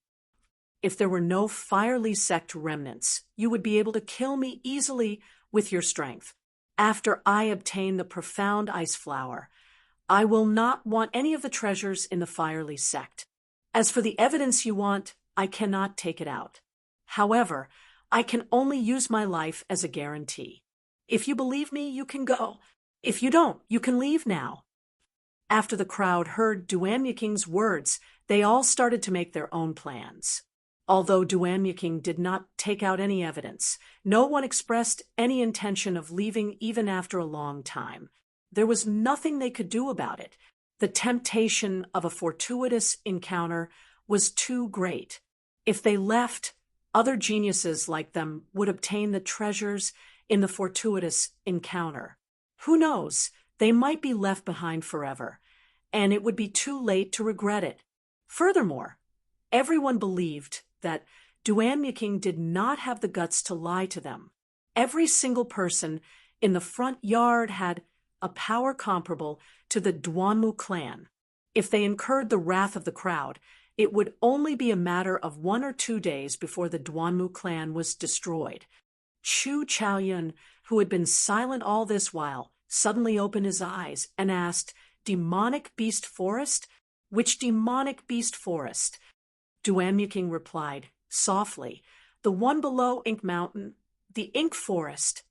If there were no Firely Sect remnants, you would be able to kill me easily with your strength. After I obtain the profound ice flower, I will not want any of the treasures in the Firely Sect. As for the evidence you want, I cannot take it out. However, I can only use my life as a guarantee. If you believe me, you can go. If you don't, you can leave now." After the crowd heard Duanmu words, they all started to make their own plans. Although Duanmu did not take out any evidence, no one expressed any intention of leaving even after a long time. There was nothing they could do about it. The temptation of a fortuitous encounter was too great. If they left, other geniuses like them would obtain the treasures in the fortuitous encounter. Who knows? They might be left behind forever, and it would be too late to regret it. Furthermore, everyone believed that Duanmu did not have the guts to lie to them. Every single person in the front yard had a power comparable to the Duanmu clan. If they incurred the wrath of the crowd, it would only be a matter of 1 or 2 days before the Duanmu clan was destroyed. Chu Chaoyun, who had been silent all this while, suddenly opened his eyes and asked, "Demonic beast forest? Which demonic beast forest?" Duanmu replied, softly, "The one below Ink Mountain, the Ink Forest."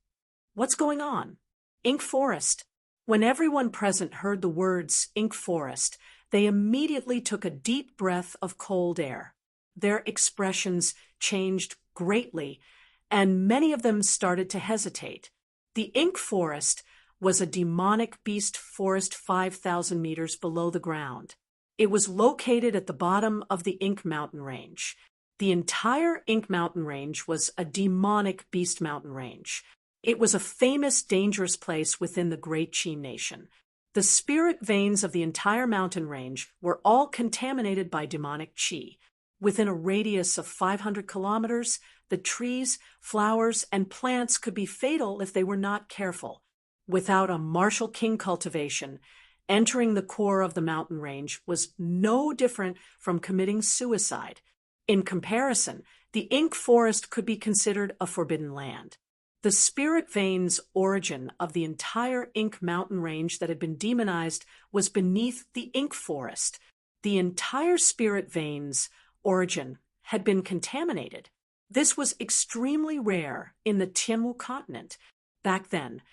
"What's going on?" "Ink Forest." When everyone present heard the words Ink Forest, they immediately took a deep breath of cold air. Their expressions changed greatly, and many of them started to hesitate. The Ink Forest was a demonic beast forest 5,000 meters below the ground. It was located at the bottom of the Ink Mountain Range. The entire Ink Mountain Range was a demonic beast mountain range. It was a famous, dangerous place within the Great Qi Nation. The spirit veins of the entire mountain range were all contaminated by demonic qi. Within a radius of 500 kilometers, the trees, flowers, and plants could be fatal if they were not careful. Without a Martial King cultivation, entering the core of the mountain range was no different from committing suicide. In comparison, the Ink Forest could be considered a forbidden land. The spirit veins origin of the entire Ink Mountain range that had been demonized was beneath the Ink Forest. The entire spirit veins origin had been contaminated. This was extremely rare in the Tianwu continent. Back then,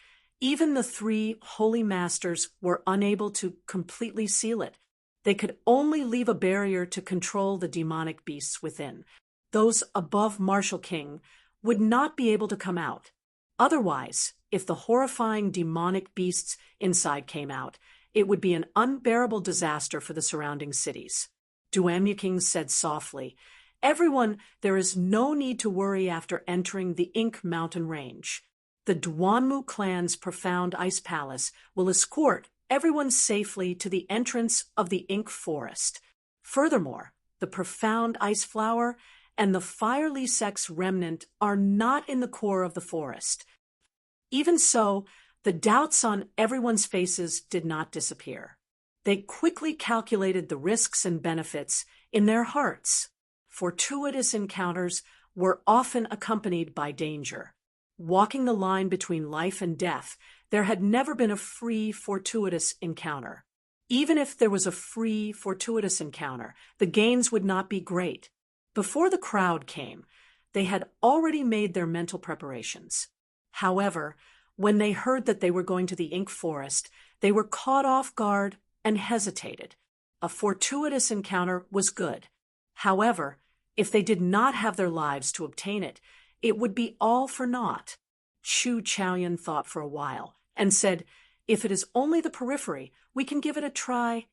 even the 3 holy masters were unable to completely seal it. They could only leave a barrier to control the demonic beasts within. Those above Martial King would not be able to come out. Otherwise, if the horrifying demonic beasts inside came out, it would be an unbearable disaster for the surrounding cities. Duanmu said softly, Everyone, there is no need to worry after entering the Ink Mountain Range. The Duanmu clan's profound ice palace will escort everyone safely to the entrance of the Ink Forest. Furthermore, the profound ice flower and the fire Lisek's remnant are not in the core of the forest. Even so, the doubts on everyone's faces did not disappear. They quickly calculated the risks and benefits in their hearts. Fortuitous encounters were often accompanied by danger. Walking the line between life and death, there had never been a free, fortuitous encounter. Even if there was a free, fortuitous encounter, the gains would not be great. Before the crowd came, they had already made their mental preparations. However, when they heard that they were going to the Ink Forest, they were caught off guard and hesitated. A fortuitous encounter was good. However, if they did not have their lives to obtain it, it would be all for naught. Chu Chaoyun thought for a while and said, "If it is only the periphery, we can give it a try.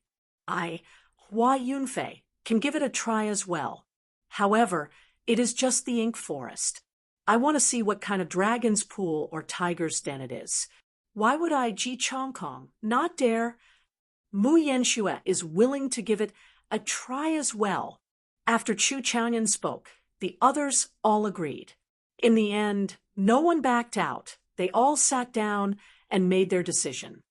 Hua Yunfei, can give it a try as well. However, it is just the Ink Forest. I want to see what kind of dragon's pool or tiger's den it is. Why would I, Ji Chongkong, not dare? Mu Yanxue is willing to give it a try as well." After Chu Chaoyun spoke, the others all agreed. In the end, no one backed out. They all sat down and made their decision.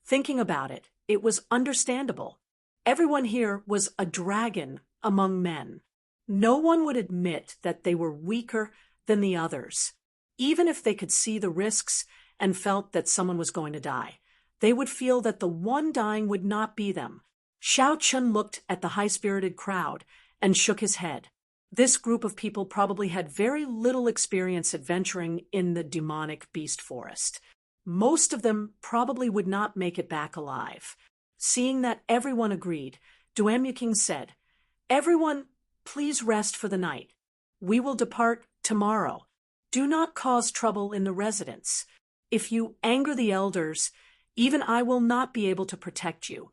Thinking about it, it was understandable. Everyone here was a dragon among men. No one would admit that they were weaker than the others. Even if they could see the risks and felt that someone was going to die, they would feel that the one dying would not be them. Xiao Chun looked at the high-spirited crowd and shook his head. This group of people probably had very little experience adventuring in the demonic beast forest. Most of them probably would not make it back alive. Seeing that everyone agreed, Duanmu said, "Everyone, please rest for the night. We will depart tomorrow. Do not cause trouble in the residence. If you anger the elders, even I will not be able to protect you."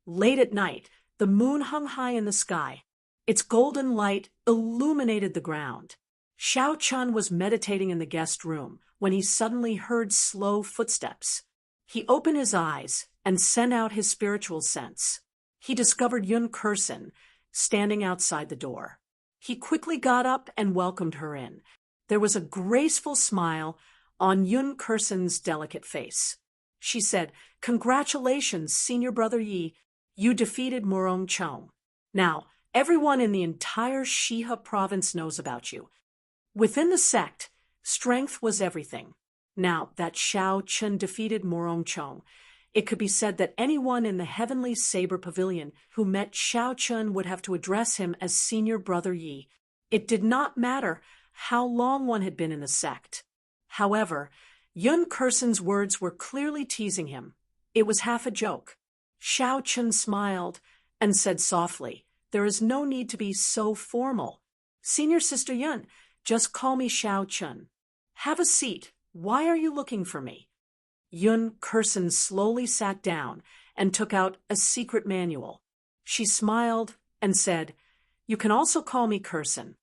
Late at night, the moon hung high in the sky. Its golden light illuminated the ground. Xiao Chun was meditating in the guest room when he suddenly heard slow footsteps. He opened his eyes and sent out his spiritual sense. He discovered Yun Kursen standing outside the door. He quickly got up and welcomed her in. There was a graceful smile on Yun Kursen's delicate face. She said, "Congratulations, Senior Brother Yi. You defeated Murong Chong. Now, everyone in the entire Shihe province knows about you. Within the sect, strength was everything. Now that Xiao Chun defeated Murong Chong, it could be said that anyone in the Heavenly Saber Pavilion who met Xiao Chun would have to address him as Senior Brother Yi. It did not matter how long one had been in the sect. However, Yun Kursen's words were clearly teasing him. It was half a joke. Xiao Chun smiled and said softly, "There is no need to be so formal. Senior Sister Yun, just call me Xiao Chun. Have a seat. Why are you looking for me?" Yun Kursen slowly sat down and took out a secret manual. She smiled and said, "You can also call me Kursen.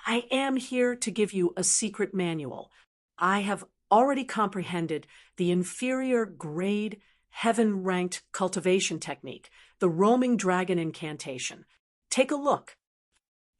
I am here to give you a secret manual. I have already comprehended the inferior grade, heaven-ranked cultivation technique, the roaming dragon incantation. Take a look."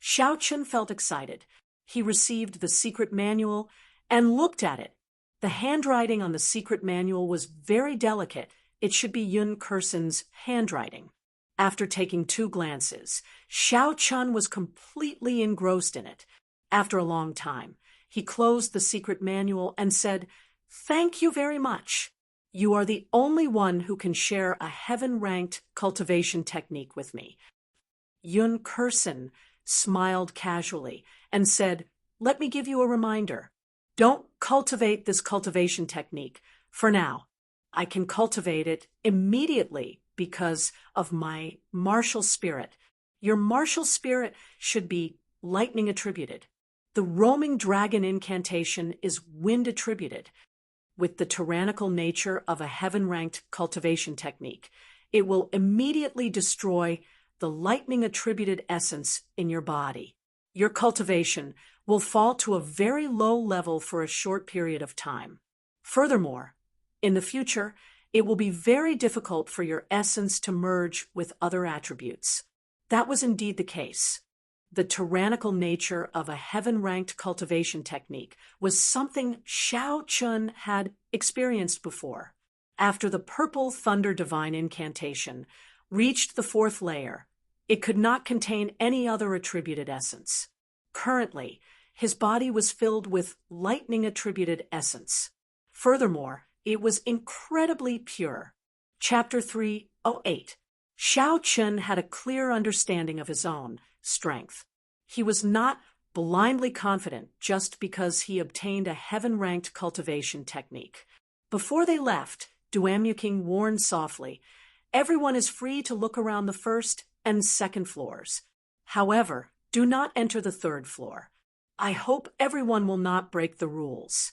Xiao Chun felt excited. He received the secret manual and looked at it. The handwriting on the secret manual was very delicate. It should be Yun Kursen's handwriting. After taking 2 glances, Xiao Chun was completely engrossed in it. After a long time, he closed the secret manual and said, "Thank you very much. You are the only one who can share a heaven-ranked cultivation technique with me." Yun Kursen smiled casually and said, "Let me give you a reminder. Don't cultivate this cultivation technique for now. I can cultivate it immediately because of my martial spirit. Your martial spirit should be lightning attributed. The roaming dragon incantation is wind attributed. With the tyrannical nature of a heaven-ranked cultivation technique, it will immediately destroy the lightning attributed essence in your body. your cultivation will fall to a very low level for a short period of time. Furthermore, in the future, it will be very difficult for your essence to merge with other attributes. That was indeed the case. The tyrannical nature of a heaven-ranked cultivation technique was something Xiao Chun had experienced before. After the purple thunder divine incantation reached the fourth layer, it could not contain any other attributed essence. Currently, his body was filled with lightning attributed essence. Furthermore, it was incredibly pure. Chapter 308. Xiao Chun had a clear understanding of his own strength. He was not blindly confident just because he obtained a heaven-ranked cultivation technique. Before they left, Duamuking warned softly, "Everyone is free to look around the first and second floors. However, do not enter the third floor. I hope everyone will not break the rules."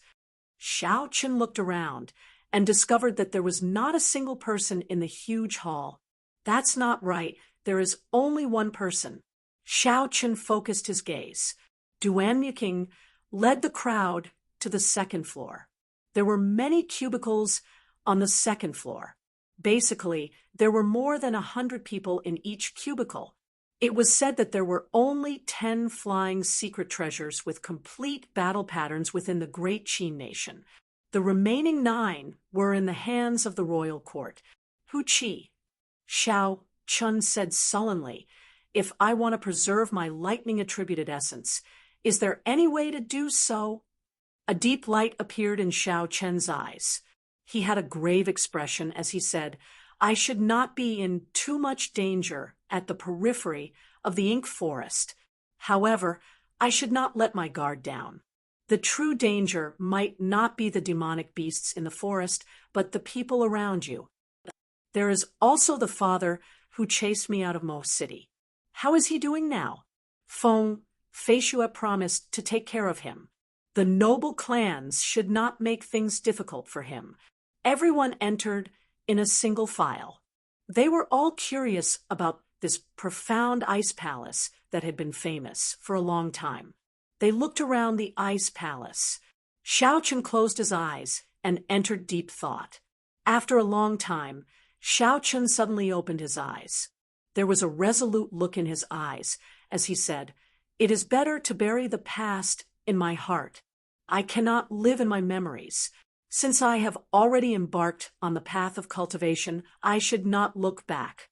Xiao Chun looked around and discovered that there was not a single person in the huge hall. "That's not right. There is only one person." Xiao Chun focused his gaze. Duamuking led the crowd to the second floor. There were many cubicles on the second floor. Basically, there were more than 100 people in each cubicle. It was said that there were only 10 flying secret treasures with complete battle patterns within the great Qin nation. The remaining 9 were in the hands of the royal court. "Hu Qi," Xiao Chun said sullenly, "if I want to preserve my lightning-attributed essence, is there any way to do so?" A deep light appeared in Xiao Chen's eyes. He had a grave expression as he said, "I should not be in too much danger at the periphery of the ink forest. However, I should not let my guard down. The true danger might not be the demonic beasts in the forest, but the people around you. There is also the father who chased me out of Mo City. How is he doing now? Feng Feishue promised to take care of him. The noble clans should not make things difficult for him." Everyone entered in a single file. They were all curious about this profound ice palace that had been famous for a long time. They looked around the ice palace. Xiao Chun closed his eyes and entered deep thought. After a long time, Xiao Chun suddenly opened his eyes. There was a resolute look in his eyes as he said, "It is better to bury the past in my heart. I cannot live in my memories. Since I have already embarked on the path of cultivation, I should not look back."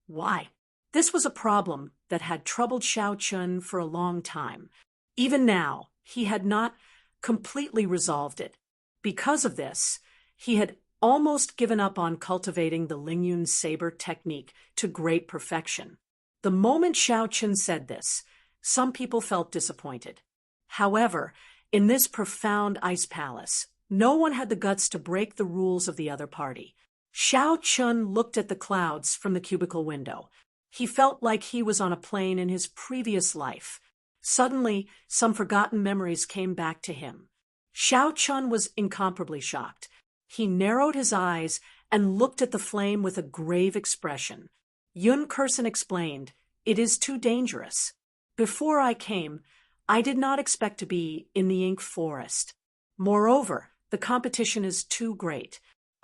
Why? This was a problem that had troubled Xiao Chun for a long time. Even now, he had not completely resolved it. Because of this, he had almost given up on cultivating the Lingyun saber technique to great perfection. The moment Xiao Chun said this, some people felt disappointed. However, in this profound ice palace, no one had the guts to break the rules of the other party. Xiao Chun looked at the clouds from the cubicle window. He felt like he was on a plane in his previous life. Suddenly, some forgotten memories came back to him. Xiao Chun was incomparably shocked. He narrowed his eyes and looked at the flame with a grave expression. Yun Kursen explained, "It is too dangerous. Before I came, I did not expect to be in the ink forest. Moreover, the competition is too great.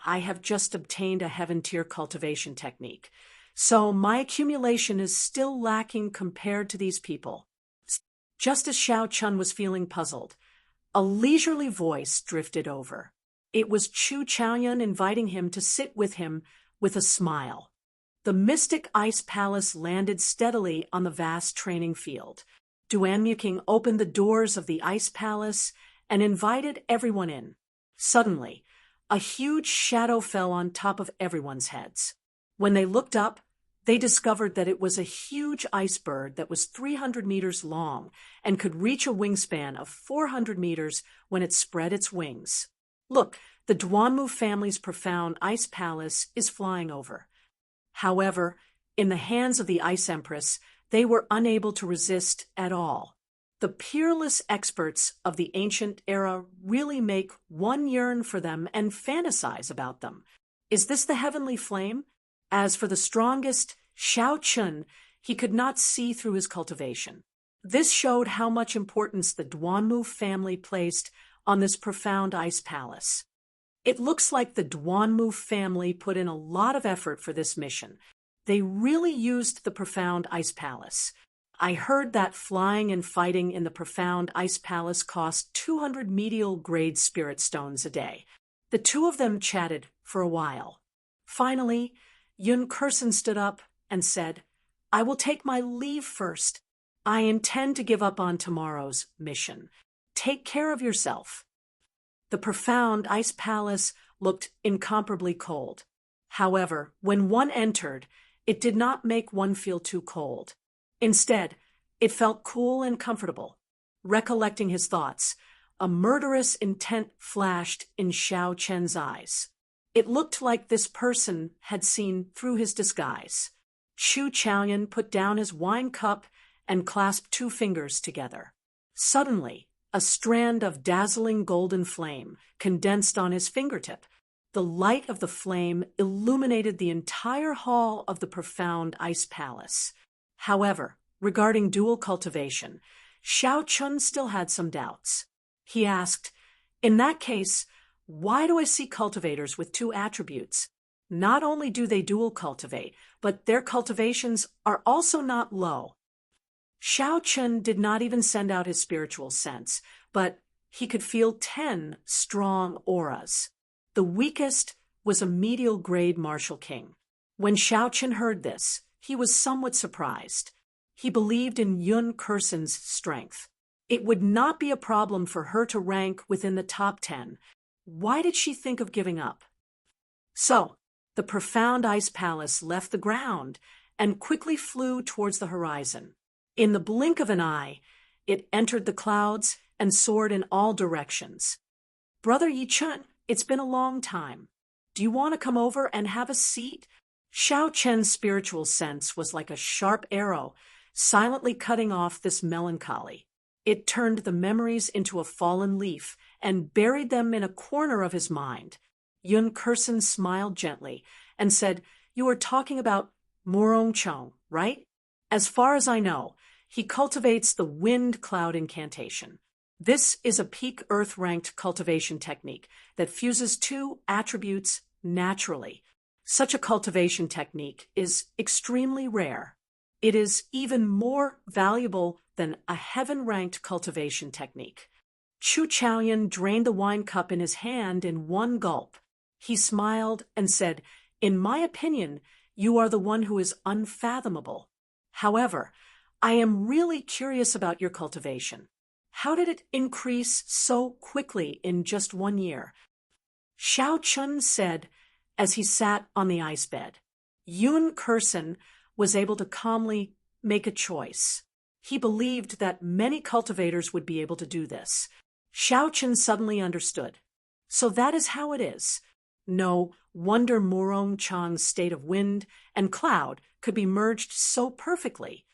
I have just obtained a heaven-tier cultivation technique, so my accumulation is still lacking compared to these people." Just as Xiao Chun was feeling puzzled, a leisurely voice drifted over. It was Chu Chaoyun inviting him to sit with him with a smile. The mystic ice palace landed steadily on the vast training field. Duanmuking opened the doors of the ice palace and invited everyone in. Suddenly, a huge shadow fell on top of everyone's heads. When they looked up, they discovered that it was a huge ice bird that was 300 meters long and could reach a wingspan of 400 meters when it spread its wings. "Look, the Duanmu family's profound ice palace is flying over." However, in the hands of the Ice Empress, they were unable to resist at all. The peerless experts of the ancient era really make one yearn for them and fantasize about them. Is this the heavenly flame? As for the strongest, Xiao Chun, he could not see through his cultivation. This showed how much importance the Duanmu family placed on this profound ice palace. It looks like the Duanmu family put in a lot of effort for this mission. They really used the profound ice palace. I heard that flying and fighting in the profound ice palace cost 200 medial grade spirit stones a day. The two of them chatted for a while. Finally, Yun Kursen stood up and said, "I will take my leave first. I intend to give up on tomorrow's mission. Take care of yourself." The profound ice palace looked incomparably cold. However, when one entered, it did not make one feel too cold. Instead, it felt cool and comfortable. Recollecting his thoughts, a murderous intent flashed in Xiao Chen's eyes. It looked like this person had seen through his disguise. Chu Chaoyan put down his wine cup and clasped two fingers together. Suddenly, a strand of dazzling golden flame condensed on his fingertip. The light of the flame illuminated the entire hall of the profound ice palace. However, regarding dual cultivation, Xiao Chun still had some doubts. He asked, "In that case, why do I see cultivators with two attributes? Not only do they dual cultivate, but their cultivations are also not low." Xiao Chun did not even send out his spiritual sense, but he could feel 10 strong auras. The weakest was a medial grade martial king. When Xiao Chun heard this, he was somewhat surprised. He believed in Yun Kursen's strength. It would not be a problem for her to rank within the top 10. Why did she think of giving up? So, the profound ice palace left the ground and quickly flew towards the horizon. In the blink of an eye, it entered the clouds and soared in all directions. "Brother Yi Chun, it's been a long time. Do you want to come over and have a seat?" Xiao Chen's spiritual sense was like a sharp arrow, silently cutting off this melancholy. It turned the memories into a fallen leaf and buried them in a corner of his mind. Yun Kursen smiled gently and said, "You are talking about Murong Chong, right? As far as I know, he cultivates the wind cloud incantation. This is a peak earth-ranked cultivation technique that fuses two attributes naturally. Such a cultivation technique is extremely rare. It is even more valuable than a heaven-ranked cultivation technique." Chu Chaoyan drained the wine cup in his hand in one gulp. He smiled and said, "In my opinion, you are the one who is unfathomable. However, I am really curious about your cultivation. How did it increase so quickly in just 1 year?" Xiao Chun said as he sat on the ice bed. Yun Kursen was able to calmly make a choice. He believed that many cultivators would be able to do this. Xiao Chun suddenly understood. So that is how it is. No wonder Murong Chang's state of wind and cloud could be merged so perfectly.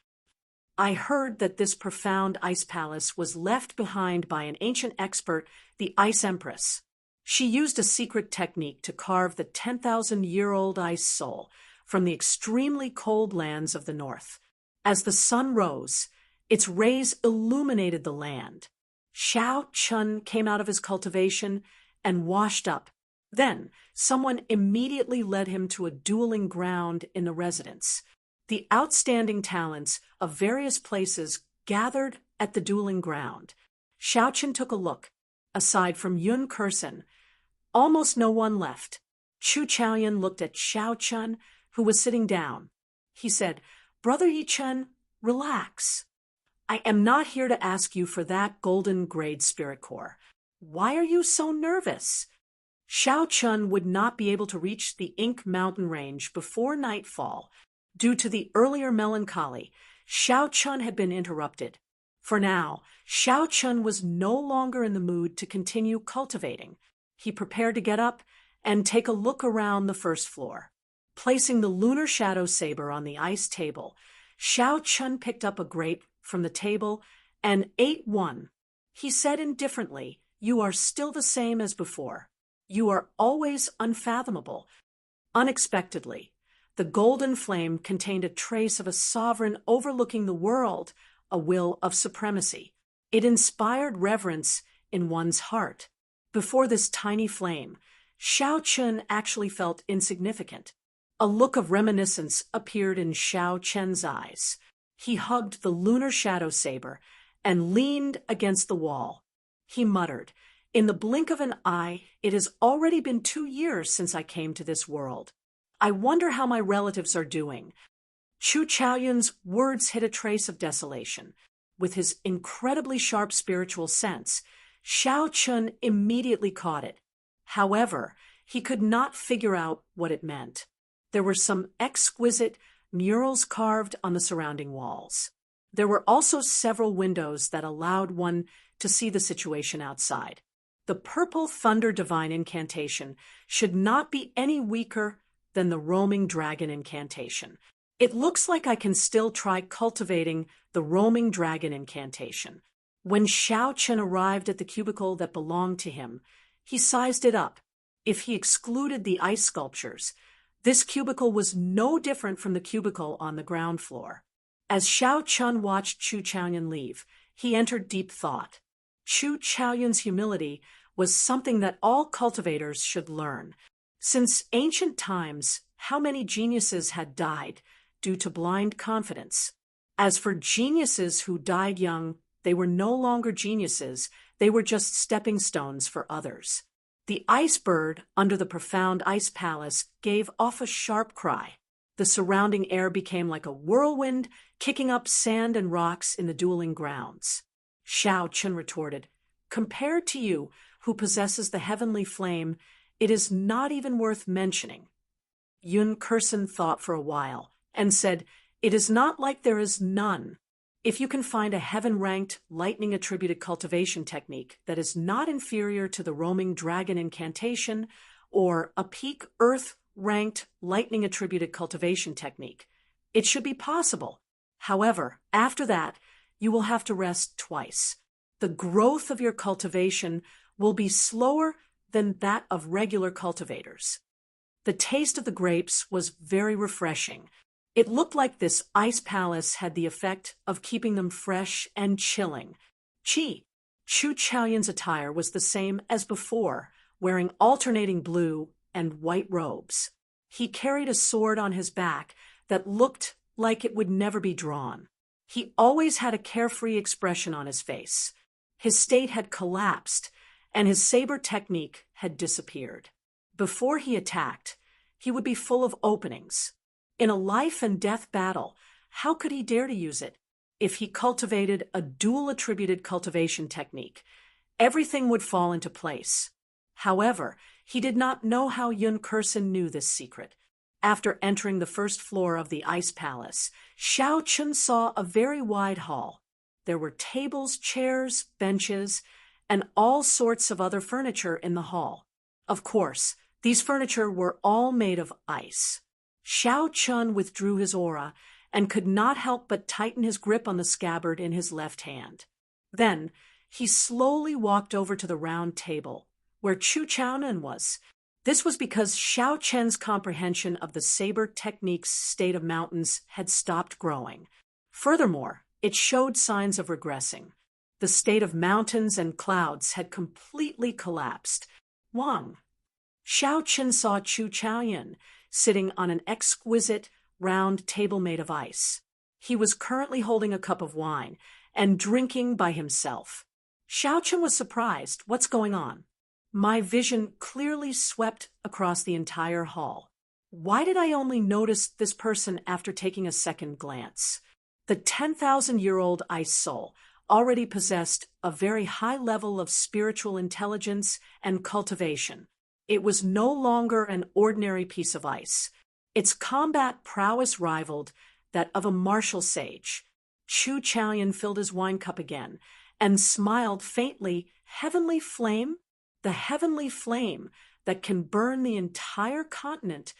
I heard that this profound ice palace was left behind by an ancient expert, the Ice Empress. She used a secret technique to carve the 10,000-year-old ice soul from the extremely cold lands of the north. As the sun rose, its rays illuminated the land. Xiao Chun came out of his cultivation and washed up. Then, someone immediately led him to a dueling ground in the residence. The outstanding talents of various places gathered at the dueling ground. Xiao Chun took a look. Aside from Yun Kursen, almost no one left. Chu Chaoyan looked at Xiao Chun, who was sitting down. He said, "Brother Yi Chun, relax. I am not here to ask you for that golden grade spirit core. Why are you so nervous?" Xiao Chun would not be able to reach the Ink mountain range before nightfall. Due to the earlier melancholy, Xiao Chun had been interrupted. For now, Xiao Chun was no longer in the mood to continue cultivating. He prepared to get up and take a look around the first floor. Placing the lunar shadow saber on the ice table, Xiao Chun picked up a grape from the table and ate one. He said indifferently, "You are still the same as before. You are always unfathomable." Unexpectedly, the golden flame contained a trace of a sovereign overlooking the world, a will of supremacy. It inspired reverence in one's heart. Before this tiny flame, Xiao Chun actually felt insignificant. A look of reminiscence appeared in Xiao Chen's eyes. He hugged the lunar shadow saber and leaned against the wall. He muttered, "In the blink of an eye, it has already been 2 years since I came to this world. I wonder how my relatives are doing." Chu Chaoyun's words hid a trace of desolation. With his incredibly sharp spiritual sense, Xiao Chun immediately caught it. However, he could not figure out what it meant. There were some exquisite murals carved on the surrounding walls. There were also several windows that allowed one to see the situation outside. The purple thunder divine incantation should not be any weaker than the roaming dragon incantation. It looks like I can still try cultivating the roaming dragon incantation. When Xiao Chen arrived at the cubicle that belonged to him, he sized it up. If he excluded the ice sculptures, this cubicle was no different from the cubicle on the ground floor. As Xiao Chun watched Chu Chaoyun leave, he entered deep thought. Chu Chaoyun's humility was something that all cultivators should learn. Since ancient times, how many geniuses had died due to blind confidence? As for geniuses who died young, they were no longer geniuses, they were just stepping stones for others. The ice bird under the profound ice palace gave off a sharp cry. The surrounding air became like a whirlwind, kicking up sand and rocks in the dueling grounds. Xiao Chun retorted, "Compared to you, who possesses the heavenly flame, it is not even worth mentioning." Yun Kursen thought for a while and said, "It is not like there is none. If you can find a heaven-ranked, lightning-attributed cultivation technique that is not inferior to the roaming dragon incantation or a peak earth-ranked, lightning-attributed cultivation technique, it should be possible. However, after that, you will have to rest twice. The growth of your cultivation will be slower than that of regular cultivators." The taste of the grapes was very refreshing. It looked like this ice palace had the effect of keeping them fresh and chilling. Chu Chaoyun's attire was the same as before, wearing alternating blue and white robes. He carried a sword on his back that looked like it would never be drawn. He always had a carefree expression on his face. His state had collapsed, and his saber technique had disappeared. Before he attacked, he would be full of openings. In a life-and-death battle, how could he dare to use it? If he cultivated a dual-attributed cultivation technique, everything would fall into place. However, he did not know how Yun Kursen knew this secret. After entering the first floor of the ice palace, Xiao Chun saw a very wide hall. There were tables, chairs, benches, and all sorts of other furniture in the hall. Of course, these furniture were all made of ice. Xiao Chun withdrew his aura and could not help but tighten his grip on the scabbard in his left hand. Then he slowly walked over to the round table, where Chu Chaoyun was. This was because Xiao Chen's comprehension of the saber technique's state of mountains had stopped growing. Furthermore, it showed signs of regressing. The state of mountains and clouds had completely collapsed. Wang. Xiao Chen saw Chu Chaoyun sitting on an exquisite, round table made of ice. He was currently holding a cup of wine and drinking by himself. Xiao Chen was surprised. "What's going on?" My vision clearly swept across the entire hall. Why did I only notice this person after taking a second glance? The 10,000-year-old ice soul already possessed a very high level of spiritual intelligence and cultivation. It was no longer an ordinary piece of ice. Its combat prowess rivaled that of a martial sage. Chu Chaoyun filled his wine cup again and smiled faintly. Heavenly flame? The heavenly flame that can burn the entire continent.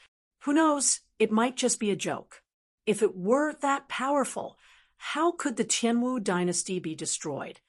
Who knows, it might just be a joke. If it were that powerful, how could the Tianwu dynasty be destroyed?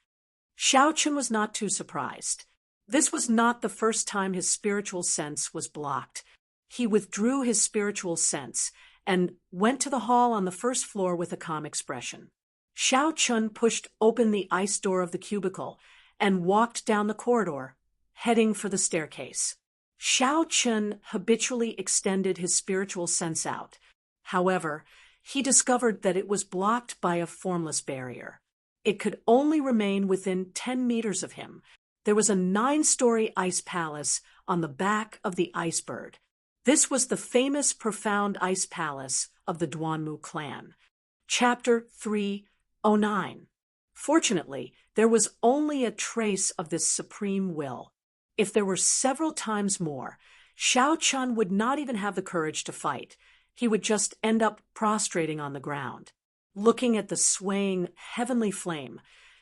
Xiao Chun was not too surprised. This was not the first time his spiritual sense was blocked. He withdrew his spiritual sense and went to the hall on the first floor with a calm expression. Xiao Chun pushed open the ice door of the cubicle and walked down the corridor, heading for the staircase. Xiao Chun habitually extended his spiritual sense out. However, he discovered that it was blocked by a formless barrier. It could only remain within 10 meters of him. There was a 9-story ice palace on the back of the iceberg. This was the famous profound ice palace of the Duanmu clan. Chapter 309. Fortunately, there was only a trace of this supreme will. If there were several times more, Xiao Chun would not even have the courage to fight. He would just end up prostrating on the ground. Looking at the swaying heavenly flame,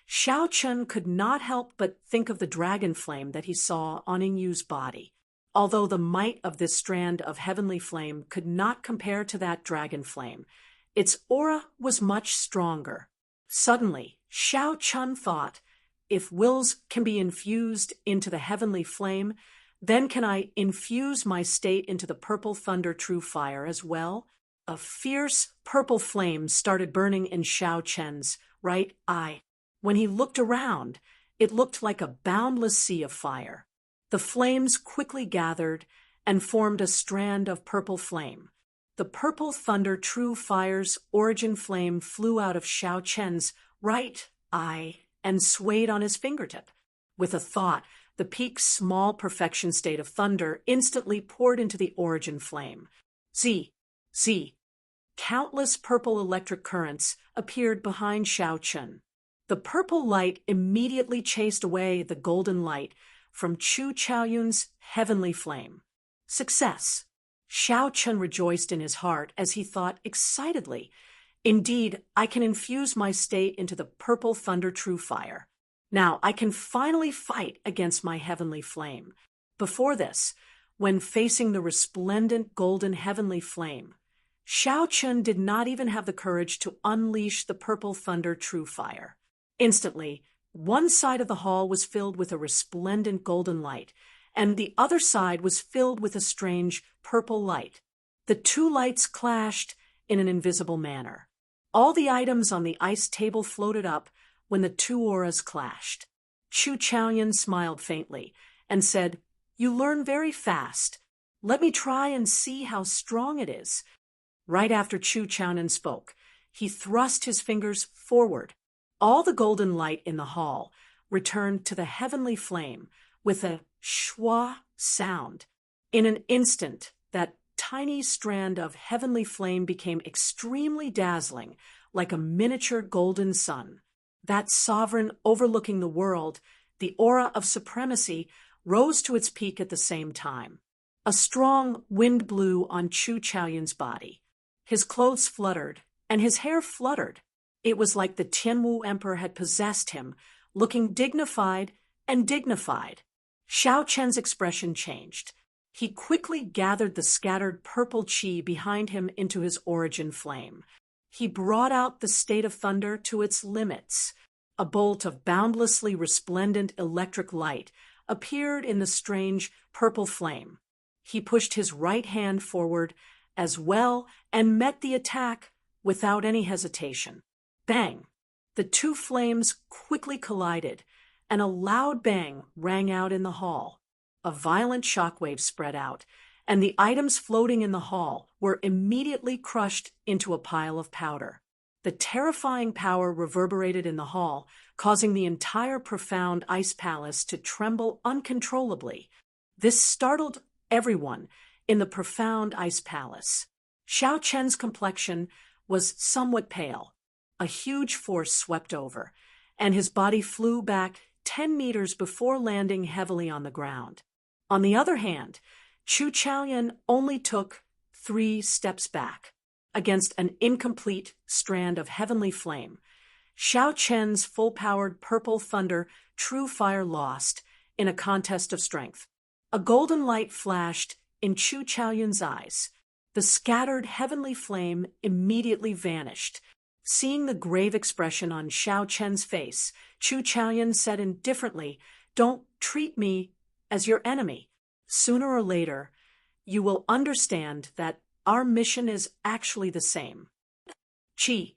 Xiao Chun could not help but think of the dragon flame that he saw on Yingyu's body. Although the might of this strand of heavenly flame could not compare to that dragon flame, its aura was much stronger. Suddenly, Xiao Chun thought, if wills can be infused into the heavenly flame, then can I infuse my state into the purple thunder true fire as well? A fierce purple flame started burning in Xiao Chen's right eye. When he looked around, it looked like a boundless sea of fire. The flames quickly gathered and formed a strand of purple flame. The purple thunder true fire's origin flame flew out of Xiao Chen's right eye and swayed on his fingertip. With a thought, the peak's small perfection state of thunder instantly poured into the origin flame. Z. Countless purple electric currents appeared behind Xiao Chun. The purple light immediately chased away the golden light from Chu Chaoyun's heavenly flame. Success! Xiao Chun rejoiced in his heart as he thought excitedly, indeed, I can infuse my state into the purple thunder true fire. Now I can finally fight against my heavenly flame. Before this, when facing the resplendent golden heavenly flame, Xiao Chun did not even have the courage to unleash the purple thunder true fire. Instantly, one side of the hall was filled with a resplendent golden light, and the other side was filled with a strange purple light. The two lights clashed in an invisible manner. All the items on the ice table floated up when the two auras clashed. Chu Chaoyun smiled faintly and said, "You learn very fast. Let me try and see how strong it is." Right after Chu Chaoyun spoke, he thrust his fingers forward. All the golden light in the hall returned to the heavenly flame with a schwa sound. In an instant, that tiny strand of heavenly flame became extremely dazzling, like a miniature golden sun. That sovereign overlooking the world, the aura of supremacy, rose to its peak at the same time. A strong wind blew on Chu Chaoyun's body. His clothes fluttered, and his hair fluttered. It was like the Tianwu Emperor had possessed him, looking dignified and dignified. Xiao Chen's expression changed. He quickly gathered the scattered purple qi behind him into his origin flame. He brought out the state of thunder to its limits. A bolt of boundlessly resplendent electric light appeared in the strange purple flame. He pushed his right hand forward as well and met the attack without any hesitation. Bang! The two flames quickly collided, and a loud bang rang out in the hall. A violent shockwave spread out, and the items floating in the hall were immediately crushed into a pile of powder. The terrifying power reverberated in the hall, causing the entire profound ice palace to tremble uncontrollably. This startled everyone in the profound ice palace. Xiao Chen's complexion was somewhat pale. A huge force swept over, and his body flew back 10 meters before landing heavily on the ground. On the other hand, Chu Chaoyun only took 3 steps back. Against an incomplete strand of heavenly flame, Xiao Chen's full-powered purple thunder true fire lost in a contest of strength. A golden light flashed in Chu Chaoyun's eyes. The scattered heavenly flame immediately vanished. Seeing the grave expression on Xiao Chen's face, Chu Chaoyun said indifferently, "Don't treat me as your enemy. Sooner or later, you will understand that our mission is actually the same." Chi.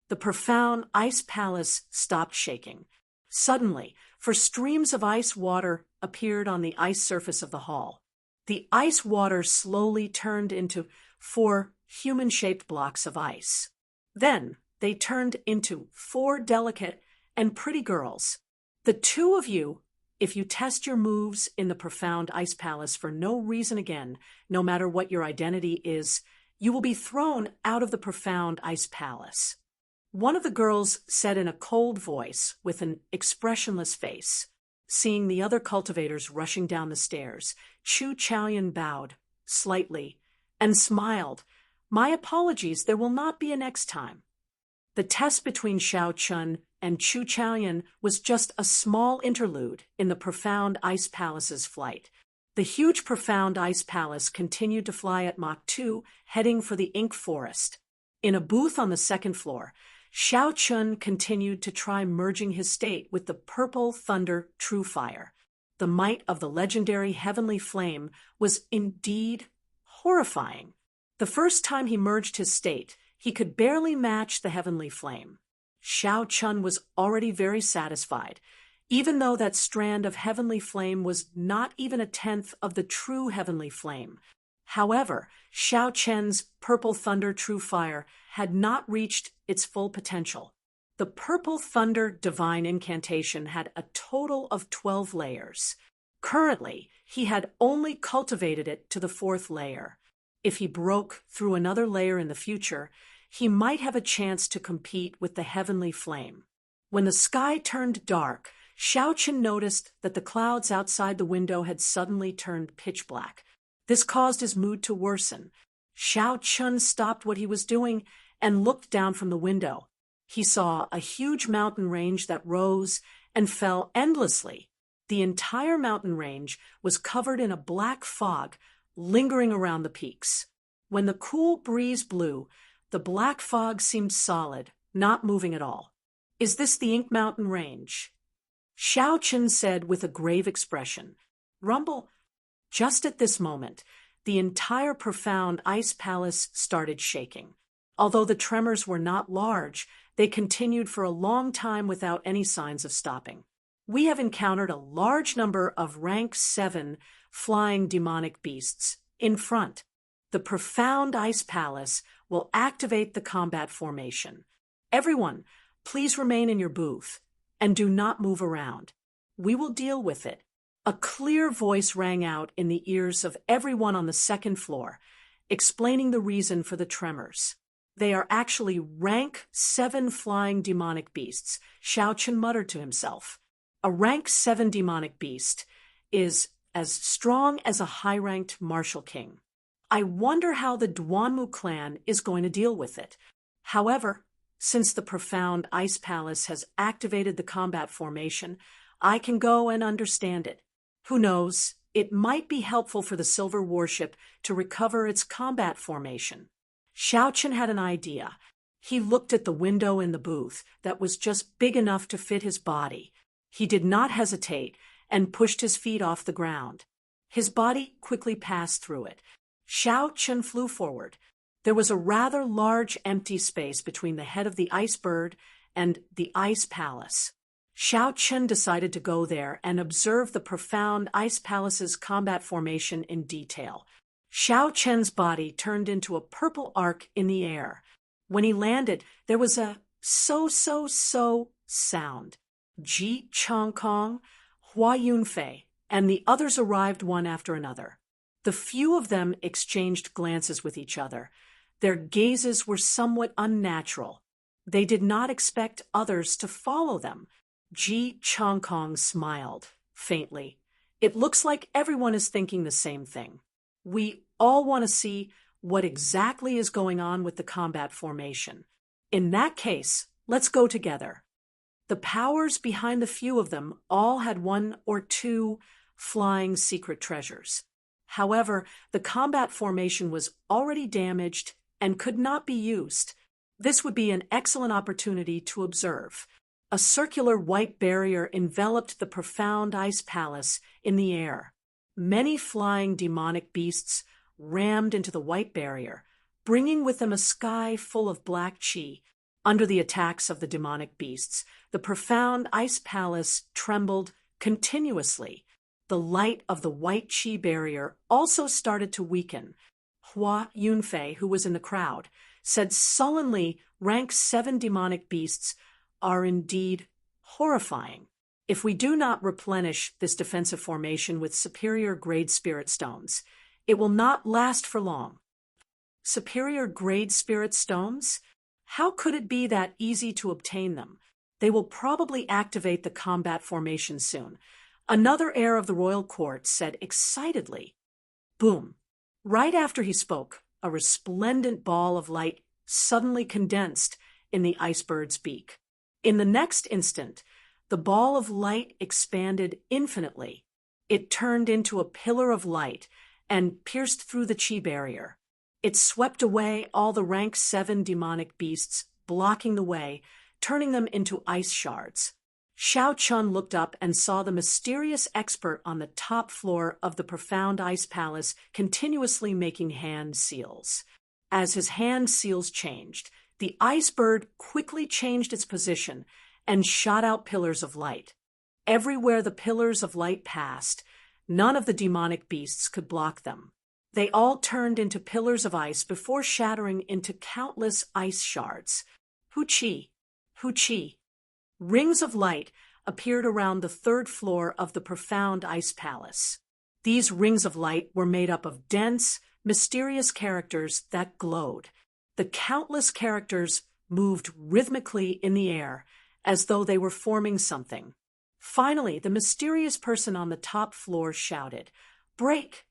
The profound ice palace stopped shaking. Suddenly, for streams of ice water appeared on the ice surface of the hall. The ice water slowly turned into 4 human-shaped blocks of ice. Then they turned into 4 delicate and pretty girls. The 2 of you, if you test your moves in the profound ice palace for no reason again, no matter what your identity is, you will be thrown out of the profound ice palace. One of the girls said in a cold voice with an expressionless face. Seeing the other cultivators rushing down the stairs, Chu Chaoyan bowed slightly and smiled. "My apologies, there will not be a next time." The test between Xiao Chun and Chu Chaoyan was just a small interlude in the profound ice palace's flight. The huge profound ice palace continued to fly at Mach 2, heading for the ink forest. In a booth on the second floor, Xiao Chun continued to try merging his state with the purple thunder true fire. The might of the legendary heavenly flame was indeed horrifying. The first time he merged his state, he could barely match the heavenly flame. Xiao Chun was already very satisfied, even though that strand of heavenly flame was not even a tenth of the true heavenly flame. However, Xiao Chen's purple thunder true fire had not reached its full potential. The purple thunder divine incantation had a total of 12 layers. Currently, he had only cultivated it to the 4th layer. If he broke through another layer in the future, he might have a chance to compete with the heavenly flame. When the sky turned dark, Xiao Chen noticed that the clouds outside the window had suddenly turned pitch black. This caused his mood to worsen. Xiao Chun stopped what he was doing and looked down from the window. He saw a huge mountain range that rose and fell endlessly. The entire mountain range was covered in a black fog, lingering around the peaks. When the cool breeze blew, the black fog seemed solid, not moving at all. "Is this the Ink Mountain Range?" Xiao Chen said with a grave expression. "Rumble." Just at this moment, the entire profound ice palace started shaking. Although the tremors were not large, they continued for a long time without any signs of stopping. "We have encountered a large number of rank 7 flying demonic beasts in front. The profound ice palace will activate the combat formation. Everyone, please remain in your booth and do not move around. We will deal with it." A clear voice rang out in the ears of everyone on the second floor, explaining the reason for the tremors. "They are actually rank 7 flying demonic beasts," Xiao Chen muttered to himself. A rank 7 demonic beast is as strong as a high-ranked martial king. I wonder how the Duanmu clan is going to deal with it. However, since the profound ice palace has activated the combat formation, I can go and understand it. Who knows, it might be helpful for the Silver Warship to recover its combat formation. Xiao Chen had an idea. He looked at the window in the booth that was just big enough to fit his body. He did not hesitate and pushed his feet off the ground. His body quickly passed through it. Xiao Chen flew forward. There was a rather large empty space between the head of the ice bird and the ice palace. Xiao Chen decided to go there and observe the profound ice palace's combat formation in detail. Xiao Chen's body turned into a purple arc in the air. When he landed, there was a so sound. Ji Chongkong, Hua Yunfei, and the others arrived one after another. The few of them exchanged glances with each other. Their gazes were somewhat unnatural. They did not expect others to follow them. Ji Chongkong smiled faintly. "It looks like everyone is thinking the same thing. We all want to see what exactly is going on with the combat formation. In that case, let's go together." The powers behind the few of them all had 1 or 2 flying secret treasures. However, the combat formation was already damaged and could not be used. This would be an excellent opportunity to observe. A circular white barrier enveloped the profound ice palace in the air. Many flying demonic beasts rammed into the white barrier, bringing with them a sky full of black chi. Under the attacks of the demonic beasts, the profound ice palace trembled continuously. The light of the white chi barrier also started to weaken. Hua Yunfei, who was in the crowd, said sullenly, rank 7 demonic beasts are indeed horrifying. If we do not replenish this defensive formation with superior grade spirit stones, it will not last for long. Superior grade spirit stones? How could it be that easy to obtain them? They will probably activate the combat formation soon. Another heir of the royal court said excitedly. Boom. Right after he spoke, a resplendent ball of light suddenly condensed in the icebird's beak. In the next instant, the ball of light expanded infinitely. It turned into a pillar of light and pierced through the chi barrier. It swept away all the rank 7 demonic beasts, blocking the way, turning them into ice shards. Xiao Chun looked up and saw the mysterious expert on the top floor of the profound ice palace continuously making hand seals. As his hand seals changed, the ice bird quickly changed its position and shot out pillars of light. Everywhere the pillars of light passed, none of the demonic beasts could block them. They all turned into pillars of ice before shattering into countless ice shards. Hu-chi, Hu-chi. Rings of light appeared around the 3rd floor of the profound ice palace. These rings of light were made up of dense, mysterious characters that glowed. The countless characters moved rhythmically in the air, as though they were forming something. Finally, the mysterious person on the top floor shouted, "Break!"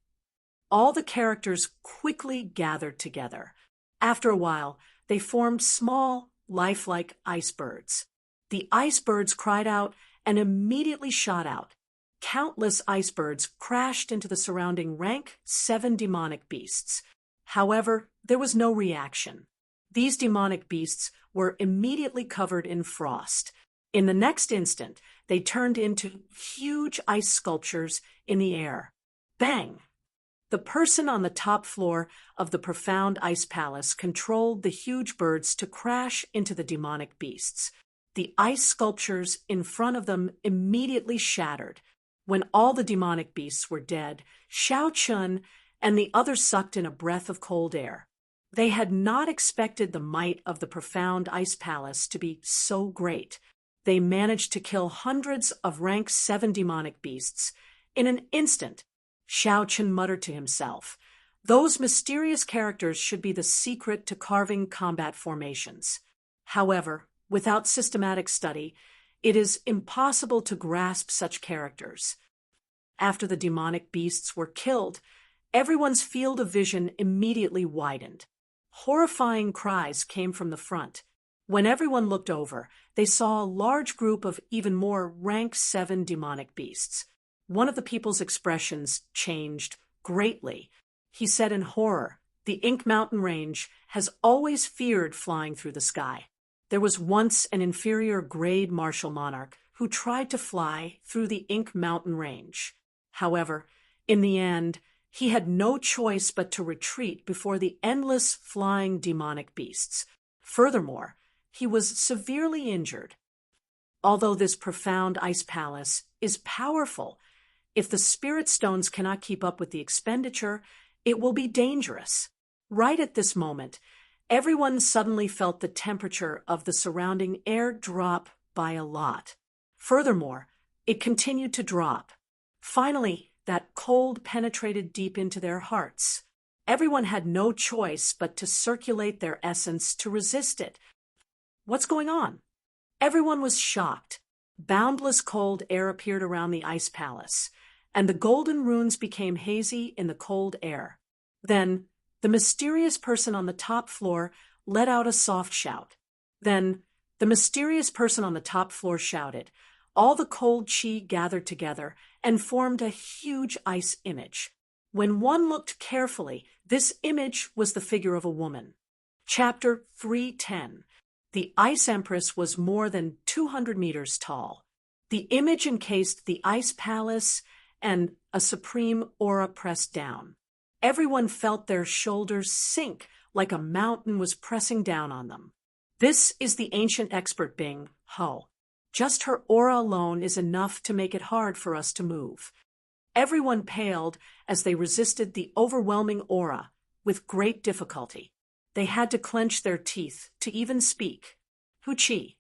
All the characters quickly gathered together. After a while, they formed small, lifelike ice birds. The ice birds cried out and immediately shot out. Countless ice birds crashed into the surrounding rank 7 demonic beasts. However, there was no reaction. These demonic beasts were immediately covered in frost. In the next instant, they turned into huge ice sculptures in the air. Bang! The person on the top floor of the profound ice palace controlled the huge birds to crash into the demonic beasts. The ice sculptures in front of them immediately shattered. When all the demonic beasts were dead, Xiao Chun and the others sucked in a breath of cold air. They had not expected the might of the profound ice palace to be so great. They managed to kill hundreds of rank 7 demonic beasts. In an instant, Xiao Chun muttered to himself, "Those mysterious characters should be the secret to carving combat formations." However, without systematic study, it is impossible to grasp such characters. After the demonic beasts were killed, everyone's field of vision immediately widened. Horrifying cries came from the front. When everyone looked over, they saw a large group of even more rank 7 demonic beasts. One of the people's expressions changed greatly. He said in horror, "The Ink Mountain Range has always feared flying through the sky. There was once an inferior grade martial monarch who tried to fly through the Ink Mountain Range. However, in the end, he had no choice but to retreat before the endless flying demonic beasts. Furthermore, he was severely injured. Although this profound ice palace is powerful, if the spirit stones cannot keep up with the expenditure, it will be dangerous." Right at this moment, everyone suddenly felt the temperature of the surrounding air drop by a lot. Furthermore, it continued to drop. Finally, that cold penetrated deep into their hearts. Everyone had no choice but to circulate their essence to resist it. What's going on? Everyone was shocked. Boundless cold air appeared around the ice palace, and the golden runes became hazy in the cold air. Then, the mysterious person on the top floor let out a soft shout. Then, the mysterious person on the top floor shouted. All the cold chi gathered together and formed a huge ice image. When one looked carefully, this image was the figure of a woman. Chapter 310. The Ice Empress was more than 200 meters tall. The image encased the ice palace and a supreme aura pressed down. Everyone felt their shoulders sink like a mountain was pressing down on them. This is the ancient expert Bing Ho. Just her aura alone is enough to make it hard for us to move. Everyone paled as they resisted the overwhelming aura with great difficulty. They had to clench their teeth to even speak. Hu-chi.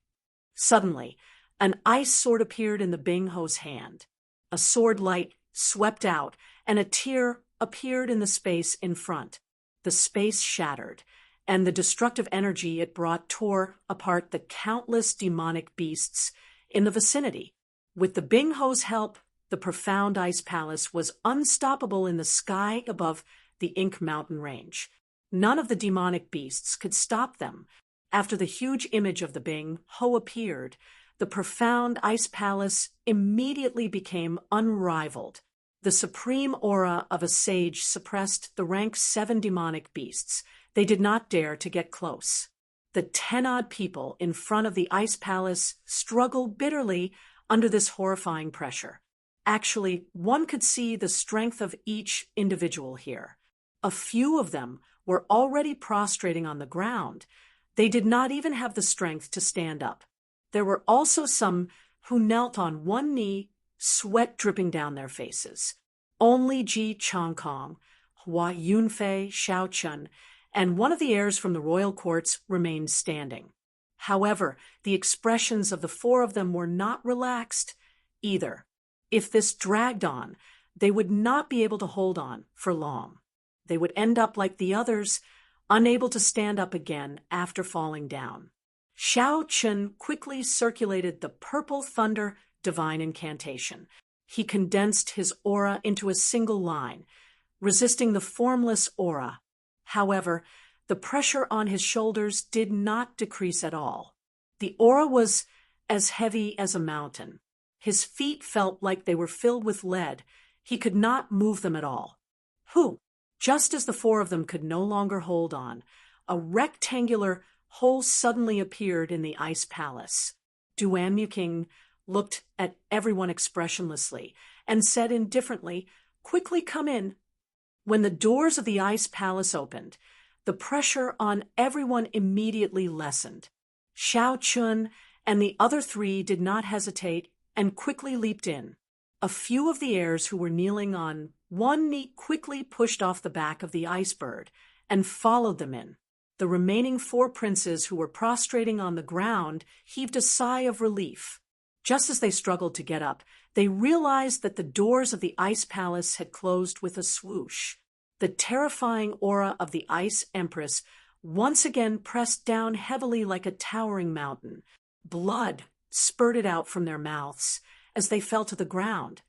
Suddenly, an ice sword appeared in the Bing Ho's hand. A sword light swept out, and a tear appeared in the space in front. The space shattered, and the destructive energy it brought tore apart the countless demonic beasts in the vicinity. With the Bing Ho's help, the profound ice palace was unstoppable in the sky above the Ink Mountain range. None of the demonic beasts could stop them. After the huge image of the Bing Ho appeared, the profound ice palace immediately became unrivaled. The supreme aura of a sage suppressed the rank 7 demonic beasts. They did not dare to get close. The 10-odd people in front of the ice palace struggled bitterly under this horrifying pressure. Actually, one could see the strength of each individual here. A few of them were already prostrating on the ground. They did not even have the strength to stand up. There were also some who knelt on one knee, sweat dripping down their faces. Only Ji Changkong, Hua Yunfei, Xiao Chun, and one of the heirs from the royal courts remained standing. However, the expressions of the 4 of them were not relaxed either. If this dragged on, they would not be able to hold on for long. They would end up like the others, unable to stand up again after falling down. Xiao Chun quickly circulated the Purple Thunder divine incantation. He condensed his aura into a single line, resisting the formless aura. However, the pressure on his shoulders did not decrease at all. The aura was as heavy as a mountain. His feet felt like they were filled with lead. He could not move them at all. Just as the 4 of them could no longer hold on, a rectangular hole suddenly appeared in the ice palace. Duan looked at everyone expressionlessly and said indifferently, "Quickly come in." When the doors of the ice palace opened, the pressure on everyone immediately lessened. Xiao Chun and the other 3 did not hesitate and quickly leaped in. A few of the heirs who were kneeling on one knee quickly pushed off the back of the ice bird and followed them in. The remaining 4 princes who were prostrating on the ground heaved a sigh of relief. Just as they struggled to get up, they realized that the doors of the ice palace had closed with a swoosh. The terrifying aura of the Ice Empress once again pressed down heavily like a towering mountain. Blood spurted out from their mouths as they fell to the ground,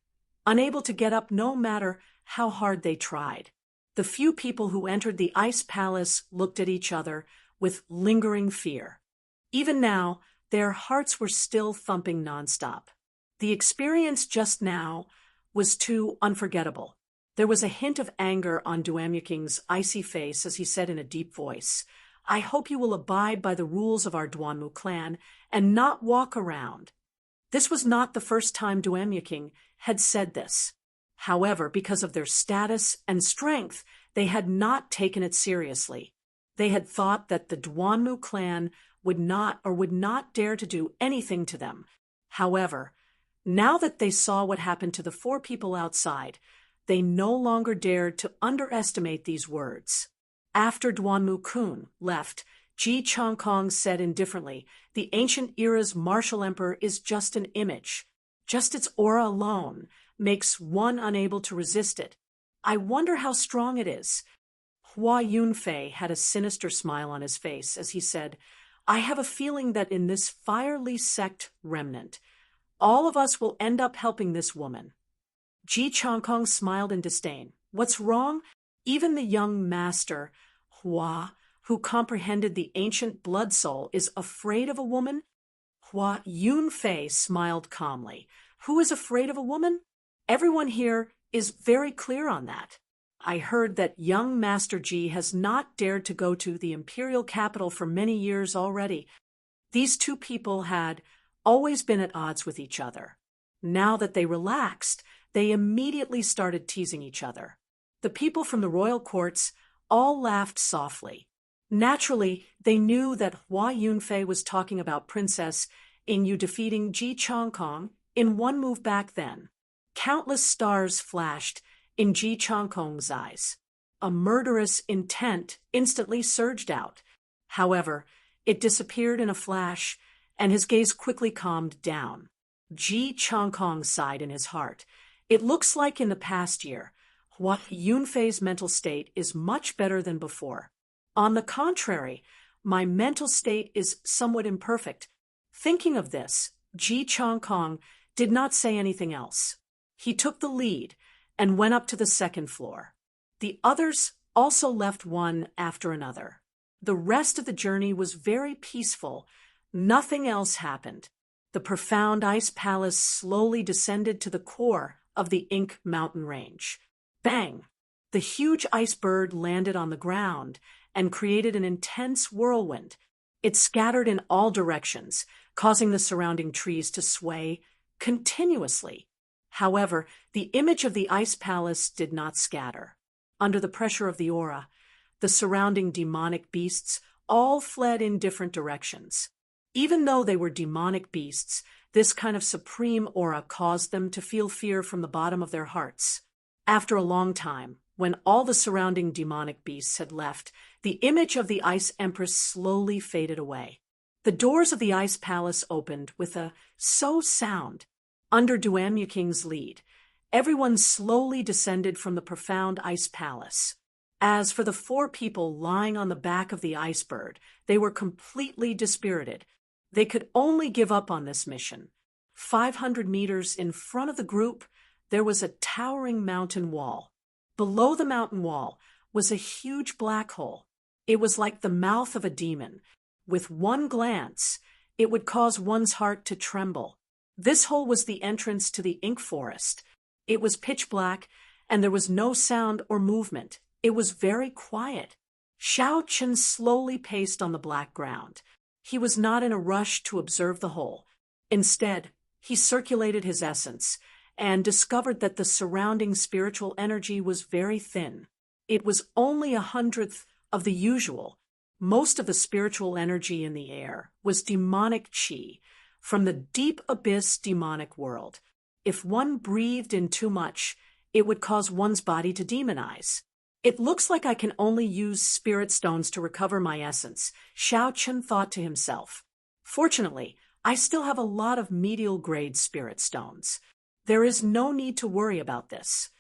unable to get up no matter how hard they tried. The few people who entered the ice palace looked at each other with lingering fear. Even now, their hearts were still thumping nonstop. The experience just now was too unforgettable. There was a hint of anger on Duamuking's icy face as he said in a deep voice, "I hope you will abide by the rules of our Duanmu clan and not walk around." This was not the first time Duamuking had said this. However, because of their status and strength, they had not taken it seriously. They had thought that the Duanmu clan would not dare to do anything to them. However, now that they saw what happened to the 4 people outside, they no longer dared to underestimate these words. After Duanmu-kun left, Ji Changkong said indifferently, "The ancient era's martial emperor is just an image. Just its aura alone makes one unable to resist it. I wonder how strong it is." Hua Yunfei had a sinister smile on his face as he said, "I have a feeling that in this fiery sect remnant, all of us will end up helping this woman." Ji Changkong smiled in disdain. "What's wrong?" Even the young master, Hua, who comprehended the ancient blood soul, is afraid of a woman? Hua Yunfei smiled calmly. "Who is afraid of a woman? Everyone here is very clear on that. I heard that young Master Ji has not dared to go to the imperial capital for many years already." These 2 people had always been at odds with each other. Now that they relaxed, they immediately started teasing each other. The people from the royal courts all laughed softly. Naturally, they knew that Hua Yunfei was talking about Princess Yu defeating Ji Chongkong in one move back then. Countless stars flashed in Ji Chongkong's eyes. A murderous intent instantly surged out. However, it disappeared in a flash, and his gaze quickly calmed down. Ji Chongkong sighed in his heart. It looks like in the past year, Hua Yunfei's mental state is much better than before. On the contrary, my mental state is somewhat imperfect. Thinking of this, Ji Chongkong did not say anything else. He took the lead and went up to the second floor. The others also left one after another. The rest of the journey was very peaceful. Nothing else happened. The profound ice palace slowly descended to the core of the Ink mountain range. Bang! The huge ice bird landed on the ground and created an intense whirlwind. It scattered in all directions, causing the surrounding trees to sway continuously. However, the image of the ice palace did not scatter. Under the pressure of the aura, the surrounding demonic beasts all fled in different directions. Even though they were demonic beasts, this kind of supreme aura caused them to feel fear from the bottom of their hearts. After a long time, when all the surrounding demonic beasts had left, the image of the Ice Empress slowly faded away. The doors of the Ice Palace opened with a so sound. Under Duamyuking's lead, everyone slowly descended from the profound Ice Palace. As for the 4 people lying on the back of the ice bird, they were completely dispirited. They could only give up on this mission. 500 meters in front of the group, there was a towering mountain wall. Below the mountain wall was a huge black hole. It was like the mouth of a demon. With one glance, it would cause one's heart to tremble. This hole was the entrance to the Ink Forest. It was pitch black, and there was no sound or movement. It was very quiet. Xiao Chen slowly paced on the black ground. He was not in a rush to observe the hole. Instead, he circulated his essence and discovered that the surrounding spiritual energy was very thin. It was only 1/100th of the usual. Most of the spiritual energy in the air was demonic qi from the deep abyss demonic world. If one breathed in too much, it would cause one's body to demonize. It looks like I can only use spirit stones to recover my essence, Xiao Chen thought to himself. Fortunately, I still have a lot of medial grade spirit stones. There is no need to worry about this.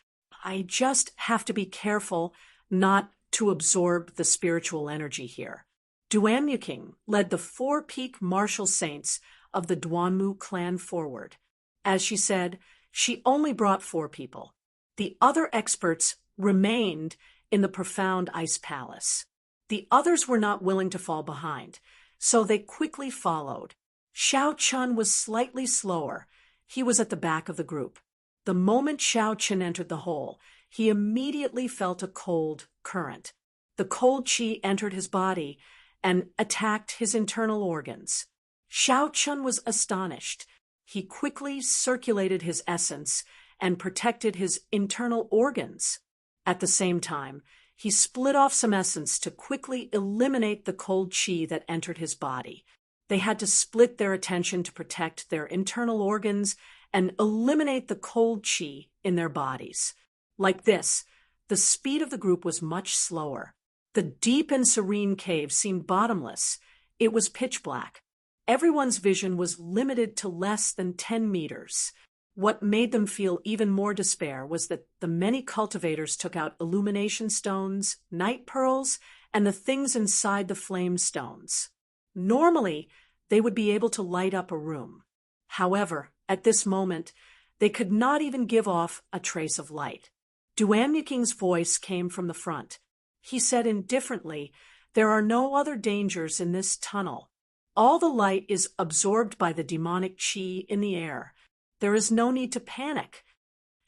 I just have to be careful not to absorb the spiritual energy here. Duamyuking led the 4 peak martial saints of the Duanmu clan forward. As she said, she only brought 4 people. The other experts remained in the profound ice palace. The others were not willing to fall behind, so they quickly followed. Xiao Chen was slightly slower. He was at the back of the group. The moment Xiao Chen entered the hole, he immediately felt a cold current. The cold qi entered his body and attacked his internal organs. Xiao Chen was astonished. He quickly circulated his essence and protected his internal organs. At the same time, he split off some essence to quickly eliminate the cold qi that entered his body. They had to split their attention to protect their internal organs and eliminate the cold qi in their bodies. Like this, the speed of the group was much slower. The deep and serene cave seemed bottomless. It was pitch black. Everyone's vision was limited to less than 10 meters. What made them feel even more despair was that the many cultivators took out illumination stones, night pearls, and the things inside the flame stones. Normally, they would be able to light up a room. However, at this moment, they could not even give off a trace of light. Duamyuking's voice came from the front. He said indifferently, "There are no other dangers in this tunnel. All the light is absorbed by the demonic qi in the air. There is no need to panic."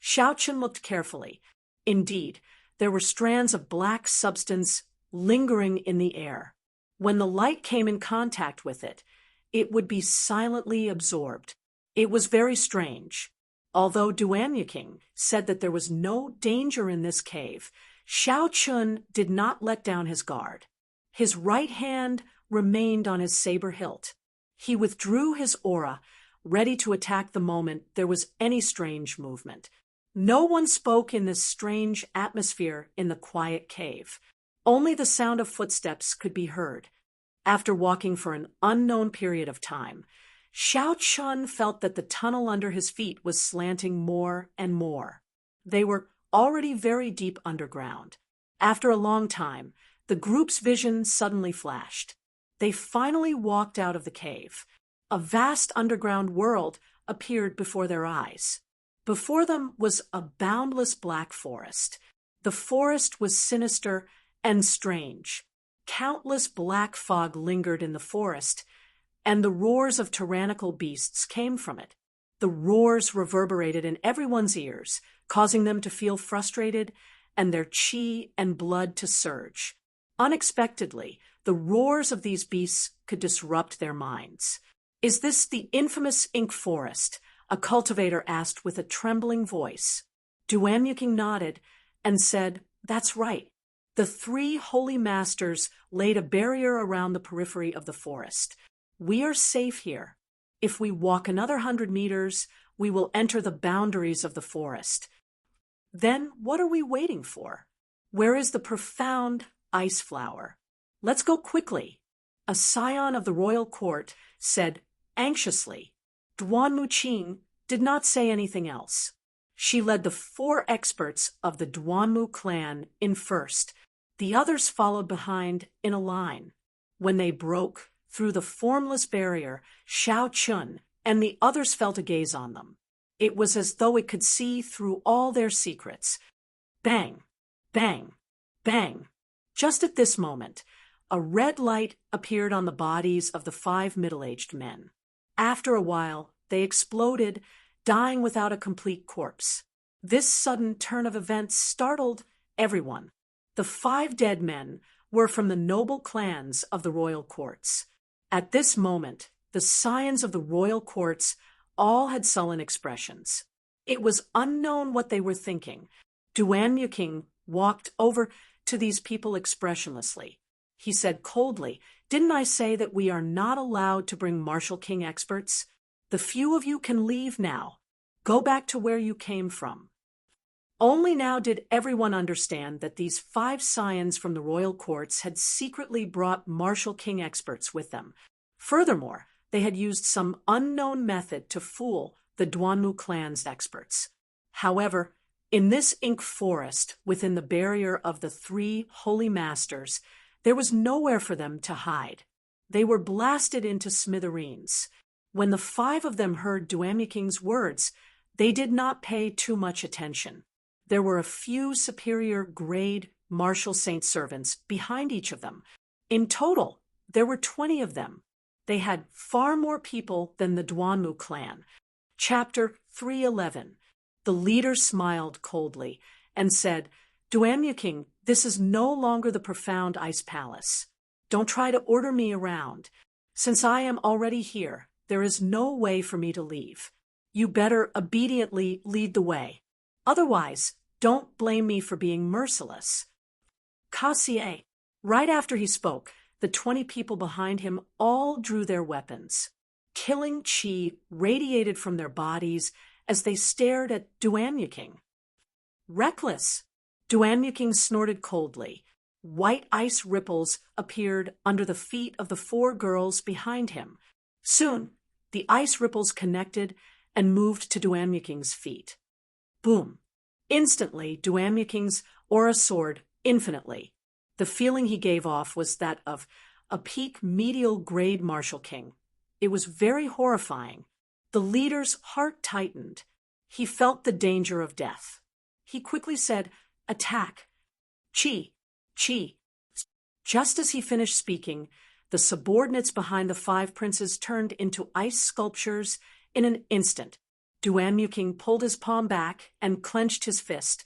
Xiao Chen looked carefully. Indeed, there were strands of black substance lingering in the air. When the light came in contact with it, it would be silently absorbed. It was very strange. Although Duamyuking said that there was no danger in this cave, Xiao Chen did not let down his guard. His right hand remained on his saber hilt. He withdrew his aura, ready to attack the moment there was any strange movement. No one spoke in this strange atmosphere in the quiet cave. Only the sound of footsteps could be heard. After walking for an unknown period of time, Xiao Chun felt that the tunnel under his feet was slanting more and more. They were already very deep underground. After a long time, the group's vision suddenly flashed. They finally walked out of the cave. A vast underground world appeared before their eyes. Before them was a boundless black forest. The forest was sinister and strange. Countless black fog lingered in the forest, and the roars of tyrannical beasts came from it. The roars reverberated in everyone's ears, causing them to feel frustrated and their chi and blood to surge. Unexpectedly, the roars of these beasts could disrupt their minds. "Is this the infamous ink forest?" a cultivator asked with a trembling voice. Duanyuking nodded and said, "That's right. The three holy masters laid a barrier around the periphery of the forest. We are safe here. If we walk another 100 meters, we will enter the boundaries of the forest. Then what are we waiting for? Where is the profound ice flower? Let's go quickly." A scion of the royal court said anxiously. Duan Muqing did not say anything else. She led the 4 experts of the Duanmu clan in first. The others followed behind in a line. When they broke through the formless barrier, Xiao Chun and the others felt a gaze on them. It was as though it could see through all their secrets. Bang! Bang! Bang! Just at this moment, a red light appeared on the bodies of the 5 middle-aged men. After a while, they exploded, dying without a complete corpse. This sudden turn of events startled everyone. The 5 dead men were from the noble clans of the royal courts. At this moment, the scions of the royal courts all had sullen expressions. It was unknown what they were thinking. Duanyuking walked over to these people expressionlessly. He said coldly, "Didn't I say that we are not allowed to bring Martial King experts? The few of you can leave now. Go back to where you came from." Only now did everyone understand that these 5 scions from the royal courts had secretly brought Martial King experts with them. Furthermore, they had used some unknown method to fool the Duanmu clan's experts. However, in this ink forest, within the barrier of the 3 holy masters, there was nowhere for them to hide. They were blasted into smithereens. When the 5 of them heard Duanyuking's words, they did not pay too much attention. There were a few superior grade martial saint servants behind each of them. In total, there were 20 of them. They had far more people than the Duanmu clan. Chapter 311. The leader smiled coldly and said, "Duanyuking, this is no longer the profound ice palace. Don't try to order me around. Since I am already here, there is no way for me to leave. You better obediently lead the way. Otherwise, don't blame me for being merciless." Cassier. Right after he spoke, the 20 people behind him all drew their weapons. Killing chi radiated from their bodies as they stared at Duanyuking. "Reckless!" Duanyuking snorted coldly. White ice ripples appeared under the feet of the 4 girls behind him. Soon, the ice ripples connected and moved to Duanyuking's feet. Boom! Instantly, Duanyuking's aura soared infinitely. The feeling he gave off was that of a peak medial grade Martial King. It was very horrifying. The leader's heart tightened. He felt the danger of death. He quickly said, "Attack! Chi! Chi!" Just as he finished speaking, the subordinates behind the 5 princes turned into ice sculptures in an instant. Duanyuking pulled his palm back and clenched his fist.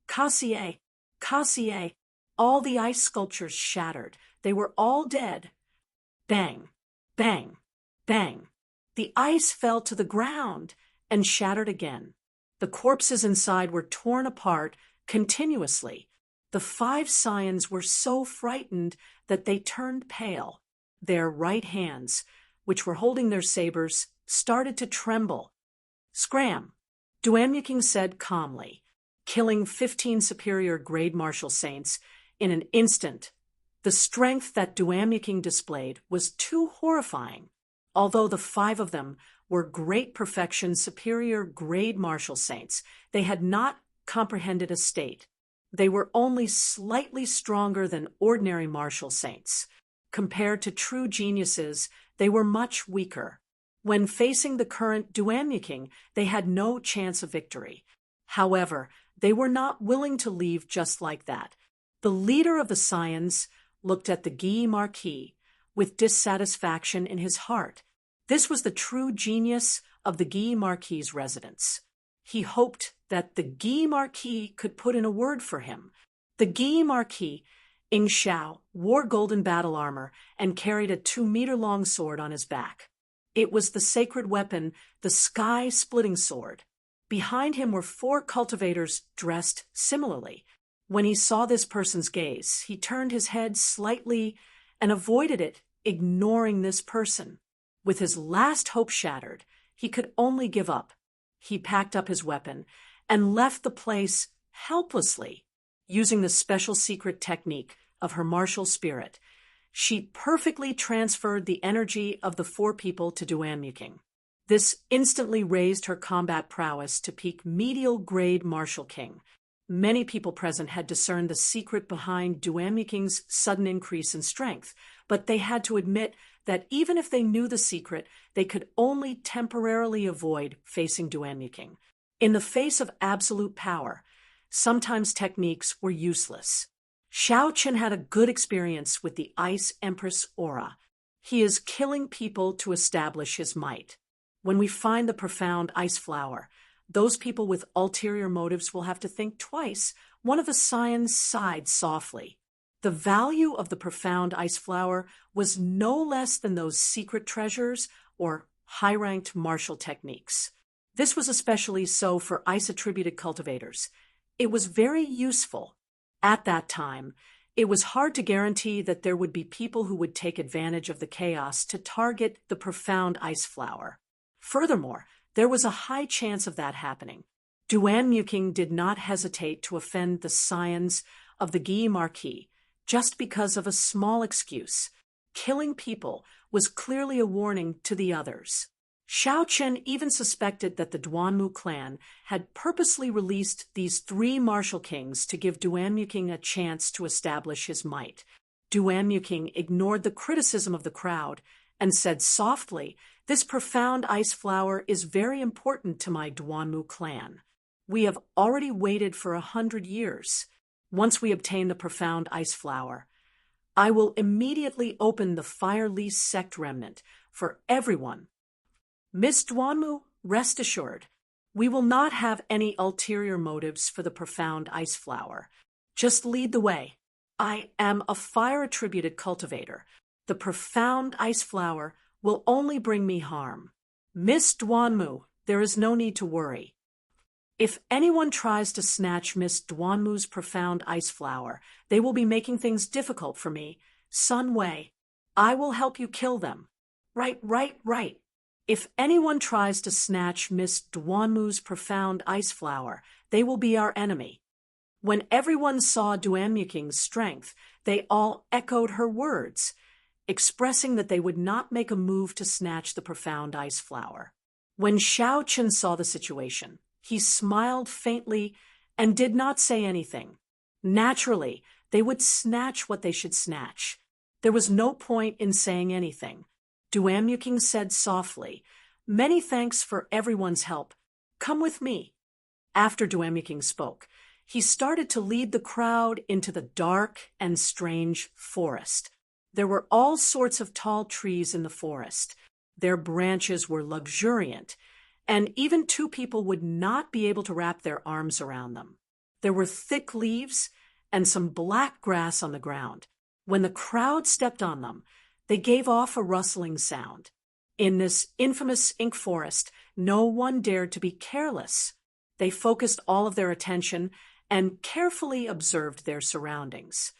"Cassier! Cassier!" All the ice sculptures shattered. They were all dead. Bang! Bang! Bang! The ice fell to the ground and shattered again. The corpses inside were torn apart continuously. The 5 scions were so frightened that they turned pale. Their right hands, which were holding their sabers, started to tremble. "Scram," Duanmuking said calmly, killing 15 superior grade martial saints in an instant. The strength that Duanmuking displayed was too horrifying. Although the 5 of them were great perfection superior grade martial saints, they had not comprehended a state. They were only slightly stronger than ordinary martial saints. Compared to true geniuses, they were much weaker. When facing the current Duanmuking, they had no chance of victory. However, they were not willing to leave just like that. The leader of the scions looked at the Guy Marquis with dissatisfaction in his heart. This was the true genius of the Guy Marquis' residence. He hoped that the Guy Marquis could put in a word for him. The Guy Marquis, Ing Shao, wore golden battle armor and carried a 2-meter-long sword on his back. It was the sacred weapon, the sky-splitting sword. Behind him were 4 cultivators dressed similarly. When he saw this person's gaze, he turned his head slightly and avoided it, ignoring this person. With his last hope shattered, he could only give up. He packed up his weapon and left the place helplessly. Using the special secret technique of her martial spirit, she perfectly transferred the energy of the 4 people to Duanmuking. This instantly raised her combat prowess to peak medial grade martial king. Many people present had discerned the secret behind Duanmuking's sudden increase in strength, but they had to admit that even if they knew the secret, they could only temporarily avoid facing Duanmuking. In the face of absolute power, sometimes techniques were useless. Xiao Qin had a good experience with the Ice Empress aura. He is killing people to establish his might. When we find the profound ice flower, those people with ulterior motives will have to think twice. One of the scions sighed softly. The value of the profound ice flower was no less than those secret treasures or high-ranked martial techniques. This was especially so for ice-attributed cultivators. It was very useful. At that time, it was hard to guarantee that there would be people who would take advantage of the chaos to target the profound ice flower. Furthermore, there was a high chance of that happening. Duanmuking did not hesitate to offend the scions of the Guy Marquis just because of a small excuse. Killing people was clearly a warning to the others. Xiao Qin even suspected that the Duanmu clan had purposely released these 3 martial kings to give Duanmuking a chance to establish his might. Duanmuking ignored the criticism of the crowd and said softly, "This profound ice flower is very important to my Duanmu clan. We have already waited for 100 years. Once we obtain the profound ice flower, I will immediately open the Fire Lease sect remnant for everyone. Miss Duanmu, rest assured, we will not have any ulterior motives for the profound ice flower. Just lead the way. I am a fire-attributed cultivator. The profound ice flower will only bring me harm. Miss Duanmu, there is no need to worry. If anyone tries to snatch Miss Duanmu's profound ice flower, they will be making things difficult for me. Sun Wei, I will help you kill them. Right. If anyone tries to snatch Miss Duanmu's profound ice flower, they will be our enemy." When everyone saw Duanmuking's strength, they all echoed her words, expressing that they would not make a move to snatch the profound ice flower. When Xiao Qin saw the situation, he smiled faintly and did not say anything. Naturally, they would snatch what they should snatch. There was no point in saying anything. Duanmuking said softly, "Many thanks for everyone's help. Come with me." After Duanmuking spoke, he started to lead the crowd into the dark and strange forest. There were all sorts of tall trees in the forest. Their branches were luxuriant, and even 2 people would not be able to wrap their arms around them. There were thick leaves and some black grass on the ground. When the crowd stepped on them, they gave off a rustling sound. In this infamous ink forest, no one dared to be careless. They focused all of their attention and carefully observed their surroundings.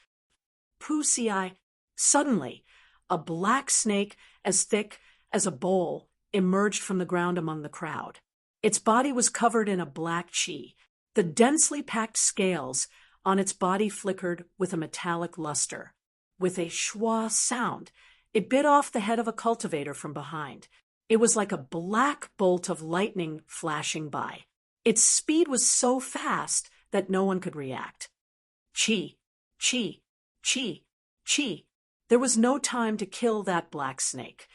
Pusi, suddenly, a black snake as thick as a bowl emerged from the ground among the crowd. Its body was covered in a black chi. The densely packed scales on its body flickered with a metallic luster. With a schwa sound, it bit off the head of a cultivator from behind. It was like a black bolt of lightning flashing by. Its speed was so fast that no one could react. Chi, chi, chi, chi. There was no time to kill that black snake.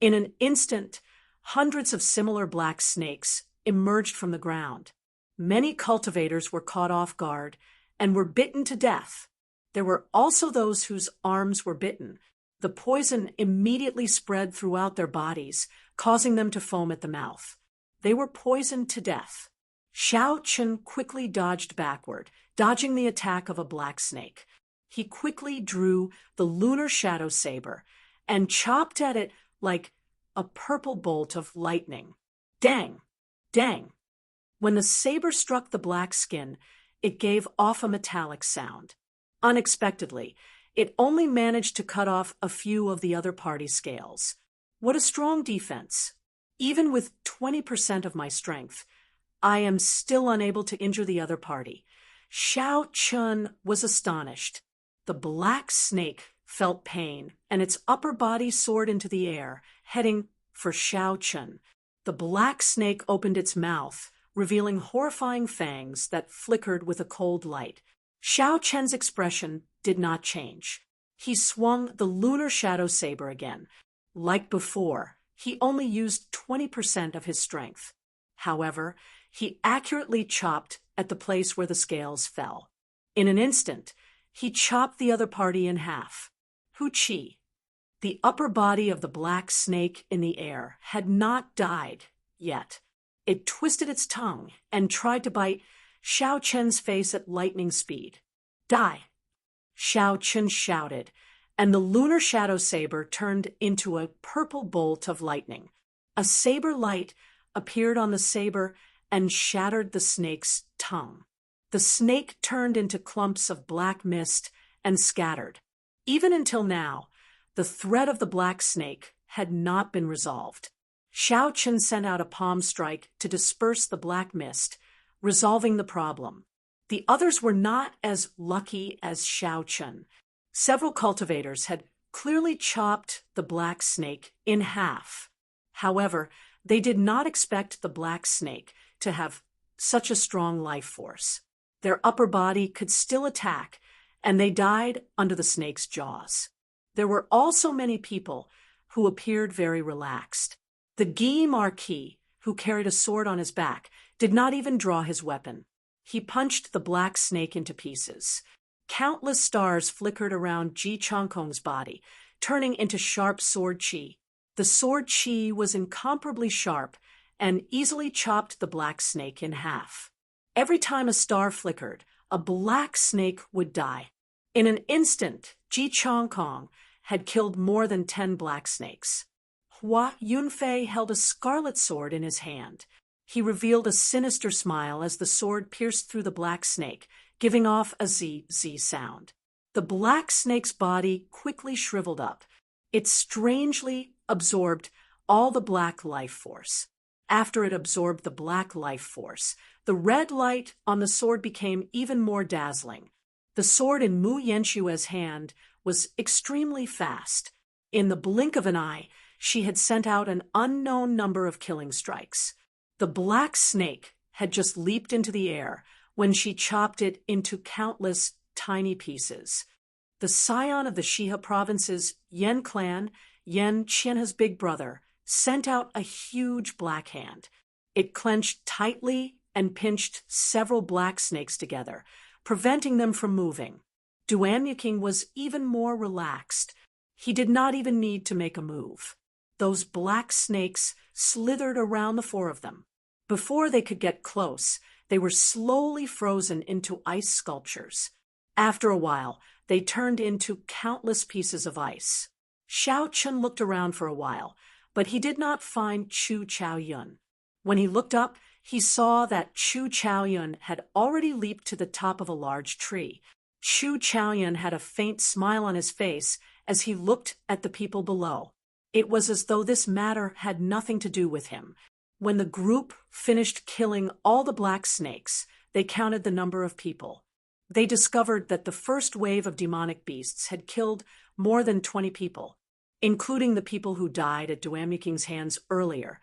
In an instant, hundreds of similar black snakes emerged from the ground. Many cultivators were caught off guard and were bitten to death. There were also those whose arms were bitten. The poison immediately spread throughout their bodies, causing them to foam at the mouth. They were poisoned to death. Xiao Chen quickly dodged backward, dodging the attack of a black snake. He quickly drew the lunar shadow saber and chopped at it like a purple bolt of lightning. Dang! Dang! When the saber struck the black skin, it gave off a metallic sound. Unexpectedly, it only managed to cut off a few of the other party's scales. What a strong defense! Even with 20% of my strength, I am still unable to injure the other party. Xiao Chun was astonished. The black snake felt pain, and its upper body soared into the air, heading for Xiao Chun. The black snake opened its mouth, revealing horrifying fangs that flickered with a cold light. Xiao Chen's expression did not change. He swung the lunar shadow saber again. Like before, he only used 20% of his strength. However, he accurately chopped at the place where the scales fell. In an instant, he chopped the other party in half. Hu Chi, the upper body of the black snake in the air, had not died yet. It twisted its tongue and tried to bite Xiao Chen's face at lightning speed. Die! Xiao Chen shouted, and the lunar shadow saber turned into a purple bolt of lightning. A saber light appeared on the saber and shattered the snake's tongue. The snake turned into clumps of black mist and scattered. Even until now, the threat of the black snake had not been resolved. Xiao Chen sent out a palm strike to disperse the black mist, resolving the problem. The others were not as lucky as Xiao Chen. Several cultivators had clearly chopped the black snake in half. However, they did not expect the black snake to have such a strong life force. Their upper body could still attack, and they died under the snake's jaws. There were also many people who appeared very relaxed. The Guy Marquis, who carried a sword on his back, did not even draw his weapon. He punched the black snake into pieces. Countless stars flickered around Ji Chongkong's body, turning into sharp sword chi. The sword chi was incomparably sharp and easily chopped the black snake in half. Every time a star flickered, a black snake would die. In an instant, Ji Chongkong had killed more than 10 black snakes. Hua Yunfei held a scarlet sword in his hand. He revealed a sinister smile as the sword pierced through the black snake, giving off a zzz sound. The black snake's body quickly shriveled up. It strangely absorbed all the black life force. After it absorbed the black life force, the red light on the sword became even more dazzling. The sword in Mu Yenshue's hand was extremely fast. In the blink of an eye, she had sent out an unknown number of killing strikes. The black snake had just leaped into the air when she chopped it into countless tiny pieces. The scion of the Shiha province's Yan clan, Yan Qianhe's big brother, sent out a huge black hand. It clenched tightly and pinched several black snakes together, preventing them from moving. Duan Yuqing was even more relaxed. He did not even need to make a move. Those black snakes slithered around the 4 of them. Before they could get close, they were slowly frozen into ice sculptures. After a while, they turned into countless pieces of ice. Xiao Chun looked around for a while, but he did not find Chu Chaoyun. When he looked up, he saw that Chu Chaoyun had already leaped to the top of a large tree. Chu Chaoyun had a faint smile on his face as he looked at the people below. It was as though this matter had nothing to do with him. When the group finished killing all the black snakes, they counted the number of people. They discovered that the first wave of demonic beasts had killed more than 20 people, including the people who died at Duamyiking's hands earlier.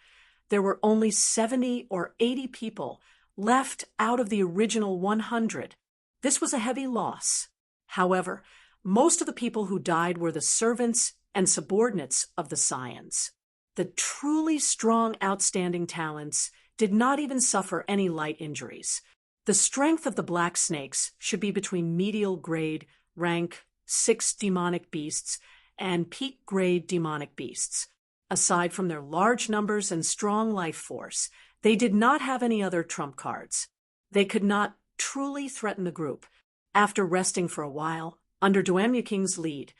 There were only 70 or 80 people left out of the original 100. This was a heavy loss. However, most of the people who died were the servants and subordinates of the scions. The truly strong, outstanding talents did not even suffer any light injuries. The strength of the black snakes should be between medial grade, rank 6 demonic beasts and peak grade demonic beasts. Aside from their large numbers and strong life force, they did not have any other trump cards. They could not truly threaten the group. After resting for a while, under Duamyiking's lead,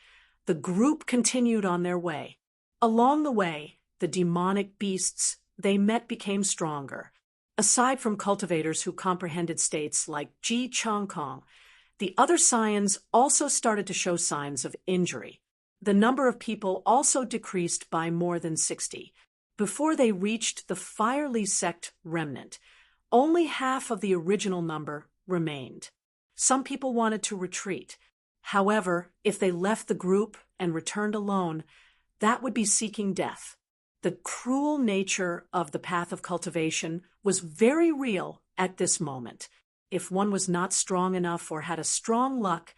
the group continued on their way. Along the way, the demonic beasts they met became stronger. Aside from cultivators who comprehended states like Ji Chongkong, the other scions also started to show signs of injury. The number of people also decreased by more than 60. Before they reached the Firely sect remnant, only half of the original number remained. Some people wanted to retreat. However, if they left the group and returned alone, that would be seeking death. The cruel nature of the path of cultivation was very real at this moment. If one was not strong enough or had a strong luck,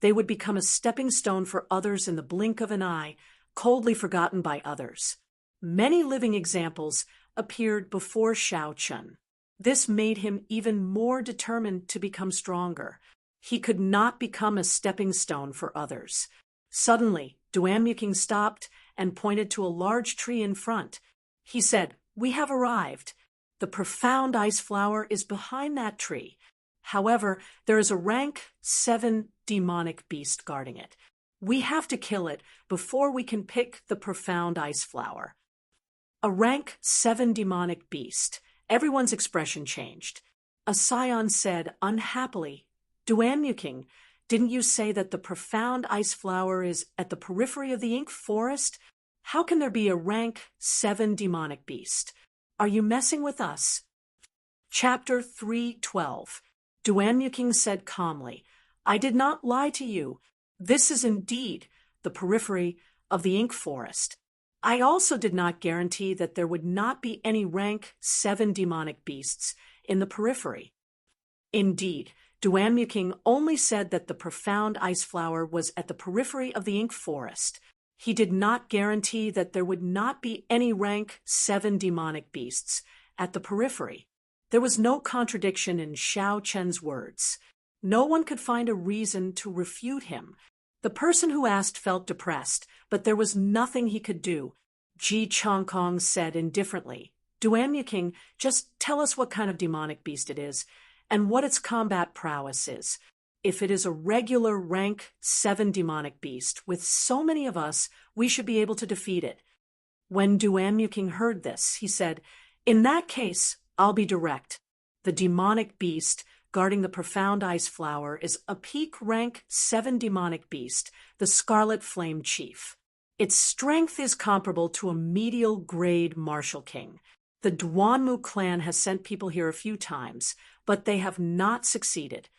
they would become a stepping stone for others in the blink of an eye, coldly forgotten by others. Many living examples appeared before Shao Chun. This made him even more determined to become stronger. He could not become a stepping stone for others. Suddenly, Duamyiking stopped and pointed to a large tree in front. He said, "We have arrived. The profound ice flower is behind that tree. However, there is a rank 7 demonic beast guarding it. We have to kill it before we can pick the profound ice flower." A rank 7 demonic beast. Everyone's expression changed. A scion said unhappily, "Duamyiking, didn't you say that the profound ice flower is at the periphery of the ink forest? How can there be a rank 7 demonic beast? Are you messing with us?" Chapter 3:12. Duamyiking said calmly, "I did not lie to you. This is indeed the periphery of the ink forest. I also did not guarantee that there would not be any rank 7 demonic beasts in the periphery. Indeed, Duamyiking only said that the profound ice flower was at the periphery of the ink forest. He did not guarantee that there would not be any rank 7 demonic beasts at the periphery." There was no contradiction in Shao Chen's words. No one could find a reason to refute him. The person who asked felt depressed, but there was nothing he could do. Ji Chongkong said indifferently, "Duamyiking, just tell us what kind of demonic beast it is, and what its combat prowess is. If it is a regular rank 7 demonic beast, with so many of us, we should be able to defeat it." When Duamyiking heard this, he said, "In that case, I'll be direct. The demonic beast guarding the profound ice flower is a peak rank 7 demonic beast, the Scarlet Flame Chief. Its strength is comparable to a medial grade martial king. The Duanmu clan has sent people here a few times, but they have not succeeded."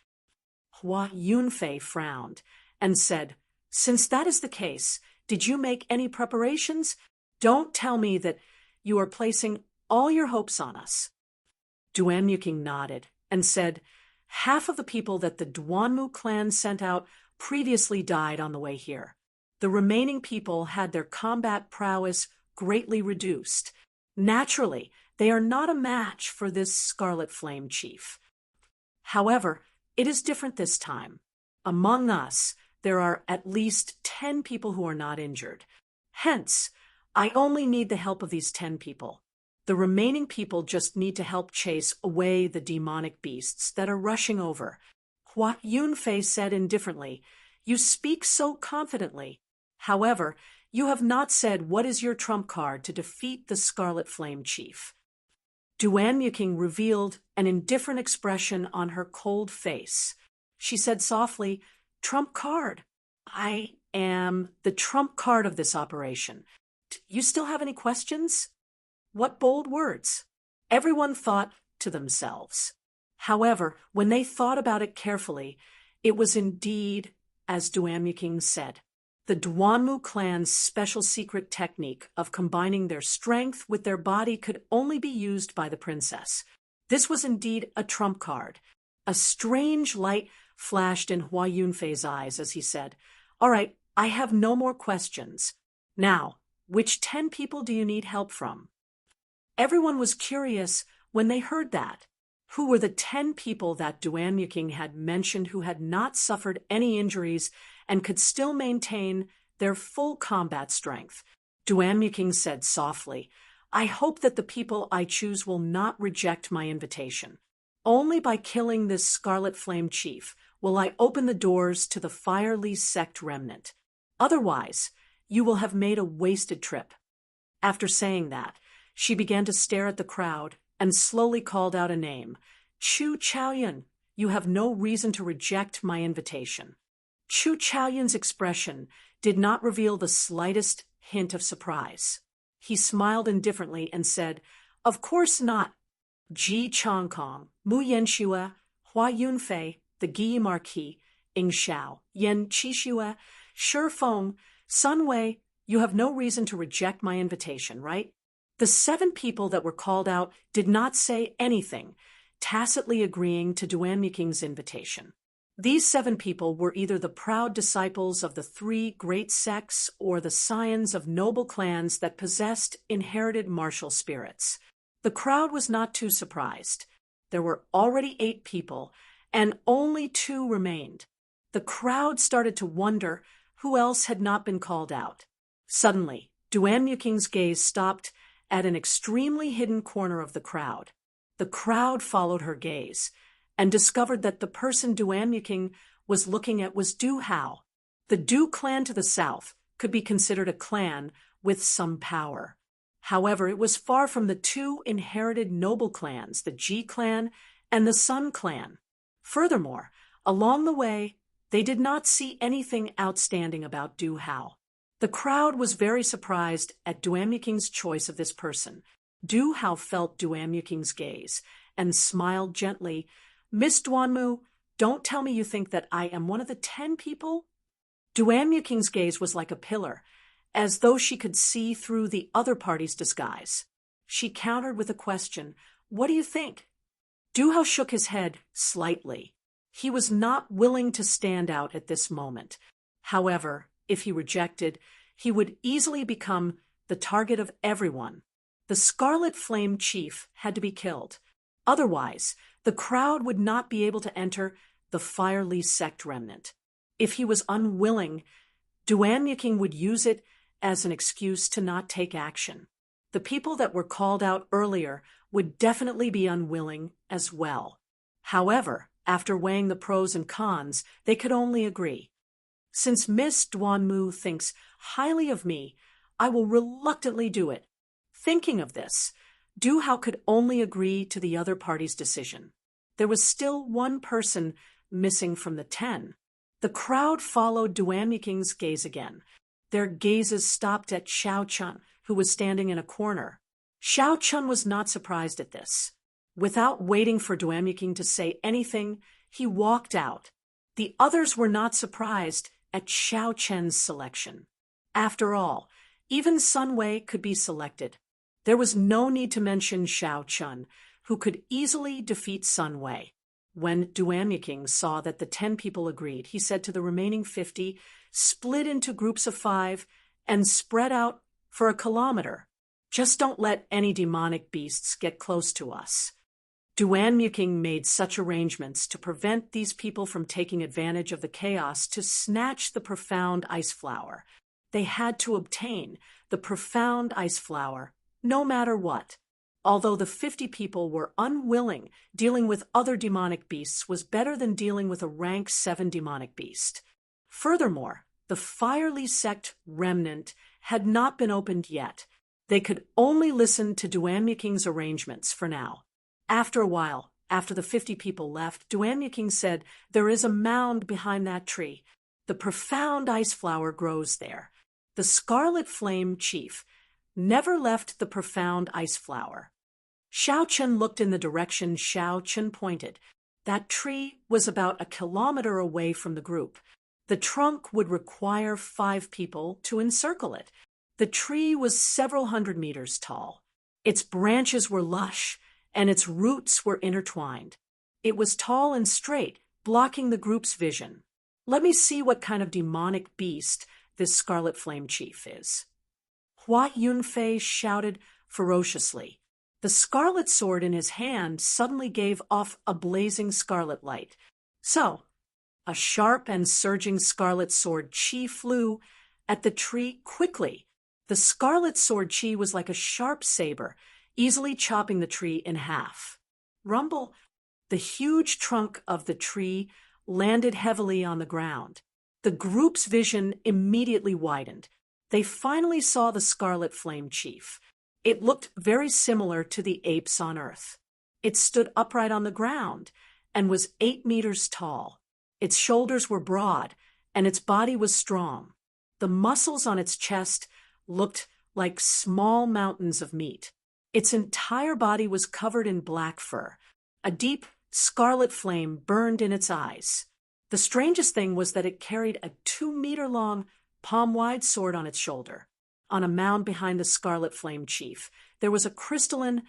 Hua Yunfei frowned and said, "Since that is the case, did you make any preparations? Don't tell me that you are placing all your hopes on us." Duamyiking nodded and said, "Half of the people that the Duanmu clan sent out previously died on the way here. The remaining people had their combat prowess greatly reduced. Naturally, they are not a match for this Scarlet Flame Chief. However, it is different this time. Among us, there are at least 10 people who are not injured. Hence, I only need the help of these 10 people. The remaining people just need to help chase away the demonic beasts that are rushing over." Hua Yunfei said indifferently, "You speak so confidently. However, you have not said what is your trump card to defeat the Scarlet Flame Chief." Duan Yuking revealed an indifferent expression on her cold face. She said softly, "Trump card. I am the trump card of this operation. You still have any questions?" What bold words! Everyone thought to themselves. However, when they thought about it carefully, it was indeed as Duan Yuking said. The Duanmu clan's special secret technique of combining their strength with their body could only be used by the princess. This was indeed a trump card. A strange light flashed in Hua Yunfei's eyes as he said, "All right, I have no more questions. Now, which 10 people do you need help from?" Everyone was curious when they heard that. Who were the 10 people that Duan Yuking had mentioned who had not suffered any injuries and could still maintain their full combat strength? Duan Yuking said softly, "I hope that the people I choose will not reject my invitation. Only by killing this Scarlet Flame Chief will I open the doors to the Firely Sect remnant. Otherwise, you will have made a wasted trip." After saying that, she began to stare at the crowd and slowly called out a name. "Chu Chaoyun, you have no reason to reject my invitation." Chu Chaoyun's expression did not reveal the slightest hint of surprise. He smiled indifferently and said, "Of course not. Ji Chongkong, Mu Yanxue, Hua Yunfei, the Guy Marquis, Ing Xiao, Yan Qixue, Shi Feng, Sun Wei, you have no reason to reject my invitation, right?" The 7 people that were called out did not say anything, tacitly agreeing to Duan Yuking's invitation. These 7 people were either the proud disciples of the 3 great sects or the scions of noble clans that possessed inherited martial spirits. The crowd was not too surprised. There were already 8 people, and only 2 remained. The crowd started to wonder who else had not been called out. Suddenly, Duan Yuking's gaze stopped at an extremely hidden corner of the crowd. The crowd followed her gaze and discovered that the person Duan Yuking was looking at was Du Hao. The Du clan to the south could be considered a clan with some power. However, it was far from the 2 inherited noble clans, the Ji clan and the Sun clan. Furthermore, along the way, they did not see anything outstanding about Du Hao. The crowd was very surprised at Duan Yuking's choice of this person. Du Hao felt Duan Yuking's gaze and smiled gently. "Miss Duanmu, don't tell me you think that I am one of the 10 people?" Duan Yuking's gaze was like a pillar, as though she could see through the other party's disguise. She countered with a question, "What do you think?" Du Hao shook his head slightly. He was not willing to stand out at this moment. However, if he rejected, he would easily become the target of everyone. The Scarlet Flame Chief had to be killed. Otherwise, the crowd would not be able to enter the Firely Sect remnant. If he was unwilling, Duan Yuking would use it as an excuse to not take action. The people that were called out earlier would definitely be unwilling as well. However, after weighing the pros and cons, they could only agree. "Since Miss Duanmu thinks highly of me, I will reluctantly do it." Thinking of this, Du Hao could only agree to the other party's decision. There was still 1 person missing from the 10. The crowd followed Duan Yuking's gaze again. Their gazes stopped at Xiao Chun, who was standing in a corner. Xiao Chun was not surprised at this. Without waiting for Duan Yuking to say anything, he walked out. The others were not surprised at Xiao Chen's selection. After all, even Sun Wei could be selected. There was no need to mention Xiao Chun, who could easily defeat Sun Wei. When Duan Yuking saw that the 10 people agreed, he said to the remaining 50, "Split into groups of 5 and spread out for a kilometer. Just don't let any demonic beasts get close to us." Duan Yuking made such arrangements to prevent these people from taking advantage of the chaos to snatch the profound ice flower. They had to obtain the profound ice flower, no matter what. Although the 50 people were unwilling, dealing with other demonic beasts was better than dealing with a rank 7 demonic beast. Furthermore, the Firely Sect remnant had not been opened yet. They could only listen to Duanmuking's arrangements for now. After a while, after the 50 people left, Duanmuking said, "There is a mound behind that tree. The profound ice flower grows there." The Scarlet Flame Chief never left the profound ice flower. Xiao Chen looked in the direction Xiao Chen pointed. That tree was about a kilometer away from the group. The trunk would require 5 people to encircle it. The tree was several hundred meters tall. Its branches were lush, and its roots were intertwined. It was tall and straight, blocking the group's vision. "Let me see what kind of demonic beast this Scarlet Flame Chief is." Hua Yunfei shouted ferociously. The scarlet sword in his hand suddenly gave off a blazing scarlet light. So, a sharp and surging scarlet sword chi flew at the tree quickly. The scarlet sword chi was like a sharp saber, easily chopping the tree in half. Rumble! The huge trunk of the tree landed heavily on the ground. The group's vision immediately widened. They finally saw the Scarlet Flame Chief. It looked very similar to the apes on Earth. It stood upright on the ground and was 8 meters tall. Its shoulders were broad, and its body was strong. The muscles on its chest looked like small mountains of meat. Its entire body was covered in black fur. A deep scarlet flame burned in its eyes. The strangest thing was that it carried a 2-meter-long, palm-wide sword on its shoulder. On a mound behind the Scarlet Flame Chief, there was a crystalline,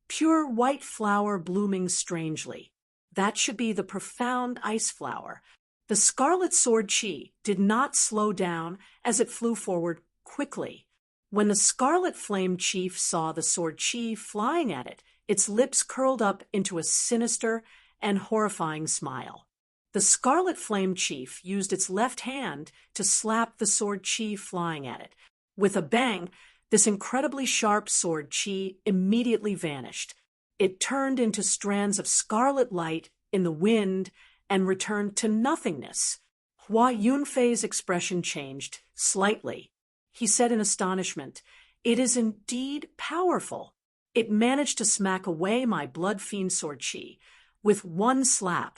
pure white flower blooming strangely. That should be the profound ice flower. The Scarlet Sword Chi did not slow down as it flew forward quickly. When the Scarlet Flame Chief saw the Sword Chi flying at it, its lips curled up into a sinister and horrifying smile. The Scarlet Flame Chief used its left hand to slap the Sword Chi flying at it. With a bang, this incredibly sharp sword chi immediately vanished. It turned into strands of scarlet light in the wind and returned to nothingness. Hua Yunfei's expression changed slightly. He said in astonishment, "It is indeed powerful. It managed to smack away my blood fiend sword chi with one slap.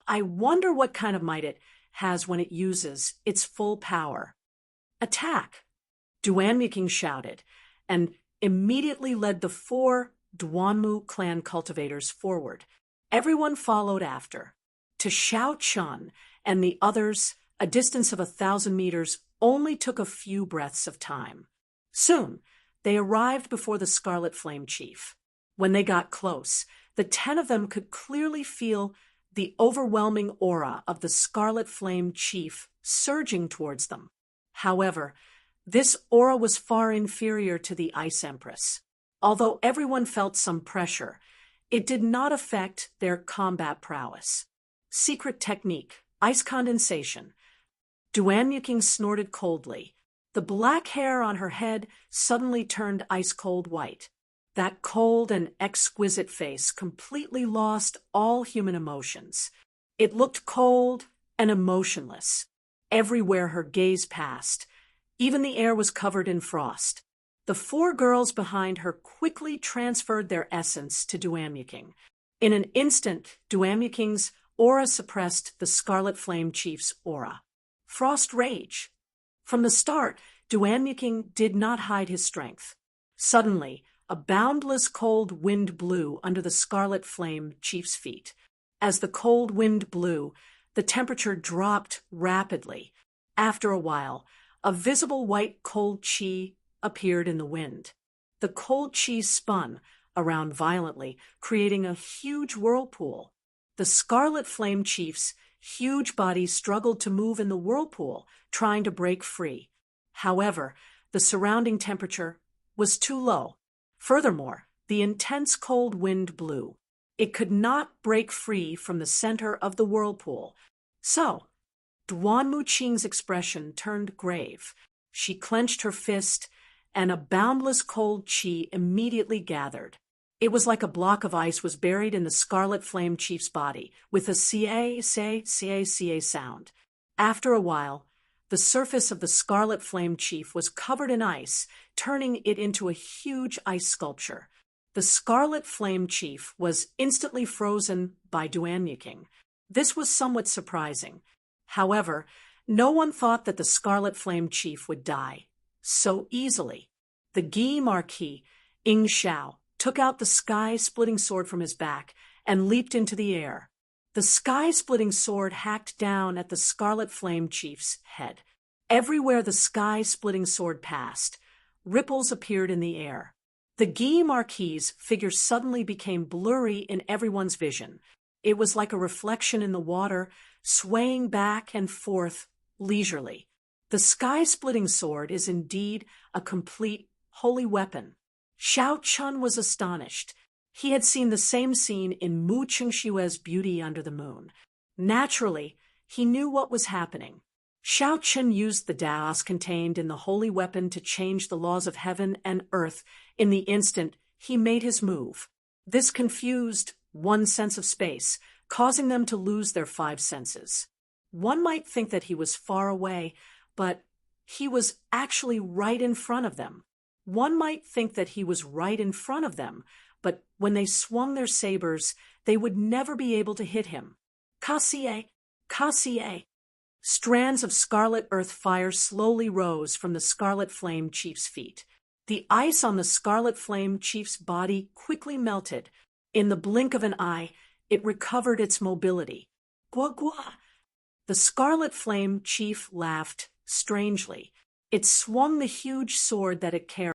I wonder what kind of might it has when it uses its full power." "Attack!" Duanmuking shouted, and immediately led the 4 Duanmu clan cultivators forward. Everyone followed after. To Xiao Chen and the others, a distance of 1,000 meters only took a few breaths of time. Soon, they arrived before the Scarlet Flame Chief. When they got close, the 10 of them could clearly feel the overwhelming aura of the Scarlet Flame Chief surging towards them. However, this aura was far inferior to the Ice Empress. Although everyone felt some pressure, it did not affect their combat prowess. Secret technique, ice condensation. Duanmuking snorted coldly. The black hair on her head suddenly turned ice-cold white. That cold and exquisite face completely lost all human emotions. It looked cold and emotionless. Everywhere her gaze passed, even the air was covered in frost. The 4 girls behind her quickly transferred their essence to Duanmuking. In an instant, Duanmuking's aura suppressed the Scarlet Flame Chief's aura. Frost Rage. From the start, Duanmuking did not hide his strength. Suddenly, a boundless cold wind blew under the Scarlet Flame Chief's feet. As the cold wind blew, the temperature dropped rapidly. After a while, a visible white cold chi appeared in the wind. The cold chi spun around violently, creating a huge whirlpool. The Scarlet Flame Chief's huge body struggled to move in the whirlpool, trying to break free. However, the surrounding temperature was too low. Furthermore, the intense cold wind blew. It could not break free from the center of the whirlpool. So, Duanmu Qing's expression turned grave. She clenched her fist, and a boundless cold chi immediately gathered. It was like a block of ice was buried in the Scarlet Flame Chief's body, with a ca sound. After a while, The surface of the Scarlet Flame Chief was covered in ice, turning it into a huge ice sculpture. The Scarlet Flame Chief was instantly frozen by Duanyuking. This was somewhat surprising. However, no one thought that the Scarlet Flame Chief would die so easily. The Gi Marquis, Ing Shao, took out the sky-splitting sword from his back and leaped into the air. The sky-splitting sword hacked down at the Scarlet Flame Chief's head. Everywhere the sky-splitting sword passed, ripples appeared in the air. The Gi Marquis' figure suddenly became blurry in everyone's vision. It was like a reflection in the water, swaying back and forth leisurely. The sky-splitting sword is indeed a complete holy weapon. Xiao Chun was astonished. He had seen the same scene in Mu Qingshue's Beauty Under the Moon. Naturally, he knew what was happening. Xiao Chun used the Daos contained in the holy weapon to change the laws of heaven and earth in the instant he made his move. This confused one's sense of space, causing them to lose their 5 senses. One might think that he was far away, but he was actually right in front of them. One might think that he was right in front of them, but when they swung their sabers, they would never be able to hit him. Kassier! Kassier! Strands of scarlet earth fire slowly rose from the Scarlet Flame Chief's feet. The ice on the Scarlet Flame Chief's body quickly melted. In the blink of an eye, it recovered its mobility. Gua gua! The Scarlet Flame Chief laughed strangely. It swung the huge sword that it carried